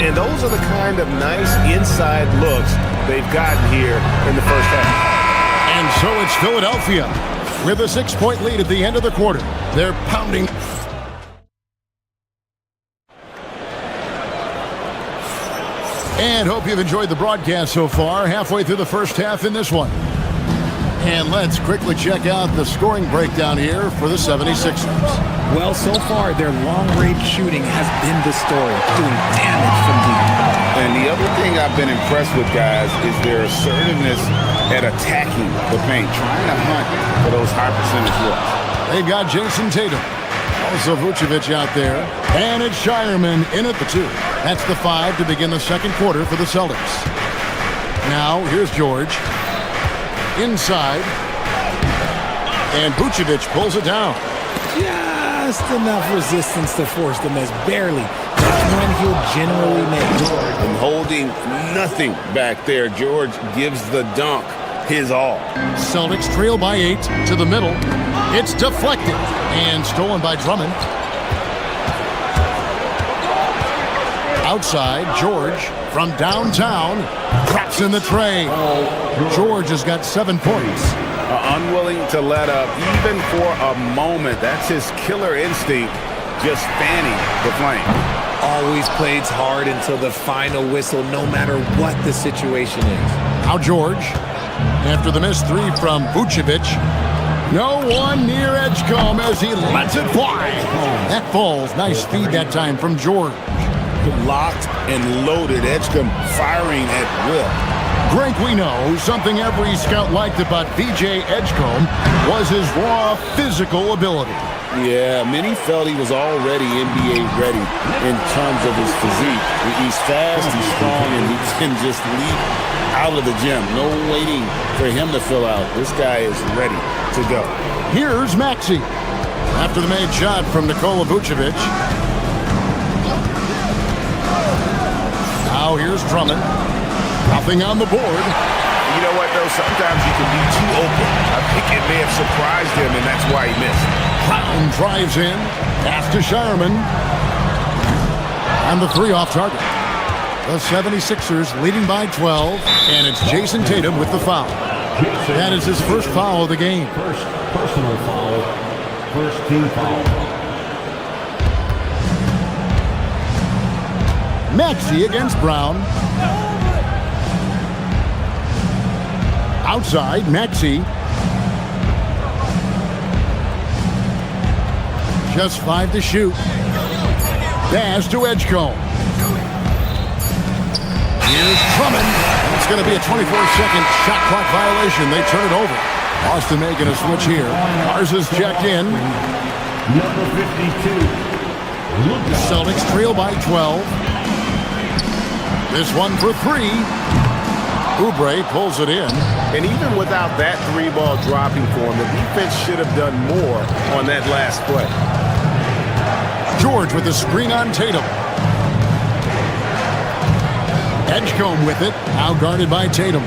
[SPEAKER 8] And those are the kind of nice inside looks they've gotten here in the first half.
[SPEAKER 7] And so it's Philadelphia with a 6-point lead at the end of the quarter. They're pounding. And hope you've enjoyed the broadcast so far. Halfway through the first half in this one. And let's quickly check out the scoring breakdown here for the 76ers.
[SPEAKER 11] Well, so far, their long-range shooting has been the story, doing damage from deep.
[SPEAKER 8] And the other thing I've been impressed with, guys, is their assertiveness at attacking the paint, trying to hunt for those high percentage looks.
[SPEAKER 7] They've got Jason Tatum. Also Vucevic out there. And it's Shireman in at the 2. That's the 5 to begin the second quarter for the Celtics. Now, here's George. Inside. And Vucevic pulls it down.
[SPEAKER 11] Just enough resistance to force the miss. Barely. That's one he'll generally make.
[SPEAKER 8] And holding nothing back there, George gives the dunk his all.
[SPEAKER 7] Celtics trail by 8 to the middle. It's deflected and stolen by Drummond. Outside, George from downtown drops in the tray. George has got 7 points.
[SPEAKER 8] Unwilling to let up even for a moment. That's his killer instinct, just fanning the flame.
[SPEAKER 11] Always plays hard until the final whistle, no matter what the situation is.
[SPEAKER 7] Now George, after the missed 3 from Vucevic. No one near Edgecombe as he lets it fly. That falls. Nice feed that time from George.
[SPEAKER 8] Locked and loaded. Edgecombe firing at will.
[SPEAKER 7] Greg, we know something every scout liked about VJ Edgecombe was his raw physical ability.
[SPEAKER 8] Yeah, many felt he was already NBA ready in terms of his physique. He's fast, he's strong, and he can just leap out of the gym. No waiting for him to fill out. This guy is ready to go.
[SPEAKER 7] Here's Maxey. After the made shot from Nikola Vucevic. Now here's Drummond. Nothing on the board.
[SPEAKER 8] You know what, though? Sometimes you can be too open. I think it may have surprised him, and that's why he missed.
[SPEAKER 7] Brown drives in. Pass to Shireman. And the 3 off target. The 76ers leading by 12, and it's Jason Tatum with the foul. That is his first foul of the game.
[SPEAKER 10] First personal foul. First team foul.
[SPEAKER 7] Maxey against Brown. Outside, Maxey. Just 5 to shoot. Pass to Edgecombe. Here's Drummond. It's going to be a 24-second shot clock violation. They turn it over. Boston making a switch here. Garza's checked in.
[SPEAKER 10] Number 52.
[SPEAKER 7] The Celtics trail by 12. This one for three. Oubre pulls it in.
[SPEAKER 8] And even without that three ball dropping for him, the defense should have done more on that last play.
[SPEAKER 7] George with the screen on Tatum. Edgecombe with it, now guarded by Tatum.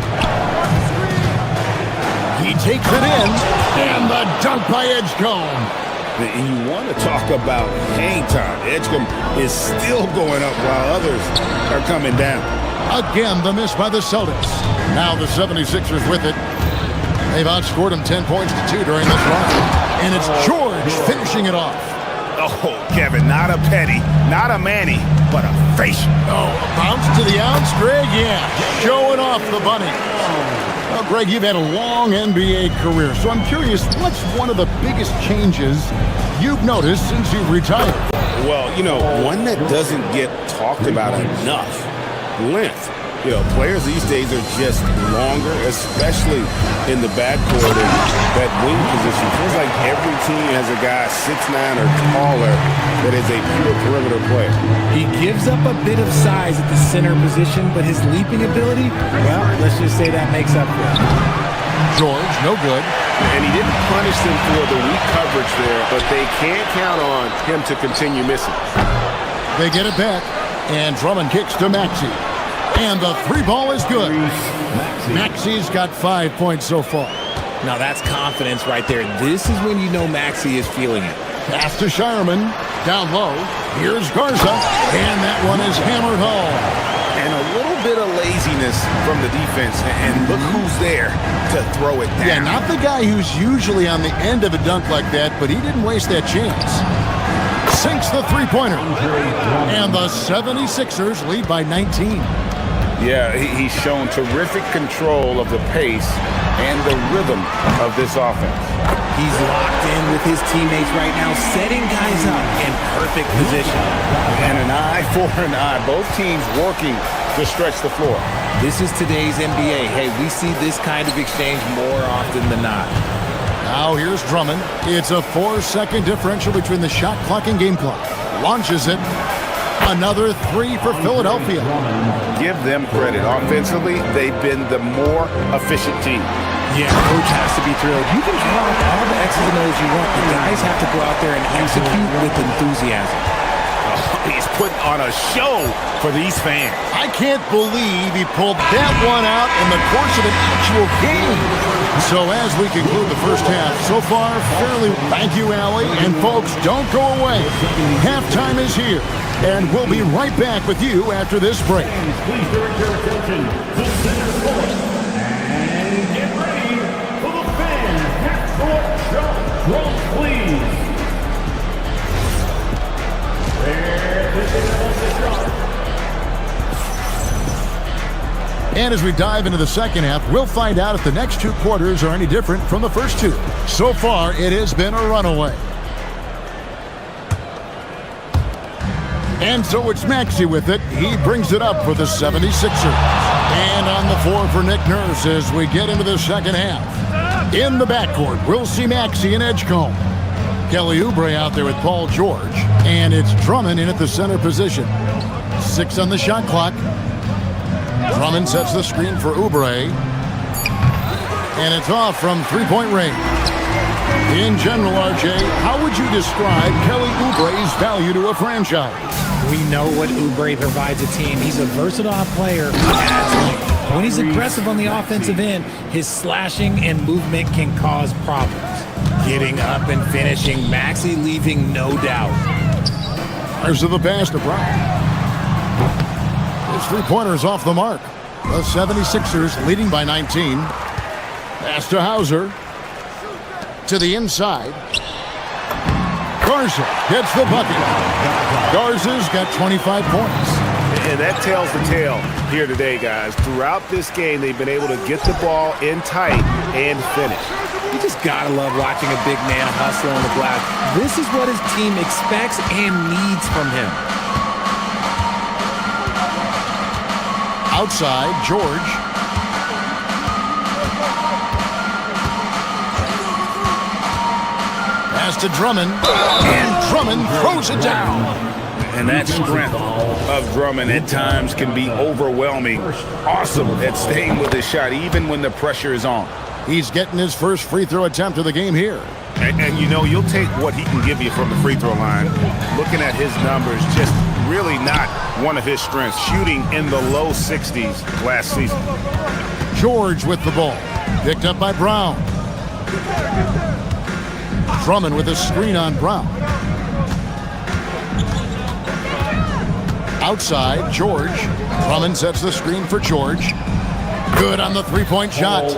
[SPEAKER 7] He takes it in, and the dunk by Edgecombe.
[SPEAKER 8] And you want to talk about hang time. Edgecombe is still going up while others are coming down.
[SPEAKER 7] Again, the miss by the Celtics. Now the 76ers with it. They've outscored them 10 points to 2 during this run. And it's George finishing it off.
[SPEAKER 8] Oh, Kevin, not a petty, not a Manny, but a facial.
[SPEAKER 7] Oh, a bounce to the outs, Greg? Yeah, showing off the bunny. Well, Greg, you've had a long NBA career, so I'm curious, what's one of the biggest changes you've noticed since you've retired?
[SPEAKER 8] Well, you know, one that doesn't get talked about enough, length. You know, players these days are just longer, especially in the backcourt and that wing position. Feels like every team has a guy 6'9" or taller that is a pure perimeter player.
[SPEAKER 11] He gives up a bit of size at the center position, but his leaping ability, well, let's just say that makes up for it.
[SPEAKER 7] George, no good.
[SPEAKER 8] And he didn't punish them for the weak coverage there, but they can't count on him to continue missing.
[SPEAKER 7] They get it back, and Drummond kicks to Maxey. And the three ball is good. Maxey's got 5 points so far.
[SPEAKER 11] Now that's confidence right there. This is when you know Maxey is feeling it.
[SPEAKER 7] Pass to Shireman. Down low. Here's Garza. And that one is hammered home.
[SPEAKER 8] And a little bit of laziness from the defense. And look who's there to throw it down.
[SPEAKER 7] Yeah, not the guy who's usually on the end of a dunk like that, but he didn't waste that chance. Sinks the three-pointer. And the 76ers lead by 19.
[SPEAKER 8] Yeah, he's shown terrific control of the pace and the rhythm of this offense.
[SPEAKER 11] He's locked in with his teammates right now, setting guys up in perfect position.
[SPEAKER 8] And an eye for an eye. Both teams working to stretch the floor.
[SPEAKER 11] This is today's NBA. Hey, we see this kind of exchange more often than not.
[SPEAKER 7] Now here's Drummond. It's a 4-second differential between the shot clock and game clock. Launches it. Another three for Philadelphia.
[SPEAKER 8] Give them credit. Offensively, they've been the more efficient team.
[SPEAKER 11] Yeah, coach has to be thrilled. You can drop all the X's and O's you want. The guys have to go out there and execute with enthusiasm.
[SPEAKER 8] He's putting on a show for these fans.
[SPEAKER 7] I can't believe he pulled that one out in the course of an actual game. So as we conclude the first half, so far, fairly thank you, Allie. And folks, don't go away. Halftime is here. And we'll be right back with you after this break.
[SPEAKER 10] Please direct your attention to center court. And get ready for the fans half-court shot. Roll, please.
[SPEAKER 7] And as we dive into the second half, we'll find out if the next two quarters are any different from the first two. So far, it has been a runaway. And so it's Maxey with it. He brings it up for the 76ers. And on the floor for Nick Nurse as we get into the second half. In the backcourt, we'll see Maxey and Edgecombe. Kelly Oubre out there with Paul George. And it's Drummond in at the center position. 6 on the shot clock. Drummond sets the screen for Oubre. And it's off from three-point range. In general, RJ, how would you describe Kelly Oubre's value to a franchise?
[SPEAKER 11] We know what Oubre provides a team. He's a versatile player. When he's aggressive on the offensive end, his slashing and movement can cause problems. Getting up and finishing, Maxey leaving no doubt.
[SPEAKER 7] There's the pass to Brown. His three-pointer is off the mark. The 76ers leading by 19. Pass to Hauser. To the inside. Garza gets the bucket. Garza's got 25 points.
[SPEAKER 8] And that tells the tale here today, guys. Throughout this game, they've been able to get the ball in tight and finish.
[SPEAKER 11] You just gotta love watching a big man hustle on the glass. This is what his team expects and needs from him.
[SPEAKER 7] Outside, George. Pass to Drummond. And Drummond throws it down.
[SPEAKER 8] And that strength of Drummond at times can be overwhelming. Awesome at staying with his shot even when the pressure is on.
[SPEAKER 7] He's getting his first free throw attempt of the game here.
[SPEAKER 8] And you know, you'll take what he can give you from the free throw line. Looking at his numbers, just really not one of his strengths. Shooting in the low 60s last season.
[SPEAKER 7] George with the ball. Picked up by Brown. Drummond with a screen on Brown. Outside, George. Drummond sets the screen for George. Good on the three-point shot.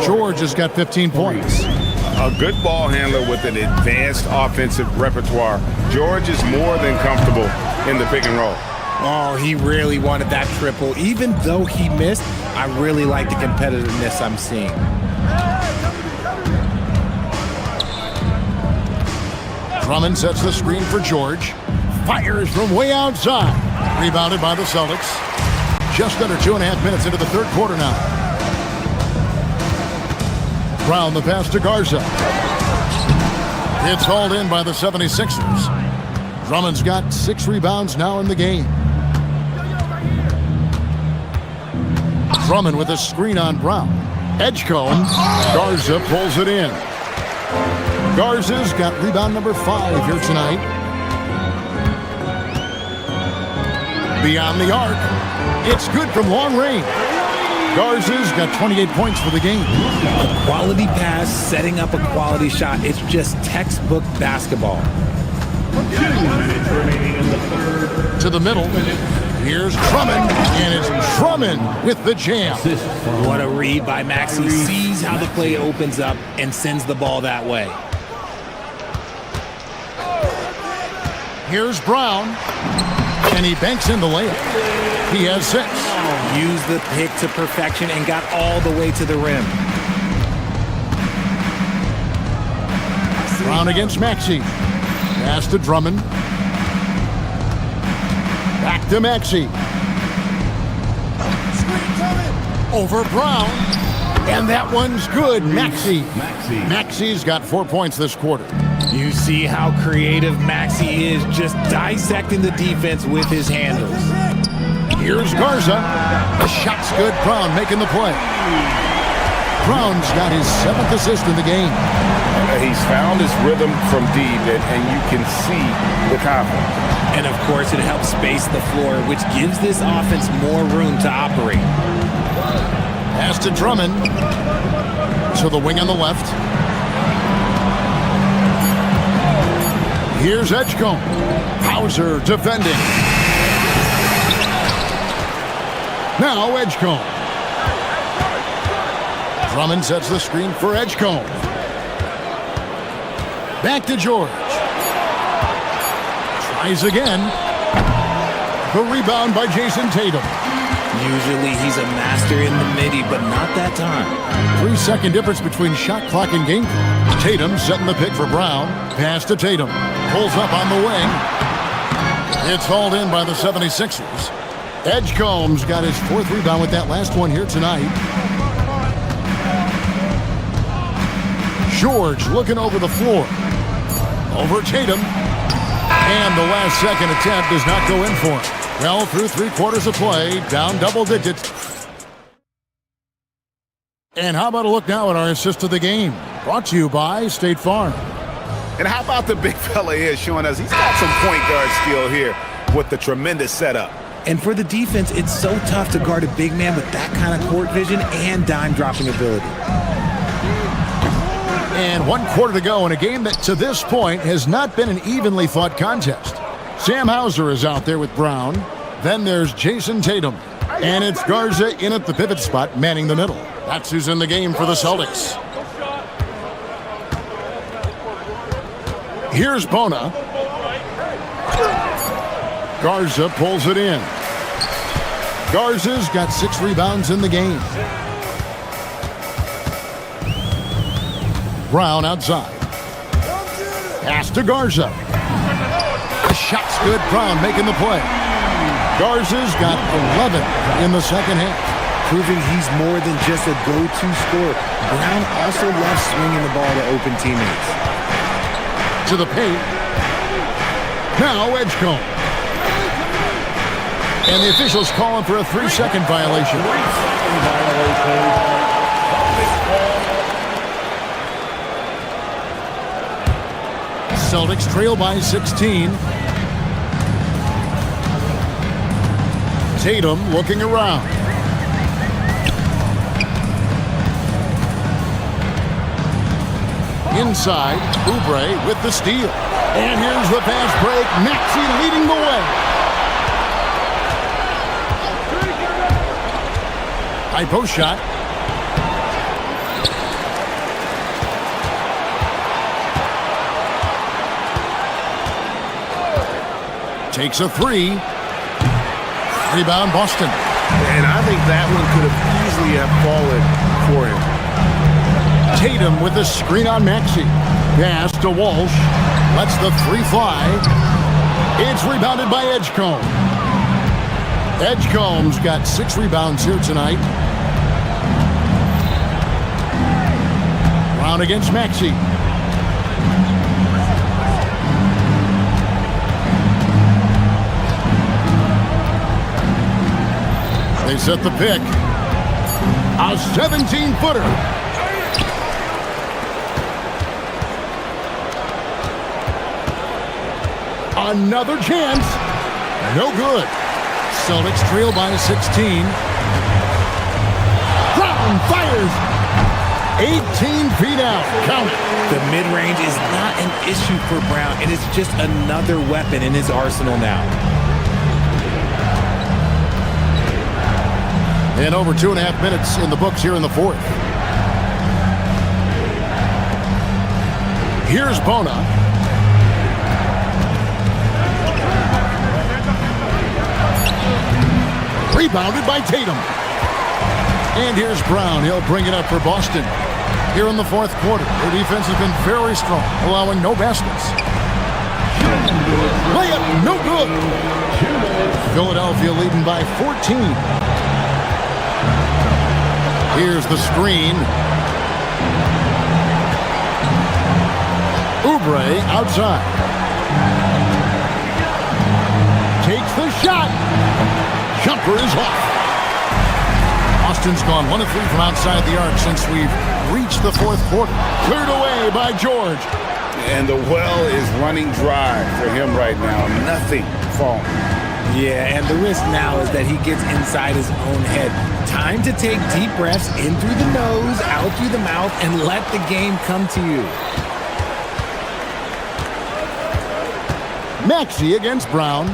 [SPEAKER 7] George has got 15 points.
[SPEAKER 8] A good ball handler with an advanced offensive repertoire. George is more than comfortable in the pick and roll.
[SPEAKER 11] Oh, he really wanted that triple. Even though he missed, I really like the competitiveness I'm seeing.
[SPEAKER 7] Drummond sets the screen for George. Fires from way outside. Rebounded by the Celtics. Just under 2.5 minutes into the third quarter now. Brown the pass to Garza. It's hauled in by the 76ers. Drummond's got 6 rebounds now in the game. Drummond with a screen on Brown. Edgecombe. Garza pulls it in. Garza's got rebound number 5 here tonight. Beyond the arc. It's good from long range. Garza's got 28 points for the game.
[SPEAKER 11] A quality pass, setting up a quality shot. It's just textbook basketball.
[SPEAKER 10] 2 minutes remaining in the third.
[SPEAKER 7] To the middle. Here's Drummond, and it's Drummond with the jam.
[SPEAKER 11] What a read by Maxey. Sees how the play opens up and sends the ball that way.
[SPEAKER 7] Here's Brown, and he banks in the layup. He has 6.
[SPEAKER 11] Used the pick to perfection and got all the way to the rim.
[SPEAKER 7] Brown against Maxey. Pass to Drummond. Back to Maxey. Over Brown. And that one's good. Maxey's got 4 points this quarter.
[SPEAKER 11] You see how creative Maxey is, just dissecting the defense with his handles.
[SPEAKER 7] Here's Garza. The shot's good. Brown making the play. Brown's got his 7th assist in the game.
[SPEAKER 8] He's found his rhythm from deep, and you can see the confidence.
[SPEAKER 11] And of course, it helps space the floor, which gives this offense more room to operate.
[SPEAKER 7] Pass to Drummond. To the wing on the left. Here's Edgecombe. Hauser defending. Now Edgecombe. Drummond sets the screen for Edgecombe. Back to George. Tries again. The rebound by Jason Tatum.
[SPEAKER 11] Usually he's a master in the midi, but not that time.
[SPEAKER 7] 3-second difference between shot clock and game clock. Tatum setting the pick for Brown. Pass to Tatum. Pulls up on the wing. It's hauled in by the 76ers. Edgecombe's got his 4th rebound with that last one here tonight. George looking over the floor. Over Tatum. And the last second attempt does not go in for him. Well, through 3 quarters of play, down double digits. And how about a look now at our assist of the game? Brought to you by State Farm.
[SPEAKER 8] And how about the big fella here showing us he's got some point guard skill here with the tremendous setup.
[SPEAKER 11] And for the defense, it's so tough to guard a big man with that kind of court vision and dime-dropping ability.
[SPEAKER 7] And 1 quarter to go in a game that, to this point, has not been an evenly fought contest. Sam Hauser is out there with Brown. Then there's Jason Tatum. And it's Garza in at the pivot spot, manning the middle. That's who's in the game for the Celtics. Here's Bona. Garza pulls it in. Garza's got 6 rebounds in the game. Brown outside. Pass to Garza. The shot's good. Brown making the play. Garza's got 11 in the second half.
[SPEAKER 11] Proving he's more than just a go-to scorer. Brown also loves swinging the ball to open teammates.
[SPEAKER 7] To the paint. Now Edgecombe. And the officials calling for a 3-second violation. Celtics trail by 16. Tatum looking around. Inside, Oubre with the steal. And here's the fast break. Maxey leading the way. High post shot. Takes a three. Rebound Boston.
[SPEAKER 8] And I think that one could have easily have fallen for him.
[SPEAKER 7] Tatum with the screen on Maxey. Pass to Walsh. Lets the three fly. It's rebounded by Edgecombe. Edgecombe's got 6 rebounds here tonight. Brown against Maxey. They set the pick. A 17-footer. Another chance. No good. Celtics trail by 16. Brown fires. 18 feet out. Count it.
[SPEAKER 11] The mid-range is not an issue for Brown. It is just another weapon in his arsenal now.
[SPEAKER 7] And over 2.5 minutes in the books here in the fourth. Here's Bona. Rebounded by Tatum. And here's Brown. He'll bring it up for Boston. Here in the fourth quarter, their defense has been very strong, allowing no baskets. Layup, no good. Philadelphia leading by 14. Here's the screen. Oubre outside. Takes the shot. Jumper is off. Austin's gone 1 of 3 from outside the arc since we've reached the fourth quarter. Cleared away by George.
[SPEAKER 8] And the well is running dry for him right now. Nothing falling.
[SPEAKER 11] Yeah, and the risk now is that he gets inside his own head. Time to take deep breaths in through the nose, out through the mouth, and let the game come to you.
[SPEAKER 7] Maxey against Brown.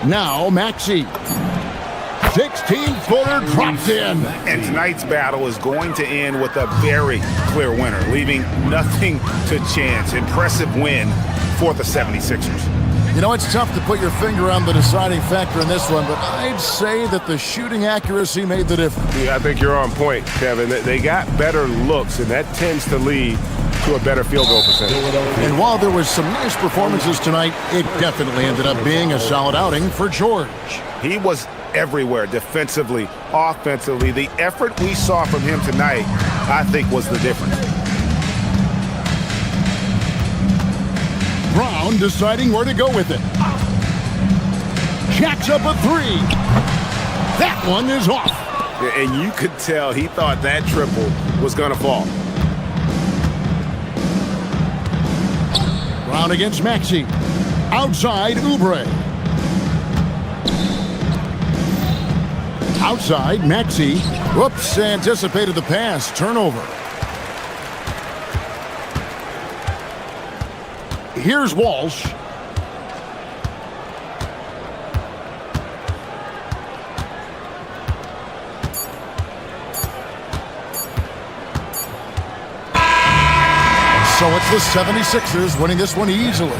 [SPEAKER 7] Now Maxey. 16-footer dropped in.
[SPEAKER 8] And tonight's battle is going to end with a very clear winner, leaving nothing to chance. Impressive win for the 76ers.
[SPEAKER 7] You know, it's tough to put your finger on the deciding factor in this one, but I'd say that the shooting accuracy made the difference.
[SPEAKER 2] Yeah, I think you're on point, Kevin. They got better looks, and that tends to lead to a better field goal percentage.
[SPEAKER 7] And while there was some nice performances tonight, it definitely ended up being a solid outing for George.
[SPEAKER 8] He was everywhere, defensively, offensively. The effort we saw from him tonight, I think, was the difference.
[SPEAKER 7] Brown deciding where to go with it. Jacks up a three. That one is off.
[SPEAKER 8] And you could tell he thought that triple was going to fall.
[SPEAKER 7] Brown against Maxey. Outside, Oubre. Outside, Maxey. Whoops, anticipated the pass. Turnover. Here's Walsh. So it's the 76ers winning this one easily.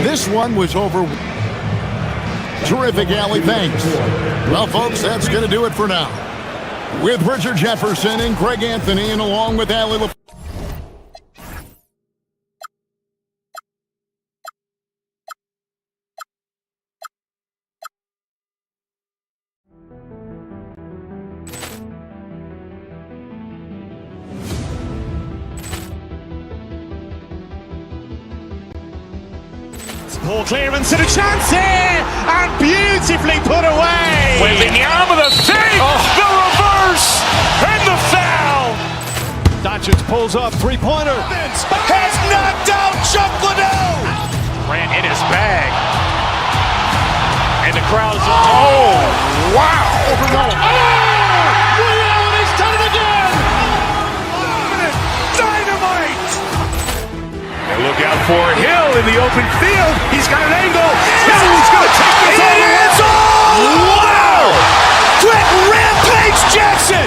[SPEAKER 7] This one was over. Terrific alley, thanks. Well, folks, that's going to do it for now. With Richard Jefferson and Greg Anthony, and along with Allie LaFleur.
[SPEAKER 1] Poor clearance and a chance here, and beautifully put away.
[SPEAKER 2] Wembanyama the save, the reverse, and the foul.
[SPEAKER 5] Doncic pulls up, three-pointer.
[SPEAKER 2] Has knocked out Chuck Liddell. Ran in his bag. And the crowd's, oh, wow.
[SPEAKER 5] He's done it again.
[SPEAKER 2] Dynamite. And look out for Hill in the open field. He's got an angle. Hill's going to take this all the way. Wow. Quick rampage Jackson.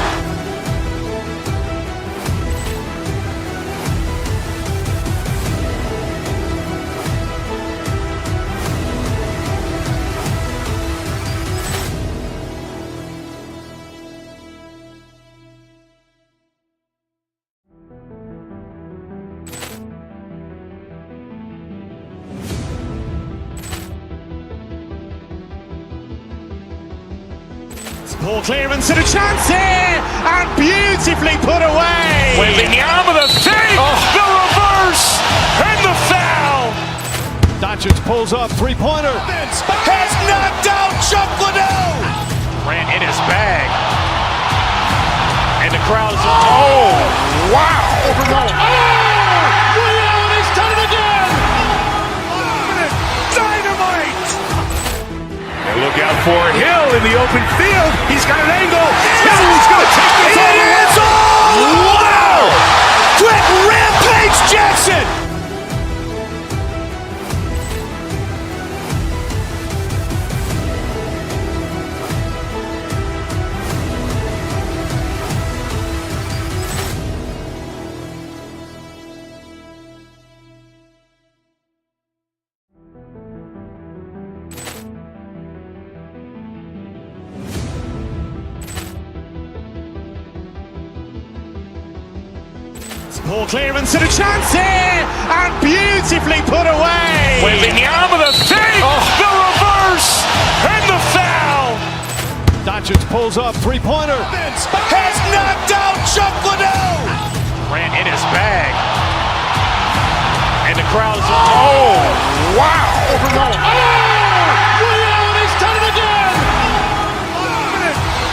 [SPEAKER 1] Poor clearance and a chance here, and beautifully put away.
[SPEAKER 2] Wembanyama the save, the reverse, and the foul.
[SPEAKER 5] Doncic pulls up, three-pointer.
[SPEAKER 2] Has knocked out Chuck Liddell. Ran in his bag. And the crowd's, oh, wow.
[SPEAKER 5] He's done it again.
[SPEAKER 2] Dynamite. And look out for Hill in the open field. He's got an angle. Hill's going to take this all the way. Wow. Quick rampage Jackson.
[SPEAKER 1] Poor clearance and a chance here, and beautifully put away.
[SPEAKER 2] Wembanyama the save, the reverse, and the foul.
[SPEAKER 5] Doncic pulls up, three-pointer.
[SPEAKER 2] Has knocked out Chuck Liddell. Ran in his bag. And the crowd's, oh, wow.
[SPEAKER 5] He's done it again.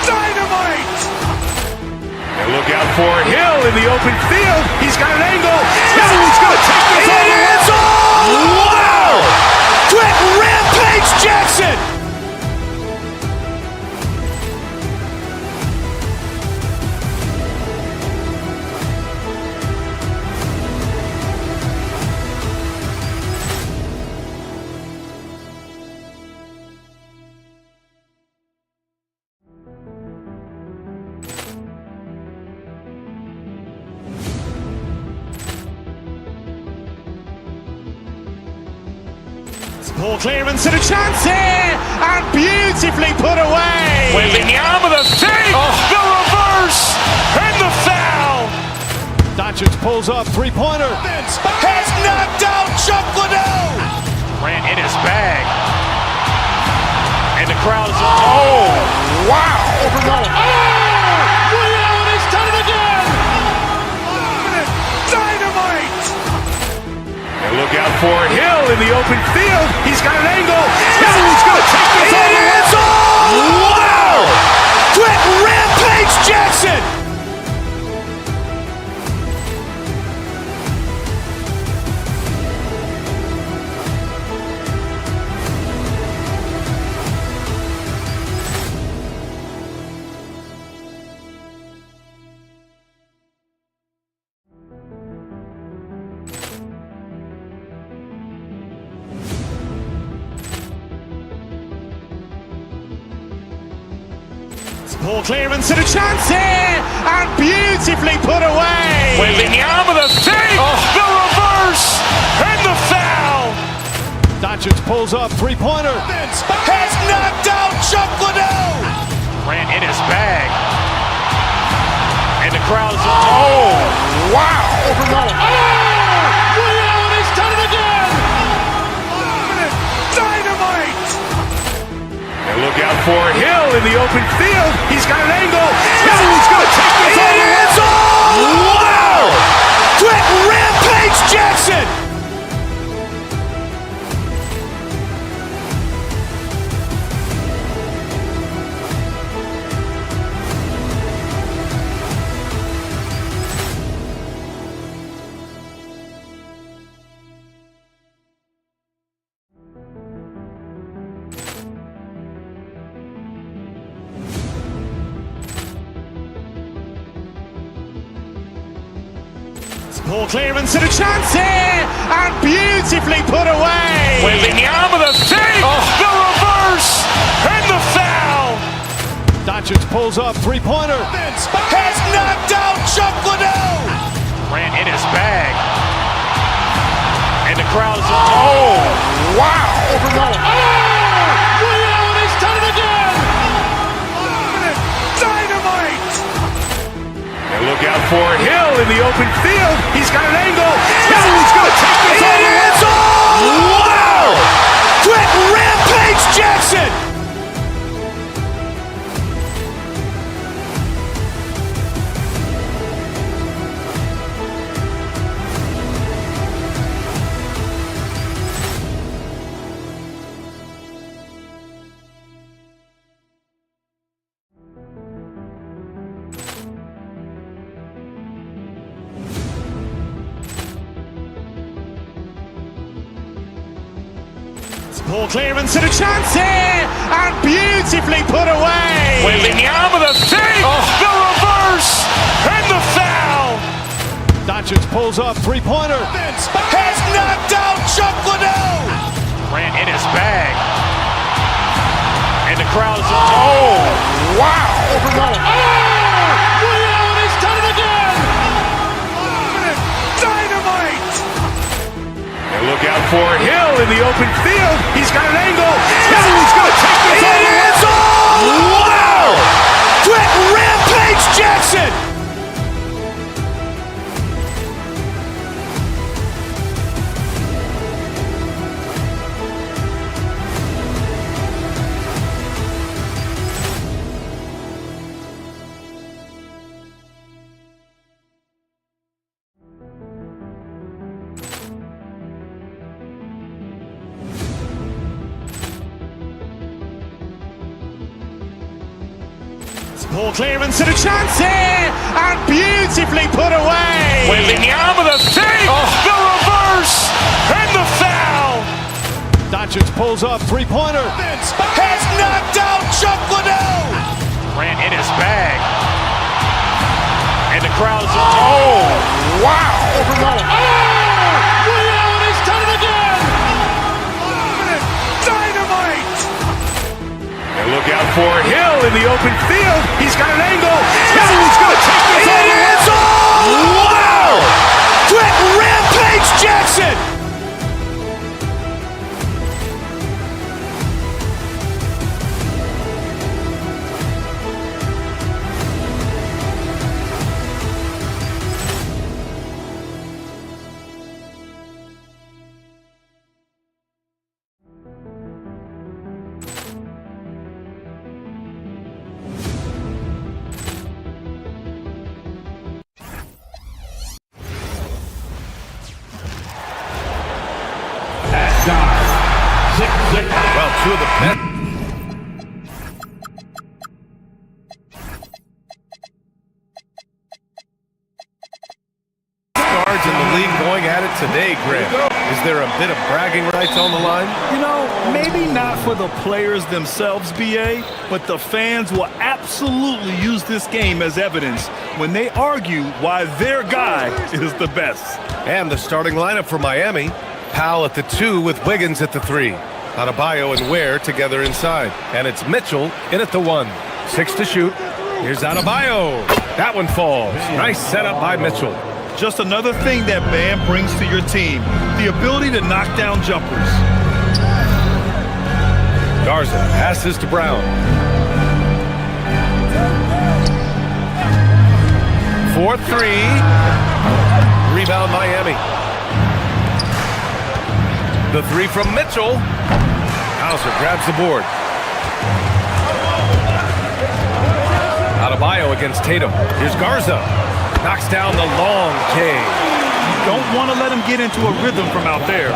[SPEAKER 2] Dynamite. And look out for Hill in the open field. He's got an angle. Hill's going to take this all the way. Wow. Quick rampage Jackson.
[SPEAKER 1] Poor clearance and a chance here, and beautifully put away.
[SPEAKER 2] Wembanyama the save, the reverse, and the foul.
[SPEAKER 5] Doncic pulls up, three-pointer.
[SPEAKER 2] Has knocked out Chuck Liddell. Ran in his bag. And the crowd's, oh, wow.
[SPEAKER 5] He's done it again.
[SPEAKER 2] Dynamite. And look out for Hill in the open field. He's got an angle. Hill's going to take this all the way. Wow. Quick rampage Jackson.
[SPEAKER 1] Poor clearance and a chance here, and beautifully put away.
[SPEAKER 2] Wembanyama the save, the reverse, and the foul.
[SPEAKER 5] Doncic pulls up, three-pointer.
[SPEAKER 2] Has knocked out Chuck Liddell. Ran in his bag. And the crowd's, oh, wow.
[SPEAKER 5] He's done it again.
[SPEAKER 2] Dynamite. And look out for Hill in the open field. He's got an angle. Hill's going to take this all the way. Wow. Quick rampage Jackson.
[SPEAKER 1] Poor clearance and a chance here, and beautifully put away.
[SPEAKER 2] Wembanyama the save, the reverse, and the foul.
[SPEAKER 5] Doncic pulls up, three-pointer.
[SPEAKER 2] Has knocked out Chuck Liddell. Ran in his bag. And the crowd is, oh, wow.
[SPEAKER 5] Liddell, he's done it again.
[SPEAKER 2] Dynamite. And look out for Hill in the open field. He's got an angle. Hill's going to take this all the way. Wow. Quick rampage Jackson.
[SPEAKER 1] Poor clearance and a chance here, and beautifully put away.
[SPEAKER 2] Wembanyama the save, the reverse, and the foul.
[SPEAKER 5] Doncic pulls up, three-pointer.
[SPEAKER 2] Has knocked out Chuck Liddell. Ran in his bag. And the crowd is, oh, wow.
[SPEAKER 5] Liddell, he's done it again.
[SPEAKER 2] Dynamite. And look out for Hill in the open field. He's got an angle. Hill's going to take this all the way. Wow. Quick rampage Jackson.
[SPEAKER 1] Poor clearance and a chance here, and beautifully put away.
[SPEAKER 2] Wembanyama the save, the reverse, and the foul.
[SPEAKER 5] Doncic pulls up, three-pointer.
[SPEAKER 2] Has knocked out Chuck Liddell. Ran in his bag. And the crowd is, oh, wow.
[SPEAKER 5] Liddell, he's done it again.
[SPEAKER 2] Dynamite. And look out for Hill in the open field. He's got an angle. Hill's going to take this all the way. Wow. Quick rampage Jackson.
[SPEAKER 4] Well, two of the best. Guards in the league going at it today, Graham. Is there a bit of bragging rights on the line?
[SPEAKER 13] You know, maybe not for the players themselves, BA, but the fans will absolutely use this game as evidence when they argue why their guy is the best.
[SPEAKER 4] And the starting lineup for Miami. Powell at the 2 with Wiggins at the 3. Adebayo and Ware together inside. And it's Mitchell in at the 1. 6 to shoot. Here's Adebayo. That one falls. Nice setup by Mitchell.
[SPEAKER 13] Just another thing that Bam brings to your team, the ability to knock down jumpers.
[SPEAKER 4] Garza passes to Brown. 4-3. Rebound Miami. The 3 from Mitchell. Hauser grabs the board. Adebayo against Tatum. Here's Garza. Knocks down the long K.
[SPEAKER 13] You don't want to let him get into a rhythm from out there.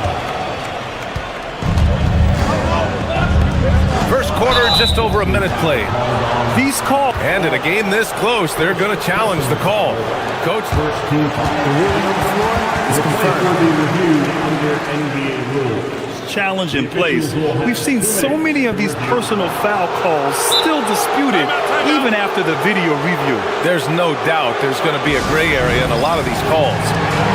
[SPEAKER 4] First quarter, just over a minute played.
[SPEAKER 13] These calls.
[SPEAKER 4] And in a game this close, they're going to challenge the call. Coach.
[SPEAKER 10] First team, the ruling on the floor is confirmed. Will be reviewed under NBA rules.
[SPEAKER 13] challenge in place. We've seen so many of these personal foul calls still disputed even after the video review.
[SPEAKER 4] There's no doubt there's going to be a gray area in a lot of these calls.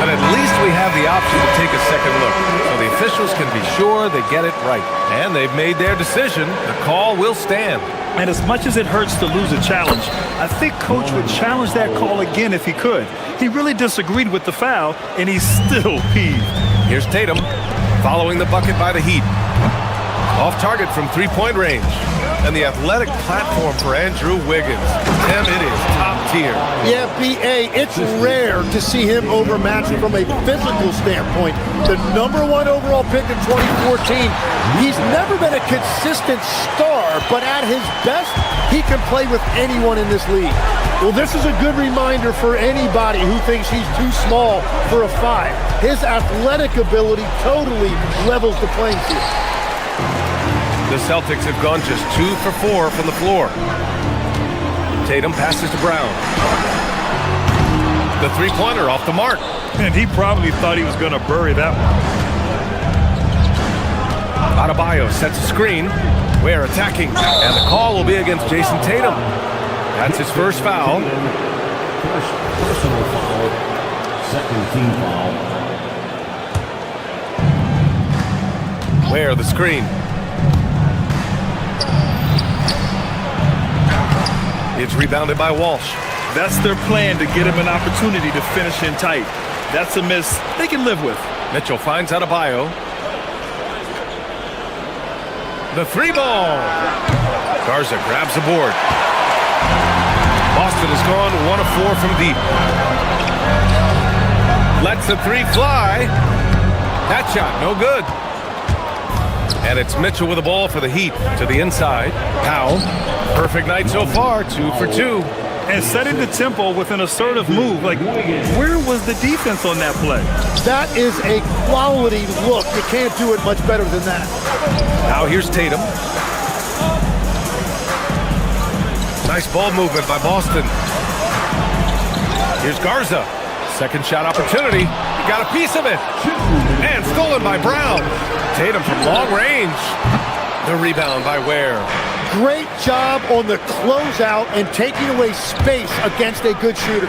[SPEAKER 4] But at least we have the option to take a second look, so the officials can be sure they get it right. And they've made their decision. The call will stand.
[SPEAKER 13] And as much as it hurts to lose a challenge, I think Coach would challenge that call again if he could. He really disagreed with the foul, and he's still peeved.
[SPEAKER 4] Here's Tatum, following the bucket by the Heat. Off target from three-point range. And the athletic platform for Andrew Wiggins. Tim, it is top tier.
[SPEAKER 5] Yeah, B.A., it's rare to see him overmatched from a physical standpoint. The #1 overall pick in 2014. He's never been a consistent star, but at his best, he can play with anyone in this league. Well, this is a good reminder for anybody who thinks he's too small for a 5. His athletic ability totally levels the playing field.
[SPEAKER 4] The Celtics have gone just 2 for 4 from the floor. Tatum passes to Brown. The three-pointer off the mark.
[SPEAKER 13] And he probably thought he was going to bury that one.
[SPEAKER 4] Adebayo sets a screen. We're attacking. And the call will be against Jason Tatum. That's his first foul.
[SPEAKER 10] Personal foul. Second team foul.
[SPEAKER 4] Where the screen. It's rebounded by Walsh.
[SPEAKER 13] That's their plan, to get him an opportunity to finish in tight. That's a miss they can live with.
[SPEAKER 4] Mitchell finds Adebayo. The three ball. Garza grabs the board. Boston has gone 1 of 4 from deep. Lets the three fly. That shot, no good. And it's Mitchell with the ball for the Heat to the inside. Powell, perfect night so far, 2 for 2.
[SPEAKER 13] And setting the tempo with an assertive move. Like, where was the defense on that play?
[SPEAKER 5] That is a quality look. You can't do it much better than that.
[SPEAKER 4] Now here's Tatum. Nice ball movement by Boston. Here's Garza. Second shot opportunity. He got a piece of it. And stolen by Brown. Tatum from long range. The rebound by Ware.
[SPEAKER 5] Great job on the closeout and taking away space against a good shooter.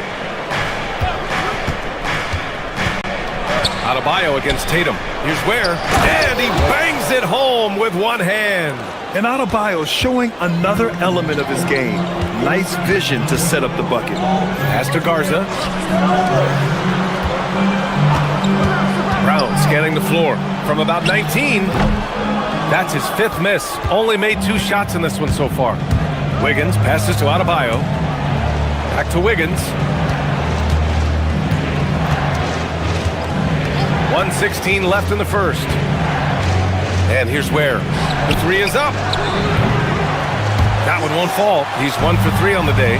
[SPEAKER 4] Adebayo against Tatum. Here's Ware. And he bangs it home with one hand.
[SPEAKER 13] And Adebayo showing another element of his game. Nice vision to set up the bucket.
[SPEAKER 4] Pass to Garza. Brown scanning the floor from about 19. That's his 5th miss. Only made 2 shots in this one so far. Wiggins passes to Adebayo. Back to Wiggins. 1:16 left in the first. And here's Ware. The three is up. That one won't fall. He's 1 for 3 on the day.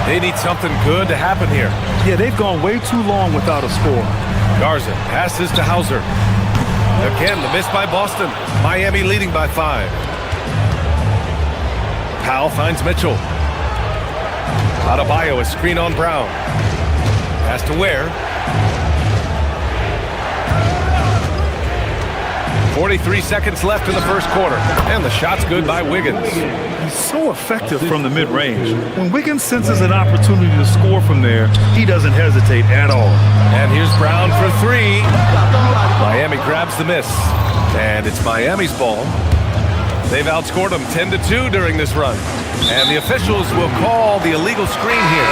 [SPEAKER 4] They need something good to happen here.
[SPEAKER 13] Yeah, they've gone way too long without a score.
[SPEAKER 4] Garza passes to Hauser. Again, the miss by Boston. Miami leading by 5. Powell finds Mitchell. Adebayo, a screen on Brown. Pass to Ware. 43 seconds left in the first quarter. And the shot's good by Wiggins.
[SPEAKER 13] He's so effective from the mid-range. When Wiggins senses an opportunity to score from there, he doesn't hesitate at all.
[SPEAKER 4] And here's Brown for 3. Miami grabs the miss. And it's Miami's ball. They've outscored them 10-2 during this run. And the officials will call the illegal screen here.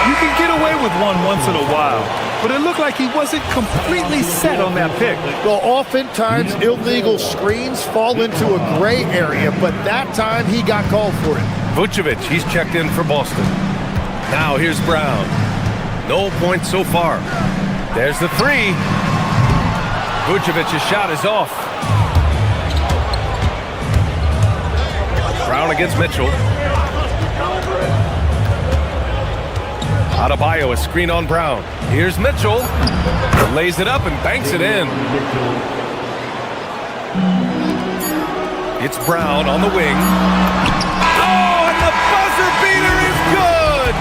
[SPEAKER 13] You can get away with one once in a while, but it looked like he wasn't completely set on that pick.
[SPEAKER 5] Well, oftentimes illegal screens fall into a gray area, but that time he got called for it.
[SPEAKER 4] Vucevic, he's checked in for Boston. Now here's Brown. No points so far. There's the 3. Vucevic's shot is off. Brown against Mitchell. Adebayo, a screen on Brown. Here's Mitchell. Lays it up and banks it in. It's Brown on the wing. Oh, and the buzzer beater is good!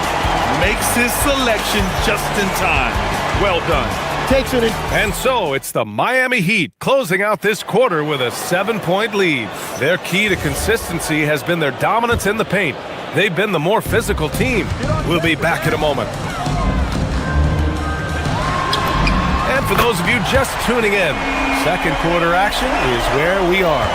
[SPEAKER 13] Makes his selection just in time. Well done.
[SPEAKER 5] takes it in.
[SPEAKER 4] And so it's the Miami Heat closing out this quarter with a 7-point lead. Their key to consistency has been their dominance in the paint. They've been the more physical team. We'll be back in a moment. And for those of you just tuning in, second quarter action is where we are.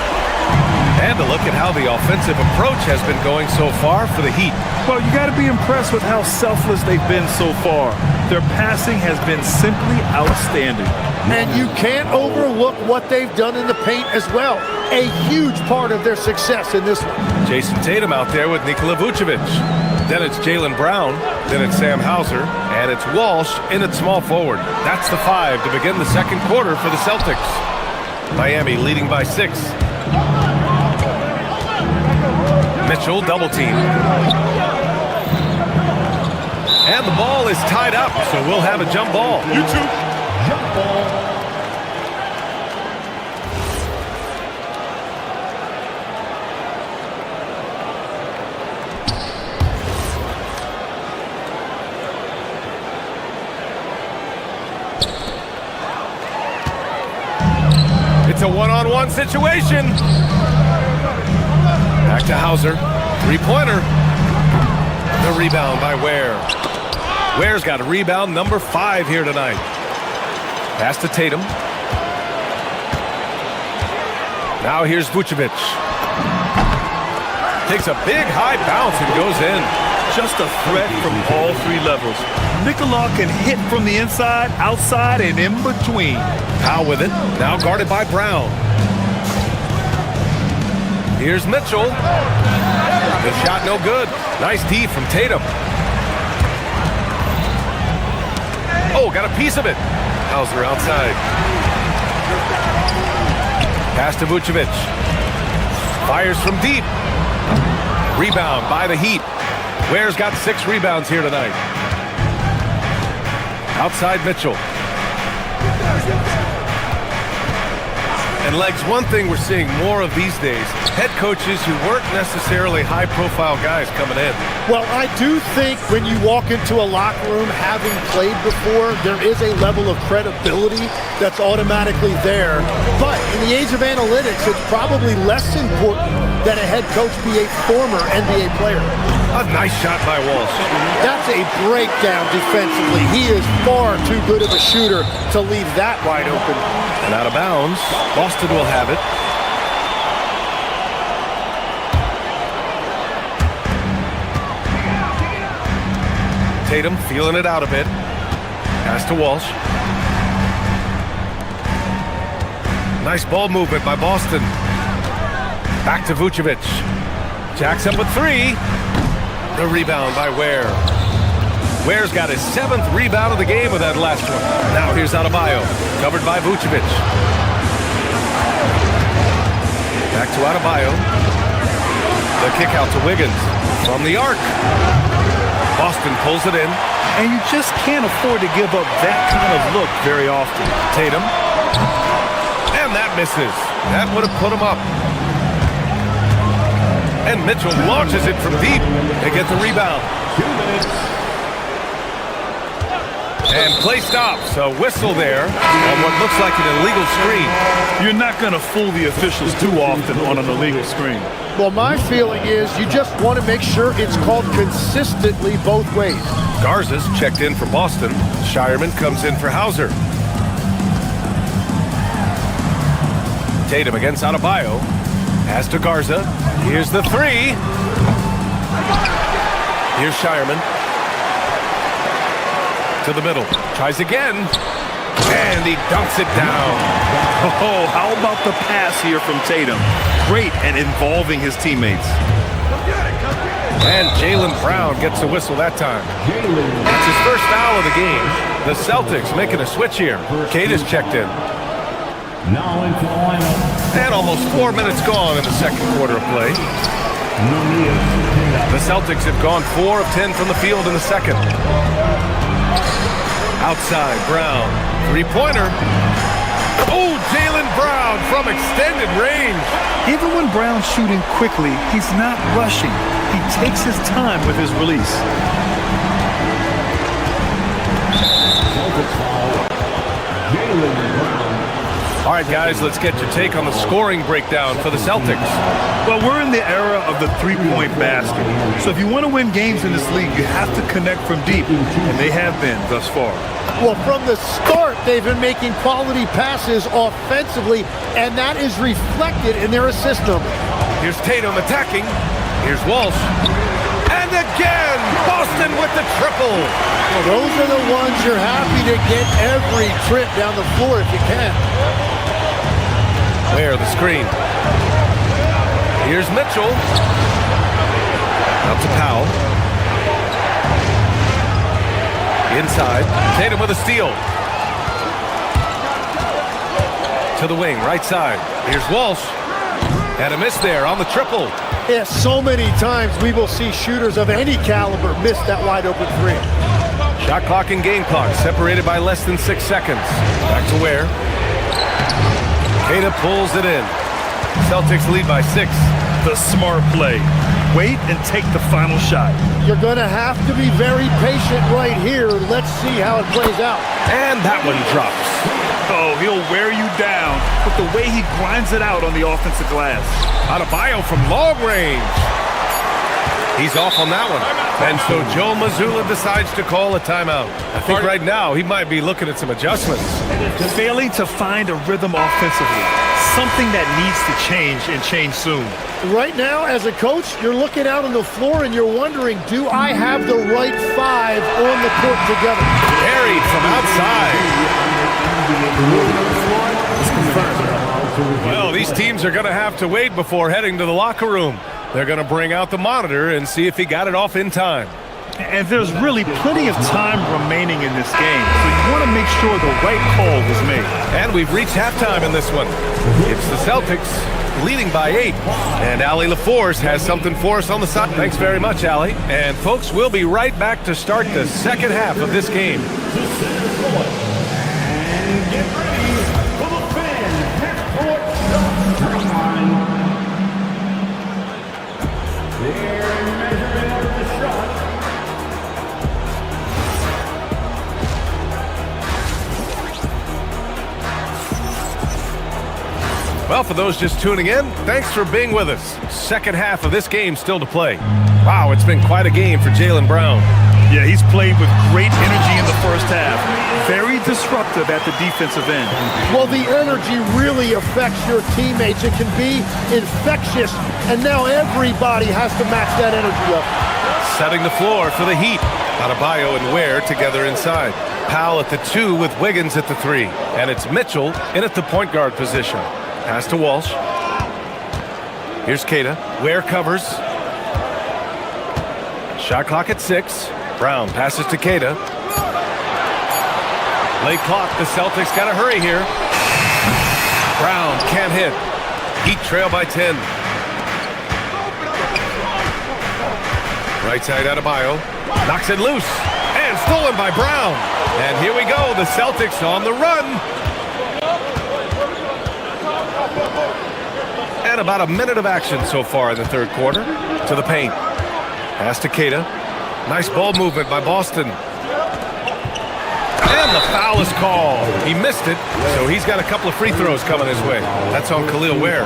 [SPEAKER 4] And a look at how the offensive approach has been going so far for the Heat.
[SPEAKER 13] Well, you got to be impressed with how selfless they've been so far. Their passing has been simply outstanding.
[SPEAKER 5] And you can't overlook what they've done in the paint as well. A huge part of their success in this one.
[SPEAKER 4] Jason Tatum out there with Nikola Vucevic. Then it's Jaylen Brown. Then it's Sam Hauser. And it's Walsh in at small forward. That's the 5 to begin the second quarter for the Celtics. Miami leading by 6. Mitchell double team. And the ball is tied up, so we'll have a jump ball.
[SPEAKER 10] Jump ball.
[SPEAKER 4] It's a one-on-one situation. Back to Hauser. Three-pointer. The rebound by Ware. Ware's got a rebound number 5 here tonight. Pass to Tatum. Now here's Vucevic. Takes a big high bounce and goes in.
[SPEAKER 13] Just a threat from all 3 levels. Nikola can hit from the inside, outside, and in between.
[SPEAKER 4] Powell with it. Now guarded by Brown. Here's Mitchell. The shot no good. Nice D from Tatum. Oh, got a piece of it. Hauser outside. Pass to Vucevic. Fires from deep. Rebound by the Heat. Ware's got 6 rebounds here tonight. Outside Mitchell. And Legs, one thing we're seeing more of these days, head coaches who weren't necessarily high-profile guys coming in.
[SPEAKER 5] Well, I do think when you walk into a locker room having played before, there is a level of credibility that's automatically there. But in the age of analytics, it's probably less important that a head coach be a former NBA player.
[SPEAKER 4] A nice shot by Walsh.
[SPEAKER 5] That's a breakdown defensively. He is far too good of a shooter to leave that wide open.
[SPEAKER 4] And out of bounds, Boston will have it. Tatum feeling it out a bit. Pass to Walsh. Nice ball movement by Boston. Back to Vucevic. Jacks up with 3. The rebound by Ware. Ware's got his 7th rebound of the game with that last one. Now here's Adebayo, covered by Vucevic. Back to Adebayo. The kick out to Wiggins from the arc. Boston pulls it in.
[SPEAKER 13] And you just can't afford to give up that kind of look very often.
[SPEAKER 4] Tatum. And that misses. That would have put him up. And Mitchell launches it from deep. They get the rebound. And play stops. A whistle there on what looks like an illegal screen.
[SPEAKER 13] You're not going to fool the officials too often on an illegal screen.
[SPEAKER 5] Well, my feeling is you just want to make sure it's called consistently both ways.
[SPEAKER 4] Garza's checked in for Boston. Shireman comes in for Hauser. Tatum against Adebayo. Pass to Garza. Here's the 3. Here's Shireman. To the middle. Tries again. And he dunks it down.
[SPEAKER 13] Oh, how about the pass here from Tatum? Great at involving his teammates.
[SPEAKER 4] And Jaylen Brown gets a whistle that time. That's his first foul of the game. The Celtics making a switch here. Kate is checked in.
[SPEAKER 10] Now into the lineup.
[SPEAKER 4] And almost 4 minutes gone in the second quarter of play. The Celtics have gone 4 of 10 from the field in the second. Outside, Brown. 3-pointer. Oh, Jaylen Brown from extended range.
[SPEAKER 13] Even when Brown's shooting quickly, he's not rushing. He takes his time with his release.
[SPEAKER 10] Jaylen Brown.
[SPEAKER 4] All right, guys, let's get your take on the scoring breakdown for the Celtics.
[SPEAKER 13] Well, we're in the era of the three-point basket. So if you want to win games in this league, you have to connect from deep, and they have been thus far.
[SPEAKER 5] Well, from the start, they've been making quality passes offensively, and that is reflected in their assist number.
[SPEAKER 4] Here's Tatum attacking. Here's Walsh. And again, Boston with the triple.
[SPEAKER 5] Well, those are the ones you're happy to get every trip down the floor if you can.
[SPEAKER 4] There, the screen. Here's Mitchell. Out to Powell. Inside. Tatum with a steal. To the wing, right side. Here's Walsh. And a miss there on the triple.
[SPEAKER 5] Yeah, so many times we will see shooters of any caliber miss that wide open three.
[SPEAKER 4] Shot clock and game clock separated by less than 6 seconds. Back to Ware. Queta pulls it in. Celtics lead by 6.
[SPEAKER 13] The smart play. Wait and take the final shot.
[SPEAKER 5] You're going to have to be very patient right here. Let's see how it plays out.
[SPEAKER 4] And that one drops.
[SPEAKER 13] Oh, he'll wear you down with the way he grinds it out on the offensive glass.
[SPEAKER 4] Adebayo from long range. He's off on that one. And so Joe Mazzulla decides to call a timeout. I think right now he might be looking at some adjustments.
[SPEAKER 13] Failing to find a rhythm offensively. Something that needs to change and change soon.
[SPEAKER 5] Right now, as a coach, you're looking out on the floor and you're wondering, do I have the right 5 on the court together?
[SPEAKER 4] Buried from outside. Well, these teams are going to have to wait before heading to the locker room. They're going to bring out the monitor and see if he got it off in time.
[SPEAKER 13] And there's really plenty of time remaining in this game, so you want to make sure the right call was made.
[SPEAKER 4] And we've reached halftime in this one. It's the Celtics leading by 8. And Allie LaForce has something for us on the side. Thanks very much, Allie. And folks, we'll be right back to start the second half of this game.
[SPEAKER 10] And get ready for the fan half-court shot line. Their measurement of the shot.
[SPEAKER 4] Well, for those just tuning in, thanks for being with us. Second half of this game still to play. Wow, it's been quite a game for Jaylen Brown.
[SPEAKER 13] Yeah, he's played with great energy in the first half. Very disruptive at the defensive end.
[SPEAKER 5] Well, the energy really affects your teammates. It can be infectious, and now everybody has to match that energy up.
[SPEAKER 4] Setting the floor for the Heat. Adebayo and Ware together inside. Powell at the 2 with Wiggins at the 3. And it's Mitchell in at the point guard position. Pass to Walsh. Here's Queta. Ware covers. Shot clock at 6. Brown passes to Queta. Late clock. The Celtics got to hurry here. Brown can't hit. Heat trail by 10. Right side Adebayo. Knocks it loose. And stolen by Brown. And here we go. The Celtics on the run. And about a minute of action so far in the third quarter. To the paint. Pass to Queta. Nice ball movement by Boston. And the foul is called. He missed it, so he's got a couple of free throws coming his way. That's on Khalil Ware.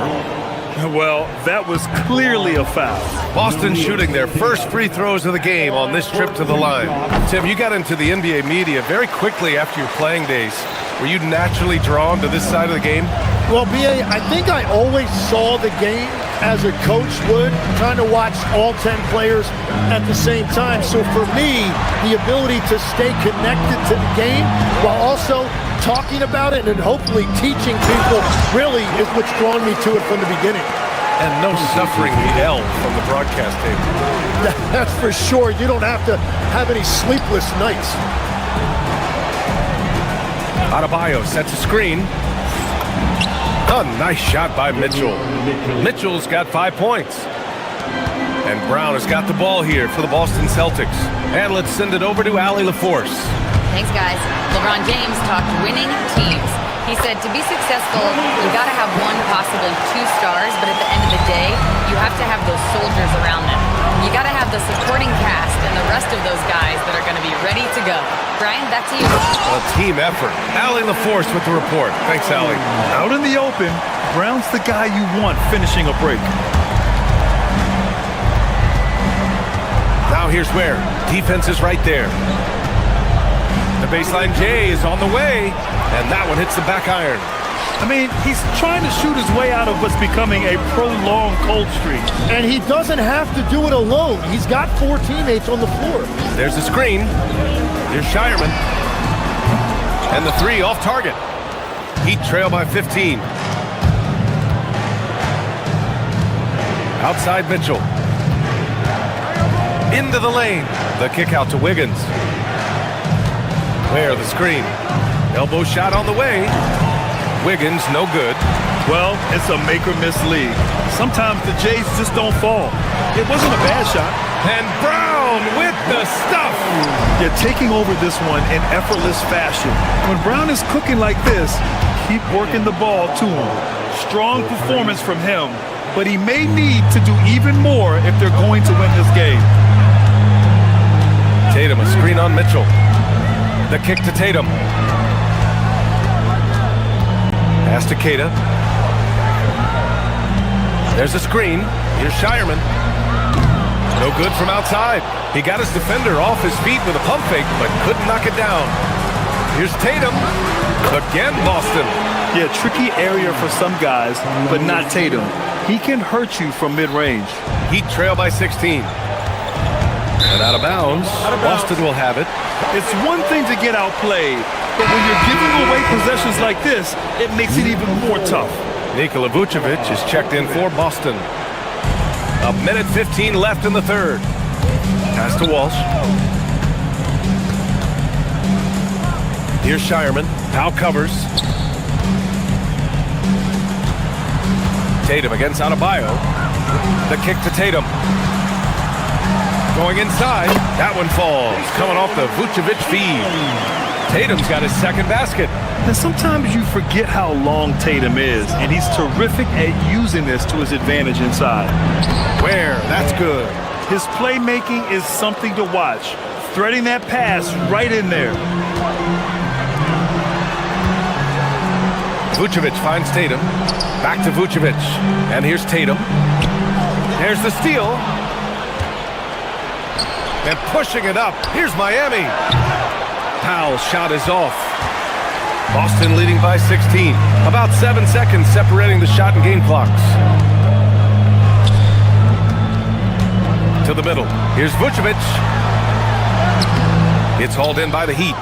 [SPEAKER 13] Well, that was clearly a foul.
[SPEAKER 4] Boston shooting their first free throws of the game on this trip to the line. Tim, you got into the NBA media very quickly after your playing days. Were you naturally drawn to this side of the game?
[SPEAKER 5] Well, B.A., I think I always saw the game as a coach would, trying to watch all 10 players at the same time. So for me, the ability to stay connected to the game while also talking about it and hopefully teaching people really is what's drawn me to it from the beginning.
[SPEAKER 4] And no suffering the L from the broadcast table.
[SPEAKER 5] That's for sure. You don't have to have any sleepless nights.
[SPEAKER 4] Adebayo sets a screen. A nice shot by Mitchell. Mitchell's got 5 points. And Brown has got the ball here for the Boston Celtics. And let's send it over to Allie LaForce.
[SPEAKER 6] Thanks, guys. LeBron James talked winning teams. He said to be successful, you got to have one, possibly 2 stars, but at the end of the day, you have to have those soldiers around them. You got to have the supporting cast and the rest of those guys that are going to be ready to go. Brian, back to you.
[SPEAKER 4] A team effort. Allie LaForce with the report. Thanks, Allie.
[SPEAKER 13] Out in the open, Brown's the guy you want finishing a break.
[SPEAKER 4] Now here's where. Defense is right there. The baseline J is on the way, and that one hits the back iron.
[SPEAKER 13] I mean, he's trying to shoot his way out of what's becoming a prolonged cold streak.
[SPEAKER 5] And he doesn't have to do it alone. He's got 4 teammates on the floor.
[SPEAKER 4] There's the screen. Here's Shireman. And the 3 off target. Heat trail by 15. Outside Mitchell. Into the lane. The kick out to Wiggins. Where the screen. Elbow shot on the way. Wiggins, no good.
[SPEAKER 13] Well, it's a make-or-miss league. Sometimes the Jays just don't fall. It wasn't a bad shot.
[SPEAKER 4] And Brown with the stuff.
[SPEAKER 13] You're taking over this one in effortless fashion. When Brown is cooking like this, keep working the ball to him. Strong performance from him, but he may need to do even more if they're going to win this game.
[SPEAKER 4] Tatum, a screen on Mitchell. The kick to Tatum. Pass to Keita. There's a screen. Here's Shireman. No good from outside. He got his defender off his feet with a pump fake, but couldn't knock it down. Here's Tatum. Again, Boston.
[SPEAKER 13] Yeah, tricky area for some guys, but not Tatum. He can hurt you from mid-range.
[SPEAKER 4] Heat trail by 16. And out of bounds. Boston will have it.
[SPEAKER 13] It's one thing to get outplayed, but when you're giving away possessions like this, it makes it even more tough.
[SPEAKER 4] Nikola Vucevic is checked in for Boston. 1:15 left in the third. Pass to Walsh. Here's Shireman. Powell covers. Tatum against Adebayo. The kick to Tatum. Going inside. That one falls. Coming off the Vucevic feed. Tatum's got his second basket.
[SPEAKER 13] And sometimes you forget how long Tatum is, and he's terrific at using this to his advantage inside.
[SPEAKER 4] Where? That's good.
[SPEAKER 13] His playmaking is something to watch. Threading that pass right in there.
[SPEAKER 4] Vucevic finds Tatum. Back to Vucevic. And here's Tatum. There's the steal. And pushing it up. Here's Miami. Powell's shot is off. Boston leading by 16. About 7 seconds separating the shot and game clocks. To the middle. Here's Vucevic. It's hauled in by the Heat.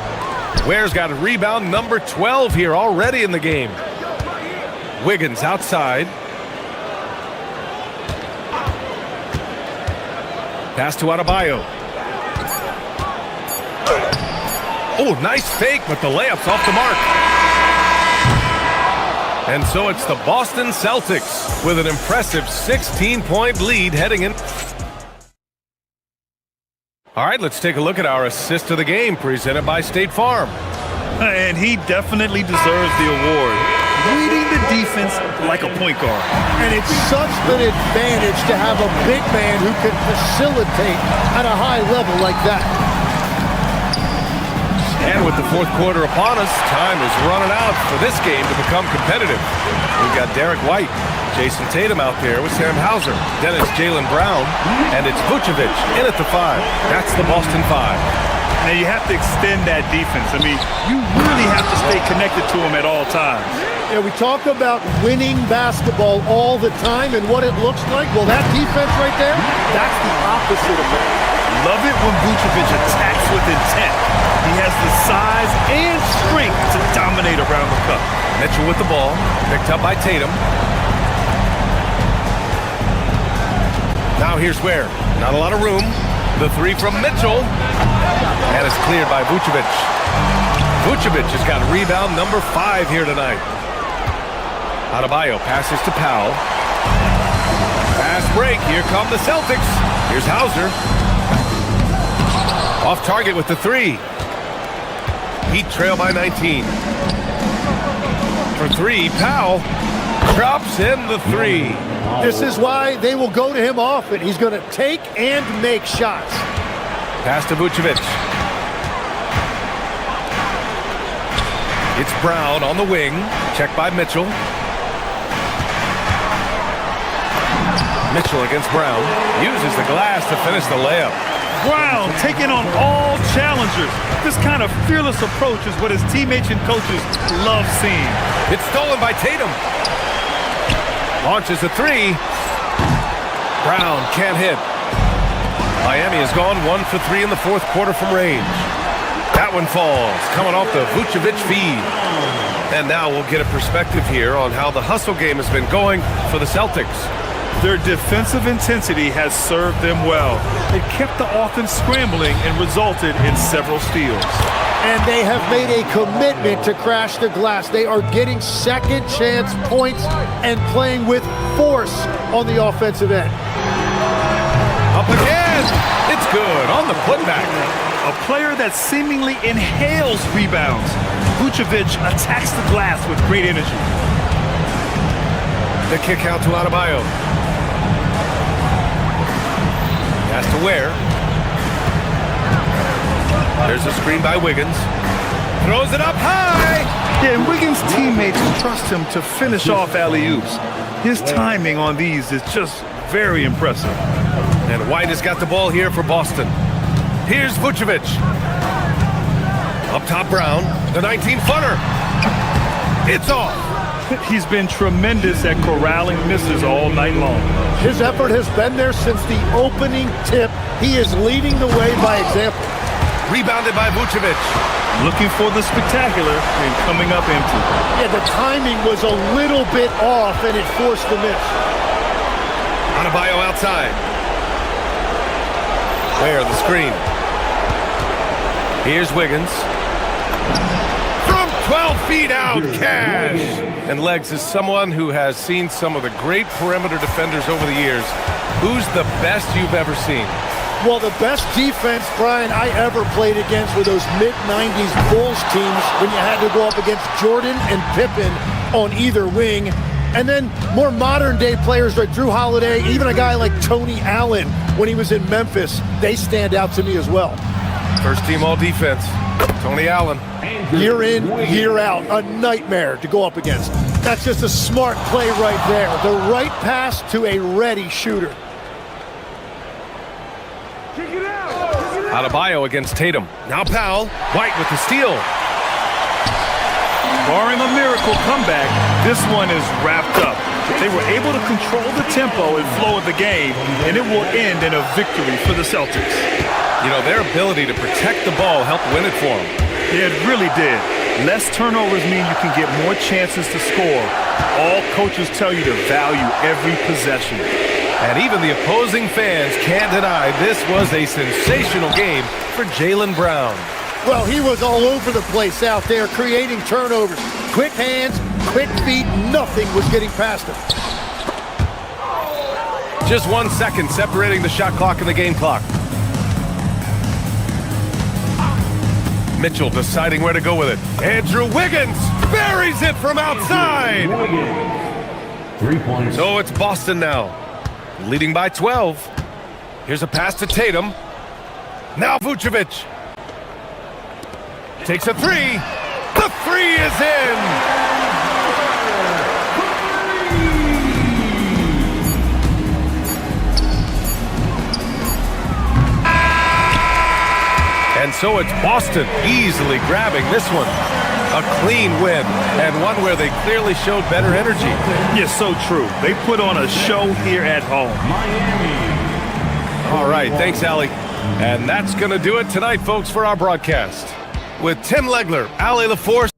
[SPEAKER 4] Ware's got a rebound number 12 here already in the game. Wiggins outside. Pass to Adebayo. Oh, nice fake, but the layup's off the mark. And so it's the Boston Celtics with an impressive 16-point lead heading in. All right, let's take a look at our assist of the game presented by State Farm.
[SPEAKER 13] And he definitely deserves the award. Reading the defense like a point guard.
[SPEAKER 5] And it's such an advantage to have a big man who can facilitate at a high level like that.
[SPEAKER 4] And with the fourth quarter upon us, time is running out for this game to become competitive. We've got Derek White, Jason Tatum out there with Sam Hauser. Then it's Jaylen Brown, and it's Vucevic in at the 5. That's the Boston 5.
[SPEAKER 13] Now you have to extend that defense. I mean, you really have to stay connected to him at all times.
[SPEAKER 5] Yeah, we talk about winning basketball all the time and what it looks like. Well, that defense right there, that's the opposite of that.
[SPEAKER 13] Love it when Vucevic attacks with intent. He has the size and strength to dominate around the cup.
[SPEAKER 4] Mitchell with the ball, picked up by Tatum. Now here's where. Not a lot of room. The 3 from Mitchell. And it's cleared by Vucevic. Vucevic has got rebound number 5 here tonight. Adebayo passes to Powell. Fast break. Here come the Celtics. Here's Hauser. Off target with the 3. Heat trail by 19. For 3, Powell. Drops in the three.
[SPEAKER 5] This is why they will go to him often. He's going to take and make shots.
[SPEAKER 4] Pass to Vucevic. It's Brown on the wing. Checked by Mitchell. Mitchell against Brown. Uses the glass to finish the layup.
[SPEAKER 13] Brown taking on all challengers. This kind of fearless approach is what his teammates and coaches love seeing.
[SPEAKER 4] It's stolen by Tatum. Launches a three. Brown can't hit. Miami has gone 1 for 3 in the fourth quarter from range. That one falls, coming off the Vucevic feed. And now we'll get a perspective here on how the hustle game has been going for the Celtics.
[SPEAKER 13] Their defensive intensity has served them well. It kept the offense scrambling and resulted in several steals.
[SPEAKER 5] And they have made a commitment to crash the glass. They are getting second chance points and playing with force on the offensive end.
[SPEAKER 4] Up again. It's good on the putback.
[SPEAKER 13] A player that seemingly inhales rebounds. Vucevic attacks the glass with great energy.
[SPEAKER 4] The kick out to Adebayo. Has to Ware. There's a screen by Wiggins. Throws it up high.
[SPEAKER 13] Yeah, and Wiggins' teammates trust him to finish off alley-oops. His timing on these is just very impressive.
[SPEAKER 4] And White has got the ball here for Boston. Here's Vucevic. Up top, Brown. The 19-footer. It's off.
[SPEAKER 13] He's been tremendous at corralling misses all night long.
[SPEAKER 5] His effort has been there since the opening tip. He is leading the way by example.
[SPEAKER 4] Rebounded by Vucevic.
[SPEAKER 13] Looking for the spectacular and coming up empty.
[SPEAKER 5] Yeah, the timing was a little bit off and it forced the miss.
[SPEAKER 4] Adebayo outside. Ware the screen. Here's Wiggins. From 12 feet out, Cash. And Legs is someone who has seen some of the great perimeter defenders over the years. Who's the best you've ever seen?
[SPEAKER 5] Well, the best defense, Brian, I ever played against were those mid-90s Bulls teams when you had to go up against Jordan and Pippen on either wing. And then more modern-day players like Drew Holiday, even a guy like Tony Allen when he was in Memphis, they stand out to me as well.
[SPEAKER 4] First team all defense, Tony Allen.
[SPEAKER 5] Year in, year out, a nightmare to go up against. That's just a smart play right there. The right pass to a ready shooter.
[SPEAKER 4] Adebayo against Tatum. Now Powell. White with the steal.
[SPEAKER 13] Barring a miracle comeback, this one is wrapped up. They were able to control the tempo and flow of the game, and it will end in a victory for the Celtics.
[SPEAKER 4] You know, their ability to protect the ball helped win it for them.
[SPEAKER 13] Yeah, it really did. Less turnovers mean you can get more chances to score. All coaches tell you to value every possession.
[SPEAKER 4] And even the opposing fans can't deny this was a sensational game for Jaylen Brown.
[SPEAKER 5] Well, he was all over the place out there, creating turnovers. Quick hands, quick feet, nothing was getting past him.
[SPEAKER 4] Just 1 second separating the shot clock and the game clock. Mitchell deciding where to go with it. Andrew Wiggins buries it from outside.
[SPEAKER 10] 3 points.
[SPEAKER 4] So it's Boston now, leading by 12. Here's a pass to Tatum. Now Vucevic. Takes a three. The three is in. And so it's Boston easily grabbing this one. A clean win, and one where they clearly showed better energy.
[SPEAKER 13] Yes, so true. They put on a show here at home.
[SPEAKER 4] All right, thanks, Allie. And that's going to do it tonight, folks, for our broadcast. With Tim Legler, Allie LaForce.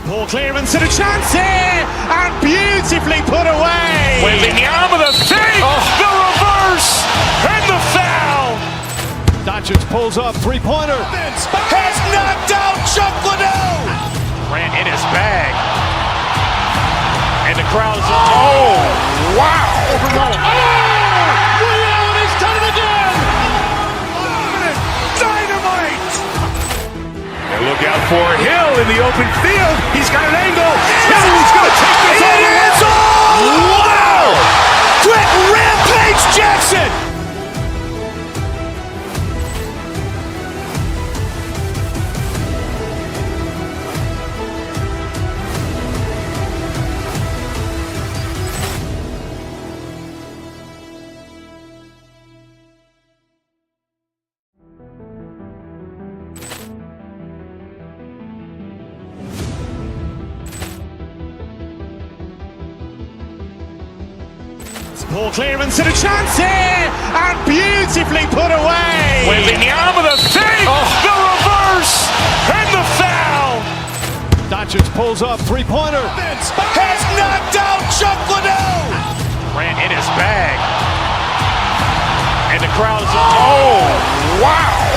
[SPEAKER 1] Ball clearance and a chance here, and beautifully put away.
[SPEAKER 2] Wembanyama the save, the reverse, and the foul.
[SPEAKER 1] Doncic pulls up, three-pointer.
[SPEAKER 2] Has knocked out Chuck Liddell.
[SPEAKER 3] crowd is, oh, wow!
[SPEAKER 5] Ray Allen has done it again!
[SPEAKER 2] Dynamite! And look out for Hill in the open field. He's got an angle. Hill's going to take this all the way. Wow! Quick Rampage Jackson!
[SPEAKER 1] Ball clearance and a chance here, and beautifully put away.
[SPEAKER 2] Wembanyama with a fake, the reverse, and the foul.
[SPEAKER 5] Doncic pulls up, three-pointer.
[SPEAKER 2] Has knocked out Chuck Liddell. Ran in his bag. And the crowd is, oh, wow.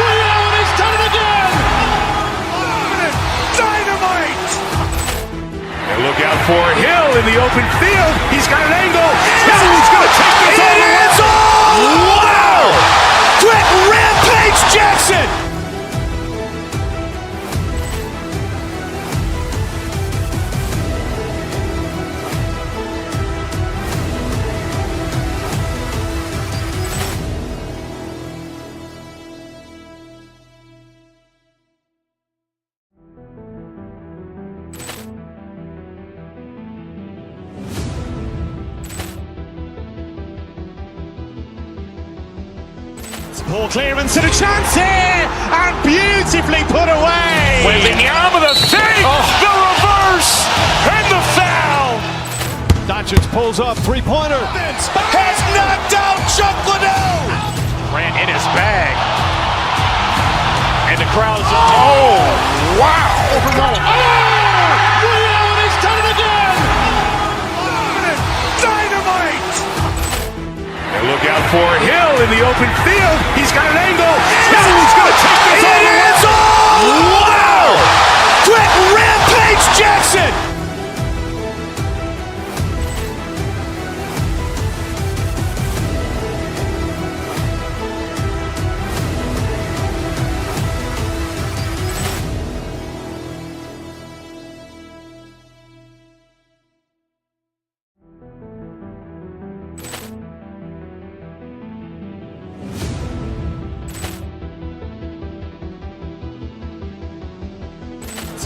[SPEAKER 5] Ray Allen has done it again!
[SPEAKER 2] Dynamite! And look out for Hill in the open field. He's got an angle. Hill's going to take this all the way. Wow! Quick Rampage Jackson!
[SPEAKER 1] Ball clearance and a chance here, and beautifully put away.
[SPEAKER 2] Wembanyama with a fake, the reverse, and the foul.
[SPEAKER 5] Doncic pulls up, three-pointer.
[SPEAKER 2] Has knocked out Chuck Liddell. Ran in his bag. And the crowd is, oh, wow.
[SPEAKER 5] Ray Allen has done it again!
[SPEAKER 2] Dynamite! And look out for Hill in the open field. He's got an angle. Hill's going to take this all the way. Wow! Quick Rampage Jackson!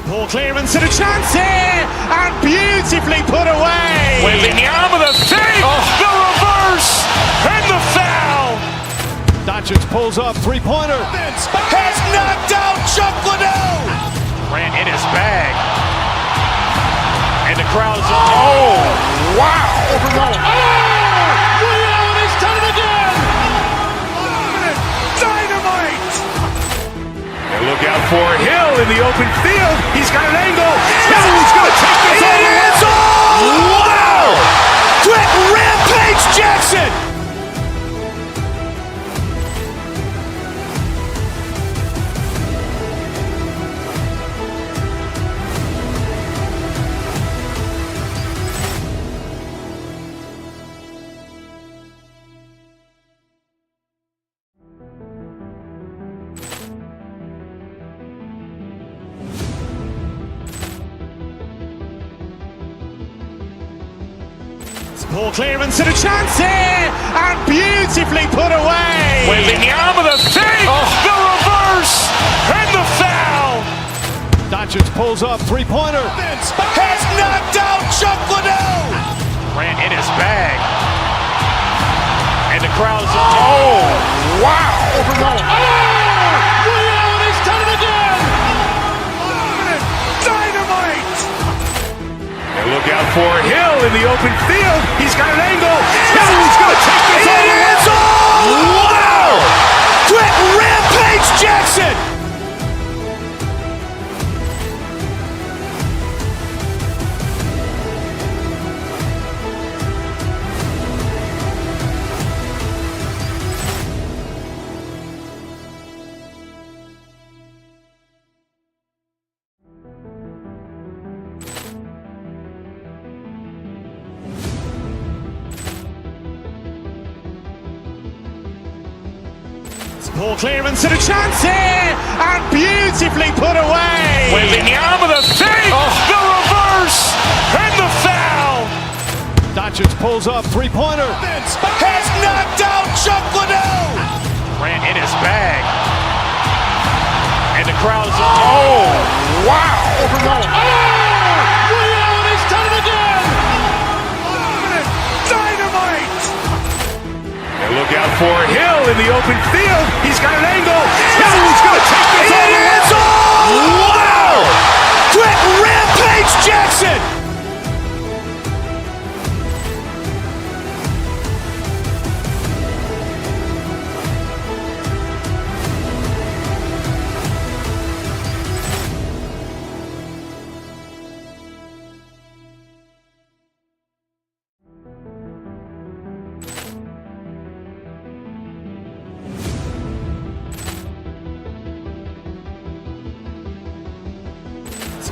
[SPEAKER 1] Ball clearance and a chance here, and beautifully put away.
[SPEAKER 2] Wembanyama with a fake, the reverse, and the foul.
[SPEAKER 5] Doncic pulls up, three-pointer.
[SPEAKER 2] Has knocked out Chuck Liddell. Ran in his bag. And the crowd is, oh, wow.
[SPEAKER 5] Ray Allen has done it again!
[SPEAKER 2] Dynamite! And look out for Hill in the open field. He's got an angle. Hill's going to take this all the way. Wow! Quick Rampage Jackson!
[SPEAKER 1] Ball clearance and a chance here, and beautifully put away.
[SPEAKER 2] Wembanyama with a fake, the reverse, and the foul.
[SPEAKER 5] Doncic pulls up, three-pointer.
[SPEAKER 2] Has knocked out Chuck Liddell. Ran in his bag. And the crowd is, oh, wow.
[SPEAKER 5] Ray Allen has done it again!
[SPEAKER 2] Dynamite! And look out for Hill in the open field. He's got an angle. Hill's going to take this all the way. Wow! Quick Rampage Jackson!
[SPEAKER 1] Ball clearance and a chance here, and beautifully put away.
[SPEAKER 2] Wembanyama with a fake, the reverse, and the foul.
[SPEAKER 3] Doncic pulls up, three-pointer.
[SPEAKER 2] Has knocked out Chuck Liddell. Ran in his bag. And the crowd is, oh, wow.
[SPEAKER 3] And he's done it again.
[SPEAKER 2] Dynamite. And look out for Hill in the open field. He's got an angle. Hill's going to take this all the way. Wow. Quick Rampage Jackson.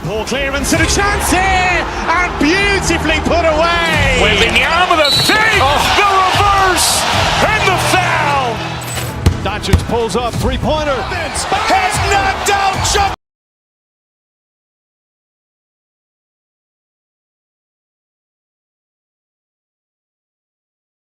[SPEAKER 1] Ball clearance and a chance here, and beautifully put away.
[SPEAKER 2] Wembanyama with a fake, the reverse, and the foul.
[SPEAKER 3] Doncic pulls up, three-pointer.